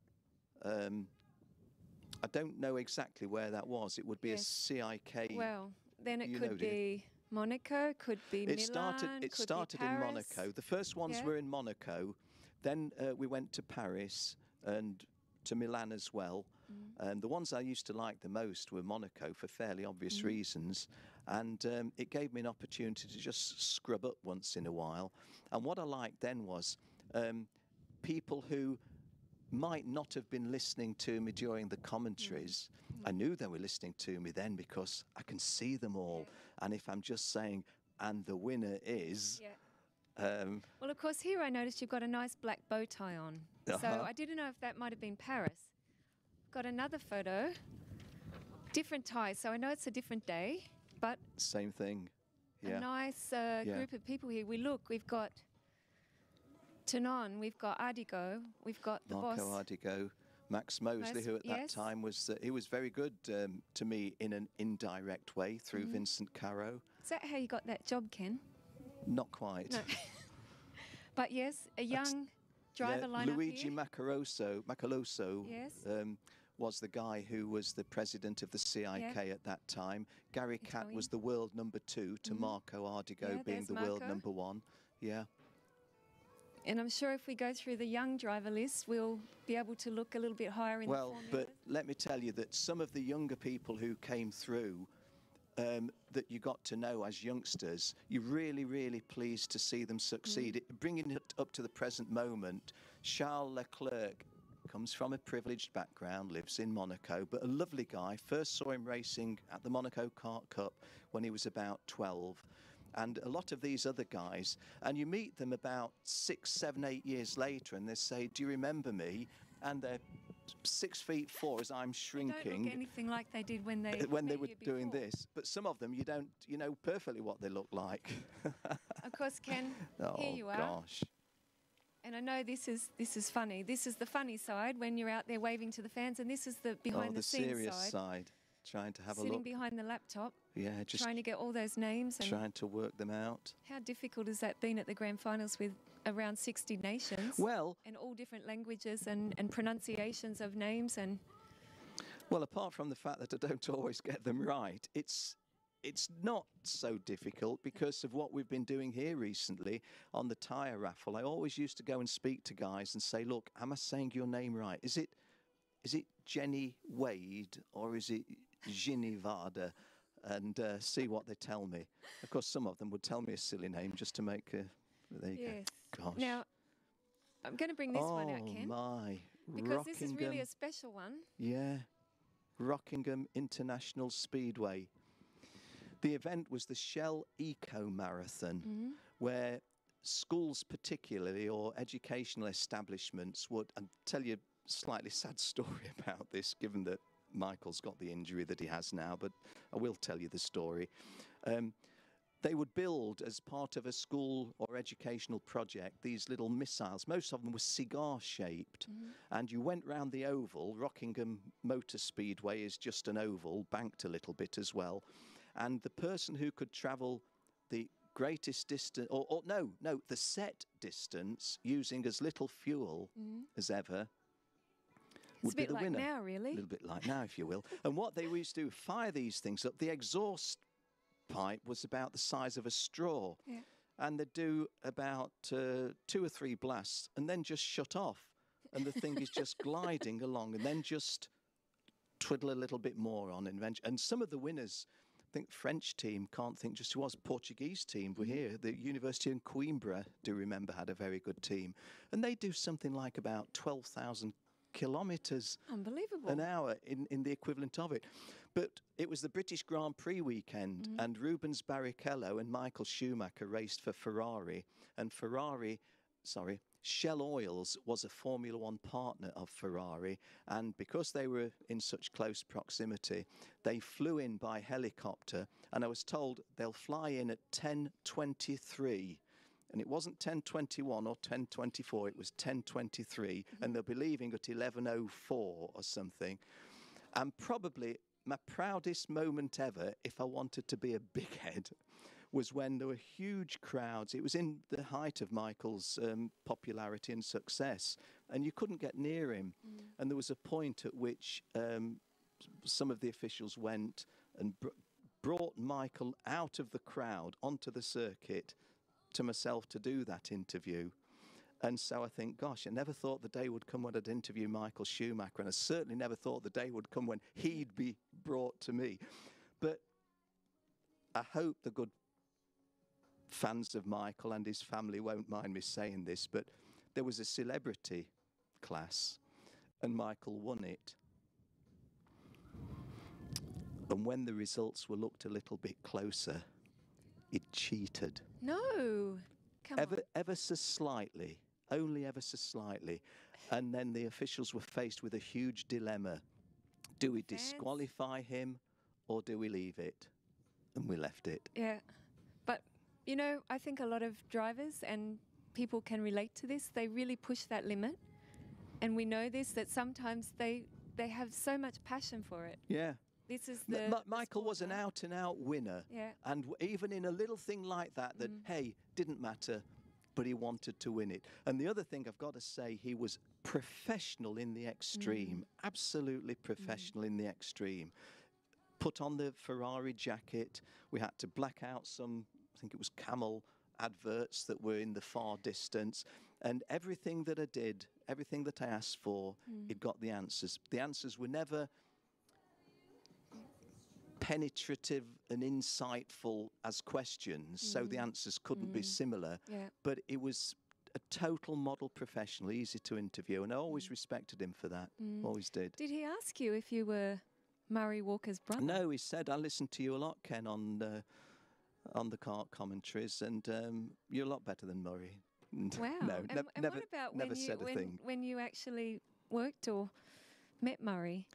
I don't know exactly where that was. It would be Yes. a CIK. Well, then it You could know, do you? be Monaco, could be Milan, It started could be in Paris. Monaco. The first ones Yeah. were in Monaco. Then we went to Paris and to Milan as well. And the ones I used to like the most were Monaco for fairly obvious reasons. And it gave me an opportunity to just scrub up once in a while. And what I liked then was people who might not have been listening to me during the commentaries. I knew they were listening to me then because I can see them all. And if I'm just saying, and the winner is... Well, of course, here I noticed you've got a nice black bow tie on. So Uh-huh. I didn't know if that might have been Paris. Got another photo. Different tie, so I know it's a different day, but Same thing. Yeah. a nice Yeah. group of people here. We've got Tanon, we've got Adigo, we've got the Marco boss. Ardigo, Max Mosley, Most- who at that yes. time was he was very good to me in an indirect way through Vincent Caro. Is that how you got that job, Ken? Not quite. No. But yes, a young driver lineup Luigi here. Macaloso Yes. was the guy who was the president of the CIK at that time. Gary Catt was the world number 2 to Marco Ardigo being there's the world Marco. number 1. Yeah. And I'm sure if we go through the young driver list, we'll be able to look a little bit higher in the formula. But let me tell you that some of the younger people who came through that you got to know as youngsters, you're really, really pleased to see them succeed. Bringing it up to the present moment, Charles Leclerc comes from a privileged background, lives in Monaco, but a lovely guy. First saw him racing at the Monaco Kart Cup when he was about 12. And a lot of these other guys, and you meet them about 6, 7, 8 years later, and they say, "Do you remember me?" And they're 6'4" as I'm shrinking. They don't look anything like they did when they were doing this. But some of them, you know perfectly what they look like. Of course, Ken, here you are. Oh gosh. And I know this is funny. This is the funny side when you're out there waving to the fans, and this is the behind the scenes serious side. Trying to have a look. Sitting behind the laptop. Yeah, just trying to get all those names. And trying to work them out. How difficult has that been at the grand finals with around 60 nations? Well, and all different languages and pronunciations of names and. Well, apart from the fact that I don't always get them right, it's not so difficult because of what we've been doing here recently on the tyre raffle. I always used to go and speak to guys and say, "Look, am I saying your name right? Is it Jenny Wade or is it Ginny Varda?" And see what they tell me. Of course, some of them would tell me a silly name just to make a... There you go. Gosh. Now, I'm going to bring this one out, Ken. Oh, my. Because this is really a special one. Yeah. Rockingham International Speedway. The event was the Shell Eco Marathon, where schools particularly, or educational establishments would... I'll tell you a slightly sad story about this, given that Michael's got the injury that he has now, but I will tell you the story. They would build, as part of a school or educational project, these little missiles. Most of them were cigar-shaped, and you went round the oval. Rockingham Motor Speedway is just an oval, banked a little bit as well. And the person who could travel the greatest distance, the set distance, using as little fuel as ever, would be the winner. It's a bit like now, really. A little bit like now, if you will. And what they used to do, fire these things up. The exhaust pipe was about the size of a straw. Yeah. And they'd do about 2 or 3 blasts and then just shut off. And the thing is just gliding along and then just twiddle a little bit more on. And some of the winners, I think French team, can't think just who was, Portuguese team were here. The University in Coimbra, do remember, had a very good team. And they do something like about 12,000 kilometres an hour in the equivalent of it. But it was the British Grand Prix weekend, and Rubens Barrichello and Michael Schumacher raced for Ferrari, and Shell Oils was a Formula One partner of Ferrari, and because they were in such close proximity, they flew in by helicopter, and I was told they'll fly in at 10:23. And it wasn't 10:21 or 10:24, it was 10:23, and they'll be leaving at 11:04 or something. And probably my proudest moment ever, if I wanted to be a big head, was when there were huge crowds. It was in the height of Michael's popularity and success, and you couldn't get near him. And there was a point at which some of the officials went and brought Michael out of the crowd onto the circuit to myself to do that interview. And so I think, gosh, I never thought the day would come when I'd interview Michael Schumacher, and I certainly never thought the day would come when he'd be brought to me. But I hope the good fans of Michael and his family won't mind me saying this, but there was a celebrity class, and Michael won it. And when the results were looked a little bit closer, it cheated. No, come on. Ever so slightly, only ever so slightly. And then the officials were faced with a huge dilemma. Do we disqualify him or do we leave it? And we left it. Yeah, but you know, I think a lot of drivers and people can relate to this. They really push that limit. And we know this, that sometimes they have so much passion for it. Yeah. This is the Michael was an out-and-out winner. Yeah. And even in a little thing like that, hey, didn't matter. but he wanted to win it. And the other thing I've got to say, he was professional in the extreme, absolutely professional in the extreme. Put on the Ferrari jacket. We had to black out some, I think it was Camel adverts that were in the far distance. And everything that I did, everything that I asked for, it got the answers. The answers were never penetrative and insightful as questions, so the answers couldn't be similar. But it was a total model professional, easy to interview, and I always respected him for that. Always did. Did he ask you if you were Murray Walker's brother? No, he said, I listened to you a lot, Ken, on the KART commentaries, and you're a lot better than Murray. Wow. No, and never, what about never said a thing. when you actually worked or met Murray?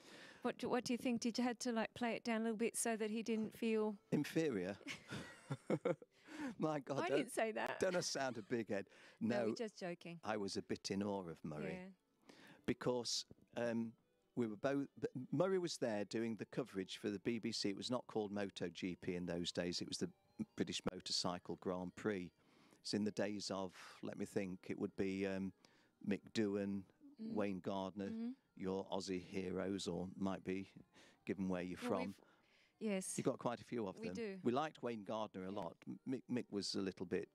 What do you think? Did you have to like play it down a little bit so that he didn't feel inferior? My God, I didn't say that. Don't I sound a big head? No, we're just joking. I was a bit in awe of Murray, because we were both. Murray was there doing the coverage for the BBC. It was not called MotoGP in those days. It was the British Motorcycle Grand Prix. It's in the days of, let me think, it would be Mick Doohan, Wayne Gardner, your Aussie heroes, or might be, given where you're from. Yes. You've got quite a few of them. We do. We liked Wayne Gardner a lot. Mick was a little bit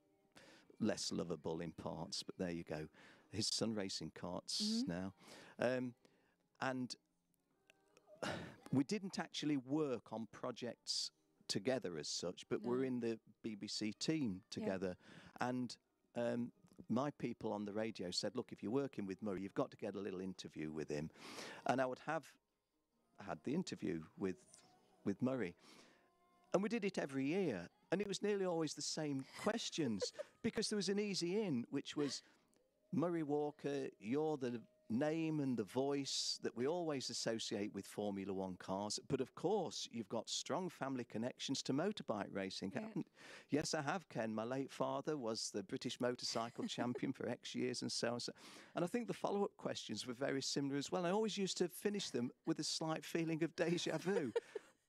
less lovable in parts, but there you go. His son racing karts now. And we didn't actually work on projects together as such, but we're in the BBC team together. And my people on the radio said, look, if you're working with Murray, you've got to get a little interview with him. And I had the interview with Murray. And we did it every year. And it was nearly always the same questions because there was an easy in, which was, Murray Walker, you're the name and the voice that we always associate with Formula One cars. But of course, you've got strong family connections to motorbike racing. Yes, I have, Ken. My late father was the British motorcycle champion for X years and so on. And I think the follow-up questions were very similar as well. I always used to finish them with a slight feeling of déjà vu.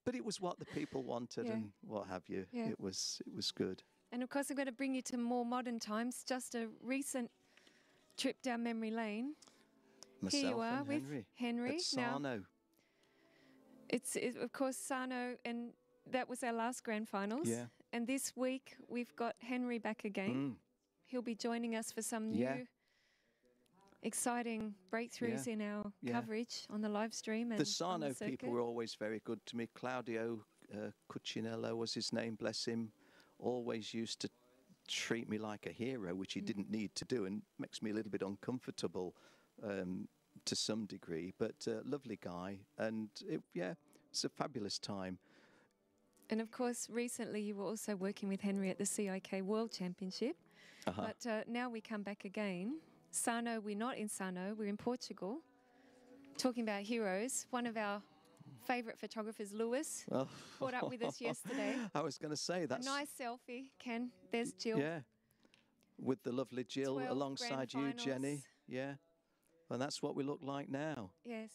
But it was what the people wanted and what have you. It was good. And of course, I'm going to bring you to more modern times. Just a recent trip down memory lane. Myself Here you are and with Henry. At Sarno. It's of course Sarno, and that was our last grand finals. Yeah. And this week we've got Henry back again. He'll be joining us for some new exciting breakthroughs in our coverage on the live stream. And the Sarno people were always very good to me. Claudio Cucinello was his name, bless him. Always used to treat me like a hero, which he didn't need to do, and makes me a little bit uncomfortable to some degree, but lovely guy, and it's a fabulous time. And of course, recently you were also working with Henry at the CIK World Championship, but now we come back again. Sarno, we're not in Sarno, we're in Portugal, talking about heroes. One of our favourite photographers, Lewis, caught up with us yesterday. I was going to say that's a nice selfie, Ken. There's Jill. Yeah, with the lovely Jill alongside you, Jenny. Yeah. And that's what we look like now. Yes.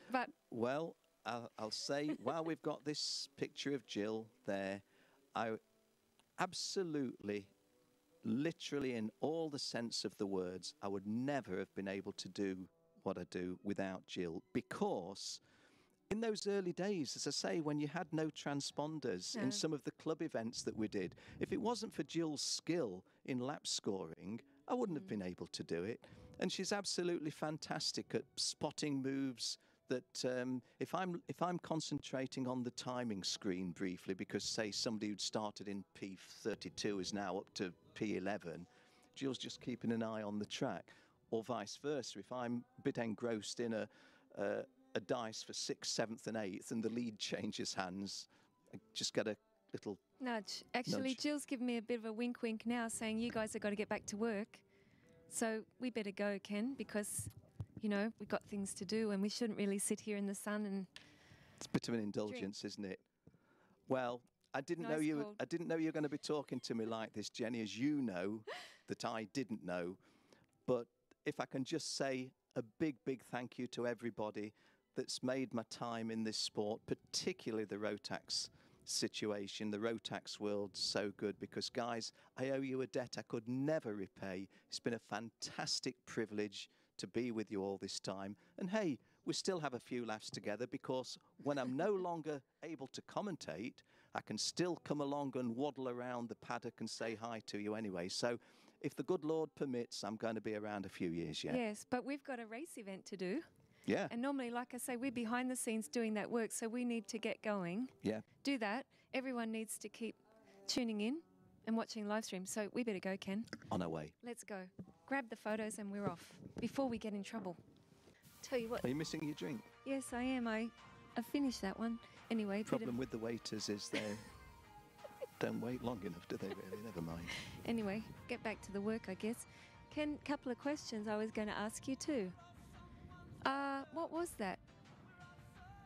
But well, I'll say, while we've got this picture of Jill there, I absolutely, literally in all the sense of the words, I would never have been able to do what I do without Jill, because in those early days, as I say, when you had no transponders in some of the club events that we did, if it wasn't for Jill's skill in lap scoring, I wouldn't have been able to do it. And she's absolutely fantastic at spotting moves that if I'm concentrating on the timing screen briefly, because say somebody who'd started in P32 is now up to P11, Jill's just keeping an eye on the track, or vice versa. If I'm a bit engrossed in a dice for 6th, 7th, and 8th, and the lead changes hands, I just get a little nudge. Actually, nudge. Jill's given me a bit of a wink now, saying you guys have got to get back to work. So we better go, Ken, because, you know, we've got things to do and we shouldn't really sit here in the sun and... It's a bit of an indulgence, isn't it? Well, I didn't know you were going to be talking to me like this, Jenny, as you know that I didn't know. But if I can just say a big, big thank you to everybody that's made my time in this sport, particularly the Rotax situation. The Rotax world's so good because, guys, I owe you a debt I could never repay. It's been a fantastic privilege to be with you all this time. And hey, we still have a few laughs together because when I'm no longer able to commentate, I can still come along and waddle around the paddock and say hi to you anyway. So if the good Lord permits, I'm going to be around a few years yet. Yes, but we've got a race event to do. Yeah. And normally, like I say, we're behind the scenes doing that work, so we need to get going. Yeah. Do that. Everyone needs to keep tuning in and watching live stream. So we better go, Ken. On our way. Let's go. Grab the photos and we're off before we get in trouble. Tell you what. Are you missing your drink? Yes, I am. I finished that one. Anyway. Problem with the waiters is they don't wait long enough, do they really? Never mind. Anyway, get back to the work, I guess. Ken, a couple of questions I was going to ask you too. What was that?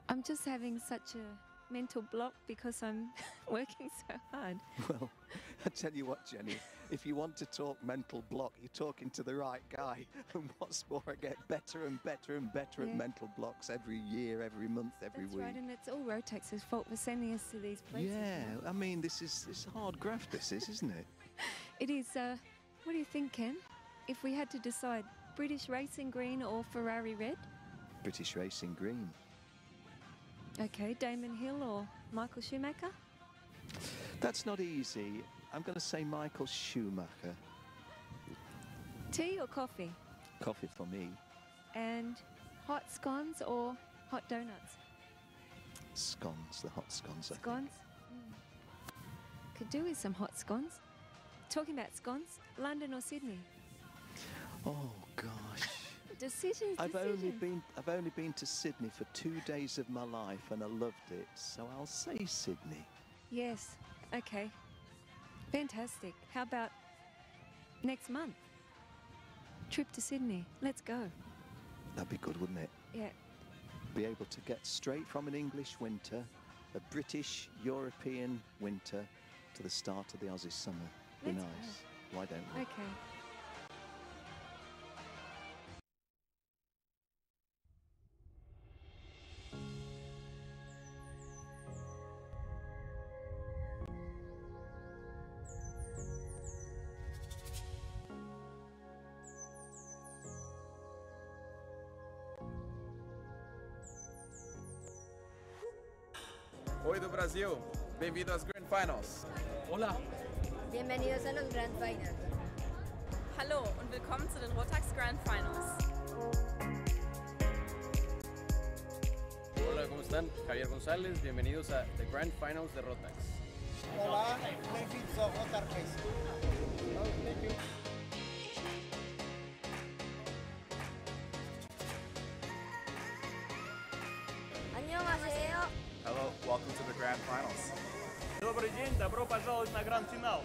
I'm just having such a mental block because I'm working so hard. Well, I tell you what, Jenny, if you want to talk mental block, you're talking to the right guy. And what's more, I get better and better and better at mental blocks every year, every month, every week. That's right, and it's all Rotax's fault for sending us to these places. Yeah, I mean, it's hard graft, this is, isn't it? It is. What do you think, Ken? If we had to decide British Racing Green or Ferrari Red? British Racing Green. Okay, Damon Hill or Michael Schumacher? That's not easy. I'm going to say Michael Schumacher. Tea or coffee? Coffee for me. And hot scones or hot donuts? Scones, the hot scones. Scones? Could do with some hot scones. Talking about scones, London or Sydney? Oh gosh. Decisions. I've only been to Sydney for 2 days of my life and I loved it, so I'll say Sydney. Yes. Okay. Fantastic. How about next month? Trip to Sydney. Let's go. That'd be good, wouldn't it? Yeah. Be able to get straight from an English winter, a British European winter, to the start of the Aussie summer. Be Let's nice. go. Why don't we? Okay. Oi do Brasil, bem-vindo às Grand Finals. Hola. Bienvenidos a los Grand Finals. Hallo und willkommen zu den Rotax Grand Finals. Hola, ¿cómo están? Javier González, bienvenidos a The Grand Finals de Rotax. Hola, benefits of Rotax. Thank you. 안녕하세요. Hello, welcome to the Grand Finals. Добрый день, добро пожаловать на гранд-финал.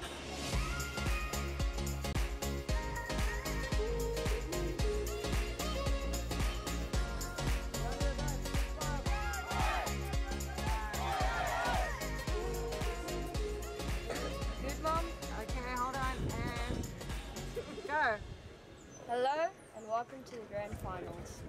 Good, Mom? Okay, hold on, and go. Hello and welcome to the Grand Finals.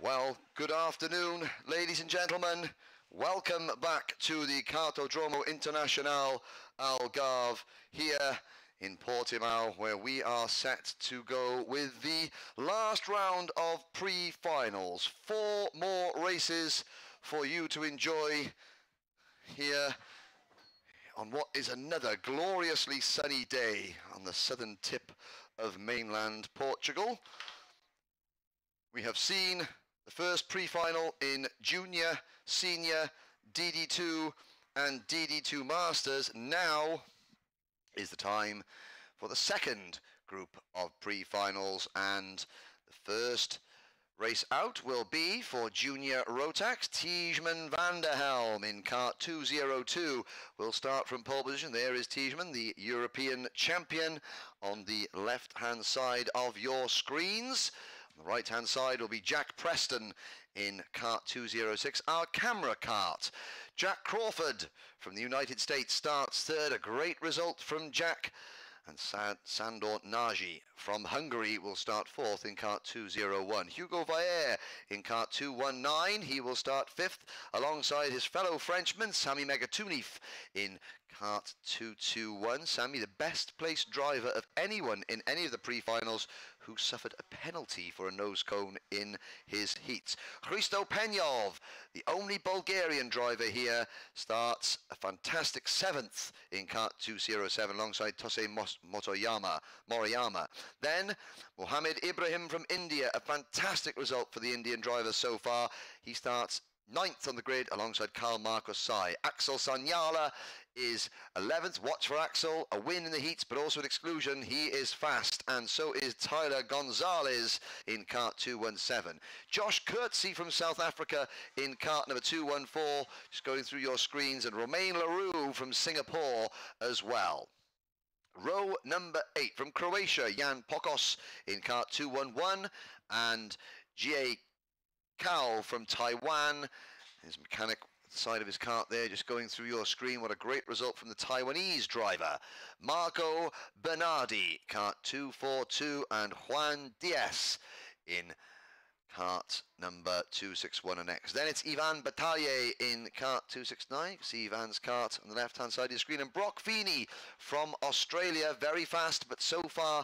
Well, good afternoon, ladies and gentlemen. Welcome back to the Cartodromo Internacional Algarve here in Portimao, where we are set to go with the last round of pre-finals. 4 more races for you to enjoy here on what is another gloriously sunny day on the southern tip of mainland Portugal. We have seen the first pre-final in Junior, Senior, DD2 and DD2 Masters. Now is the time for the second group of pre-finals, and the first race out will be for Junior Rotax. Tijman van der Helm in kart 202 will start from pole position. There is Tijman, the European champion, on the left-hand side of your screens. On the right-hand side will be Jack Preston in kart 206, our camera kart. Jack Crawford from the United States starts third, a great result from Jack. And Sandor Nagy from Hungary will start fourth in kart 201. Hugo Vaer in kart 219, he will start fifth alongside his fellow Frenchman Sami Megatunif in kart 221. Sami, the best placed driver of anyone in any of the pre-finals who suffered a penalty for a nose cone in his heats. Hristo Penyov, the only Bulgarian driver here, starts a fantastic 7th in kart 207 alongside Tose Moriyama. Then Mohammed Ibrahim from India, a fantastic result for the Indian driver so far. He starts 9th on the grid alongside Karl Marcus Sai. Axel Sanyala is 11th. Watch for Axel, a win in the heats but also an exclusion. He is fast, and so is Tyler Gonzalez in kart 217. Josh Kurtzy from South Africa in kart number 214, just going through your screens, and Romain Leroux from Singapore as well. Row number 8 from Croatia, Jan Pokos in kart 211, and Jie Kao from Taiwan, his mechanic side of his kart there, just going through your screen. What a great result from the Taiwanese driver. Marco Bernardi, kart 242, and Juan Diaz in kart number 261 and next. Then it's Ivan Bataille in kart 269. You can see Ivan's kart on the left-hand side of the screen. And Brock Feeney from Australia, very fast, but so far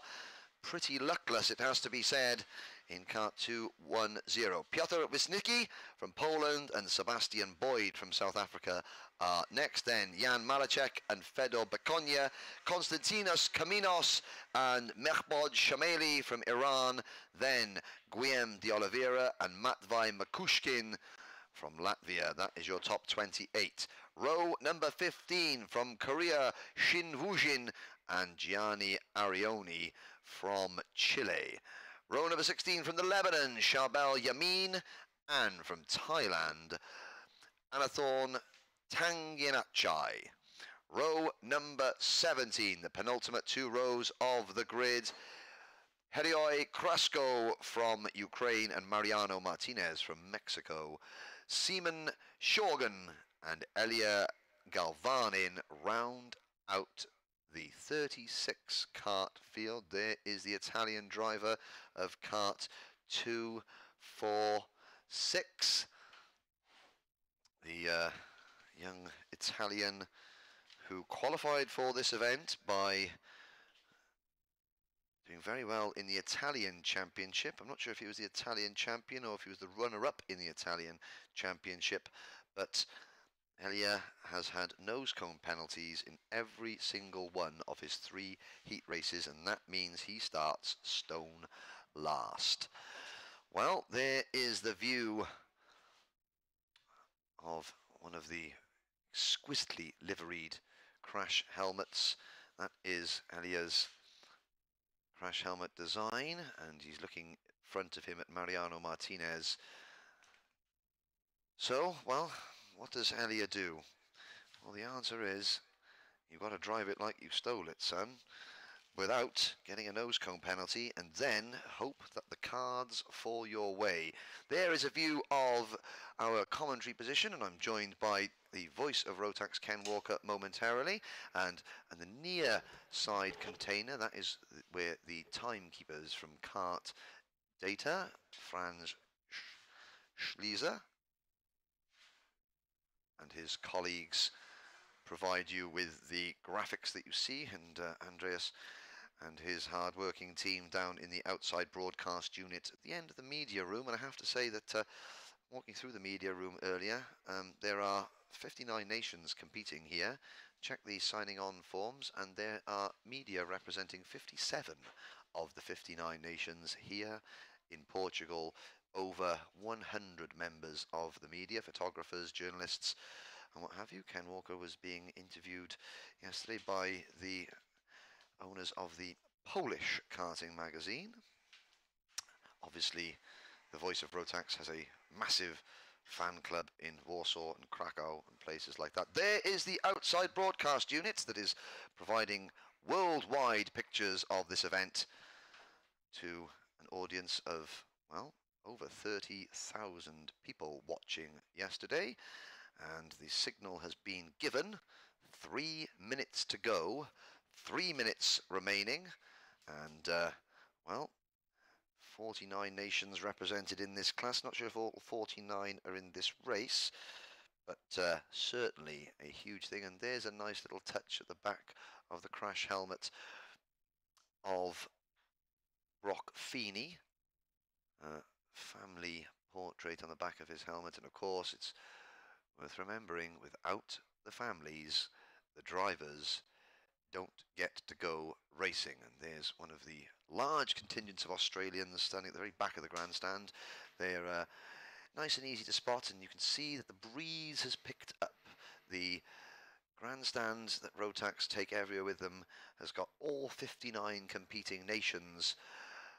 pretty luckless, it has to be said, in kart 210. Piotr Wisnicki from Poland and Sebastian Boyd from South Africa are next. Then Jan Malacek and Fedor Bekonia, Konstantinos Kaminos and Mehbod Shameli from Iran. Then Guillaume de Oliveira and Matvei Makushkin from Latvia. That is your top 28. Row number 15 from Korea, Shin Woo-jin and Gianni Arioni from Chile. Row number 16 from the Lebanon, Charbel Yamin, and from Thailand, Anathorn Tanginachai. Row number 17, the penultimate 2 rows of the grid, Herioi Krasko from Ukraine and Mariano Martinez from Mexico. Seaman Shogun and Elia Galvanin round out the 36 kart field. There is the Italian driver of kart 246. The young Italian who qualified for this event by doing very well in the Italian Championship. I'm not sure if he was the Italian champion or if he was the runner-up in the Italian Championship, but Elia has had nose cone penalties in every single one of his 3 heat races, and that means he starts stone last. Well, there is the view of one of the exquisitely liveried crash helmets. That is Elia's crash helmet design, and he's looking in front of him at Mariano Martinez. So, well, what does Elia do? Well, the answer is you've got to drive it like you stole it, son, without getting a nose cone penalty, and then hope that the cards fall your way. There is a view of our commentary position, and I'm joined by the voice of Rotax, Ken Walker, momentarily, and the near side container, that is where the timekeepers from KART-DATA, Franz Schlieser and his colleagues provide you with the graphics that you see, and Andreas and his hard-working team down in the outside broadcast unit at the end of the media room. And I have to say that walking through the media room earlier, there are 59 nations competing here. Check the signing on forms, and there are media representing 57 of the 59 nations here in Portugal. Over 100 members of the media, photographers, journalists, and what have you. Ken Walker was being interviewed yesterday by the owners of the Polish karting magazine. Obviously, the voice of Rotax has a massive fan club in Warsaw and Krakow and places like that. There is the outside broadcast unit that is providing worldwide pictures of this event to an audience of, well, over 30,000 people watching yesterday. And the signal has been given. 3 minutes to go. 3 minutes remaining. And, well, 49 nations represented in this class. Not sure if all 49 are in this race, but certainly a huge thing. And there's a nice little touch at the back of the crash helmet of Brock Feeney. Family portrait on the back of his helmet. And of course, it's worth remembering, without the families, the drivers don't get to go racing. And there's one of the large contingents of Australians standing at the very back of the grandstand. They're nice and easy to spot, and you can see that the breeze has picked up. The grandstand that Rotax take everywhere with them has got all 59 competing nations,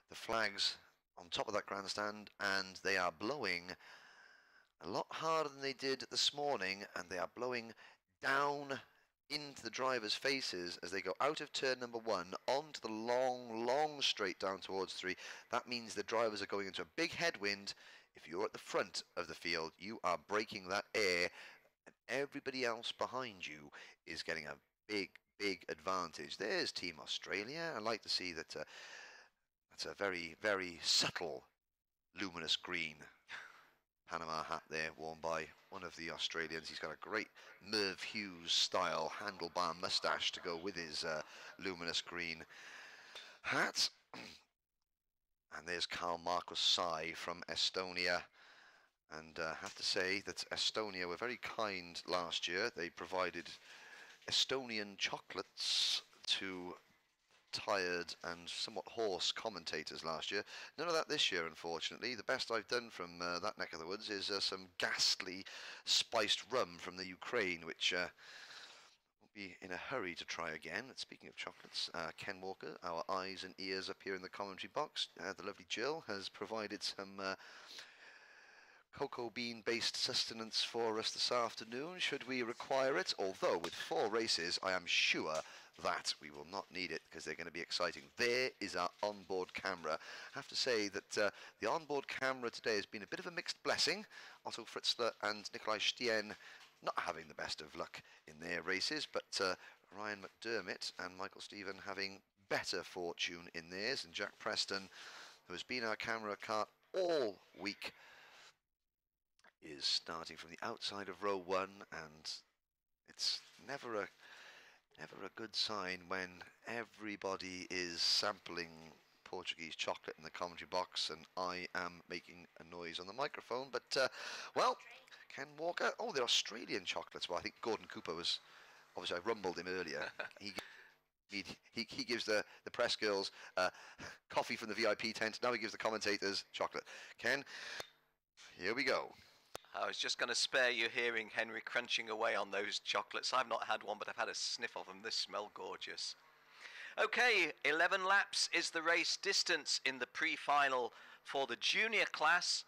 the flags on top of that grandstand, and they are blowing a lot harder than they did this morning, and they are blowing down into the drivers' faces as they go out of turn number 1 onto the long straight down towards 3. That means the drivers are going into a big headwind. If you're at the front of the field, you are breaking that air, and everybody else behind you is getting a big advantage. There's Team Australia. I like to see that that's a very subtle luminous green Panama hat there, worn by one of the Australians. He's got a great Merv Hughes style handlebar moustache to go with his luminous green hat. And there's Carl Markus Sai from Estonia. And I have to say that Estonia were very kind last year. They provided Estonian chocolates to tired and somewhat hoarse commentators last year. None of that this year, unfortunately. The best I've done from that neck of the woods is some ghastly spiced rum from the Ukraine, which won't be in a hurry to try again. Speaking of chocolates, Ken Walker, our eyes and ears up here in the commentary box. The lovely Jill has provided some cocoa bean based sustenance for us this afternoon, should we require it, although with 4 races I am sure that we will not need it, because they're going to be exciting. There is our onboard camera. I have to say that the onboard camera today has been a bit of a mixed blessing. Otto Fritzler and Nikolai Stehen not having the best of luck in their races, but Ryan McDermott and Michael Stephen having better fortune in theirs, and Jack Preston, who has been our camera cart all week, is starting from the outside of row 1, and it's never a good sign when everybody is sampling Portuguese chocolate in the commentary box and I am making a noise on the microphone. But well, Ken Walker, oh, they're Australian chocolates. Well, I think Gordon Cooper was, obviously I rumbled him earlier. He gives the press girls coffee from the VIP tent. Now he gives the commentators chocolate. Ken, here we go. I was just going to spare you hearing Henry crunching away on those chocolates. I've not had one, but I've had a sniff of them. They smell gorgeous. Okay, 11 laps is the race distance in the pre-final for the junior class.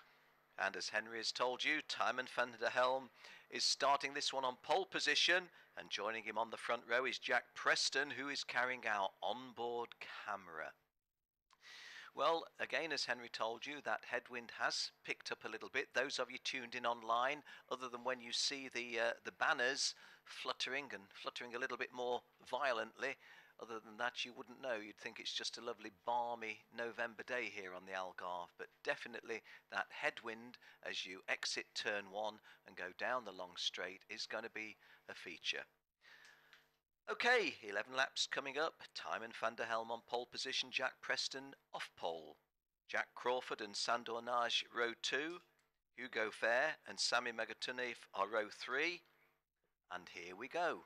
And as Henry has told you, Timon van der Helm is starting this one on pole position. And joining him on the front row is Jack Preston, who is carrying our onboard camera. Well, again, as Henry told you, that headwind has picked up a little bit. Those of you tuned in online, other than when you see the banners fluttering a little bit more violently, other than that you wouldn't know. You'd think it's just a lovely balmy November day here on the Algarve, but definitely that headwind as you exit turn 1 and go down the long straight is going to be a feature. Okay, 11 laps coming up. Tymon van der Helm on pole position, Jack Preston off pole. Jack Crawford and Sandor Naj row 2. Hugo Fair and Sami Megatunif are row 3. And here we go.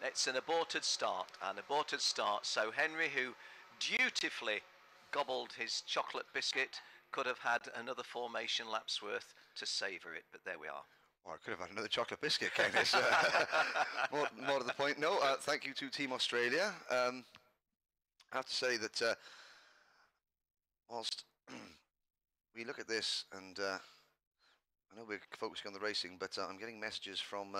It's an aborted start, so Henry, who dutifully gobbled his chocolate biscuit, could have had another formation lap's worth to savour it, but there we are. Well, I could have had another chocolate biscuit, Kenneth. More to the point. No, thank you to Team Australia. I have to say that whilst we look at this, and I know we're focusing on the racing, but I'm getting messages from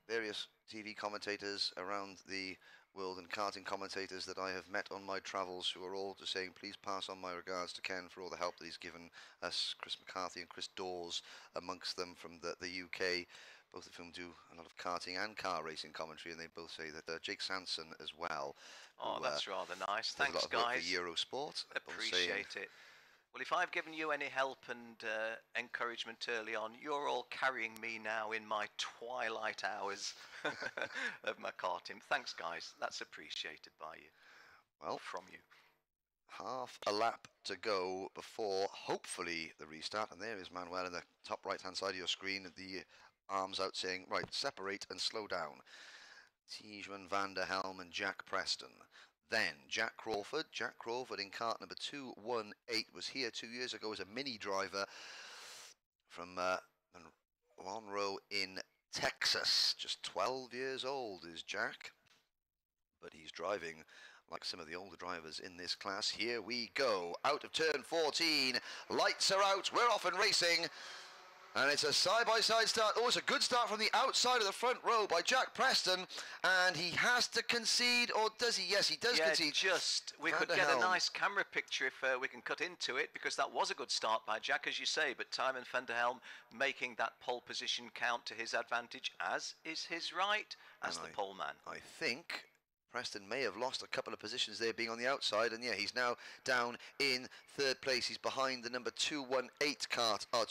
various TV commentators around the world and karting commentators that I have met on my travels, who are all just saying, please pass on my regards to Ken for all the help that he's given us, Chris McCarthy and Chris Dawes amongst them from the UK, both of whom do a lot of karting and car racing commentary, and they both say that Jake Sanson as well. Oh, who, that's rather nice. does Thanks, a lot of work guys. for Eurosport. Appreciate it. Well, if I've given you any help and encouragement early on, you're all carrying me now in my twilight hours of my karting. Thanks, guys. That's appreciated by you. Well, from you. Half a lap to go before, hopefully, the restart. And there is Manuel in the top right-hand side of your screen, the arms out saying, right, separate and slow down. Tijman van der Helm and Jack Preston. Then Jack Crawford in kart number 218 was here 2 years ago as a mini driver from Monroe in Texas. Just 12 years old is Jack, but he's driving like some of the older drivers in this class. Here we go, out of turn 14, lights are out, we're off and racing. And it's a side-by-side start. Oh, it's a good start from the outside of the front row by Jack Preston. And he has to concede, or does he? Yes, he does concede. We could get a nice camera picture if we can cut into it, because that was a good start by Jack, as you say. But Tymon van der Helm making that pole position count to his advantage, as is his right, as the pole man. I think Preston may have lost a couple of positions there being on the outside, and yeah, he's now down in third place. He's behind the number 218 kart of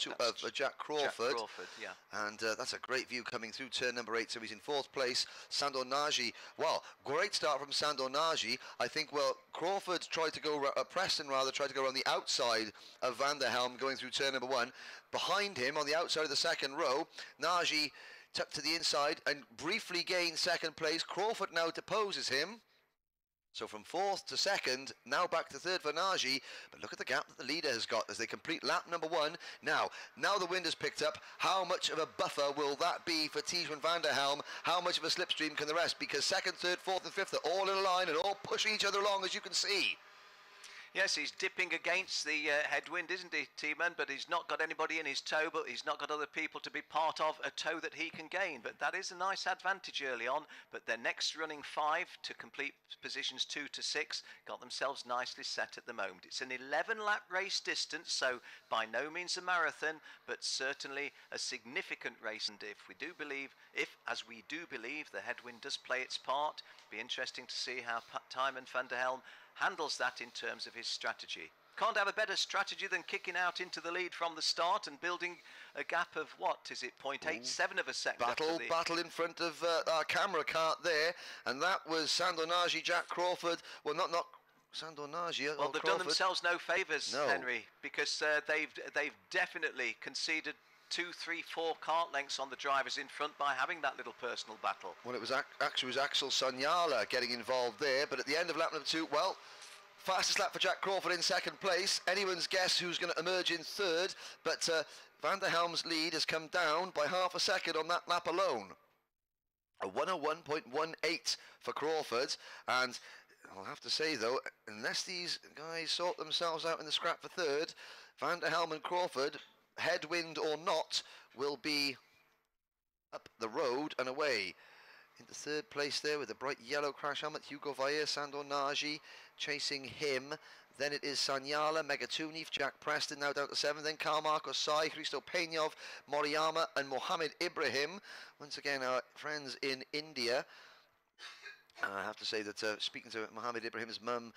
Jack Crawford. Jack Crawford, yeah. And that's a great view coming through turn number 8, so he's in fourth place. Sandor Nagy, well, great start from Sandor Nagy. I think, well, Crawford tried to go, Preston rather, tried to go around the outside of Van der Helm going through turn number 1. Behind him on the outside of the second row, Nagy tucked to the inside and briefly gained second place. Crawford now deposes him. So from fourth to second, now back to third for Nagy. But look at the gap that the leader has got as they complete lap number 1. Now the wind has picked up. How much of a buffer will that be for Tijman van der Helm? How much of a slipstream can the rest? Because second, third, fourth and fifth are all in a line and all pushing each other along, as you can see. Yes, he's dipping against the headwind, isn't he, T-Man? But he's not got anybody in his tow, but he's not got other people to be part of a tow that he can gain. But that is a nice advantage early on. But their next running 5 to complete positions 2 to 6 got themselves nicely set at the moment. It's an 11-lap race distance, so by no means a marathon, but certainly a significant race. And as we do believe, the headwind does play its part. Be interesting to see how Tymon van der Helm handles that in terms of his strategy. Can't have a better strategy than kicking out into the lead from the start and building a gap of, what is it, 0.87 of a second. Battle in front of our camera cart there, and that was Sandor Nagy, Jack Crawford. Well, not Sandor Nagy. Well, they've done themselves no favours, Henry, because they've definitely conceded 2, 3, 4 kart lengths on the drivers in front by having that little personal battle. Well, it was actually Axel Sanyala getting involved there, but at the end of lap number 2, well, fastest lap for Jack Crawford in second place. Anyone's guess who's going to emerge in third, but Van der Helm's lead has come down by half a second on that lap alone. A 101.18 for Crawford, and I'll have to say though, unless these guys sort themselves out in the scrap for third, Van der Helm and Crawford, headwind or not, will be up the road and away. Into third place there with a bright yellow crash helmet, Hugo Valle, Sandor Nagy chasing him. Then it is Sanyala, Megatunif, Jack Preston now down to 7th. Then Carmarco Sai, Christo Peñov, Moriyama and Mohammed Ibrahim. Once again, our friends in India. I have to say that speaking to Mohammed Ibrahim's mum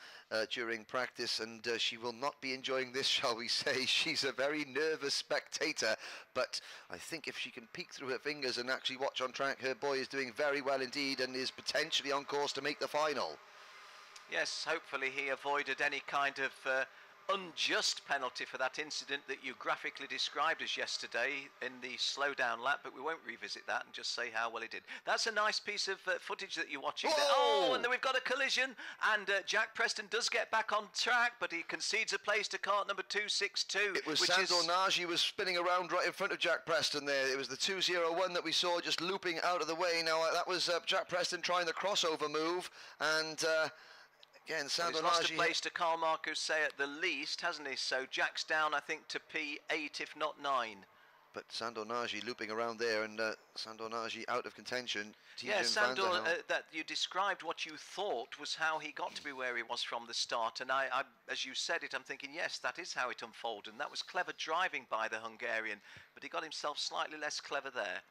during practice, and she will not be enjoying this, shall we say. She's a very nervous spectator, but I think if she can peek through her fingers and actually watch on track, her boy is doing very well indeed and is potentially on course to make the final. Yes, hopefully he avoided any kind of unjust penalty for that incident that you graphically described as yesterday in the slowdown lap, but we won't revisit that and just say how well he did. That's a nice piece of footage that you're watching there. Oh, and then we've got a collision, and Jack Preston does get back on track, but he concedes a place to kart number 262. It was Sandor Nagy was spinning around right in front of Jack Preston there. It was the 201 that we saw just looping out of the way. Now that was Jack Preston trying the crossover move, and again, Sandor Nagy lost a Nagy place to Carl Marcus Say at the least, hasn't he? So Jack's down, I think, to P8, if not 9. But Sandor Nagy looping around there, and Sandor Nagy out of contention. Yeah, Sandor, that you described what you thought was how he got to be where he was from the start. And I, as you said it, I'm thinking, yes, that is how it unfolded. And that was clever driving by the Hungarian, but he got himself slightly less clever there.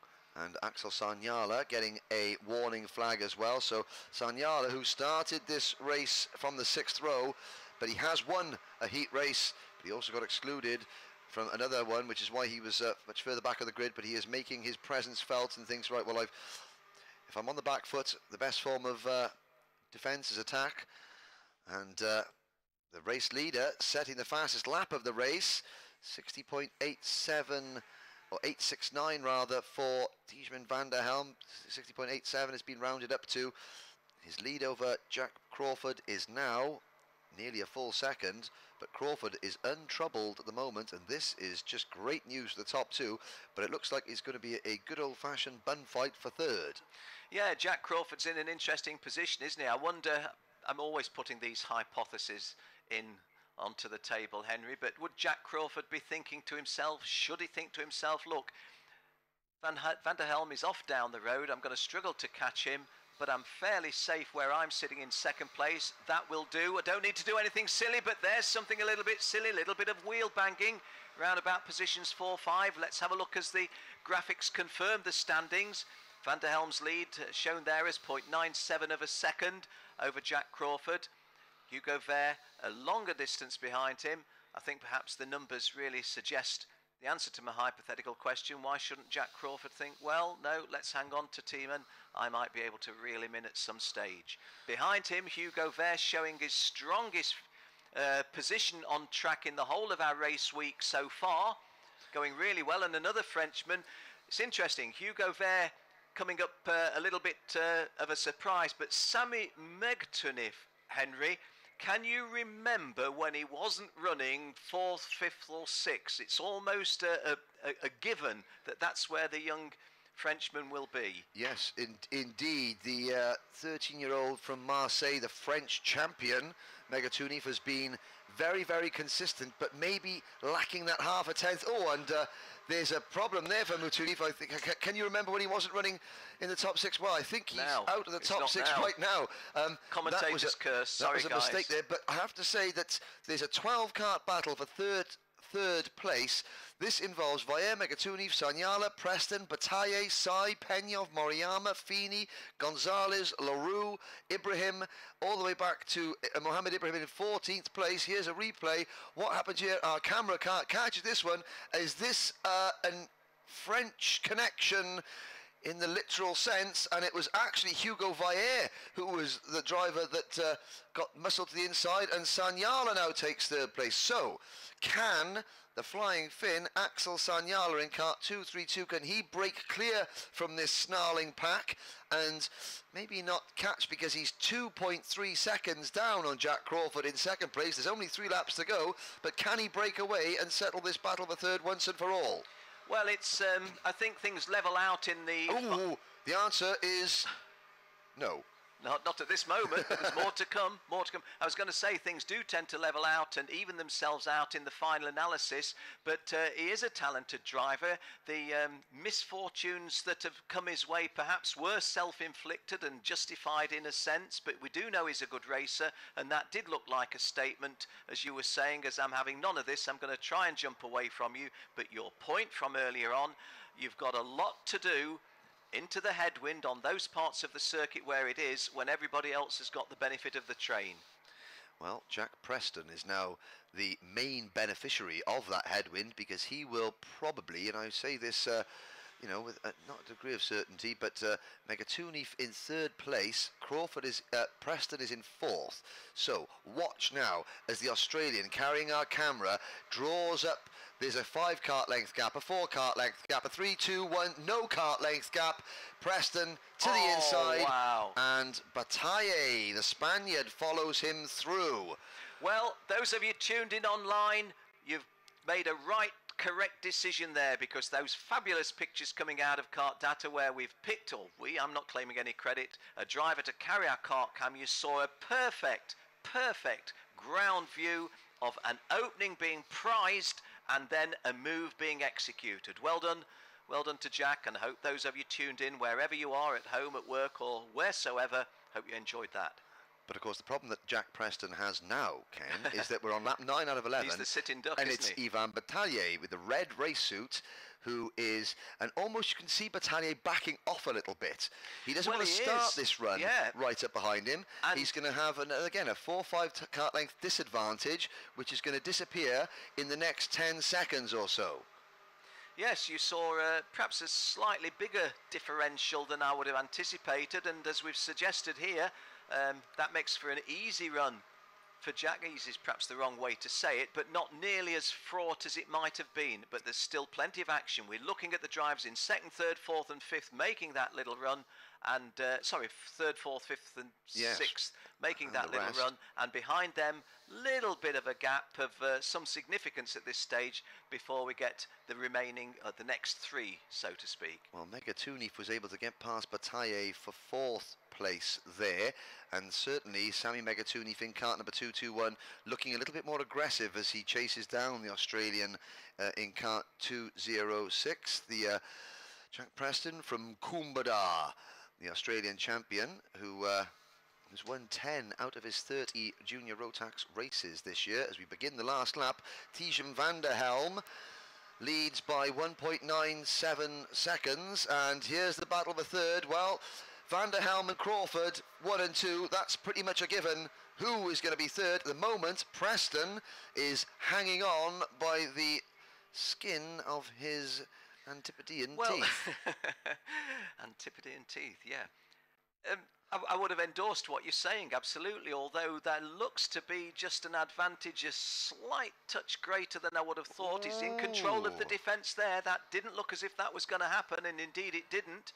And Axel Sanyala getting a warning flag as well. So Sanyala, who started this race from the 6th row, but he has won a heat race, but he also got excluded from another one, which is why he was much further back of the grid, but he is making his presence felt and thinks, right, well, if I'm on the back foot, the best form of defence is attack. And the race leader setting the fastest lap of the race, 60.87, or 869 rather, for Tijmen van der Helm. 60.87 has been rounded up to. His lead over Jack Crawford is now nearly a full second, but Crawford is untroubled at the moment, and this is just great news for the top two, but it looks like it's going to be a good old-fashioned bun fight for third. Yeah, Jack Crawford's in an interesting position, isn't he? I wonder, I'm always putting these hypotheses onto the table, Henry, but would Jack Crawford be thinking to himself, should he think to himself, look, Van der Helm is off down the road, I'm going to struggle to catch him, but I'm fairly safe where I'm sitting in second place. That will do. I don't need to do anything silly, but there's something a little bit silly, a little bit of wheel banging round about positions 4-5. Let's have a look as the graphics confirm the standings. Van der Helm's lead shown there as 0.97 of a second over Jack Crawford. Hugo Ver a longer distance behind him. I think perhaps the numbers really suggest the answer to my hypothetical question. Why shouldn't Jack Crawford think, well, no, let's hang on to Teeman. I might be able to reel him in at some stage. Behind him, Hugo Ver showing his strongest position on track in the whole of our race week so far. Going really well, and another Frenchman. It's interesting, Hugo Ver coming up a little bit of a surprise, but Sami Megtunif, Henry, can you remember when he wasn't running 4th, 5th or 6th? It's almost a given that that's where the young Frenchman will be. Yes, indeed. The 13-year-old from Marseille, the French champion, Megtunif, has been very, very consistent, but maybe lacking that half a tenth. Oh, and there's a problem there for Megtunif. I think. Can you remember when he wasn't running in the top 6? Well, I think he's out of the top 6 right now. Commentator's curse. Sorry, that was a mistake there, but I have to say that there's a 12-kart battle for third place. This involves Vayer, Megtunif, Sanyala, Preston, Bataille, Sai, Penyov, Moriyama, Feeney, Gonzalez, LaRue, Ibrahim, all the way back to Mohammed Ibrahim in 14th place. Here's a replay. What happened here? Our camera can't catch this one. Is this a French connection in the literal sense? And it was actually Hugo Vayer who was the driver that got muscled to the inside, and Sanyala now takes third place. So, can the flying Finn, Axel Sanyala in kart 232, can he break clear from this snarling pack and maybe not catch, because he's 2.3 seconds down on Jack Crawford in second place. There's only 3 laps to go, but can he break away and settle this battle for third once and for all? Well, it's I think things level out in the... Ooh, the answer is no. Not at this moment, but there's more to come, more to come. I was going to say things do tend to level out and even themselves out in the final analysis, but he is a talented driver. The misfortunes that have come his way perhaps were self-inflicted and justified in a sense, but we do know he's a good racer, and that did look like a statement, as you were saying. As I'm having none of this, I'm going to try and jump away from you, but your point from earlier on, you've got a lot to do into the headwind on those parts of the circuit where it is when everybody else has got the benefit of the train. Well, Jack Preston is now the main beneficiary of that headwind, because he will probably, and I say this you know, with not a degree of certainty, but Megatunif in third place, Preston is in fourth. So watch now as the Australian, carrying our camera, draws up. There's a 5 kart length gap, a 4 kart length gap, a 3, 2, 1, no kart length gap. Preston to the inside, wow. And Bataille, the Spaniard, follows him through. Well, those of you tuned in online, you've made a correct decision there, because those fabulous pictures coming out of KART-DATA where we've picked, I'm not claiming any credit, a driver to carry our kart cam, you saw a perfect ground view of an opening being prized and then a move being executed. Well done to Jack, and I hope those of you tuned in, wherever you are, at home, at work, or wheresoever, hope you enjoyed that. But of course, the problem that Jack Preston has now, Ken, is that we're on lap 9 out of 11. He's the sitting duck, and isn't it's he? Ivan Bataille with the red race suit, who is, and almost you can see Bataille backing off a little bit. He doesn't want to start this run right up behind him. And he's going to have, again, a 4-5 kart length disadvantage, which is going to disappear in the next 10 seconds or so. Yes, you saw perhaps a slightly bigger differential than I would have anticipated, and as we've suggested here, that makes for an easy run for Jack. Easy is perhaps the wrong way to say it, but not nearly as fraught as it might have been. But there's still plenty of action. We're looking at the drivers in 2nd, 3rd, 4th and 5th making that little run, and 3rd, 4th, 5th and 6th making that little run, and behind them little bit of a gap of some significance at this stage before we get the remaining the next 3, so to speak. Well, Megatunif was able to get past Bataille for 4th place there, and certainly Sammy Megatunif in kart number 221 looking a little bit more aggressive as he chases down the Australian in kart 206, the Jack Preston from Kumbada, the Australian champion, who has won 10 out of his 30 junior Rotax races this year. As we begin the last lap, Teilweise van der Helm leads by 1.97 seconds, and here's the battle of the third. Well, Van der Helm and Crawford, 1 and 2, that's pretty much a given. Who is going to be third? At the moment, Preston is hanging on by the skin of his Antipodean teeth. Antipodean teeth, yeah. I would have endorsed what you're saying, absolutely, although that looks to be just an advantage, a slight touch greater than I would have thought. He's in control of the defence there. That didn't look as if that was going to happen, and indeed it didn't.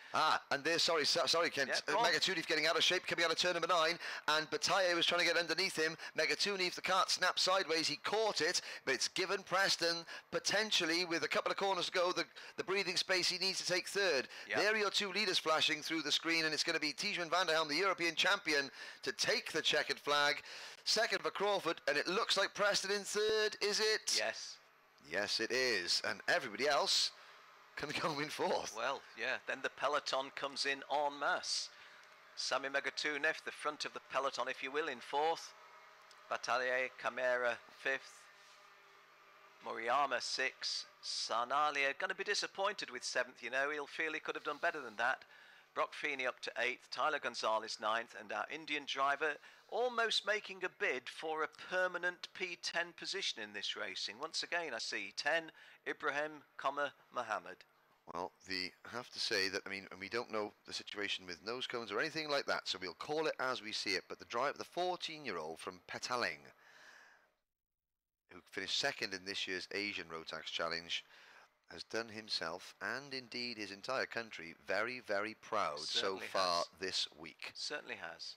And there's, sorry, Ken, Megatunif getting out of shape, coming out of turn number 9, and Bataille was trying to get underneath him. Megatunif, the kart snapped sideways, he caught it, but it's given Preston, potentially, with a couple of corners to go, the breathing space he needs to take third. There are your 2 leaders flashing through the screen, and it's going to be Teilweise van der Helm, the European champion, to take the checkered flag. 2nd for Crawford, and it looks like Preston in 3rd, is it? Yes. Yes, it is. And everybody else can go in 4th. Well, yeah, then the peloton comes in en masse. Sammy Megatunif, the front of the peloton, if you will, in 4th. Bataille, Camara, 5th. Moriyama, 6th. Sarnalia, going to be disappointed with 7th, you know. He'll feel he could have done better than that. Brock Feeney up to 8th, Tyler Gonzalez 9th, and our Indian driver almost making a bid for a permanent P10 position in this racing. Once again, I see 10, Ibrahim, Mohammed. Well, I have to say that, I mean, and we don't know the situation with nose cones or anything like that, so we'll call it as we see it. But the 14-year-old from Petaling, who finished 2nd in this year's Asian Rotax Challenge, has done himself and indeed his entire country very, very proud so far this week. Certainly has.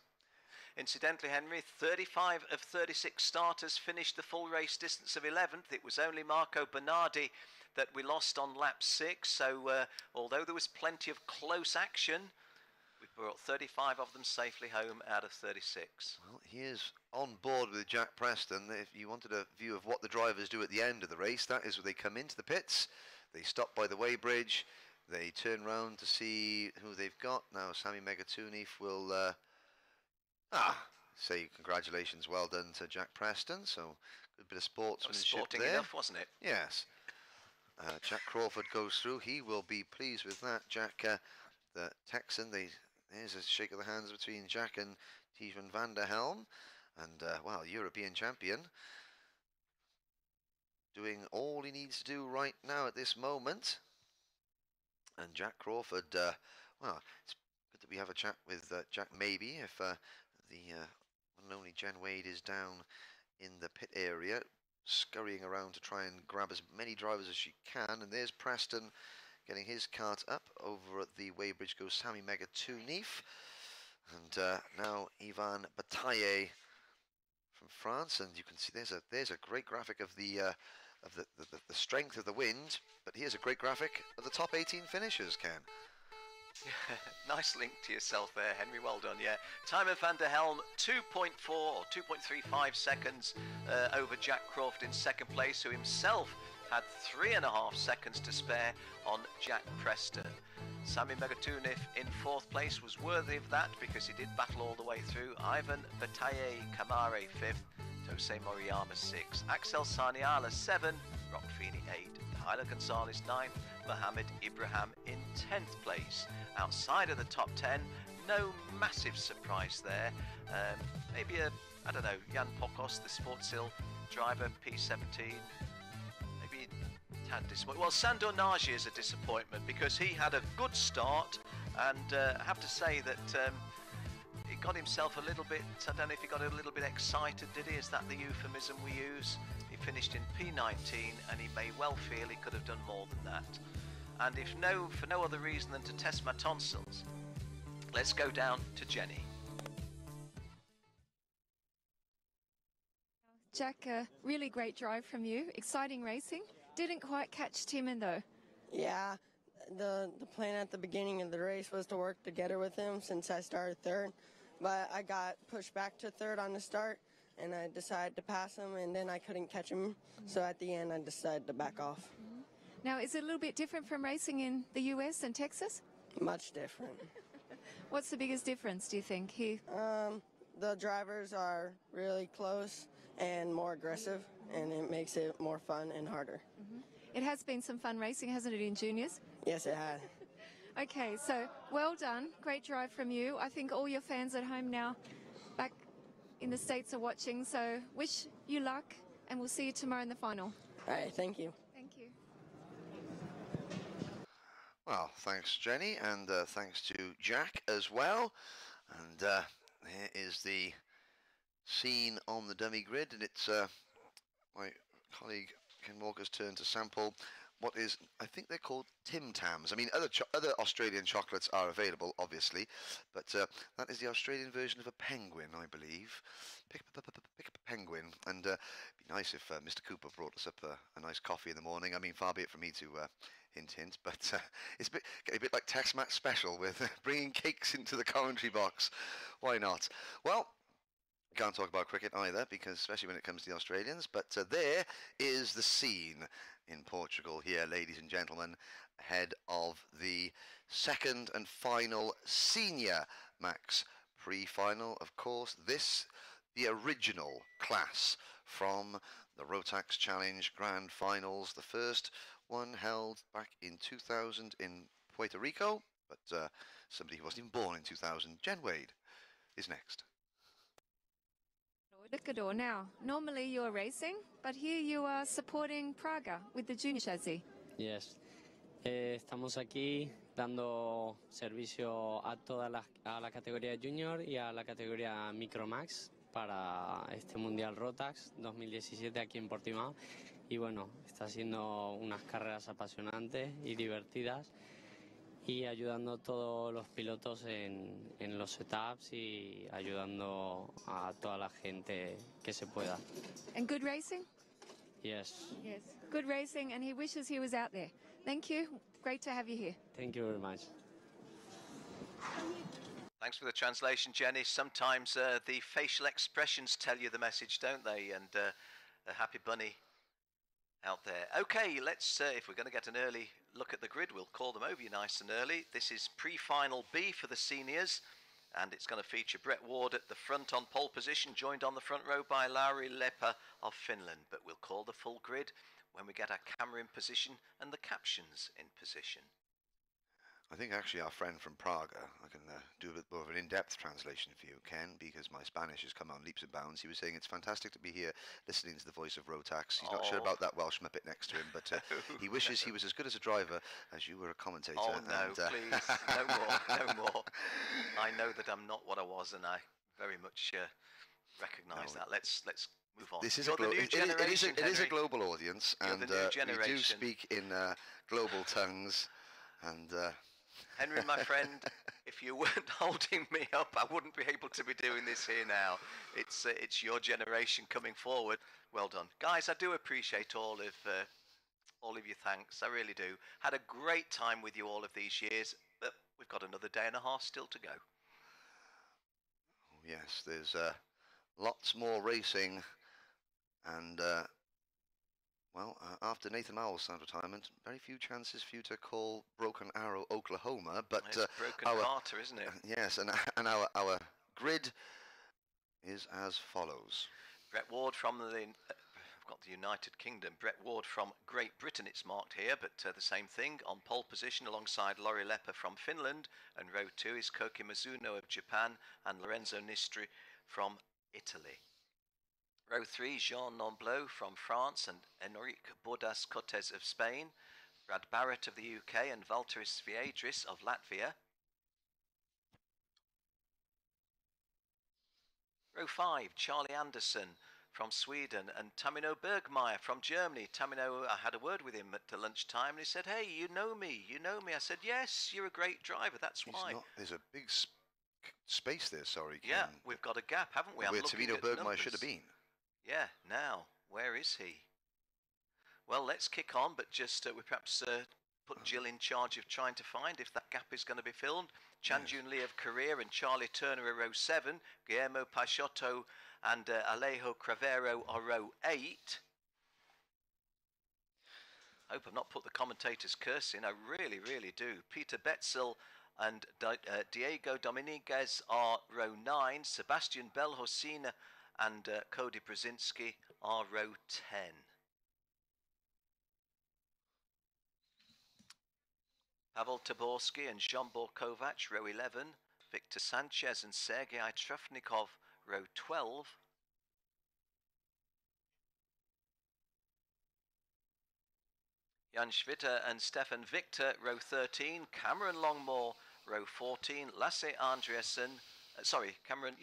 Incidentally, Henry, 35 of 36 starters finished the full race distance of 11th. It was only Marco Bernardi that we lost on lap 6. So although there was plenty of close action, we brought 35 of them safely home out of 36. Well, he is on board with Jack Preston. If you wanted a view of what the drivers do at the end of the race, that is where they come into the pits. They stop by the weighbridge, they turn round to see who they've got. Now Sammy Megatunif will say congratulations, well done to Jack Preston. So good bit of sportsmanship sporting there. enough, wasn't it? Yes. Jack Crawford goes through. He will be pleased with that. Jack, Texan. There's a shake of the hands between Jack and Steven van der Helm. And, well, European champion. Doing all he needs to do right now at this moment. And Jack Crawford, well, it's good that we have a chat with Jack maybe if the one and only Jen Wade is down in the pit area, scurrying around to try and grab as many drivers as she can. And there's Preston getting his kart up. Over at the weighbridge goes Sammy Mega Tunif. And now Ivan Bataille from France. And you can see there's a great graphic of the strength of the wind. But here's a great graphic of the top 18 finishers, Ken. Nice link to yourself there, Henry. Well done, yeah. Time of Van der Helm, 2.4 or 2.35 seconds over Jack Crawford in second place, who himself had 3.5 seconds to spare on Jack Preston. Sami Megatunif in fourth place was worthy of that because he did battle all the way through. Ivan Bataille Kamare fifth, Tosei Moriyama sixth, Axel Saniala 7, Rock Feeney 8, Tyler Gonzalez 9th, Mohammed Ibrahim in 10th place. Outside of the top 10, no massive surprise there. Maybe I don't know, Jan Pokos, the Sportsil driver, P17. Maybe tad disappointed. Well, Sandor Nagy is a disappointment because he had a good start, and I have to say that he got himself a little bit, I don't know if he got a little bit excited, did he? Is that the euphemism we use? He finished in P19 and he may well feel he could have done more than that. And if for no other reason than to test my tonsils, let's go down to Jenny. Jack, a really great drive from you. Exciting racing. Didn't quite catch Timon though. Yeah, the plan at the beginning of the race was to work together with him since I started third. But I got pushed back to third on the start, and I decided to pass him, and then I couldn't catch him. So at the end, I decided to back off. Now, is it a little bit different from racing in the US and Texas? Much different. What's the biggest difference, do you think, here? The drivers are really close and more aggressive, and it makes it more fun and harder. It has been some fun racing, hasn't it, in juniors? Yes, it has. Okay, so well done. Great drive from you. I think all your fans at home now back in the States are watching, so wish you luck, and we'll see you tomorrow in the final. All right, thank you. Thank you. Well, thanks, Jenny, and thanks to Jack as well. And here is the scene on the dummy grid, and it's my colleague Ken Walker's turn to sample what is, I think they're called Tim Tams. I mean, other Australian chocolates are available, obviously, but that is the Australian version of a penguin, I believe. Pick up a penguin, and it'd be nice if Mr. Cooper brought us up a nice coffee in the morning. I mean, far be it from me to hint, but it's getting a bit like Tex-Mex special with bringing cakes into the commentary box. Why not? Well, can't talk about cricket either, because especially when it comes to the Australians, but there is the scene in Portugal here, ladies and gentlemen, ahead of the second and final senior Max pre-final. Of course, the original class from the Rotax Challenge Grand Finals, the first one held back in 2000 in Puerto Rico, but somebody who wasn't even born in 2000, Jen Wade, is next. Lucador, now, normally you're racing, but here you are supporting Praga with the junior chassis. Yes. Estamos aquí dando servicio a la categoría junior y a la categoría Micromax para este Mundial Rotax 2017 aquí en Portimao. Y bueno, está siendo unas carreras apasionantes y divertidas, y ayudando a todos los pilotos en los setups y ayudando a toda la gente que se pueda. And good racing? Yes. Yes. Good racing, and he wishes he was out there. Thank you. Great to have you here. Thank you very much. Thanks for the translation, Jenny. Sometimes the facial expressions tell you the message, don't they? And a happy bunny out there. Okay, let's, if we're going to get an early look at the grid, we'll call them over you nice and early. This is pre-final B for the seniors, and it's going to feature Brett Ward at the front on pole position, joined on the front row by Lauri Leppä of Finland. But we'll call the full grid when we get our camera in position and the captions in position. I think actually our friend from Prague, I can do a bit more of an in-depth translation for you, Ken, because my Spanish has come on leaps and bounds. He was saying it's fantastic to be here listening to the voice of Rotax. He's not sure about that Welsh muppet next to him, but he wishes he was as good as a driver as you were a commentator. Oh, no, please, no more, no more. I know that I'm not what I was, and I very much recognise that. Let's move on. This is it is a global audience, and we do generation. speak in global tongues, and... Henry, my friend, if you weren't holding me up, I wouldn't be able to be doing this here now. It's your generation coming forward. Well done, guys. I do appreciate all of your thanks. I really do. Had a great time with you all of these years, but we've got another day and a half still to go. Yes, there's lots more racing, and well, after Nathan Mowell's retirement, very few chances for you to call Broken Arrow, Oklahoma. But it's Broken Carter, isn't it? Yes, and our grid is as follows. Brett Ward from I've got the United Kingdom. Brett Ward from Great Britain, it's marked here, but the same thing, on pole position alongside Lori Lepper from Finland. And row 2 is Koki Mizuno of Japan and Lorenzo Nistri from Italy. Row 3, Jean Nomblot from France and Enrique Bordas-Cotes of Spain, Brad Barrett of the UK and Valteris Viedris of Latvia. Row 5, Charlie Anderson from Sweden and Tamino Bergmeyer from Germany. Tamino, I had a word with him at lunchtime and he said, "Hey, you know me. I said, "Yes, you're a great driver, that's why." There's a big space there, sorry, Ken. Yeah, we've got a gap, haven't we? Where Tamino Bergmeyer should have been. Yeah, now, where is he? Well, let's kick on, but just we perhaps put Jill in charge of trying to find if that gap is going to be filled. Chanjun Lee of Korea and Charlie Turner are row 7. Guillermo Pachotto and Alejo Cravero are row 8. I hope I've not put the commentator's curse in. I really, really do. Peter Betzel and Diego Dominguez are row 9. Sebastian Belhosina and Cody Brzezinski are row 10. Pavel Taborski and Jean-Bor Kovac, row 11. Victor Sanchez and Sergei Trefnikov, row 12. Jan Schwitter and Stefan Victor, row 13. Cameron Longmore, row 14. Lasse Andreasen, Cameron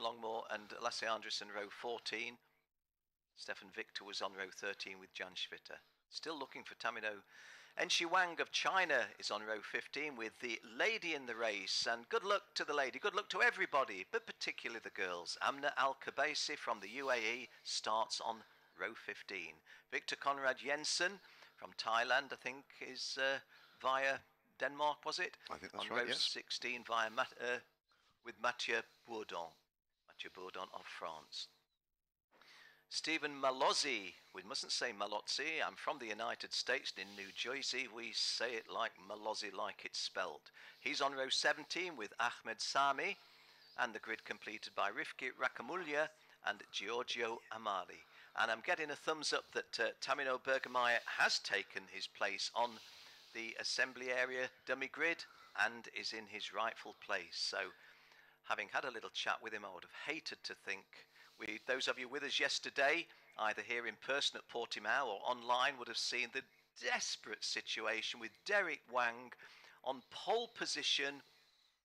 Longmore and Lasse Andreasen, row 14. Stefan Victor was on row 13 with Jan Schwitter. Still looking for Tamino. Enshi Wang of China is on row 15 with the lady in the race. And good luck to the lady, good luck to everybody, but particularly the girls. Amna Al-Kabaisi from the UAE starts on row 15. Victor Conrad Jensen from Thailand, I think, is via Denmark, was it? I think that's on right, row yes. 16 via with Mathieu Bourdon of France. Stephen Malozzi, we mustn't say Malozzi, I'm from the United States, in New Jersey, we say it like Malozzi, like it's spelled. He's on row 17 with Ahmed Sami, and the grid completed by Rifki Rakamulya and Giorgio Amali. And I'm getting a thumbs up that Tamino Bergmeyer has taken his place on the assembly area dummy grid and is in his rightful place. So, having had a little chat with him, I would have hated to think those of you with us yesterday, either here in person at Portimao or online, would have seen the desperate situation with Derek Wang on pole position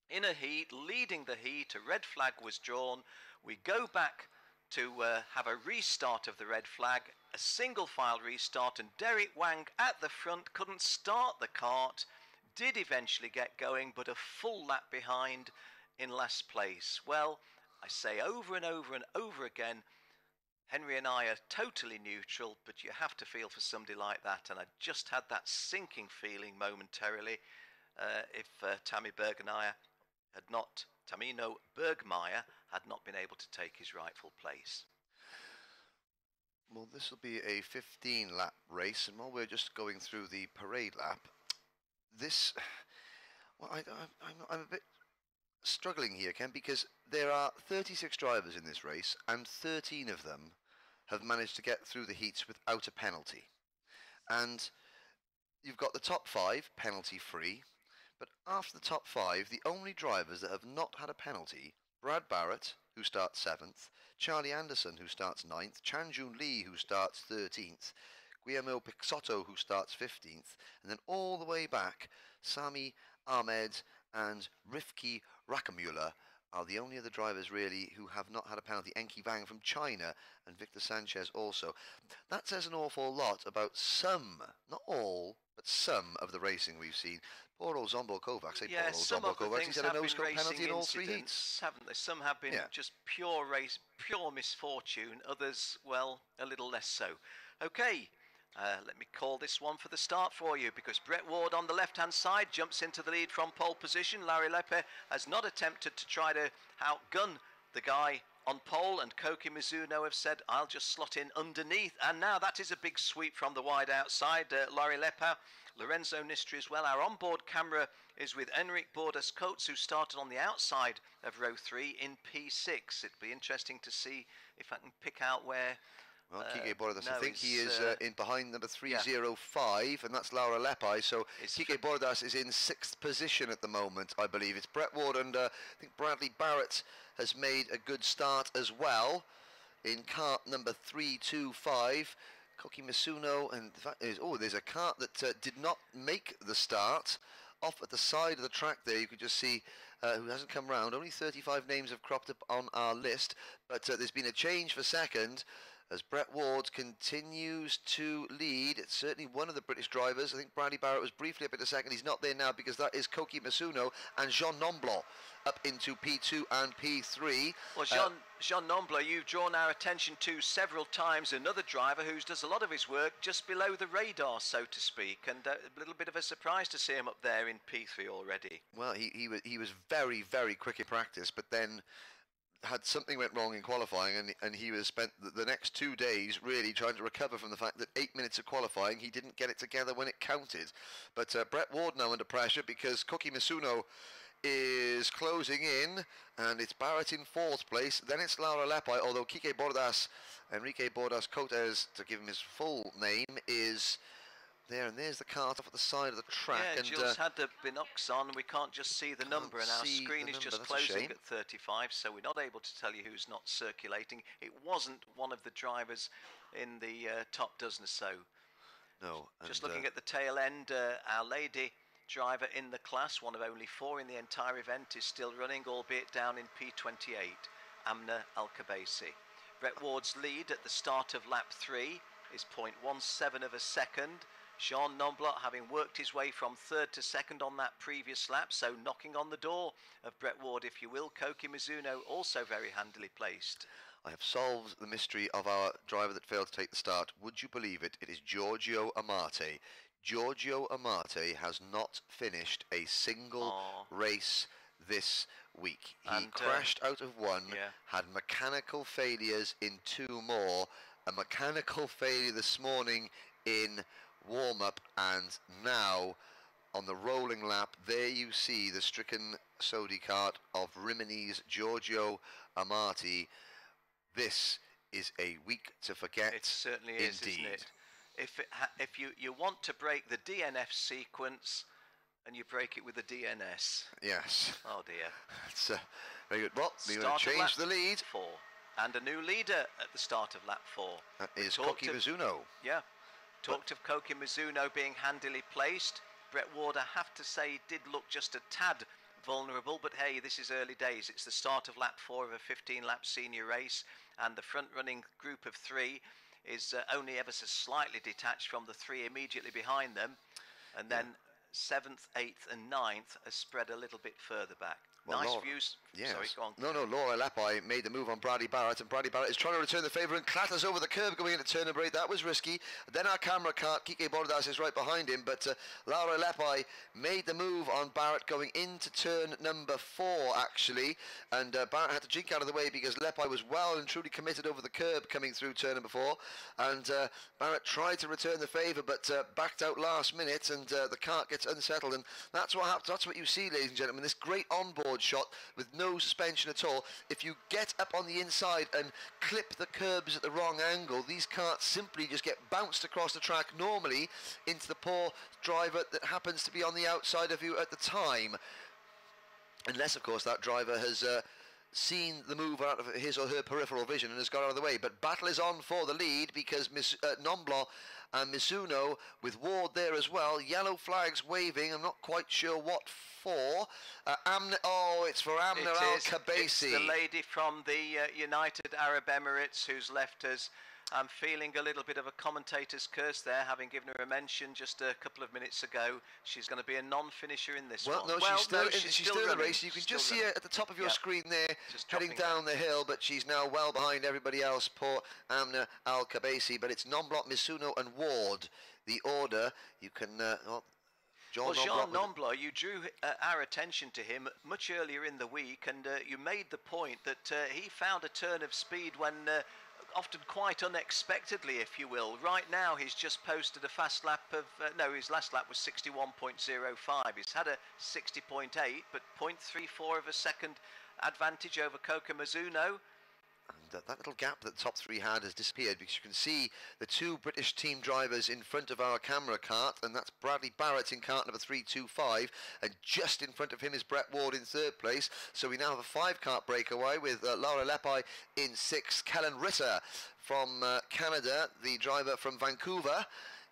in a heat, leading the heat. A red flag was drawn. We go back to have a restart of the red flag, a single file restart, and Derek Wang at the front couldn't start the kart, did eventually get going, but a full lap behind in last place. Well, I say over and over and over again, Henry and I are totally neutral, but you have to feel for somebody like that, and I just had that sinking feeling momentarily if Tamino Bergmeyer had not been able to take his rightful place. Well, this will be a 15-lap race, and while we're just going through the parade lap, I'm a bit struggling here, Ken, because there are 36 drivers in this race, and 13 of them have managed to get through the heats without a penalty. And you've got the top 5 penalty-free, But after the top 5, the only drivers that have not had a penalty, Brad Barrett, who starts 7th, Charlie Anderson, who starts 9th, Chanjun Lee, who starts 13th, Guillermo Pixotto, who starts 15th, and then all the way back, Sami Ahmed and Rifki Rakamula are the only other drivers really who have not had a penalty. Enki Wang from China and Victor Sanchez also. That says an awful lot about some, not all, but some of the racing we've seen. Poor old Zombo Kovacs, some of the things he's had a have been no-scope penalty racing in all 3 heats. incidents, haven't they? Some have been just pure misfortune. Others, well, a little less so. Okay. Let me call this one for the start for you, because Brett Ward on the left-hand side jumps into the lead from pole position. Larry Lepe has not attempted to try to outgun the guy on pole, and Koki Mizuno have said, I'll just slot in underneath. And now that is a big sweep from the wide outside. Larry Lepe, Lorenzo Nistri as well. Our onboard camera is with Enric Bordas-Coates, who started on the outside of row 3 in P6. It'd be interesting to see if I can pick out where... Well, Kike Bordas, I think he is in behind number 305, and that's Laura Lepi. So Kike Bordas is in 6th position at the moment, I believe. It's Brett Ward, and I think Bradley Barrett has made a good start as well in kart number 325. Koki Masuno, and the fact is, there's a kart that did not make the start. Off at the side of the track there, you could just see who hasn't come round. Only 35 names have cropped up on our list, but there's been a change for second, as Brett Ward continues to lead. It's certainly one of the British drivers. I think Bradley Barrett was briefly up in a second. He's not there now because that is Koki Masuno and Jean Nomblot up into P2 and P3. Well, Jean Nomblot, you've drawn our attention to several times, another driver who does a lot of his work just below the radar, so to speak, and a little bit of a surprise to see him up there in P3 already. Well, he was very, very quick in practice, but then had something went wrong in qualifying, and he was spent the next 2 days really trying to recover from the fact that 8 minutes of qualifying he didn't get it together when it counted. But Brett Ward now under pressure because Koki Masuno is closing in, and it's Barrett in 4th place. Then it's Laura Lepi, although Kike Bordas, Enrique Bordas-Coates, to give him his full name, is there, and there's the kart off at the side of the track. Yeah, and Jules had the binocs on, and we can't just see the number, and our screen is just closing at 35, so we're not able to tell you who's not circulating. It wasn't one of the drivers in the top dozen or so. No. Just looking at the tail end, our lady driver in the class, one of only 4 in the entire event, is still running, albeit down in P28, Amna Al-Kabaisi. Brett Ward's lead at the start of lap 3 is 0.17 of a second. Jean Nomblot having worked his way from 3rd to 2nd on that previous lap, so knocking on the door of Brett Ward, if you will. Koki Mizuno also very handily placed. I have solved the mystery of our driver that failed to take the start. Would you believe it? It is Giorgio Amate. Giorgio Amate has not finished a single race this week. He crashed out of 1, had mechanical failures in 2 more, a mechanical failure this morning in warm-up, and now on the rolling lap there you see the stricken Sodi kart of Rimini's Giorgio Amati. This is a week to forget. It certainly is, isn't it? If you want to break the DNF sequence, and you break it with the DNS. Yes. Oh dear. It's very good. Well, we're going to change the lead. 4. And a new leader at the start of lap 4. That is Koki Mizuno. Yeah. Talked of Koki Mizuno being handily placed. Brett Ward, I have to say, did look just a tad vulnerable, but hey, this is early days. It's the start of lap 4 of a 15-lap senior race, and the front-running group of 3 is only ever so slightly detached from the 3 immediately behind them, and then 7th, 8th and 9th are spread a little bit further back. Well, nice Laura, views. yes. Sorry, go on. No, Laura Lepi made the move on Bradley Barrett, and Bradley Barrett is trying to return the favour and clatters over the curb going into turn number 8. That was risky. Then our camera cart, Kike Bordas, is right behind him, but Laura Lepi made the move on Barrett going into turn number 4, actually, and Barrett had to jink out of the way because Lepi was well and truly committed over the curb coming through turn number 4, and Barrett tried to return the favour, but backed out last minute, and the cart gets unsettled, and that's what happens. That's what you see, ladies and gentlemen, this great onboard shot with no suspension at all. If you get up on the inside and clip the curbs at the wrong angle, these karts simply just get bounced across the track normally into the poor driver that happens to be on the outside of you at the time. Unless, of course, that driver has seen the move out of his or her peripheral vision and has got out of the way. But battle is on for the lead because Nomblo and Mizuno with Ward there as well. Yellow flags waving. I'm not quite sure what for. It's for Amna Al-Kabasi. It's the lady from the United Arab Emirates who's left us. I'm feeling a little bit of a commentator's curse there, having given her a mention just a couple of minutes ago. She's going to be a non-finisher in this one. No, she's still in the race. You can just see her at the top of your screen there, just heading down the hill, but she's now well behind everybody else, poor Amna Al-Kabasi. But it's Nomblo, Mizuno and Ward, the order. You can... Jean Nomblo, you drew our attention to him much earlier in the week, and you made the point that he found a turn of speed when... often quite unexpectedly, if you will. Right now, he's just posted a fast lap of... his last lap was 61.05. He's had a 60.8, but 0.34 of a second advantage over Coca Mizuno. And that little gap that the top three had has disappeared because you can see the two British team drivers in front of our camera cart, and that's Bradley Barrett in cart number 325, and just in front of him is Brett Ward in third place. So we now have a 5-cart breakaway with Laura Lepai in 6th, Kellen Ritter from Canada, the driver from Vancouver.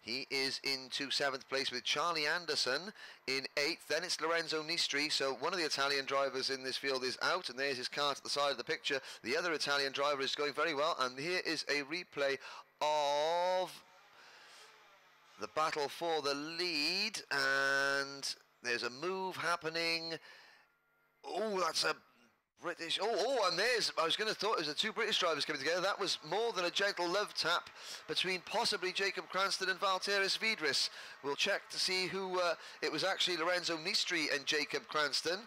He is into 7th place with Charlie Anderson in 8th. Then it's Lorenzo Nistri. So one of the Italian drivers in this field is out, and there's his car at the side of the picture. The other Italian driver is going very well, and here is a replay of the battle for the lead, and there's a move happening. Oh, that's a British, and there's, I was going to thought it was the two British drivers coming together. That was more than a gentle love tap between possibly Jacob Cranston and Valteris Vidris. We'll check to see who, it was actually Lorenzo Nistri and Jacob Cranston.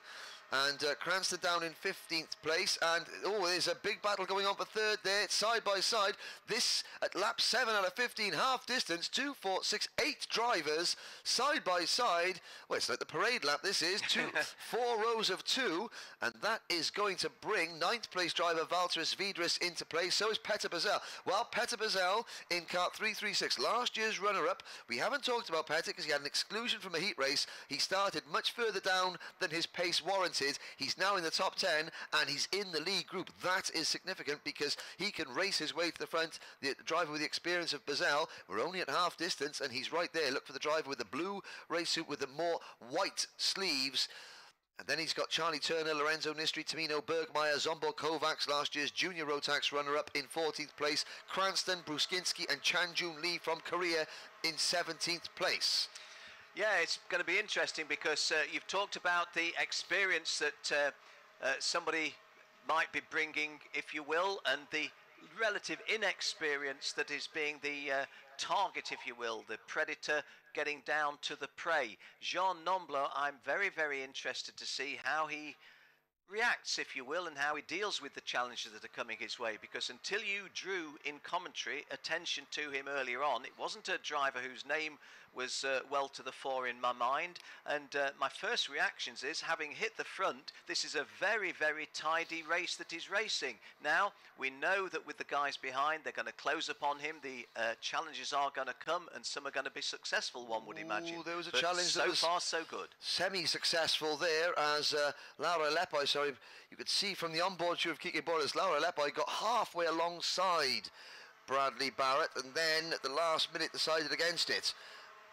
And Cranston down in 15th place, and there's a big battle going on for third there. It's side by side. This at lap 7 out of 15, half distance, 2, 4, 6, 8 drivers side by side. Well, it's like the parade lap. This is 4 rows of 2, and that is going to bring 9th place driver Valteris Vidris into play. So is Petter Bazel. Well, Petter Bazel in kart 336, last year's runner-up. We haven't talked about Petter because he had an exclusion from a heat race. He started much further down than his pace warranted. He's now in the top 10 and he's in the lead group. That is significant because he can race his way to the front. The driver with the experience of Bazel, we're only at half distance and he's right there. Look for the driver with the blue race suit with the more white sleeves. And then he's got Charlie Turner, Lorenzo Nistri, Tamino Bergmeyer, Zombo Kovacs, last year's junior Rotax runner-up in 14th place. Cranston, Bruskinski and Chan-Jun Lee from Korea in 17th place. Yeah, it's going to be interesting because you've talked about the experience that somebody might be bringing, if you will, and the relative inexperience that is being the target, if you will, the predator getting down to the prey. Jean Nomblo, I'm very, very interested to see how he reacts, if you will, and how he deals with the challenges that are coming his way, because until you drew in commentary attention to him earlier on, it wasn't a driver whose name was well to the fore in my mind, and my first reactions is, having hit the front, this is a very, very tidy race that he's racing. Now, we know that with the guys behind, they're going to close upon him, the challenges are going to come, and some are going to be successful, one would imagine. There was a challenge so that was far, so good. Semi-successful there, as Laura Lepai, you could see from the onboard view of Kike Bordas, Laura Lepai got halfway alongside Bradley Barrett, and then at the last minute decided against it.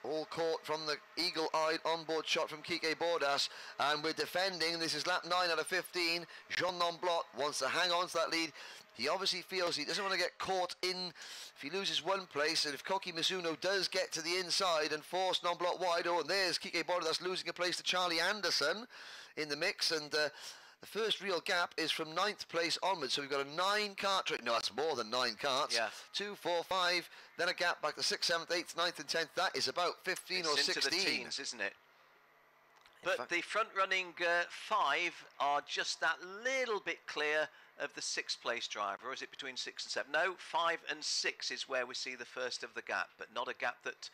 All caught from the eagle-eyed onboard shot from Kike Bordas, and we're defending. This is lap 9 out of 15. Jean Nomblot wants to hang on to that lead. He obviously feels he doesn't want to get caught in if he loses one place, and if Koki Mizuno does get to the inside and force Nomblot wide. And there's Kike Bordas losing a place to Charlie Anderson in the mix, and the first real gap is from 9th place onwards. So we've got a 9-cart trip. No, that's more than 9 carts. Yeah. 2, 4, 5. Then a gap back to 6th, 7th, 8th, 9th and 10th. That is about 15 or 16. Into the teens, isn't it? But the front-running 5 are just that little bit clear of the 6th place driver. Or is it between 6 and 7? No, 5 and 6 is where we see the first of the gap, but not a gap that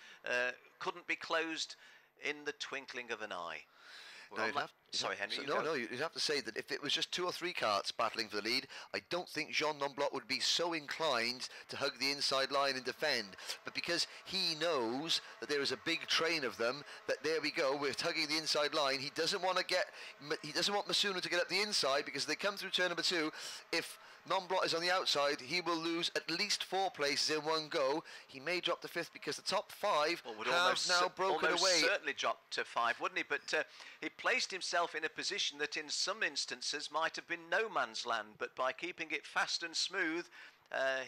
couldn't be closed in the twinkling of an eye. Sorry, Henry. You'd have to say that if it was just 2 or 3 karts battling for the lead, I don't think Jean Nomblot would be so inclined to hug the inside line and defend. But because he knows that there is a big train of them, that there we go, we're tugging the inside line. He doesn't want Masuno to get up the inside, because if they come through turn number 2, if Nomblot is on the outside, he will lose at least 4 places in one go. He may drop to 5th because the top 5 have now broken away. Certainly drop to 5, wouldn't he? But he placed himself in a position that in some instances might have been no man's land, but by keeping it fast and smooth,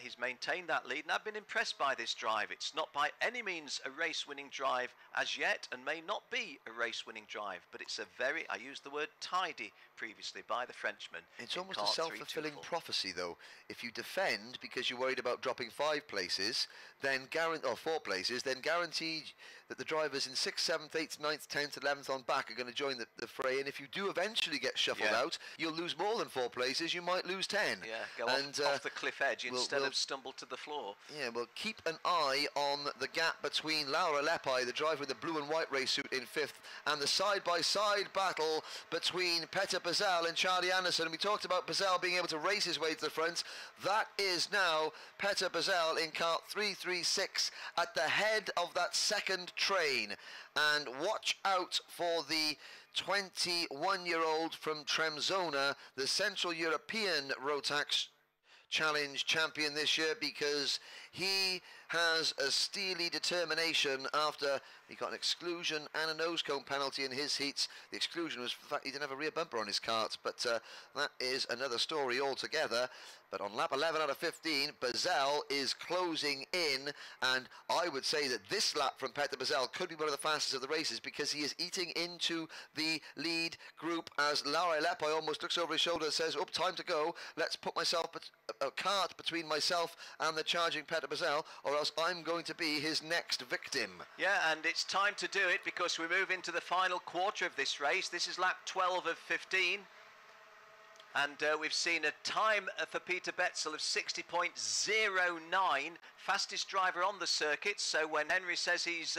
he's maintained that lead, and I've been impressed by this drive. It's not by any means a race-winning drive as yet, and may not be a race-winning drive, but it's a very, I used the word tidy previously by the Frenchman. It's almost a self-fulfilling prophecy, though. If you defend because you're worried about dropping 5 places, then or 4 places, then guaranteed that the drivers in 6th, 7th, 8th, 9th, 10th, 11th on back are going to join the fray. And if you do eventually get shuffled out, you'll lose more than 4 places. You might lose 10. Yeah, go off the cliff edge instead of stumble to the floor. Yeah, well, keep an eye on the gap between Laura Lepai, the driver with the blue and white race suit, in 5th, and the side-by-side battle between Petter Bazell and Charlie Anderson. And we talked about Bazell being able to race his way to the front. That is now Petter Bazell in kart 336 at the head of that second train. And watch out for the 21-year-old from Tremzona, the Central European Rotax Challenge champion this year, because he has a steely determination after he got an exclusion and a nose cone penalty in his heats. The exclusion was the fact he didn't have a rear bumper on his kart, but that is another story altogether. But on lap 11 out of 15, Bazell is closing in, and I would say that this lap from Petter Bazell could be one of the fastest of the races, because he is eating into the lead group as Laura Lepai almost looks over his shoulder and says, "Oh, time to go. Let's put myself a cart between myself and the charging Petter Bazell, or else I'm going to be his next victim." Yeah, and it's time to do it, because we move into the final quarter of this race. This is lap 12 of 15. And we've seen a time for Peter Betzel of 60.09, fastest driver on the circuit. So when Henry says he's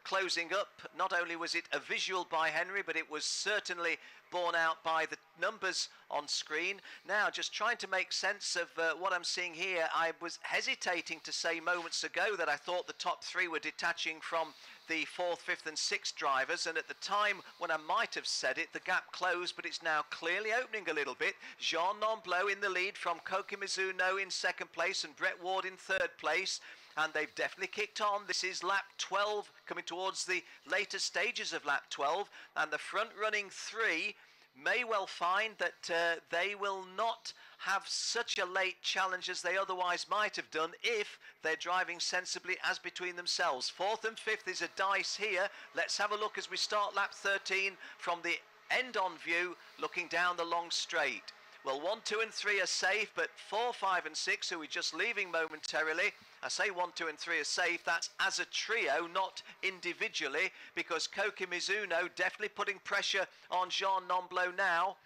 closing up, not only was it a visual by Henry, but it was certainly borne out by the numbers on screen. Now, just trying to make sense of what I'm seeing here, I was hesitating to say moments ago that I thought the top 3 were detaching from the 4th, 5th and 6th drivers, and at the time when I might have said it, the gap closed, but it's now clearly opening a little bit. Jean Nomblot in the lead from Koki Mizuno in 2nd place and Brett Ward in 3rd place, and they've definitely kicked on. This is lap 12, coming towards the later stages of lap 12, and the front running 3 may well find that they will not have such a late challenge as they otherwise might have done if they're driving sensibly as between themselves. 4th and 5th is a dice here. Let's have a look as we start lap 13 from the end-on view, looking down the long straight. Well, 1, 2 and 3 are safe, but 4, 5 and 6, who we're just leaving momentarily. I say 1, 2 and 3 are safe. That's as a trio, not individually, because Koki Mizuno definitely putting pressure on Jean Nomblot now.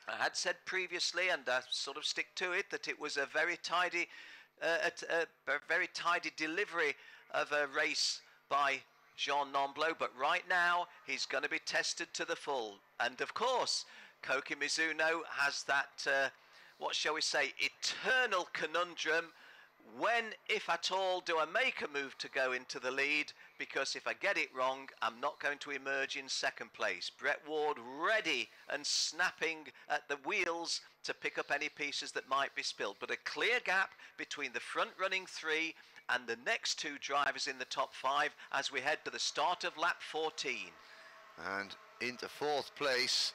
I had said previously, and I sort of stick to it, that it was a very tidy delivery of a race by Jean Nomblot, but right now he's going to be tested to the full. And of course, Koki Mizuno has that, what shall we say, eternal conundrum. When, if at all, do I make a move to go into the lead? Because if I get it wrong, I'm not going to emerge in 2nd place. Brett Ward ready and snapping at the wheels to pick up any pieces that might be spilled. But a clear gap between the front running 3 and the next 2 drivers in the top 5 as we head to the start of lap 14. And into 4th place,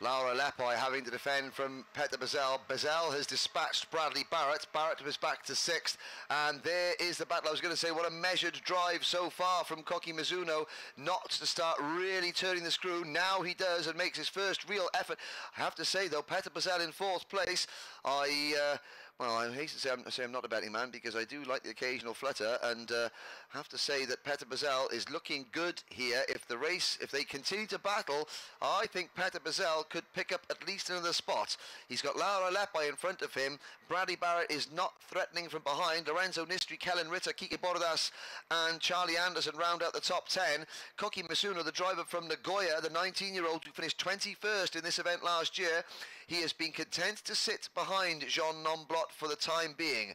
Laura Lepai having to defend from Petter Bazell. Bazell has dispatched Bradley Barrett. Barrett was back to 6th. And there is the battle. I was going to say, what a measured drive so far from Koki Mizuno. Not to start really turning the screw. Now he does and makes his first real effort. I have to say, though, Petter Bazell in 4th place. I Well, I hate to say I'm not a betting man because I do like the occasional flutter, and have to say that Petter Bazell is looking good here. If they continue to battle, I think Petter Bazell could pick up at least another spot. He's got Laura Lepai in front of him. Bradley Barrett is not threatening from behind. Lorenzo Nistri, Kellen Ritter, Kike Bordas and Charlie Anderson round out the top 10. Koki Masuno, the driver from Nagoya, the 19-year-old who finished 21st in this event last year, he has been content to sit behind Jean Nomblot for the time being.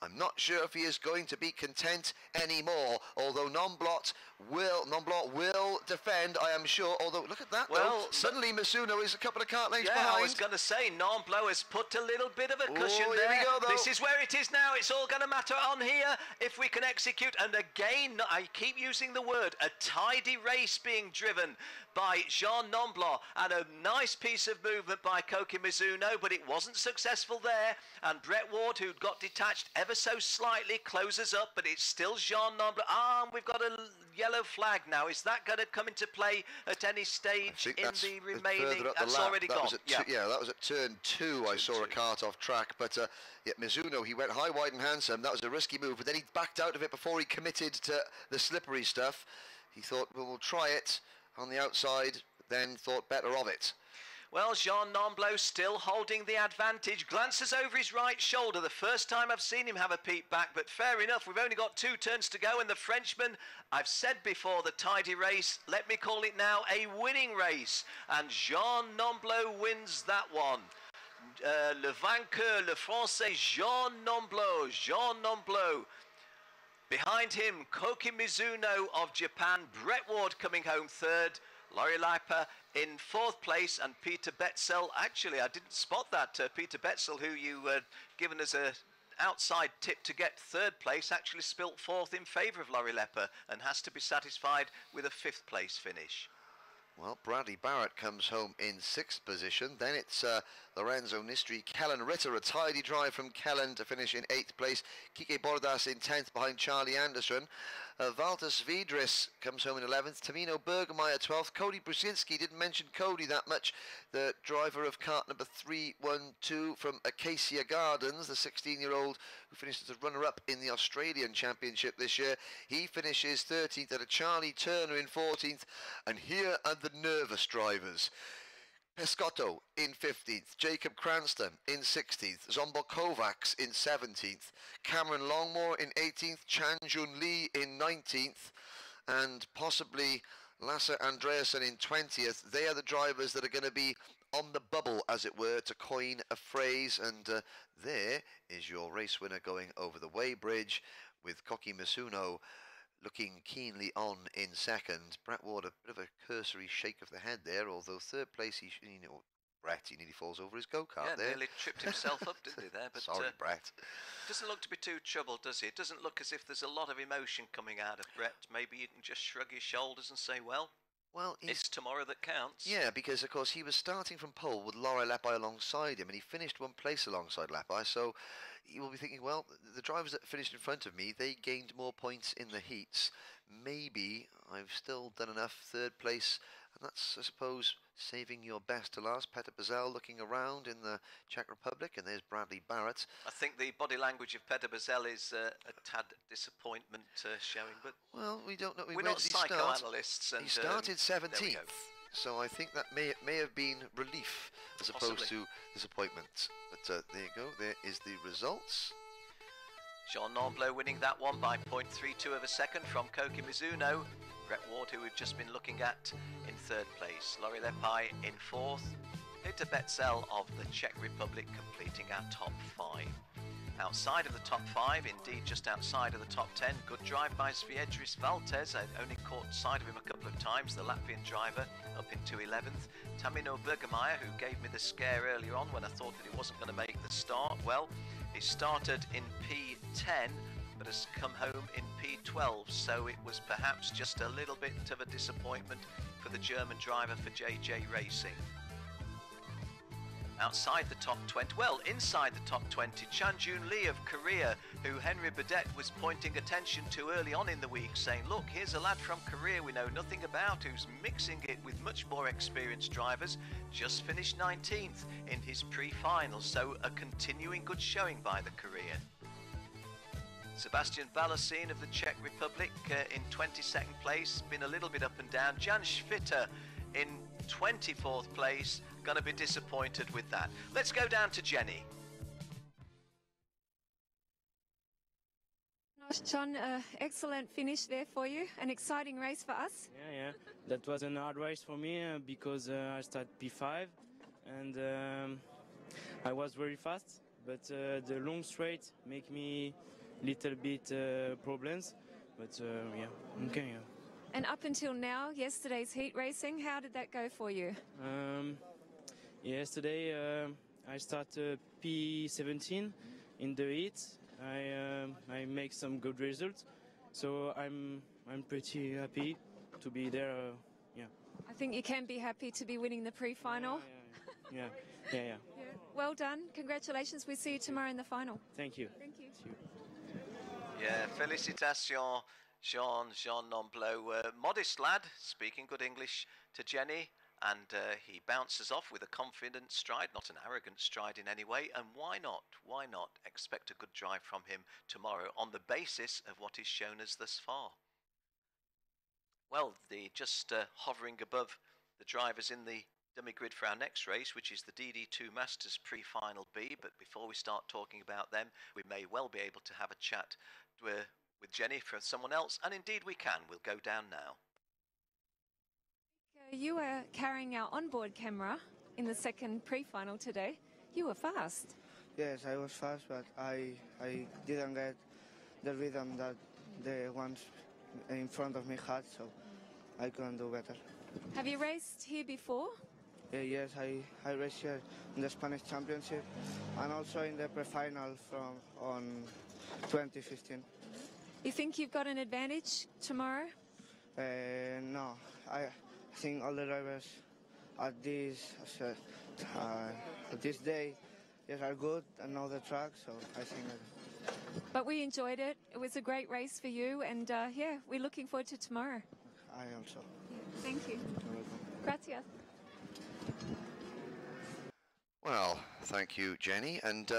I'm not sure if he is going to be content anymore, although Nomblot will defend, I am sure, although look at that, well, suddenly Masuno is a couple of kart lengths behind. I was going to say, Nomblot has put a little bit of a cushion there. Here we go, though. This is where it is now. It's all going to matter on here if we can execute. And again, I keep using the word, a tidy race being driven by Jean Nomblot, and a nice piece of movement by Koki Mizuno, but it wasn't successful there. And Brett Ward, who'd got detached ever so slightly, closes up, but it's still Jean Nomblot. And we've got a yellow flag now. Is that going to come into play at any stage in the remaining? That's already gone. That was at turn 2. I saw a kart off track, but yeah, Mizuno, he went high, wide and handsome. That was a risky move, but then he backed out of it before he committed to the slippery stuff. He thought, well, we'll try it on the outside, then thought better of it. Well, Jean Nomblot still holding the advantage, glances over his right shoulder, the first time I've seen him have a peek back, but fair enough, we've only got 2 turns to go, and the Frenchman, I've said before, the tidy race, let me call it now a winning race, and Jean Nomblot wins that one. Le vainqueur, le Français, Jean Nomblot. Behind him, Koki Mizuno of Japan, Brett Ward coming home 3rd, Laurie Leiper in 4th place, and Peter Betzel. Actually, I didn't spot that. Peter Betzel, who you given as a outside tip to get 3rd place, actually spilt 4th in favour of Laurie Leiper and has to be satisfied with a 5th place finish. Well, Bradley Barrett comes home in 6th position. Then it's Lorenzo Nistri, Kellen Ritter, a tidy drive from Kellen to finish in 8th place. Kike Bordas in 10th behind Charlie Anderson. Valter Vidris comes home in 11th. Tamino Bergemeyer 12th. Cody Brusinski, didn't mention Cody that much. The driver of kart number 312 from Acacia Gardens, the 16-year-old who finished as a runner-up in the Australian Championship this year. He finishes 13th at a Charlie Turner in 14th. And here are the nervous drivers. Pescotto in 15th, Jacob Cranston in 16th, Zombo Kovacs in 17th, Cameron Longmore in 18th, Chan Jun Lee in 19th, and possibly Lasse Andreasen in 20th. They are the drivers that are going to be on the bubble, as it were, to coin a phrase, and there is your race winner going over the weighbridge with Koki Masuno looking keenly on in 2nd. Brett Ward, a bit of a cursory shake of the head there, although 3rd place, he nearly falls over his go-kart there. Nearly tripped himself up, didn't he, there? But, sorry, Brett. Doesn't look to be too troubled, does he? It doesn't look as if there's a lot of emotion coming out of Brett. Maybe you can just shrug his shoulders and say, well, it's tomorrow that counts. Yeah, because, of course, he was starting from pole with Laura Lepai alongside him, and he finished 1st place alongside Lepai, so you will be thinking, well, the drivers that finished in front of me, they gained more points in the heats. Maybe I've still done enough 3rd place, and that's, I suppose, saving your best to last. Petter Bazell looking around in the Czech Republic, and there's Bradley Barrett. I think the body language of Petter Bazell is a tad disappointment showing, but well, we don't know. We're not psychoanalysts. And he started 17th, so I think that may have been relief as opposed to disappointment. But there you go. There is the results. Jean Nomblot winning that one by 0.32 of a second from Koki Mizuno. Brett Ward, who we've just been looking at, in 3rd place. Laurie Lepai in 4th. Peter Betzel of the Czech Republic completing our top 5. Outside of the top 5, indeed just outside of the top 10, good drive by Sviedris Valtes. I only caught sight of him a couple of times, the Latvian driver, up into 11th. Tamino Bergemeyer, who gave me the scare earlier on when I thought that he wasn't going to make the start. Well, he started in P10, but has come home in P12, so it was perhaps just a little bit of a disappointment for the German driver for JJ Racing. outside the top 20, well, inside the top 20, Chan-Jun Lee of Korea, who Henry Burdett was pointing attention to early on in the week, saying, look, here's a lad from Korea we know nothing about who's mixing it with much more experienced drivers, just finished 19th in his pre-final, so a continuing good showing by the Korean. Sebastian Balasin of the Czech Republic in 22nd place, been a little bit up and down. Jan Schwitter in 24th place, going to be disappointed with that. Let's go down to Jenny. John, excellent finish there for you. An exciting race for us. Yeah. That was an hard race for me because I started P5 and I was very fast, but the long straight make me little bit problems, but yeah, okay. Yeah. And up until now, yesterday's heat racing, how did that go for you? Yesterday I started P17 in the heat. I make some good results, so I'm pretty happy to be there. Yeah. I think you can be happy to be winning the pre-final. Yeah. Well done. Congratulations. We'll see you tomorrow in the final. Thank you. Thank you. Yeah, félicitations, Jean Nomblot. Modest lad, speaking good English to Jenny, and he bounces off with a confident stride, not an arrogant stride in any way, and why not? Why not expect a good drive from him tomorrow on the basis of what he's shown us thus far? Well, just hovering above the drivers in the dummy grid for our next race, which is the DD2 Masters Pre-Final B, but before we start talking about them, we may well be able to have a chat with Jenny for someone else, and indeed we can. We'll go down now. You were carrying our onboard camera in the second pre-final today. You were fast. Yes, I was fast, but I didn't get the rhythm that the ones in front of me had, so I couldn't do better. Have you raced here before? Yes, I raced here in the Spanish Championship and also in the pre-final on 2015. You think you've got an advantage tomorrow? No, I think all the drivers at this day are good and know the track, so I think that. But we enjoyed it. It was a great race for you, and yeah, we're looking forward to tomorrow. I also. Yeah, thank you. Gracias. Well, thank you, Jenny. And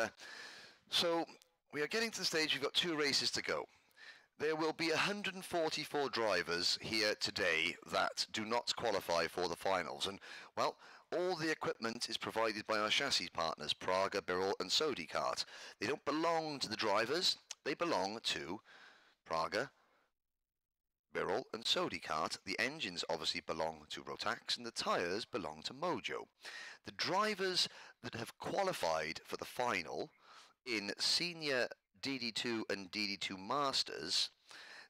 so we are getting to the stage, we've got 2 races to go. There will be 144 drivers here today that do not qualify for the finals. And, well, all the equipment is provided by our chassis partners, Praga, Birol and KART. They don't belong to the drivers, they belong to Praga, Birol and KART. The engines obviously belong to Rotax and the tyres belong to Mojo. The drivers that have qualified for the final in senior DD2 and DD2 Masters,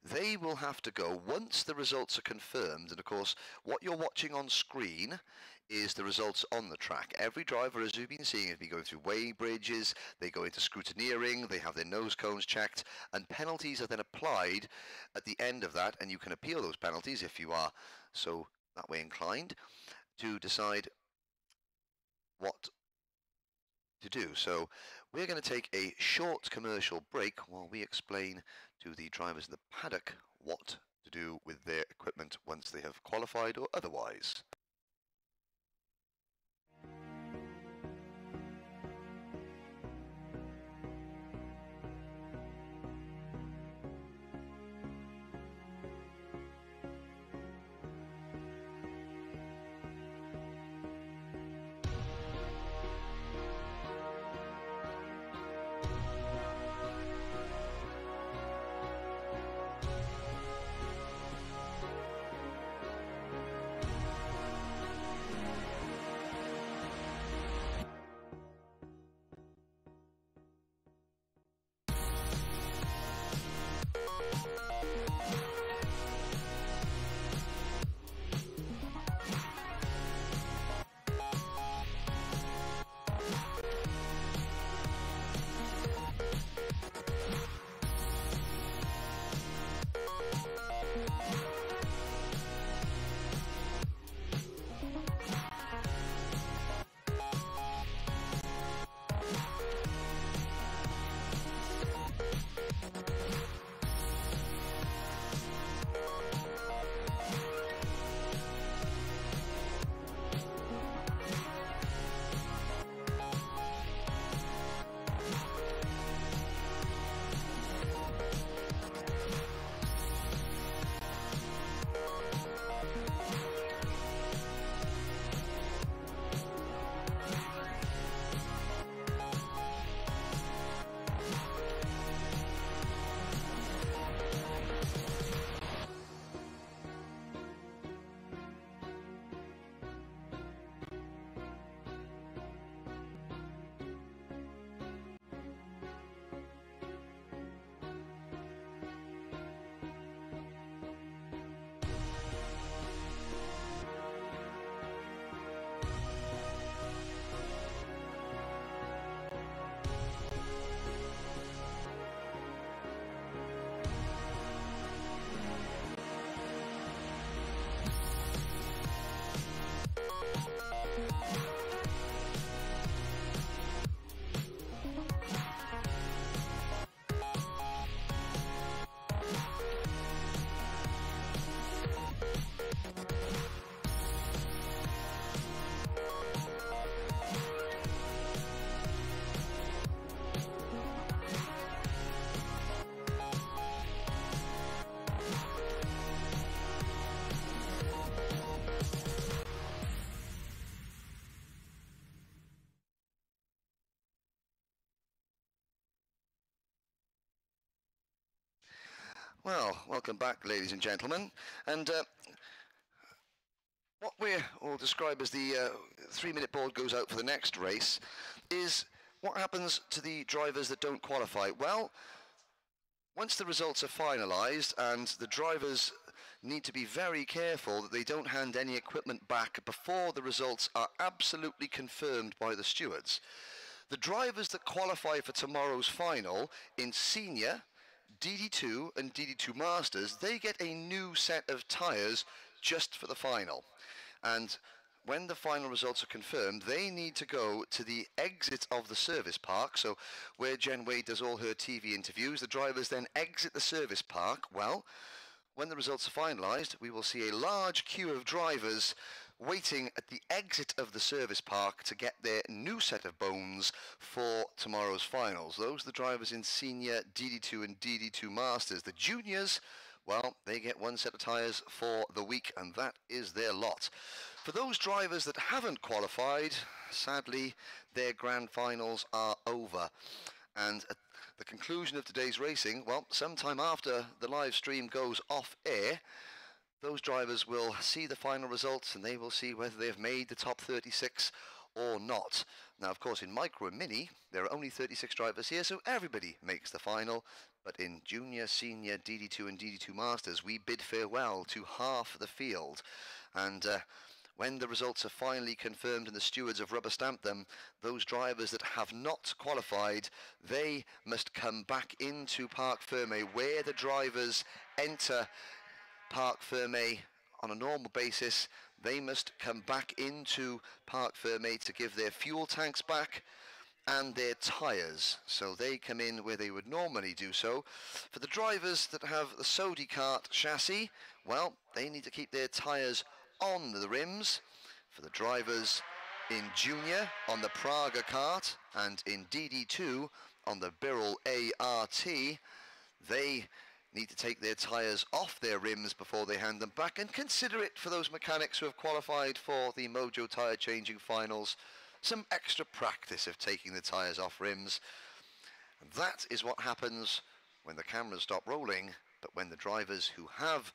they will have to go once the results are confirmed. And of course, what you're watching on screen is the results on the track. Every driver, as you've been seeing, has been going through weigh bridges, they go into scrutineering, they have their nose cones checked, and penalties are then applied at the end of that, and you can appeal those penalties if you are so that way inclined to decide what to do. So we're going to take a short commercial break while we explain to the drivers in the paddock what to do with their equipment once they have qualified or otherwise. Well, welcome back, ladies and gentlemen. And what we'll describe as the 3-minute board goes out for the next race is what happens to the drivers that don't qualify. Well, once the results are finalised, and the drivers need to be very careful that they don't hand any equipment back before the results are absolutely confirmed by the stewards. The drivers that qualify for tomorrow's final in senior, DD2 and DD2 Masters, they get a new set of tyres just for the final. And when the final results are confirmed, they need to go to the exit of the service park. So where Jen Wade does all her TV interviews, the drivers then exit the service park. Well, when the results are finalised, we will see a large queue of drivers waiting at the exit of the service park to get their new set of bones for tomorrow's finals. Those are the drivers in senior, DD2 and DD2 Masters. The juniors, well, they get one set of tyres for the week, and that is their lot. For those drivers that haven't qualified, sadly, their grand finals are over. And at the conclusion of today's racing, well, sometime after the live stream goes off air, those drivers will see the final results and they will see whether they've made the top 36 or not. Now, of course, in Micro and Mini, there are only 36 drivers here, so everybody makes the final. But in Junior, Senior, DD2 and DD2 Masters, we bid farewell to half the field. And when the results are finally confirmed and the stewards have rubber stamped them, those drivers that have not qualified, they must come back into Parc Fermé, where the drivers enter Parc Fermé on a normal basis. They must come back into Parc Fermé to give their fuel tanks back and their tyres. So they come in where they would normally do so. For the drivers that have the Sodi kart chassis, well, they need to keep their tyres on the rims. For the drivers in Junior on the Praga kart and in DD2 on the Birrell ART, they need to take their tyres off their rims before they hand them back, and consider it for those mechanics who have qualified for the Mojo tyre changing finals, some extra practice of taking the tyres off rims. And that is what happens when the cameras stop rolling. But when the drivers who have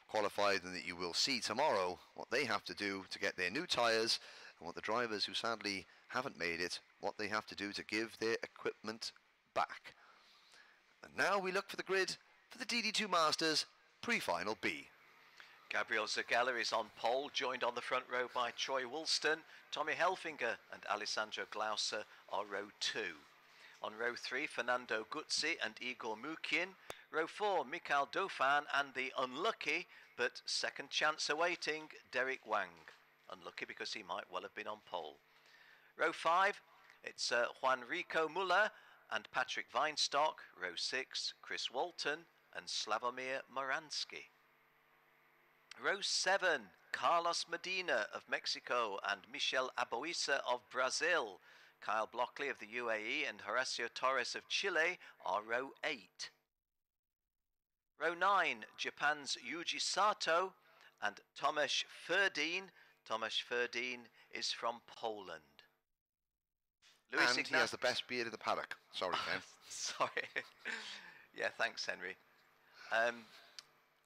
qualified and that you will see tomorrow, what they have to do to get their new tyres, and what the drivers who sadly haven't made it, what they have to do to give their equipment back. And now we look for the grid for the DD2 Masters pre-final B. Gabriel Zagella is on pole, joined on the front row by Troy Woolston. Tommy Helfinger and Alessandro Glauser are row 2. On row 3, Fernando Guzzi and Igor Mukin. Row 4, Mikhail Dauphin and the unlucky, but second chance awaiting, Derek Wang. Unlucky because he might well have been on pole. Row 5, it's Juanrico Muller and Patrick Weinstock. Row 6, Chris Walton and Slavomir Moransky. Row 7, Carlos Medina of Mexico and Michel Aboisa of Brazil. Kyle Blockley of the UAE and Horacio Torres of Chile are row 8. Row 9, Japan's Yuji Sato and Tomasz Ferdin. Tomasz Ferdin is from Poland. He has the best beard in the paddock. Sorry, Ken. Sorry. Yeah, thanks, Henry.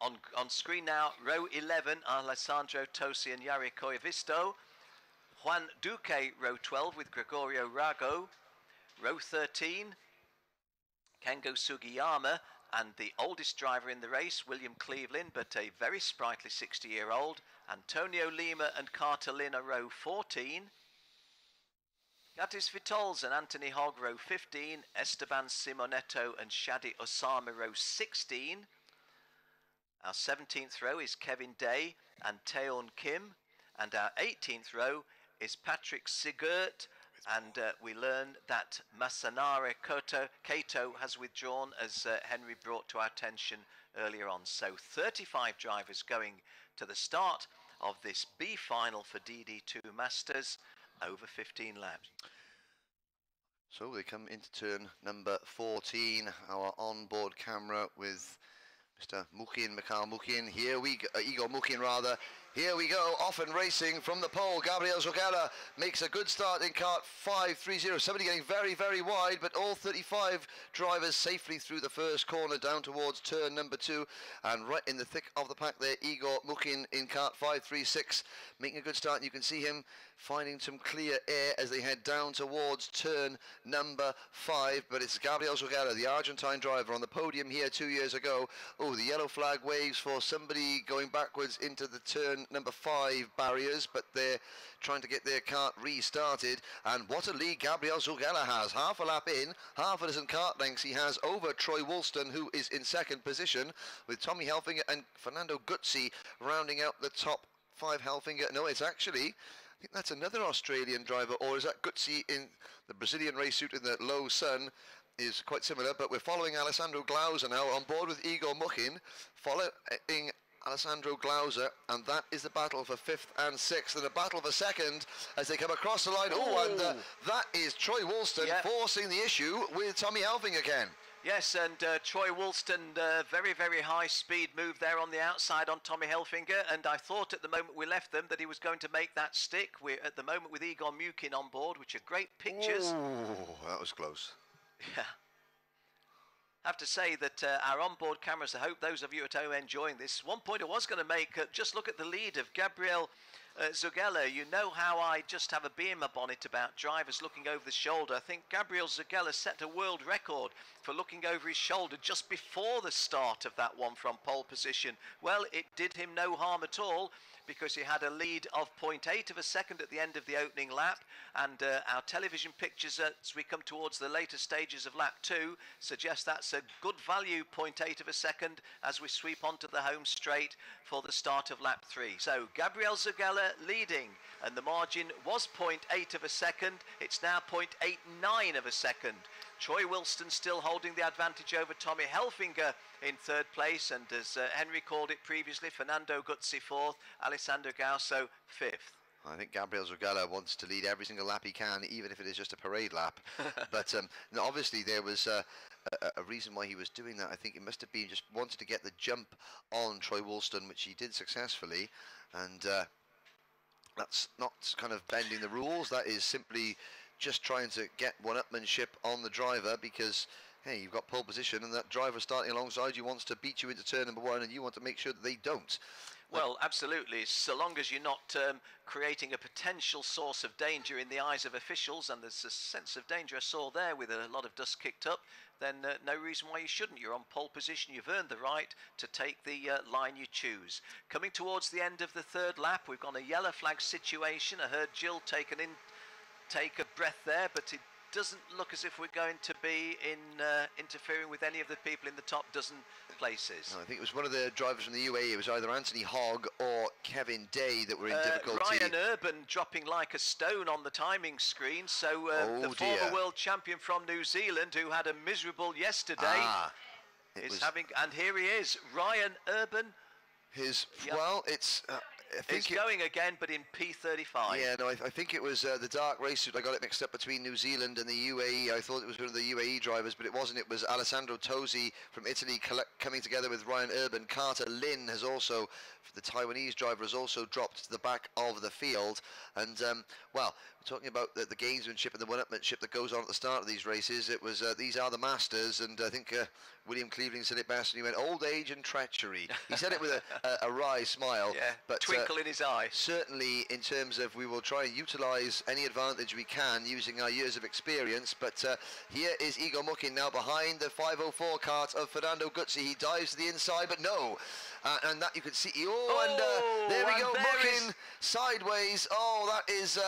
On screen now, row 11, Alessandro Tosi and Yari Koivisto. Juan Duque, row 12 with Gregorio Rago. Row 13, Kengo Sugiyama and the oldest driver in the race, William Cleveland, but a very sprightly 60-year-old, Antonio Lima and Carter Lynn are row 14. Gatis Vitols and Anthony Hogg, row 15. Esteban Simonetto and Shadi Osama, row 16. Our 17th row is Kevin Day and Taeon Kim. And our 18th row is Patrick Sigurt. And we learn that Masanare Kato has withdrawn, as Henry brought to our attention earlier on. So 35 drivers going to the start of this B final for DD2 Masters, over 15 laps. So they come into turn number 14, our onboard camera with Mr. Mukin, Mikhail Mukin. Here we go, Igor Mukin rather. Here we go, off and racing from the pole. Gabriel Zogella makes a good start in kart 530. Somebody getting very, very wide, but all 35 drivers safely through the first corner down towards turn number 2. And right in the thick of the pack there, Igor Mukin in kart 536, making a good start. You can see him finding some clear air as they head down towards turn number 5. But it's Gabriel Zogella, the Argentine driver, on the podium here 2 years ago. Oh, the yellow flag waves for somebody going backwards into the turn number 5 barriers, but they're trying to get their kart restarted. And what a lead Gabriel Zogella has. Half a lap in, half a dozen kart lengths he has over Troy Woolston, who is in second position, with Tommy Helfinger and Fernando Guzzi rounding out the top 5. Helfinger, no, it's actually, I think that's another Australian driver, or is that Guzzi in the Brazilian race suit in the low sun? Is quite similar, but we're following Alessandro Glauser now on board with Igor Mukin, following Alessandro Glauser, and that is the battle for 5th and 6th, and a battle for 2nd as they come across the line. Oh, and that is Troy Woolston forcing the issue with Tommy Helfing again. Yes, and Troy Woolston, very, very high speed move there on the outside on Tommy Helfinger, and I thought at the moment we left them that he was going to make that stick. We're at the moment with Igor Mukin on board, which are great pictures. Oh, that was close. Yeah. I have to say that our onboard cameras, I hope those of you at home enjoying this. One point I was going to make, just look at the lead of Gabriel Zogella. You know how I just have a bee in my bonnet about drivers looking over the shoulder. I think Gabriel Zogella set a world record for looking over his shoulder just before the start of that one from pole position. Well, it did him no harm at all, because he had a lead of 0.8 of a second at the end of the opening lap, and our television pictures as we come towards the later stages of lap 2 suggest that's a good value, 0.8 of a second, as we sweep onto the home straight for the start of lap 3. So Gabriel Zogella leading, and the margin was 0.8 of a second. It's now 0.89 of a second. Troy Woolston still holding the advantage over Tommy Helfinger in 3rd place, and as Henry called it previously, Fernando Guzzi 4th, Alessandro Gauso 5th. I think Gabriel Zogella wants to lead every single lap he can, even if it is just a parade lap. But obviously there was a reason why he was doing that. I think it must have been just wanted to get the jump on Troy Woolston, which he did successfully. And that's not kind of bending the rules. That is simply just trying to get one-upmanship on the driver, because hey, you've got pole position and that driver starting alongside you wants to beat you into turn number 1, and you want to make sure that they don't. Well, absolutely, so long as you're not creating a potential source of danger in the eyes of officials, and there's a sense of danger I saw there with a lot of dust kicked up, then no reason why you shouldn't. You're on pole position, you've earned the right to take the line you choose. Coming towards the end of the 3rd lap, we've got a yellow flag situation. I heard Jill take a breath there, but it doesn't look as if we're going to be interfering with any of the people in the top dozen places. No, I think it was one of the drivers from the UAE. It was either Anthony Hogg or Kevin Day that were in difficulty. Ryan Urban dropping like a stone on the timing screen. So the former world champion from New Zealand, who had a miserable yesterday, is having, and here he is, Ryan Urban. Well, it's... It's going again, but in P35. Yeah, no, I think it was the dark race suit. I got it mixed up between New Zealand and the UAE. I thought it was one of the UAE drivers, but it wasn't. It was Alessandro Tosi from Italy coming together with Ryan Urban. Carter Lin has also, the Taiwanese driver, has also dropped to the back of the field. And, well, we're talking about the gamesmanship and the one-upmanship that goes on at the start of these races. It was, these are the masters, and I think William Cleveland said it best, and he went, old age and treachery. He said it with a wry smile. Yeah, but twinkle in his eye. Certainly in terms of we will try and utilise any advantage we can using our years of experience. But here is Igor Mukin now behind the 504 kart of Fernando Guzzi. He dives to the inside, but no. And that you can see, there we go, Mukin sideways. Oh, that is,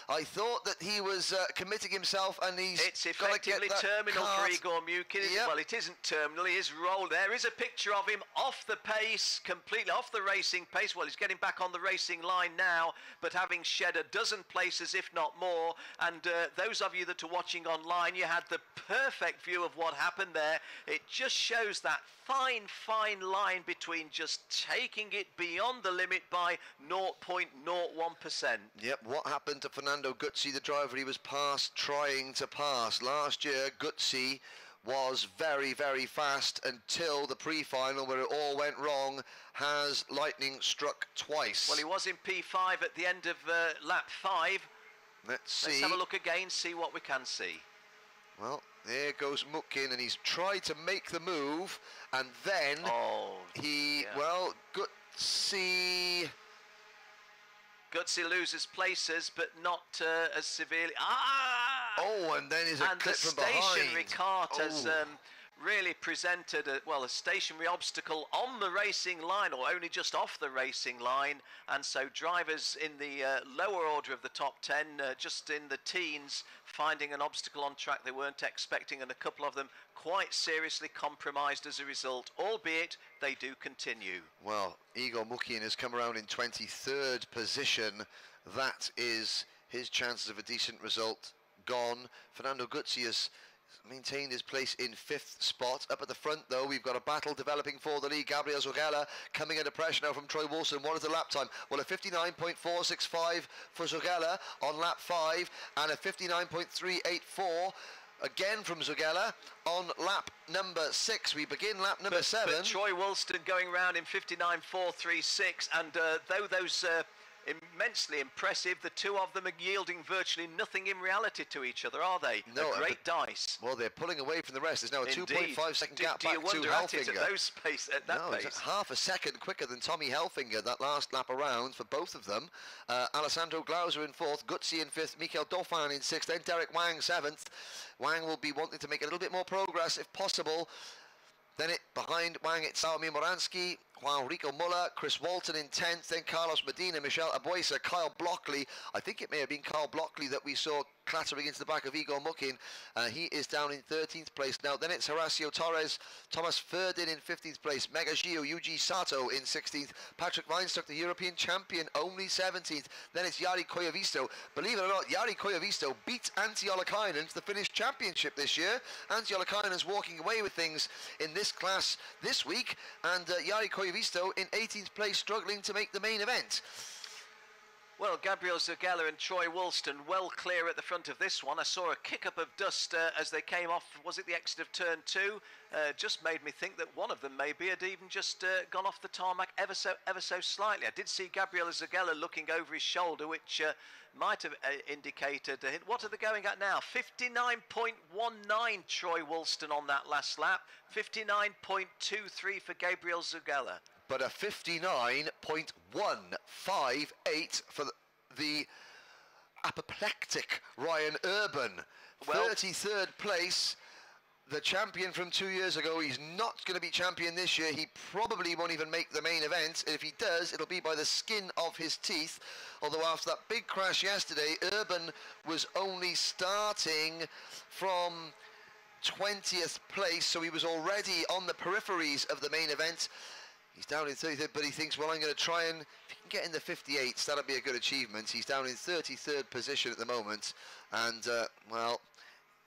I thought that he was committing himself, and it's effectively terminal for Igor Mukin. Yep. Well, it isn't terminal, he is rolled. There is a picture of him off the pace, completely off the racing pace. Well, he's getting back on the racing line now, but having shed a dozen places, if not more. And those of you that are watching online, you had the perfect view of what happened there. It just shows that fine line between just taking it beyond the limit by 0.01%. Yep, what happened to Fernando Guzzi, the driver he was trying to pass? Last year, Guzzi was very, very fast until the pre-final where it all went wrong. Has lightning struck twice? Well, he was in P5 at the end of lap 5. Let's see. Let's have a look again, see what we can see. Well, there goes Mukin, and he's tried to make the move, and then well, Gutsy loses places, but not as severely. Oh, and then is a clip from behind. And the stationary kart has really presented a stationary obstacle on the racing line, or only just off the racing line, and so drivers in the lower order of the top 10, just in the teens, finding an obstacle on track they weren't expecting, and a couple of them quite seriously compromised as a result, albeit they do continue. Well, Igor Mukin has come around in 23rd position. That is his chances of a decent result gone. Fernando Guzzi has maintained his place in 5th spot. Up at the front, though, we've got a battle developing for the lead. Gabriel Zogella coming under pressure now from Troy Wilson. What is the lap time? Well, a 59.465 for Zogella on lap 5, and a 59.384 again from Zogella on lap number 6. We begin lap number 7. But Troy Wilson going round in 59.436, and though those immensely impressive, the two of them are yielding virtually nothing in reality to each other, are they? No, great dice. Well, they're pulling away from the rest. There's now a 2.5 second gap back to Helfinger. Do you wonder at it at those pace, at that pace? It's half a second quicker than Tommy Helfinger that last lap around for both of them. Alessandro Glauser in 4th, Gutzi in 5th, Michael Dauphin in 6th, then Derek Wang 7th. Wang will be wanting to make a little bit more progress if possible. Then behind Wang, it's Saomi Moransky, Juan Rico Muller, Chris Walton in 10th, then Carlos Medina, Michelle Abuesa, Kyle Blockley. I think it may have been Kyle Blockley that we saw clattering into the back of Igor Mukin. He is down in 13th place now. Then it's Horacio Torres, Thomas Ferdin in 15th place, Mega Gio, Yuji Sato in 16th, Patrick Weinstock, the European champion, only 17th. Then it's Jari Koivisto. Believe it or not, Jari Koivisto beat Antti Olakainen to the Finnish championship this year. Antti Olakainen is walking away with things in this class this week, and Jari Koivisto in 18th place, struggling to make the main event. Well, Gabriel Zogella and Troy Woolston well clear at the front of this one. I saw a kick-up of dust as they came off, was it the exit of turn 2? Just made me think that one of them maybe had even just gone off the tarmac ever so slightly. I did see Gabriel Zogella looking over his shoulder, which might have indicated a hint. What are they going at now? 59.19 Troy Woolston on that last lap. 59.23 for Gabriel Zogella. But a 59.158 for the apoplectic Ryan Urban. Well, 33rd place, the champion from 2 years ago. He's not going to be champion this year. He probably won't even make the main event. If he does, it'll be by the skin of his teeth. Although after that big crash yesterday, Urban was only starting from 20th place, so he was already on the peripheries of the main event. He's down in 33rd, but he thinks, well, I'm going to try and, if he can get in the 58s, that'll be a good achievement. He's down in 33rd position at the moment, and, well,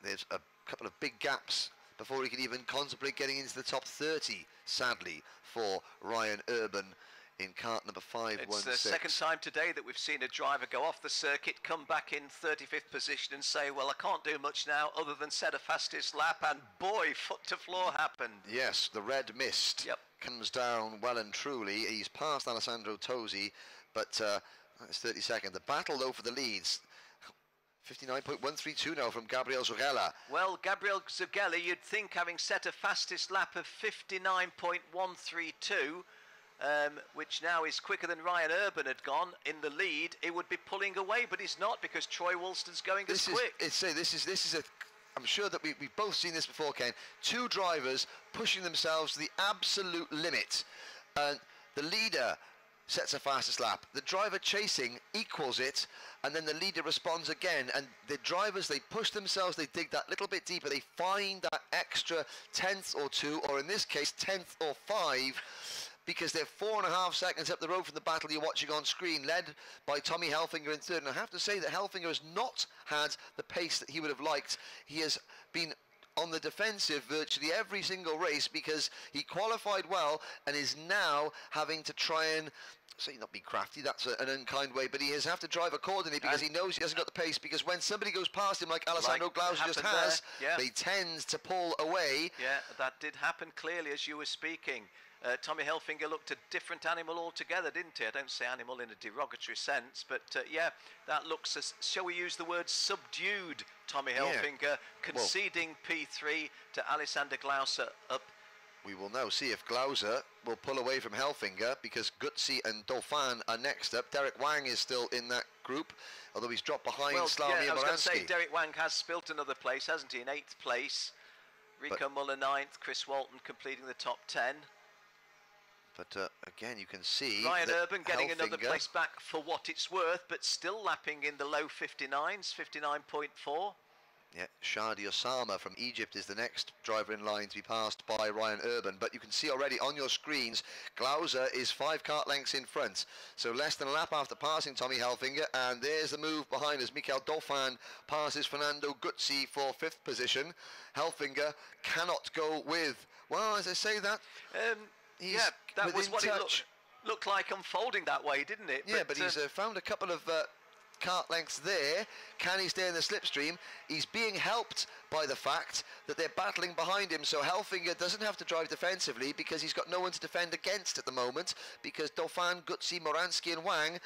there's a couple of big gaps before he can even contemplate getting into the top 30, sadly, for Ryan Urban in kart number 516. It's the second time today that we've seen a driver go off the circuit, come back in 35th position and say, well, I can't do much now other than set a fastest lap, and boy, foot to floor happened. Yes, the red mist comes down well and truly. He's passed Alessandro Tosi, but that's 32nd. The battle, though, for the leads. 59.132 now from Gabriel Zogella. Well, Gabriel Zogella, you'd think, having set a fastest lap of 59.132, which now is quicker than Ryan Urban had gone in the lead, it would be pulling away, but he's not, because Troy Woolston's going as quick. This is a, I'm sure that we've both seen this before, Ken. Two drivers pushing themselves to the absolute limit. The leader sets a fastest lap. The driver chasing equals it, and then the leader responds again. And the drivers, they push themselves, they dig that little bit deeper, they find that extra 10th or 2, or in this case, 10th or 5, because they're 4.5 seconds up the road from the battle you're watching on screen, led by Tommy Helfinger in 3rd. And I have to say that Helfinger has not had the pace that he would have liked. He has been on the defensive virtually every single race because he qualified well and is now having to try and say not be crafty, that's an unkind way, but he has to drive accordingly because he knows he hasn't got the pace, because when somebody goes past him like Alessandro Glauser just has, they tend to pull away. Yeah, that did happen clearly as you were speaking. Tommy Hilfiger looked a different animal altogether, didn't he? I don't say animal in a derogatory sense, but yeah, that looks, as, shall we use the word subdued, Tommy Hilfiger, conceding P3 to Alessandro Glauser up. We will now see if Glauser will pull away from Hilfiger, because Gutzi and Dauphin are next up. Derek Wang is still in that group, although he's dropped behind Slavomir I was going to say, Moransky. Derek Wang has spilt another place, hasn't he, in 8th place. Rico Muller 9th, Chris Walton completing the top 10. But again, you can see Ryan Urban getting Hilfiger, another place back for what it's worth, but still lapping in the low 59s, 59.4. Yeah, Shadi Osama from Egypt is the next driver in line to be passed by Ryan Urban. But you can see already on your screens, Glauser is 5 kart lengths in front. So less than a lap after passing Tommy Hilfiger. And there's the move behind us. Michael Dauphin passes Fernando Gutzi for 5th position. Hilfiger cannot go with, well, as I say that, yeah, that was what it looked like unfolding that way, didn't it? Yeah, but he's found a couple of kart lengths there. Can he stay in the slipstream? He's being helped by the fact that they're battling behind him, so Hilfiger doesn't have to drive defensively because he's got no one to defend against at the moment, because Dauphin, Gutzi, Moransky and Wang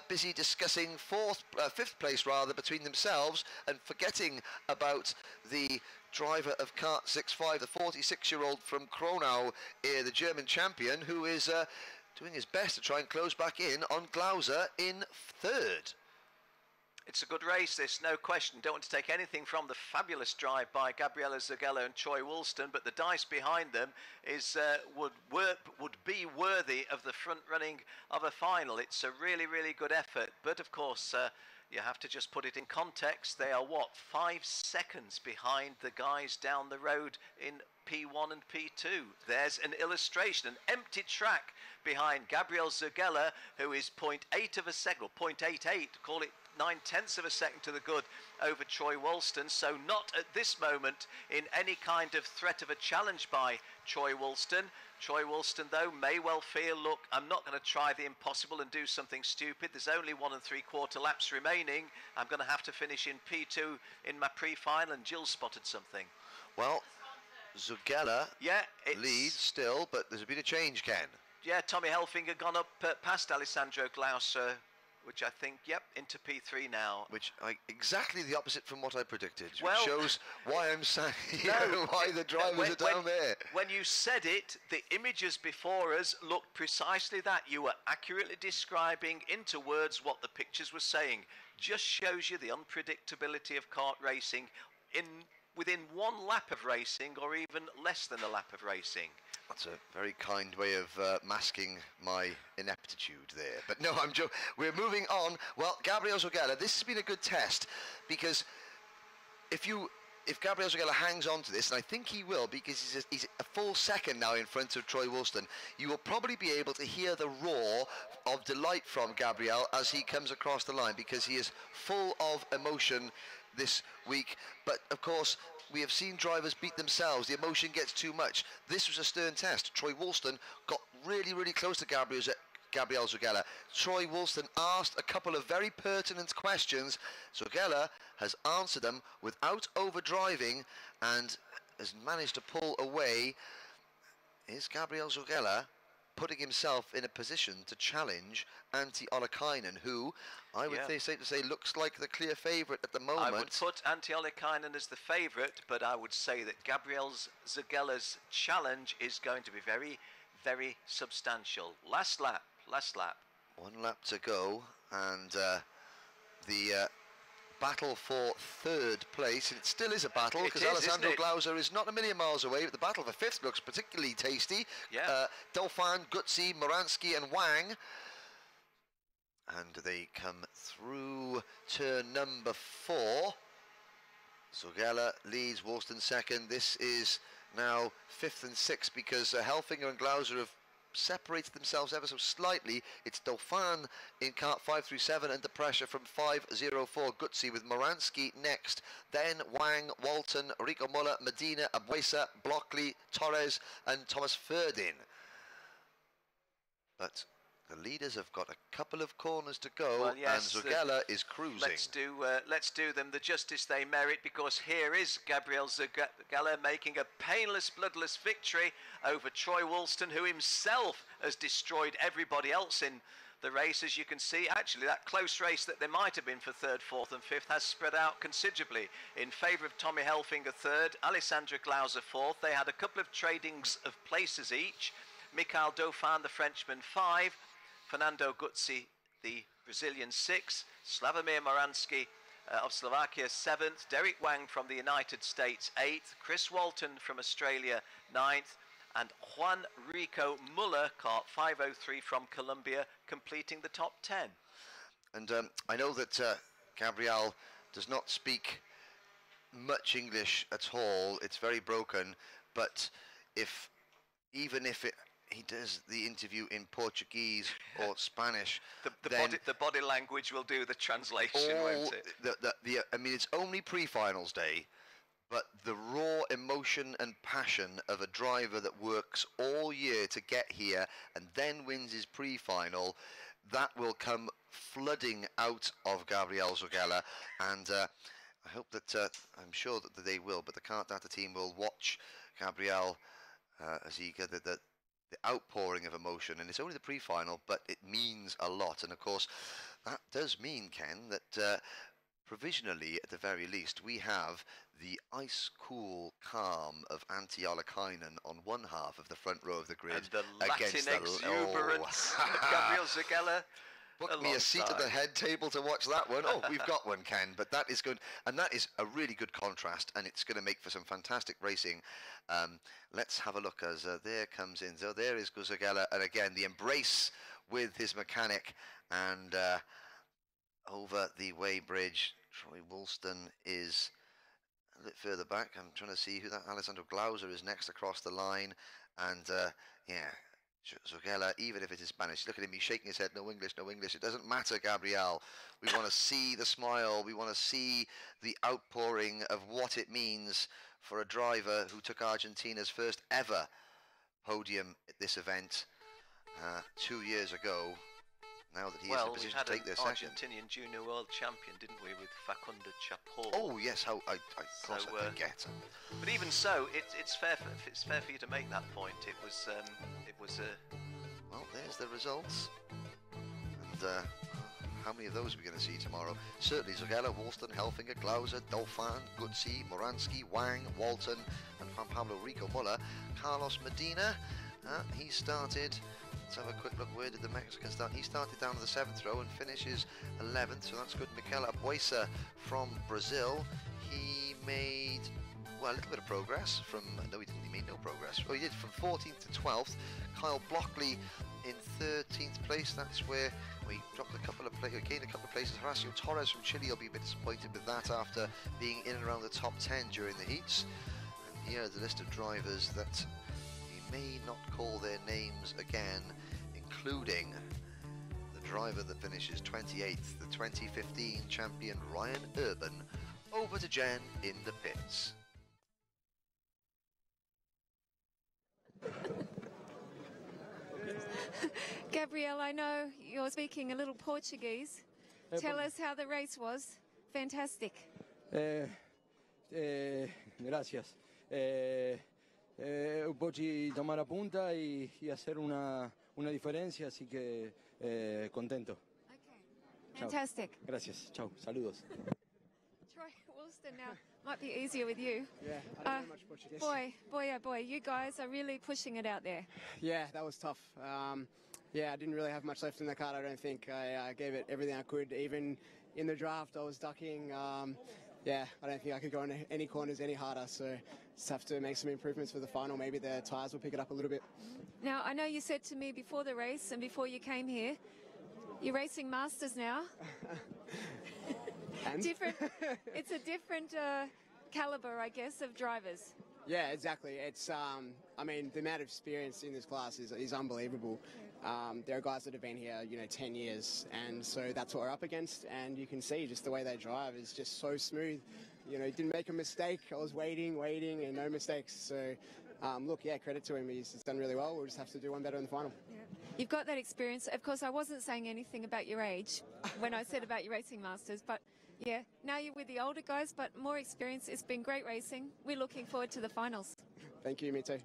busy discussing 5th place rather between themselves and forgetting about the driver of kart 6.5, the 46-year-old from Kronau, the German champion, who is doing his best to try and close back in on Glauser in 3rd. It's a good race, this, no question. Don't want to take anything from the fabulous drive by Gabriela Zagella and Troy Woolston, but the dice behind them is would be worthy of the front running of a final. It's a really, really good effort, but of course you have to just put it in context. They are, what, 5 seconds behind the guys down the road in P1 and P2. There's an illustration, an empty track behind Gabriel Zagella, who is 0.8 of a second, or 0.88, call it 9/10 of a second to the good over Troy Woolston. So not at this moment in any kind of threat of a challenge by Troy Woolston. Troy Woolston, though, may well feel, look, I'm not going to try the impossible and do something stupid. There's only 1 3/4 laps remaining. I'm going to have to finish in P2 in my pre-final, and Jill spotted something. Well, Zugella leads still, but there's been a change, Ken. Yeah, Tommy Hilfiger gone up past Alessandro Glauser, which I think, into P3 now. Which exactly the opposite from what I predicted. Well, which shows why I'm saying why the drivers are down there. When you said it, the images before us looked precisely that. You were accurately describing into words what the pictures were saying. Just shows you the unpredictability of kart racing within 1 lap of racing, or even less than a lap of racing. That's a very kind way of masking my ineptitude there. But no, I'm joking. We're moving on. Well, Gabriel Zogella, this has been a good test, because if Gabriel Zogella hangs on to this, and I think he will, because he's a full second now in front of Troy Woolston, you will probably be able to hear the roar of delight from Gabriel as he comes across the line, because he is full of emotion this week. But of course, we have seen drivers beat themselves. The emotion gets too much. This was a stern test. Troy Woolston got really, really close to Gabriel Zogella. Troy Woolston asked a couple of very pertinent questions. Zogella has answered them without overdriving and has managed to pull away. Is Gabriel Zogella putting himself in a position to challenge Antti Ollikainen, who I would say looks like the clear favourite at the moment. I would put Antti Ollikainen as the favourite, but I would say that Gabriel Zagella's challenge is going to be very, very substantial. Last lap. 1 lap to go, and the battle for 3rd place, and it still is a battle, because Alessandro Glauser is not a million miles away, but the battle for 5th looks particularly tasty. Dauphin, Gutzi, Moransky and Wang, and they come through turn number 4. Zogella leads, Woolston 2nd. This is now 5th and 6th, because Hilfiger and Glauser have separated themselves ever so slightly. It's Dauphin in cart 5 through 7 under pressure from 504 Gutsi, with Moransky next. Then Wang, Walton, Rico Muller, Medina, Abuesa, Blockley, Torres and Thomas Ferdin. But the leaders have got a couple of corners to go, well, yes, and Zugella is cruising. Let's do them the justice they merit, because here is Gabriel Zugella making a painless, bloodless victory over Troy Woolston, who himself has destroyed everybody else in the race. As you can see, actually, that close race that there might have been for third, fourth and fifth has spread out considerably in favour of Tommy Helfinger third, Alessandro Glauser fourth. They had a couple of tradings of places each. Mikhail Dauphin, the Frenchman, 5. Fernando Gutsi, the Brazilian, 6. Slavomir Moransky of Slovakia, 7th. Derek Wang from the United States, 8th. Chris Walton from Australia, 9th. And Juan Rico Muller, cart 503 from Colombia, completing the top 10. And I know that Gabriel does not speak much English at all. It's very broken. But even if he does the interview in Portuguese or Spanish, the body language will do the translation, won't it? I mean, it's only pre-finals day, but the raw emotion and passion of a driver that works all year to get here and then wins his pre-final, that will come flooding out of Gabriel Zugella. And I hope that, I'm sure that they will, but the KART-DATA team will watch Gabriel as he gets the outpouring of emotion. And it's only the pre-final, but it means a lot. And of course, that does mean, Ken, that provisionally, at the very least, we have the ice-cool calm of Antti Ollikainen on one half of the front row of the grid. And the Latin exuberance of Gabriel Zugella. Book me a seat at the head table to watch that one. Oh, we've got one, Ken, but that is good. And that is a really good contrast, and it's going to make for some fantastic racing. Let's have a look as there comes in. So there is Zugella, and again, the embrace with his mechanic, and over the weighbridge, Troy Woolston is a bit further back. I'm trying to see who that Alessandro Glauser is next across the line, and yeah, Zugella, even if it is Spanish, look at him, he's shaking his head, no English, no English. It doesn't matter, Gabriel. We want to see the smile. We want to see the outpouring of what it means for a driver who took Argentina's first ever podium at this event 2 years ago. Now that he is in a position to take this second. Argentinian junior world champion, didn't we, with Facundo Chapo? Oh yes, how I forget. But even so, it's fair for you to make that point. It was well, there's the results, and how many of those are we going to see tomorrow? Certainly Zugella, Woolston, Helfinger, Glauser, Dauphin, Gutsi, Moransky, Wang, Walton, and Juan Pablo Rico Muller. Carlos Medina, he started. Let's have a quick look. Where did the Mexican start? He started down to the 7th row and finishes 11th, so that's good. Mikel Abuesa from Brazil. He made, well, a little bit of progress from, no, he didn't. He made no progress. Well, he did from 14th to 12th. Kyle Blockley in 13th place. That's where we dropped a couple of places, gained a couple of places. Horacio Torres from Chile will be a bit disappointed with that after being in and around the top 10 during the heats. And here are the list of drivers that may not call their names again, including the driver that finishes 28th, the 2015 champion Ryan Urban. Over to Jen in the pits. Gabriel, I know you're speaking a little Portuguese. Tell us how the race was. Fantastic. Gracias. Pude tomar a punta y hacer una diferencia, así que contento. Okay. Fantastic. Chao. Gracias. Chao. Saludos. Troy Woolston now might be easier with you. Yeah, I don't know much Portuguese. Boy, you guys are really pushing it out there. Yeah, that was tough. Yeah, I didn't really have much left in the cart, I don't think. I gave it everything I could. Even in the draft, I was ducking. Yeah, I don't think I could go in any corners any harder, so just have to make some improvements for the final. Maybe the tyres will pick it up a little bit. Now, I know you said to me before the race and before you came here, you're racing Masters now. And? It's a different calibre, I guess, of drivers. Yeah, exactly. It's, I mean, the amount of experience in this class is unbelievable. There are guys that have been here, 10 years, and so that's what we're up against. And you can see just the way they drive is just so smooth. Didn't make a mistake. I was waiting, and no mistakes. So, look, yeah, credit to him. He's done really well. We'll just have to do one better in the final. Yeah. You've got that experience. Of course, I wasn't saying anything about your age when I said about your racing masters, but yeah, now you're with the older guys, but more experience. It's been great racing. We're looking forward to the finals. Thank you, me too.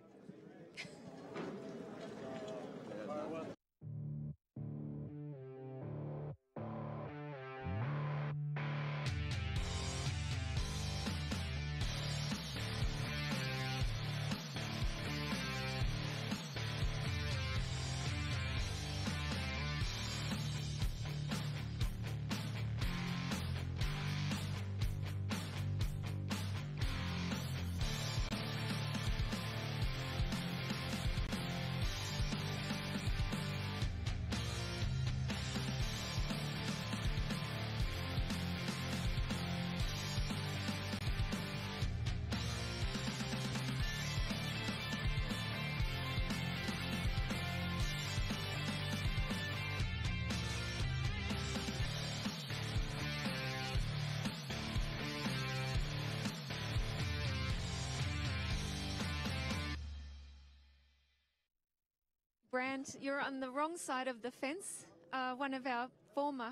Brand, you're on the wrong side of the fence. One of our former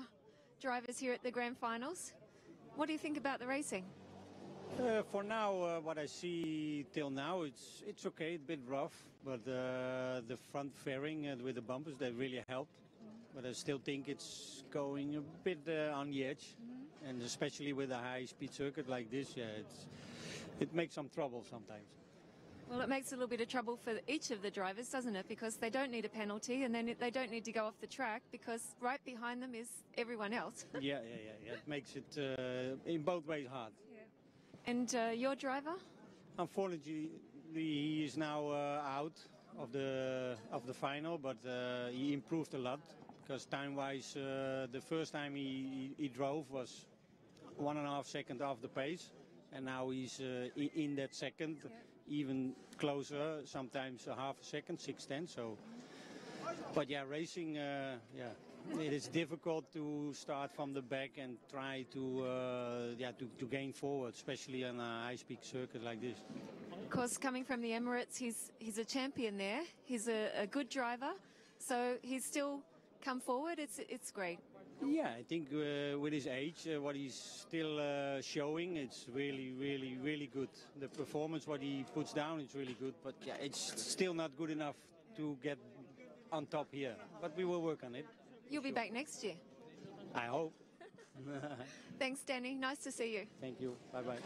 drivers here at the Grand Finals. What do you think about the racing? For now, what I see till now, it's okay, a bit rough, but the front fairing with the bumpers, they really helped. But I still think it's going a bit on the edge, and especially with a high-speed circuit like this, yeah, it makes some trouble sometimes. Well, it makes a little bit of trouble for each of the drivers, doesn't it? Because they don't need a penalty, and then they don't need to go off the track, because right behind them is everyone else. Yeah. It makes it in both ways hard. Yeah. And your driver? Unfortunately, he is now out of the final, but he improved a lot, because time-wise, the first time he drove was 1.5 seconds off the pace, and now he's in that second. Yeah. Even closer, sometimes a half a second, 6/10. So, but yeah, racing, it is difficult to start from the back and try to gain forward, especially on a high-speed circuit like this. Of course, coming from the Emirates, he's a champion there. He's a good driver, so he's still come forward. It's great. Yeah, I think with his age, what he's still showing, it's really good. The performance, what he puts down, it's really good. But yeah, it's still not good enough to get on top here. But we will work on it. You'll be back next year. I hope. Thanks, Danny. Nice to see you. Thank you. Bye-bye.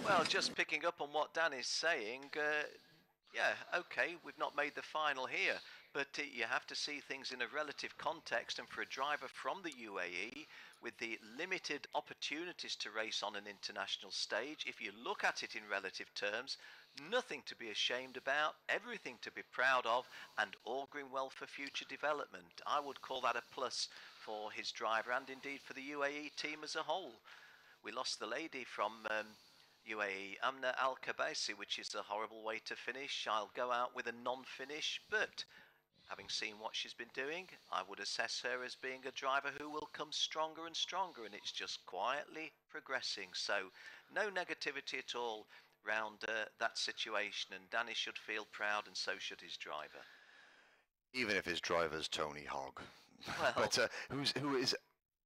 Well, just picking up on what Dan is saying, yeah, okay, we've not made the final here. But you have to see things in a relative context, and for a driver from the UAE with the limited opportunities to race on an international stage, if you look at it in relative terms, nothing to be ashamed about, everything to be proud of, and auguring well for future development. I would call that a plus for his driver and indeed for the UAE team as a whole. We lost the lady from UAE, Amna Al-Kabaisi, which is a horrible way to finish. I'll go out with a non-finish, but having seen what she's been doing, I would assess her as being a driver who will come stronger and stronger, and it's just quietly progressing. So no negativity at all round that situation, and Danny should feel proud, and so should his driver. Even if his driver's Tony Hogg. Well, but who is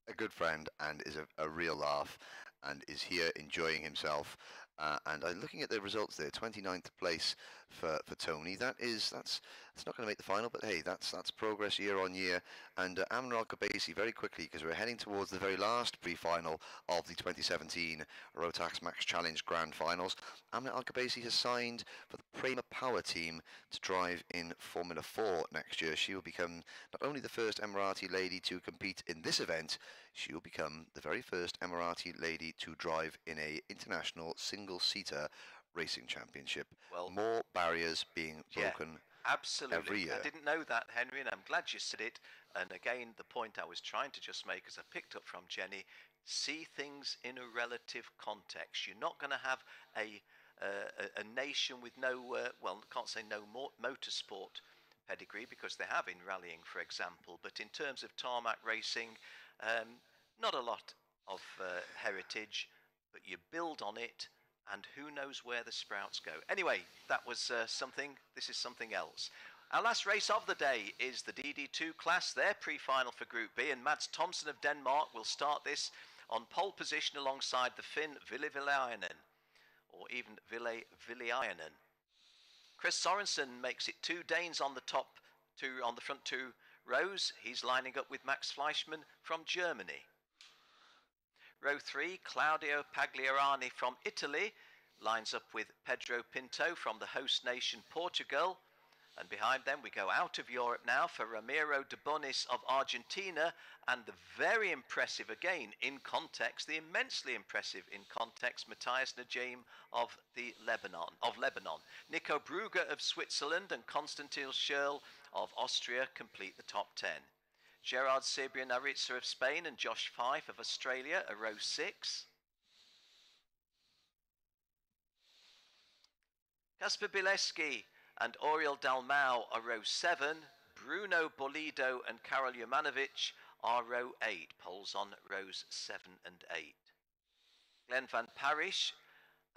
a good friend and is a real laugh and is here enjoying himself. And I'm looking at the results there, 29th place for Tony. That's not going to make the final, but hey, that's progress year on year. And Amna Al-Kabaisi, very quickly, because we're heading towards the very last pre-final of the 2017 Rotax Max Challenge Grand Finals. Amna Al-Kabaisi has signed for the Prema Power team to drive in Formula 4 next year. She will become not only the first Emirati lady to compete in this event, she will become the very first Emirati lady to drive in a international single-seater racing championship. Well, more barriers being broken. Absolutely. Every year. I didn't know that, Henry, and I'm glad you said it. And again, the point I was trying to just make, as I picked up from Jenny, see things in a relative context. You're not going to have a a nation with no, well, can't say no motorsport pedigree because they have in rallying, for example, but in terms of tarmac racing, not a lot of heritage, but you build on it, and who knows where the sprouts go. Anyway, that was something. This is something else. Our last race of the day is the DD2 class, their pre-final for Group B, and Mads Thomsen of Denmark will start this on pole position alongside the Finn Ville Villainen, or even Ville Villiainen. Chris Sorensen makes it 2 Danes on the front 2 rows. He's lining up with Max Fleischmann from Germany. Row 3, Claudio Pagliarani from Italy lines up with Pedro Pinto from the host nation Portugal. And behind them we go out of Europe now for Ramiro de Bonis of Argentina, and the very impressive again in context, the immensely impressive in context, Matthias Najim of Lebanon. Nico Brugger of Switzerland and Konstantin Schürrle of Austria complete the top 10. Gerard Sebrian Aritza of Spain and Josh Fife of Australia are row 6. Kasper Bileski and Oriol Dalmau are row 7. Bruno Bolido and Karol Jumanovic are row 8. Poles on rows 7 and 8. Glenn Van Parish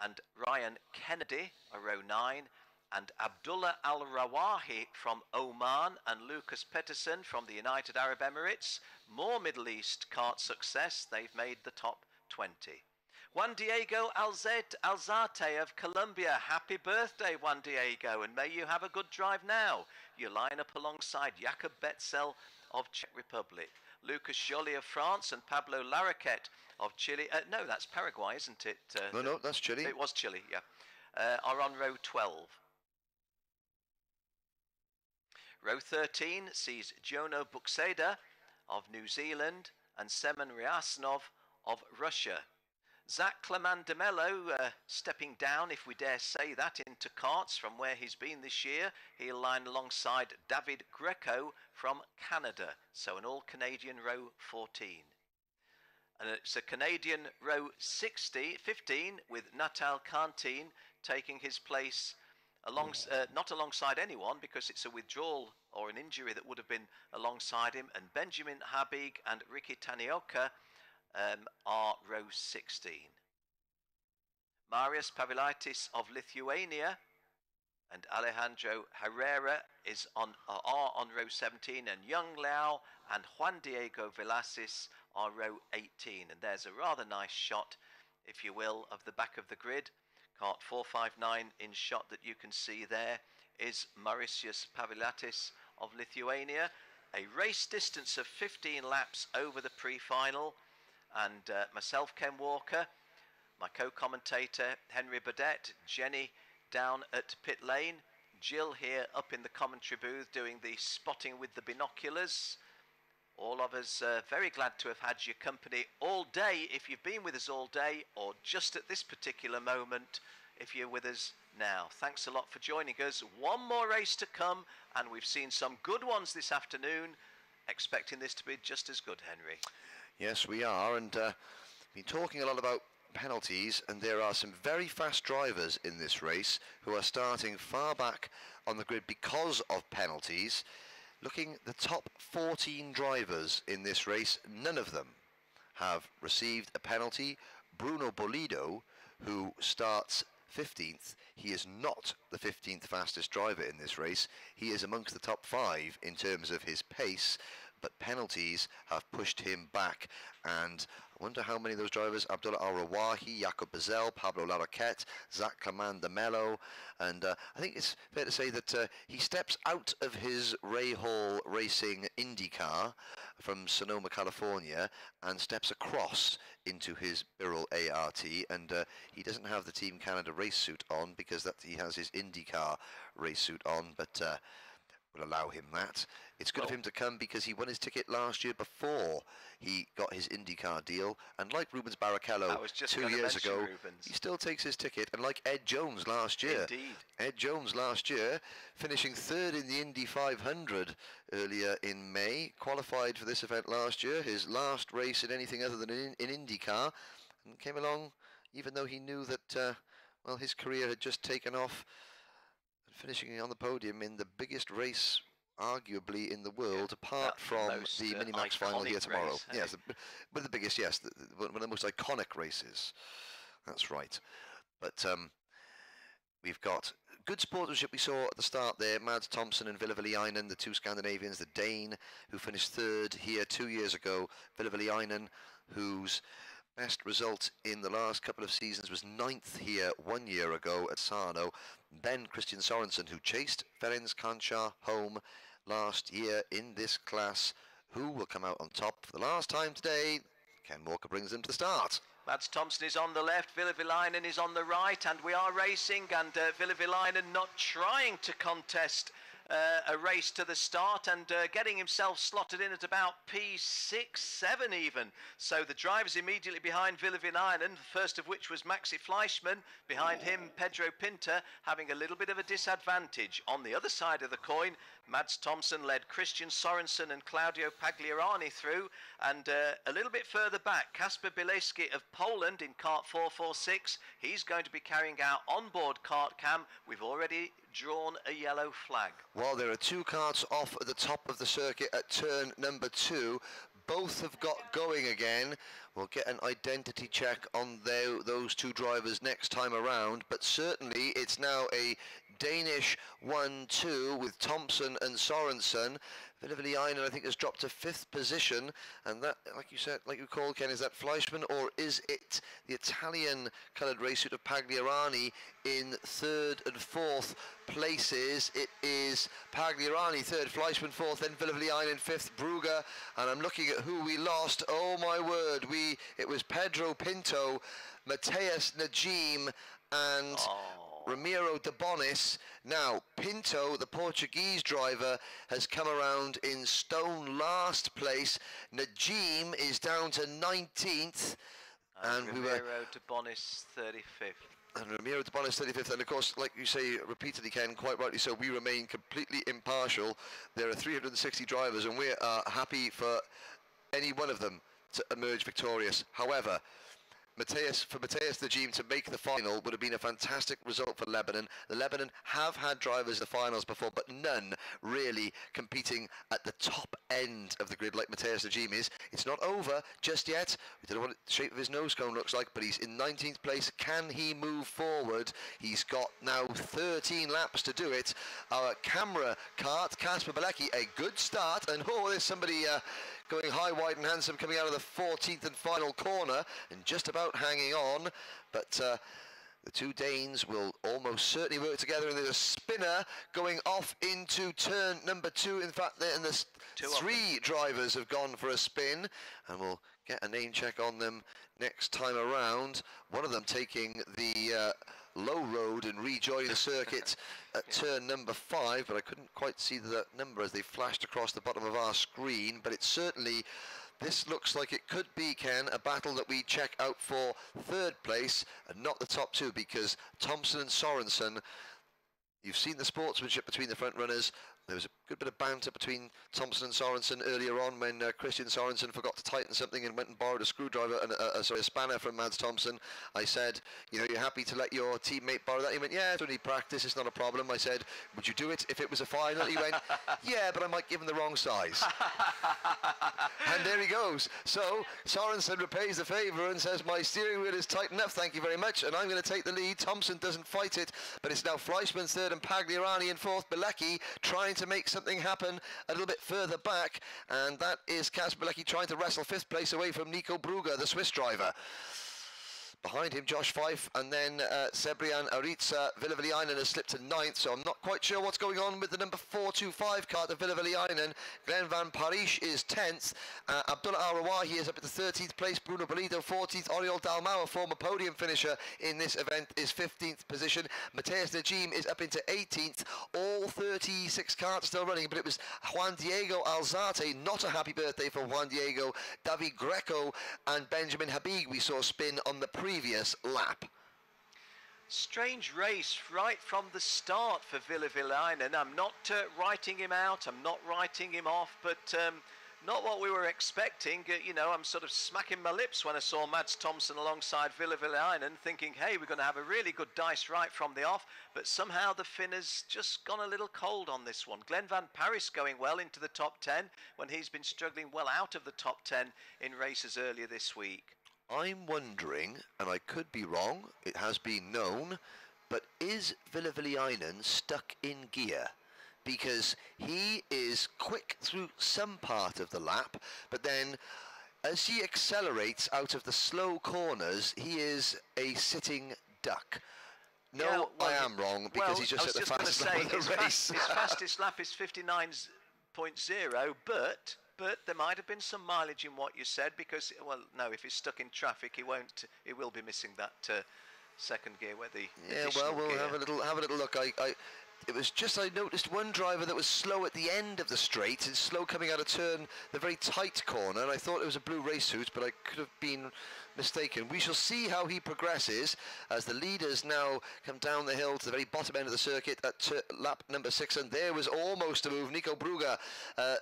and Ryan Kennedy are row 9. And Abdullah Al-Rawahi from Oman and Lucas Peterson from the United Arab Emirates. More Middle East kart success. They've made the top 20. Juan Diego Alzate of Colombia. Happy birthday, Juan Diego, and may you have a good drive now. You line up alongside Jakob Betzel of Czech Republic. Lucas Joly of France and Pablo Laraquette of Chile. No, that's Paraguay, isn't it? No, that's Chile. It was Chile, yeah. Are on row 12. Row 13 sees Jono Buxeda of New Zealand and Semen Ryasnov of Russia. Zach Clement de Mello stepping down, if we dare say that, into karts from where he's been this year. He'll line alongside David Greco from Canada, so an all-Canadian row 14. And it's a Canadian row 15 with Natal Cantine taking his place not alongside anyone, because it's a withdrawal or an injury that would have been alongside him, and Benjamin Habig and Ricky Tanioka are row 16. Marius Pavilaitis of Lithuania and Alejandro Herrera are on row 17, and Young Liao and Juan Diego Velasis are row 18. And there's a rather nice shot, if you will, of the back of the grid. Kart 459 in shot that you can see there is Mauritius Pavilaitis of Lithuania. A race distance of 15 laps over the pre-final. And myself, Ken Walker, my co-commentator Henry Burdett, Jenny down at pit lane, Jill here up in the commentary booth doing the spotting with the binoculars. All of us very glad to have had your company all day, if you've been with us all day, or just at this particular moment, if you're with us now. Thanks a lot for joining us. One more race to come, and we've seen some good ones this afternoon. Expecting this to be just as good, Henry. Yes, we are, and been talking a lot about penalties, and there are some very fast drivers in this race who are starting far back on the grid because of penalties. Looking at the top 14 drivers in this race, none of them have received a penalty. Bruno Bolido, who starts 15th, he is not the 15th fastest driver in this race. He is amongst the top 5 in terms of his pace, but penalties have pushed him back, and I wonder how many of those drivers: Abdullah Al-Rawahi, Jakob Betzel, Pablo Laraquette, Zach Clement de Mello, and I think it's fair to say that he steps out of his Ray Hall Racing IndyCar from Sonoma, California, and steps across into his Birrell ART, and he doesn't have the Team Canada race suit on because he has his IndyCar race suit on, but will allow him that. It's good of him to come because he won his ticket last year before he got his IndyCar deal, and like Rubens Barrichello 2 years ago, Rubens. He still takes his ticket, and like Ed Jones last year. Indeed. Ed Jones last year, finishing 3rd in the Indy 500 earlier in May, qualified for this event last year, his last race in anything other than in IndyCar, and came along even though he knew that well, his career had just taken off, and finishing on the podium in the biggest race arguably in the world, apart from the Minimax final here tomorrow. Race, yes, but the biggest, yes, one of the most iconic races. That's right. But we've got good sportsmanship we saw at the start there. Mads Thompson and Ville Väliainen, the two Scandinavians, the Dane who finished third here 2 years ago. Ville Väliainen, whose best result in the last couple of seasons was 9th here 1 year ago at Sarno. Then Christian Sorensen, who chased Ferenc Kanchar home last year in this class, who will come out on top for the last time today. Ken Walker brings them to the start. Mads Thompson is on the left, Ville Väliainen is on the right, and we are racing, and Ville Väliainen not trying to contest a race to the start, and getting himself slotted in at about P6, 7 even. So the drivers immediately behind Ville Väliainen, the first of which was Maxi Fleischmann, behind him Pedro Pinter, having a little bit of a disadvantage. On the other side of the coin, Mads Thompson led Christian Sorensen and Claudio Pagliarani through, and a little bit further back, Kasper Bileski of Poland in kart 446. He's going to be carrying out onboard kart cam. We've already drawn a yellow flag. Well, there are two karts off at the top of the circuit at turn number 2. Both have got going again. We'll get an identity check on those two drivers next time around, but certainly it's now a Danish 1-2 with Thompson and Sorensen. Ville Väliainen, I think, has dropped to 5th position, and that, like you said, like you called, Ken, is that Fleischmann, or is it the Italian coloured race suit of Pagliarani in 3rd and 4th places? It is Pagliarani 3rd, Fleischmann 4th, then Ville Väliainen 5th, Brugger, and I'm looking at who we lost. Oh my word, it was Pedro Pinto, Mateus Najim, and Ramiro de Bonis. Now, Pinto, the Portuguese driver, has come around in stone last place. Najim is down to 19th. And Ramiro de Bonis 35th. And Ramiro de Bonis 35th. And of course, like you say repeatedly, Ken, quite rightly so, we remain completely impartial. There are 360 drivers, and we are happy for any one of them to emerge victorious. However, Mateus Najim to make the final would have been a fantastic result for Lebanon. The Lebanon have had drivers in the finals before, but none really competing at the top end of the grid like Mateus Najim is. It's not over just yet. We don't know what the shape of his nose cone looks like, but he's in 19th place. Can he move forward? He's got now 13 laps to do it. Our camera kart, Kasper Bilecki, a good start, and there's somebody going high, wide and handsome, coming out of the 14th and final corner and just about hanging on, but the two Danes will almost certainly work together, and there's a spinner going off into turn number 2. In fact, the 3 drivers have gone for a spin, and we'll get a name check on them next time around. One of them taking the low road and rejoining the circuit at turn number 5, but I couldn't quite see the number as they flashed across the bottom of our screen. But it's certainly, this looks like it could be, Ken, a battle that we check out for 3rd place and not the top 2, because Thompson and Sorensen, you've seen the sportsmanship between the front runners. There was a good bit of banter between Thompson and Sorensen earlier on when Christian Sorensen forgot to tighten something and went and borrowed a screwdriver and a spanner from Mads Thompson. I said, you know, you're happy to let your teammate borrow that? He went, yeah, it's only practice, it's not a problem. I said, would you do it if it was a final? He went, yeah, but I might give him the wrong size. And there he goes. So Sorensen repays the favour and says, my steering wheel is tight enough, thank you very much, and I'm going to take the lead. Thompson doesn't fight it, but it's now Fleischmann 3rd and Pagliarani in 4th. Bilecki trying to make something happen a little bit further back, and that is Kasper Bilecki trying to wrestle 5th place away from Nico Brugger, the Swiss driver. Behind him, Josh Fife, and then Sebrian Aritza. Ville Väliainen has slipped to 9th, so I'm not quite sure what's going on with the number 425 kart of Ville Väliainen. Glenn Van Parijs is 10th. Abdullah Al-Rawahi is up at the 13th place. Bruno Bolito 14th. Oriol Dalmau, a former podium finisher in this event, is 15th position. Mateus Najim is up into 18th. All 36 karts still running, but it was Juan Diego Alzate. Not a happy birthday for Juan Diego. David Greco and Benjamin Habib we saw spin on the previous lap. Strange race right from the start for Ville Väliainen. I'm not writing him out, I'm not writing him off, but not what we were expecting. You know, I'm sort of smacking my lips when I saw Mads Thompson alongside Villevelainen, thinking, hey, we're going to have a really good dice right from the off, but somehow the Finn has just gone a little cold on this one. Glenn Van Paris going well into the top 10 when he's been struggling well out of the top 10 in races earlier this week. I'm wondering, and I could be wrong, it has been known, but is Villevelainen stuck in gear? Because he is quick through some part of the lap, but then as he accelerates out of the slow corners, he is a sitting duck. No, yeah, well, I am wrong, because he's just at the fastest lap of the race. His fastest lap is 59.0, but there might have been some mileage in what you said, because, well, no, if he's stuck in traffic, he will be missing that second gear where the we'll have a little look. It was just I noticed one driver that was slow at the end of the straight and slow coming out of turn, the very tight corner, and I thought it was a blue race suit, but I could have been mistaken. We shall see how he progresses as the leaders now come down the hill to the very bottom end of the circuit at lap number 6, and there was almost a move. Nico Brugger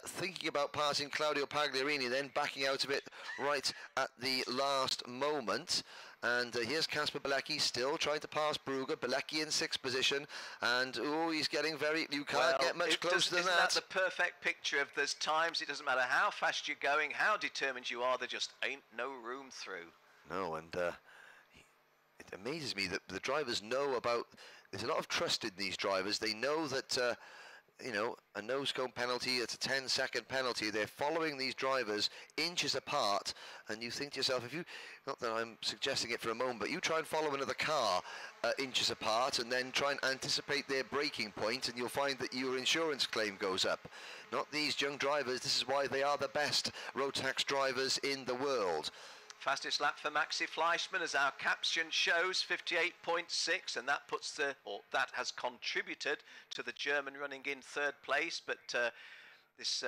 thinking about passing Claudio Pagliarini, then backing out of it right at the last moment. And here's Kasper Bilecki still trying to pass Brugger. Bilecki in 6th position, and he's getting very. You can't get much closer than that. Isn't that the perfect picture of there's times it doesn't matter how fast you're going, how determined you are, there just ain't no room through. No, and it amazes me that the drivers know about. There's a lot of trust in these drivers. They know that. You know, a nose cone penalty, it's a 10-second penalty. They're following these drivers inches apart, and you think to yourself, if you, not that I'm suggesting it for a moment, but you try and follow another car inches apart and then try and anticipate their braking point, and you'll find that your insurance claim goes up. Not these young drivers. This is why they are the best Rotax drivers in the world. Fastest lap for Maxi Fleischmann, as our caption shows, 58.6, and that puts that has contributed to the German running in 3rd place. But this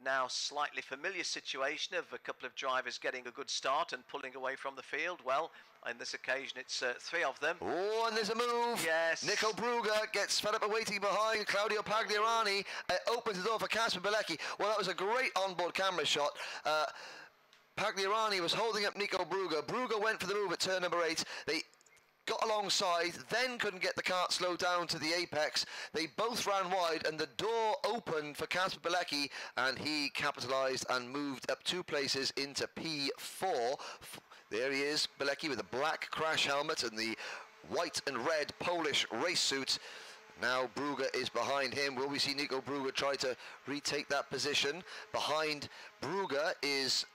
now slightly familiar situation of a couple of drivers getting a good start and pulling away from the field. Well, on this occasion, it's 3 of them. Oh, and there's a move. Yes. Nico Brugger gets fed up and waiting behind. Claudio Pagliarani opens the door for Kasper Bilecki. Well, that was a great onboard camera shot. Pagliarani was holding up Nico Brugger. Brugger went for the move at turn number 8. They got alongside, then couldn't get the kart slowed down to the apex. They both ran wide, and the door opened for Kasper Bilecki, and he capitalised and moved up 2 places into P4. There he is, Bilecki with a black crash helmet and the white and red Polish race suit. Now Brugger is behind him. Will we see Nico Brugger try to retake that position? Behind Brugger is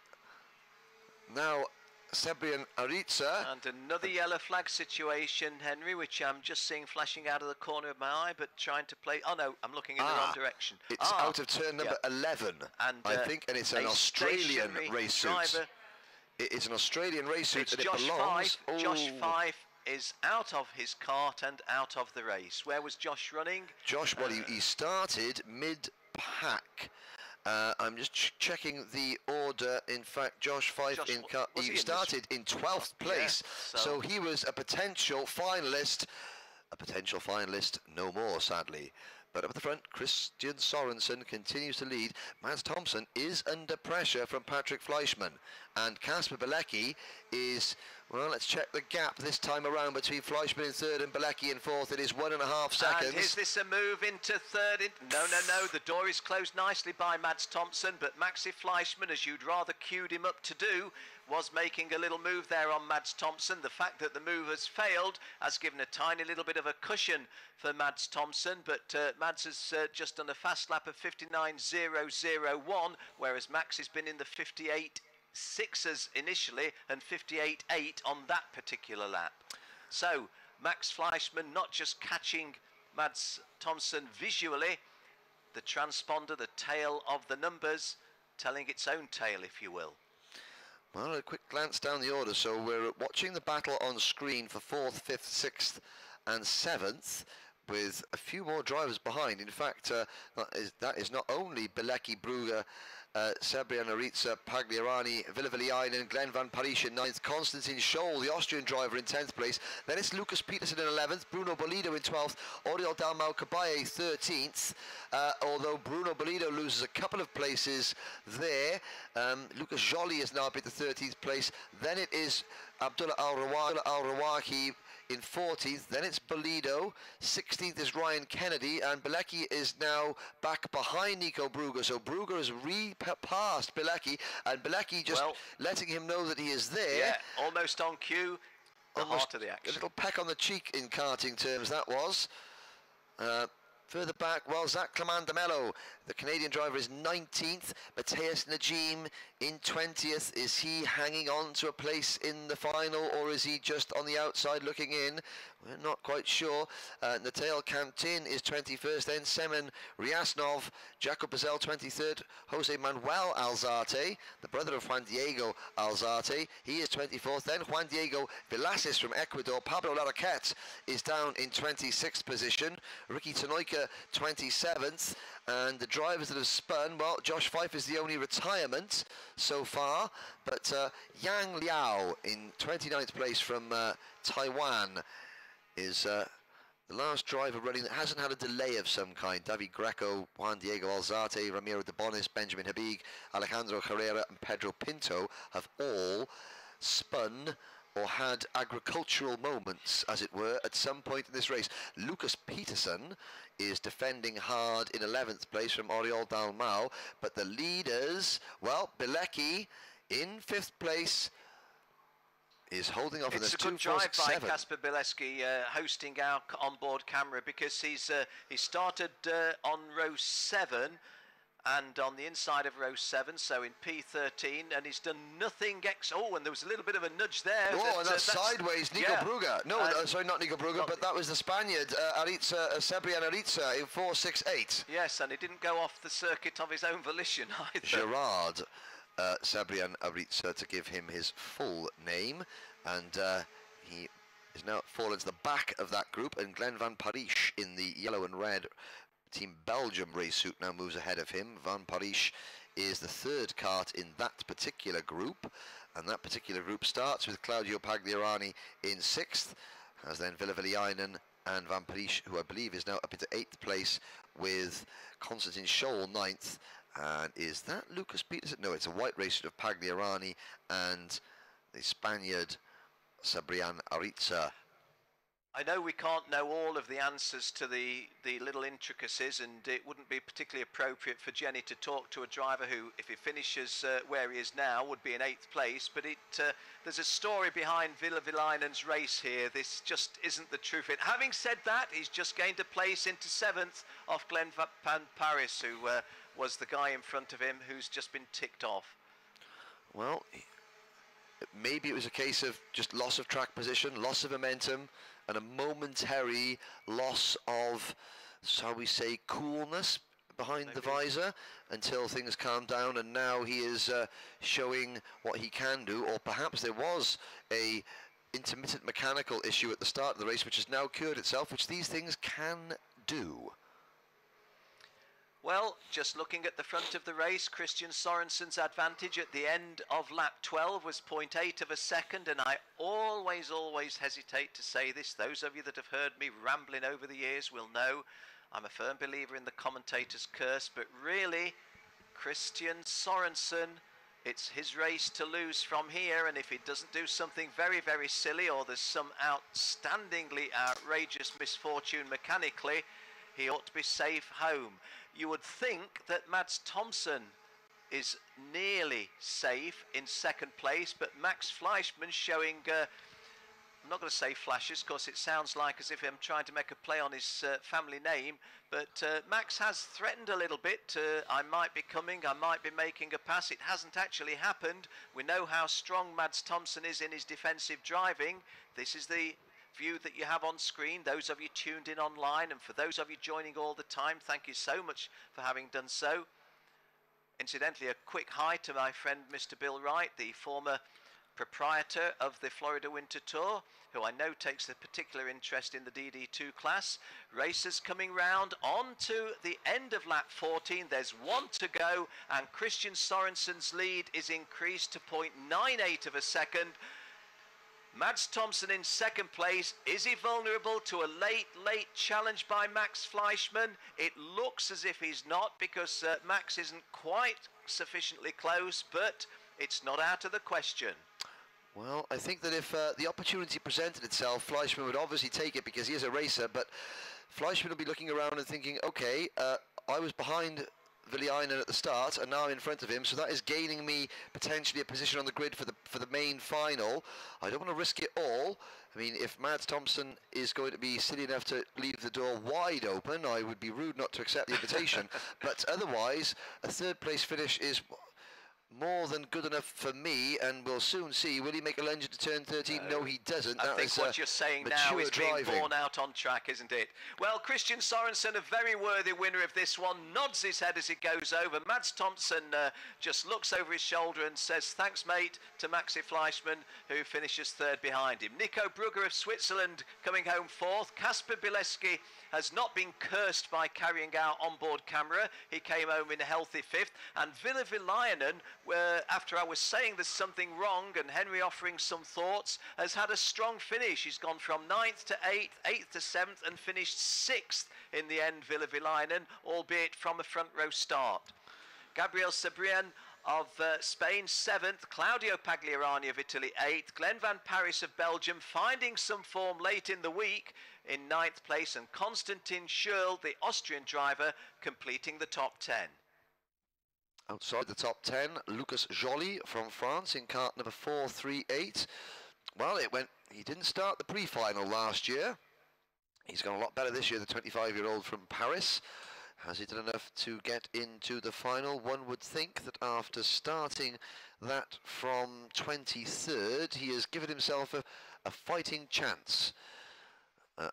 now Sebastian Aritza. And another yellow flag situation, Henry, which I'm just seeing flashing out of the corner of my eye, but trying to play. Oh no, I'm looking in the wrong direction. It's out of turn number 11, and I think, and it's an Australian race suit. It's an Australian race suit, and Josh it belongs. Josh Fife is out of his kart and out of the race. Where was Josh running? Josh, well, he started mid-pack. I'm just checking the order. In fact, Josh Fife he started in 12th place, yeah, so he was a potential finalist. A potential finalist, no more, sadly. But up at the front, Christian Sorensen continues to lead. Mads Thompson is under pressure from Patrick Fleischmann. And Kasper Bilecki is, well, let's check the gap this time around between Fleischmann in 3rd and Bilecki in 4th. It is 1.5 seconds. And is this a move into 3rd? No. The door is closed nicely by Mads Thompson, but Maxi Fleischmann, as you'd rather queued him up to do, was making a little move there on Mads Thompson. The fact that the move has failed has given a tiny little bit of a cushion for Mads Thompson, but Mads has just done a fast lap of 59.001, whereas Max has been in the 58.6s initially and 58.8 on that particular lap. So Max Fleischmann not just catching Mads Thompson visually, the transponder, the tail of the numbers, telling its own tale, if you will. Well, a quick glance down the order. So we're watching the battle on screen for 4th, 5th, 6th and 7th, with a few more drivers behind. In fact, that is not only Bilecki, Brugger Sebrian, Aritza, Pagliarani, Villeviliainen, Glenn Van Parijs in 9th, Konstantin Scholl, the Austrian driver, in 10th place. Then it's Lucas Peterson in 11th, Bruno Bollido in 12th, Oriol Dalmau Cabaye 13th, although Bruno Bollido loses a couple of places there. Lucas Joly is now up at the 13th place. Then it is Abdullah Al-Rawahi in 14th, then it's Bollido, 16th is Ryan Kennedy, and Bilecki is now back behind Nico Brugger, so Brugger has passed Bilecki, and Bilecki just letting him know that he is there. Yeah, almost on cue, the heart of the action. A little peck on the cheek in karting terms, that was. Further back, well, Zach Clement de Mello, the Canadian driver, is 19th. Matthias Najim in 20th. Is he hanging on to a place in the final, or is he just on the outside looking in? We're not quite sure. Natail Kantin is 21st, then Semen Riasnov, Jacob Bazell 23rd, Jose Manuel Alzate, the brother of Juan Diego Alzate, he is 24th, then Juan Diego Velasquez from Ecuador. Pablo Laraquette is down in 26th position, Ricky Tanoika 27th, and the drivers that have spun, well, Josh Fife is the only retirement so far, but Yang Liao in 29th place from Taiwan is the last driver running that hasn't had a delay of some kind. David Greco, Juan Diego Alzate, Ramiro de Bonis, Benjamin Habig, Alejandro Herrera and Pedro Pinto have all spun or had agricultural moments, as it were, at some point in this race. Lucas Peterson is defending hard in 11th place from Oriol Dalmau, but the leaders, well, Bilecki in 5th place, is holding off in the 2:47. It's a good drive by Kasper Bilecki, hosting our onboard camera, because he started on row 7 and on the inside of row 7, so in P13, and he's done nothing and there was a little bit of a nudge there. Oh, and that's sideways, Nico Brugger. No, sorry, not Nico Brugger, but that was the Spaniard, Sebrian Aritza in 4.68. Yes, and he didn't go off the circuit of his own volition either. Gerard Sebrian Aritza, to give him his full name, and he is now fallen to the back of that group, and Glenn Van Parijs in the yellow and red Team Belgium race suit now moves ahead of him. Van Parijs is the 3rd kart in that particular group, and that particular group starts with Claudio Pagliarani in 6th, as then Villeviliainen and Van Parijs, who I believe is now up into 8th place, with Konstantin Scholl 9th. And is that Lucas Peterson? No, it's a white race suit of Pagliarani and the Spaniard Sebrian Aritza. I know we can't know all of the answers to the little intricacies, and it wouldn't be particularly appropriate for Jenny to talk to a driver who, if he finishes where he is now, would be in 8th place. But there's a story behind Villevilianen's race here. This just isn't the truth. Having said that, he's just gained a place into 7th off Glenn Van Parijs, who was the guy in front of him who's just been ticked off. Well, maybe it was a case of just loss of track position, loss of momentum, and a momentary loss of, shall we say, coolness behind the visor until things calmed down, and now he is showing what he can do. Or perhaps there was a intermittent mechanical issue at the start of the race which has now cured itself, which these things can do. Well, just looking at the front of the race, Christian Sorensen's advantage at the end of lap 12 was 0.8 of a second, and I always hesitate to say this. Those of you that have heard me rambling over the years will know I'm a firm believer in the commentator's curse, but really, Christian Sorensen, it's his race to lose from here, and if he doesn't do something very, very silly, or there's some outstandingly outrageous misfortune mechanically, he ought to be safe home. You would think that Mads Thompson is nearly safe in 2nd place, but Max Fleischmann showing, I'm not going to say flashes, because it sounds like as if I'm trying to make a play on his family name, but Max has threatened a little bit. I might be coming, I might be making a pass. It hasn't actually happened. We know how strong Mads Thompson is in his defensive driving. This is the view that you have on screen, those of you tuned in online, and for those of you joining all the time, thank you so much for having done so. Incidentally, a quick hi to my friend Mr. Bill Wright, the former proprietor of the Florida Winter Tour, who I know takes a particular interest in the DD2 class. Racers coming round on to the end of lap 14. There's one to go, and Christian Sorensen's lead is increased to 0.98 of a second. Mads Thompson in second place. Is he vulnerable to a late challenge by Max Fleischmann? It looks as if he's not, because Max isn't quite sufficiently close, but it's not out of the question. Well, I think that if the opportunity presented itself, Fleischmann would obviously take it because he is a racer, but Fleischmann will be looking around and thinking, okay, I was behind Villainen at the start and now I'm in front of him, so that is gaining me potentially a position on the grid for the main final. I don't want to risk it all. I mean, if Mads Thompson is going to be silly enough to leave the door wide open, I would be rude not to accept the invitation. But otherwise, a third place finish is more than good enough for me, and we'll soon see. Will he make a lunge into turn 13? No, he doesn't. I think what you're saying now is being borne out on track, isn't it? Well, Christian Sorensen, a very worthy winner of this one, nods his head as it goes over. Mads Thompson just looks over his shoulder and says, thanks, mate, to Maxi Fleischmann, who finishes third behind him. Nico Brugger of Switzerland coming home fourth. Kasper Bileski has not been cursed by carrying our onboard camera. He came home in a healthy fifth. And Ville Villainen, after I was saying there's something wrong and Henry offering some thoughts, has had a strong finish. He's gone from 9th to 8th, 8th to 7th, and finished 6th in the end, Ville Villainen, albeit from a front row start. Gabriel Cebrian of Spain 7th, Claudio Pagliarani of Italy 8th, Glenn van Paris of Belgium finding some form late in the week in 9th place, and Konstantin Schürl, the Austrian driver, completing the top 10. Outside the top 10, Lucas Joly from France in kart number 438. Well, he didn't start the pre-final last year. He's gone a lot better this year, the 25-year-old from Paris. Has he done enough to get into the final? One would think that after starting that from 23rd, he has given himself a fighting chance.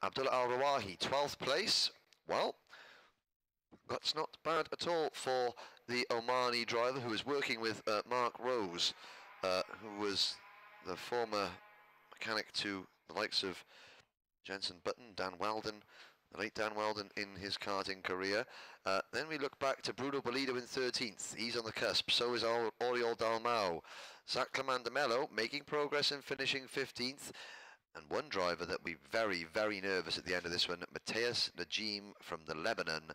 Abdullah Al-Rawahi, 12th place. Well, that's not bad at all for the Omani driver, who is working with Mark Rose, who was the former mechanic to the likes of Jensen Button, Dan Weldon, the late Dan Weldon in his karting career. Then we look back to Bruno Bollido in 13th. He's on the cusp. So is Oriol Dalmau. Zach Clement de Mello making progress and finishing 15th. And one driver that will be very, very nervous at the end of this one, Mateus Najim from the Lebanon.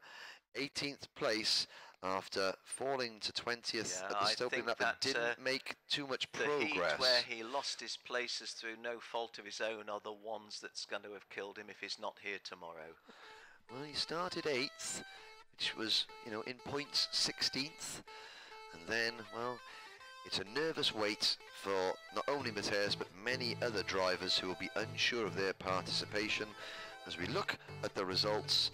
18th place after falling to 20th at the Stoking lap and didn't make too much progress. The heat where he lost his places through no fault of his own are the ones that's going to have killed him if he's not here tomorrow. Well, he started 8th, which was, you know, in points 16th. And then, well, it's a nervous wait for not only Mateus but many other drivers who will be unsure of their participation as we look at the results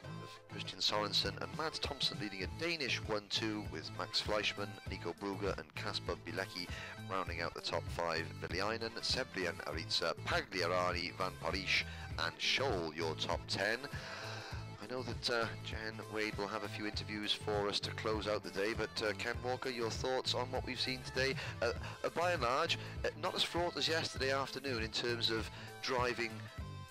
of Christian Sorensen and Mads Thompson leading a Danish 1-2 with Max Fleischmann, Nico Brugger and Kasper Bilecki rounding out the top 5. Villainen, Cebrian, Aritza, Pagliarani, Van Parijs and Scholl your top 10. I know that Jen Wade will have a few interviews for us to close out the day, but Ken Walker, your thoughts on what we've seen today? By and large, not as fraught as yesterday afternoon in terms of driving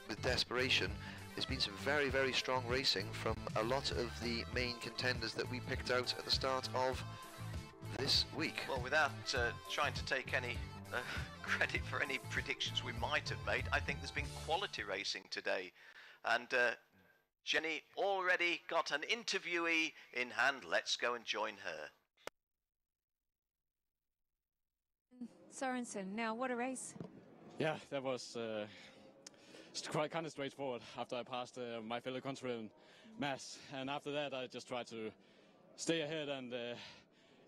with desperation. There's been some very, very strong racing from a lot of the main contenders that we picked out at the start of this week. Well, without trying to take any credit for any predictions we might have made, I think there's been quality racing today. And Jenny already got an interviewee in hand. Let's go and join her. Sorensen, now what a race. Yeah, that was quite kind of straightforward after I passed my fellow countryman Mads, and after that I just tried to stay ahead and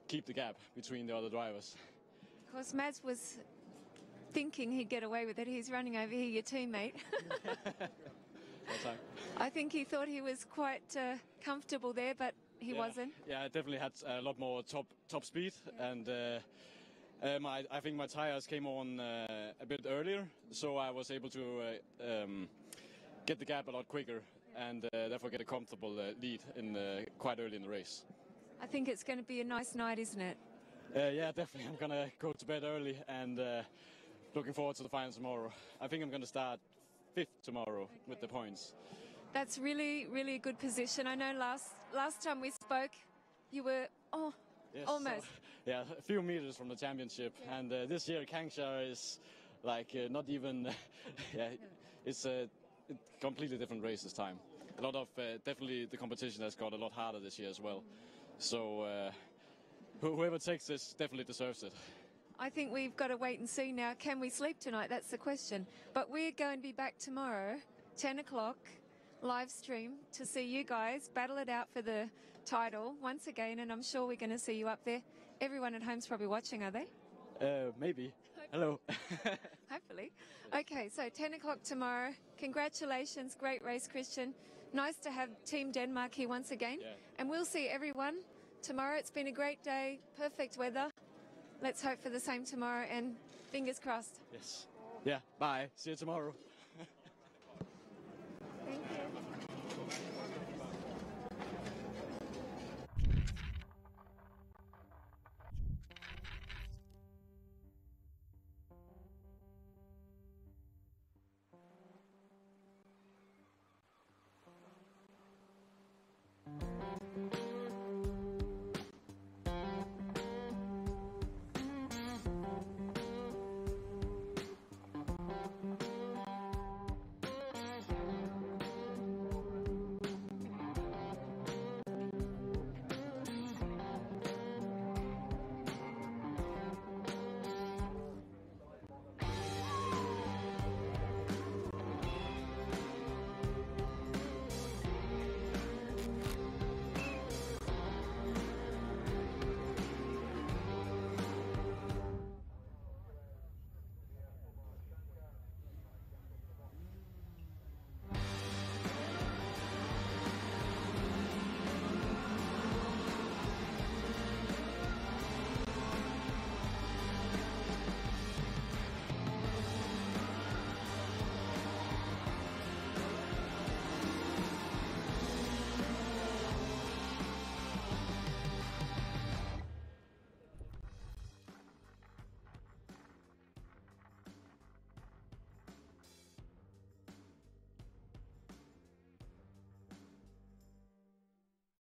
keep the gap between the other drivers. Of course, Mads was thinking he'd get away with it. He's running over here, your teammate. I think he thought he was quite comfortable there, but he wasn't. Yeah, I definitely had a lot more top speed, and I think my tires came on a bit earlier, so I was able to get the gap a lot quicker and therefore get a comfortable lead in quite early in the race. I think it's going to be a nice night, isn't it? Yeah, definitely. I'm going to go to bed early and looking forward to the final tomorrow. I think I'm going to start 5th tomorrow with the points. That's really, really good position. I know last time we spoke, you were almost. Yeah, a few meters from the championship, and this year Kangsha is like not even. Yeah, it's a completely different race this time. A lot of definitely the competition has got a lot harder this year as well. So whoever takes this definitely deserves it. I think we've got to wait and see now. Can we sleep tonight? That's the question. But we're going to be back tomorrow, 10 o'clock, live stream, to see you guys battle it out for the title once again, and I'm sure we're going to see you up there. Everyone at home's probably watching, are they? Maybe. Hello. Hopefully. Okay, so 10 o'clock tomorrow. Congratulations. Great race, Christian. Nice to have Team Denmark here once again. Yeah. And we'll see everyone tomorrow. It's been a great day, perfect weather. Let's hope for the same tomorrow, and fingers crossed. Yes. Yeah, bye. See you tomorrow.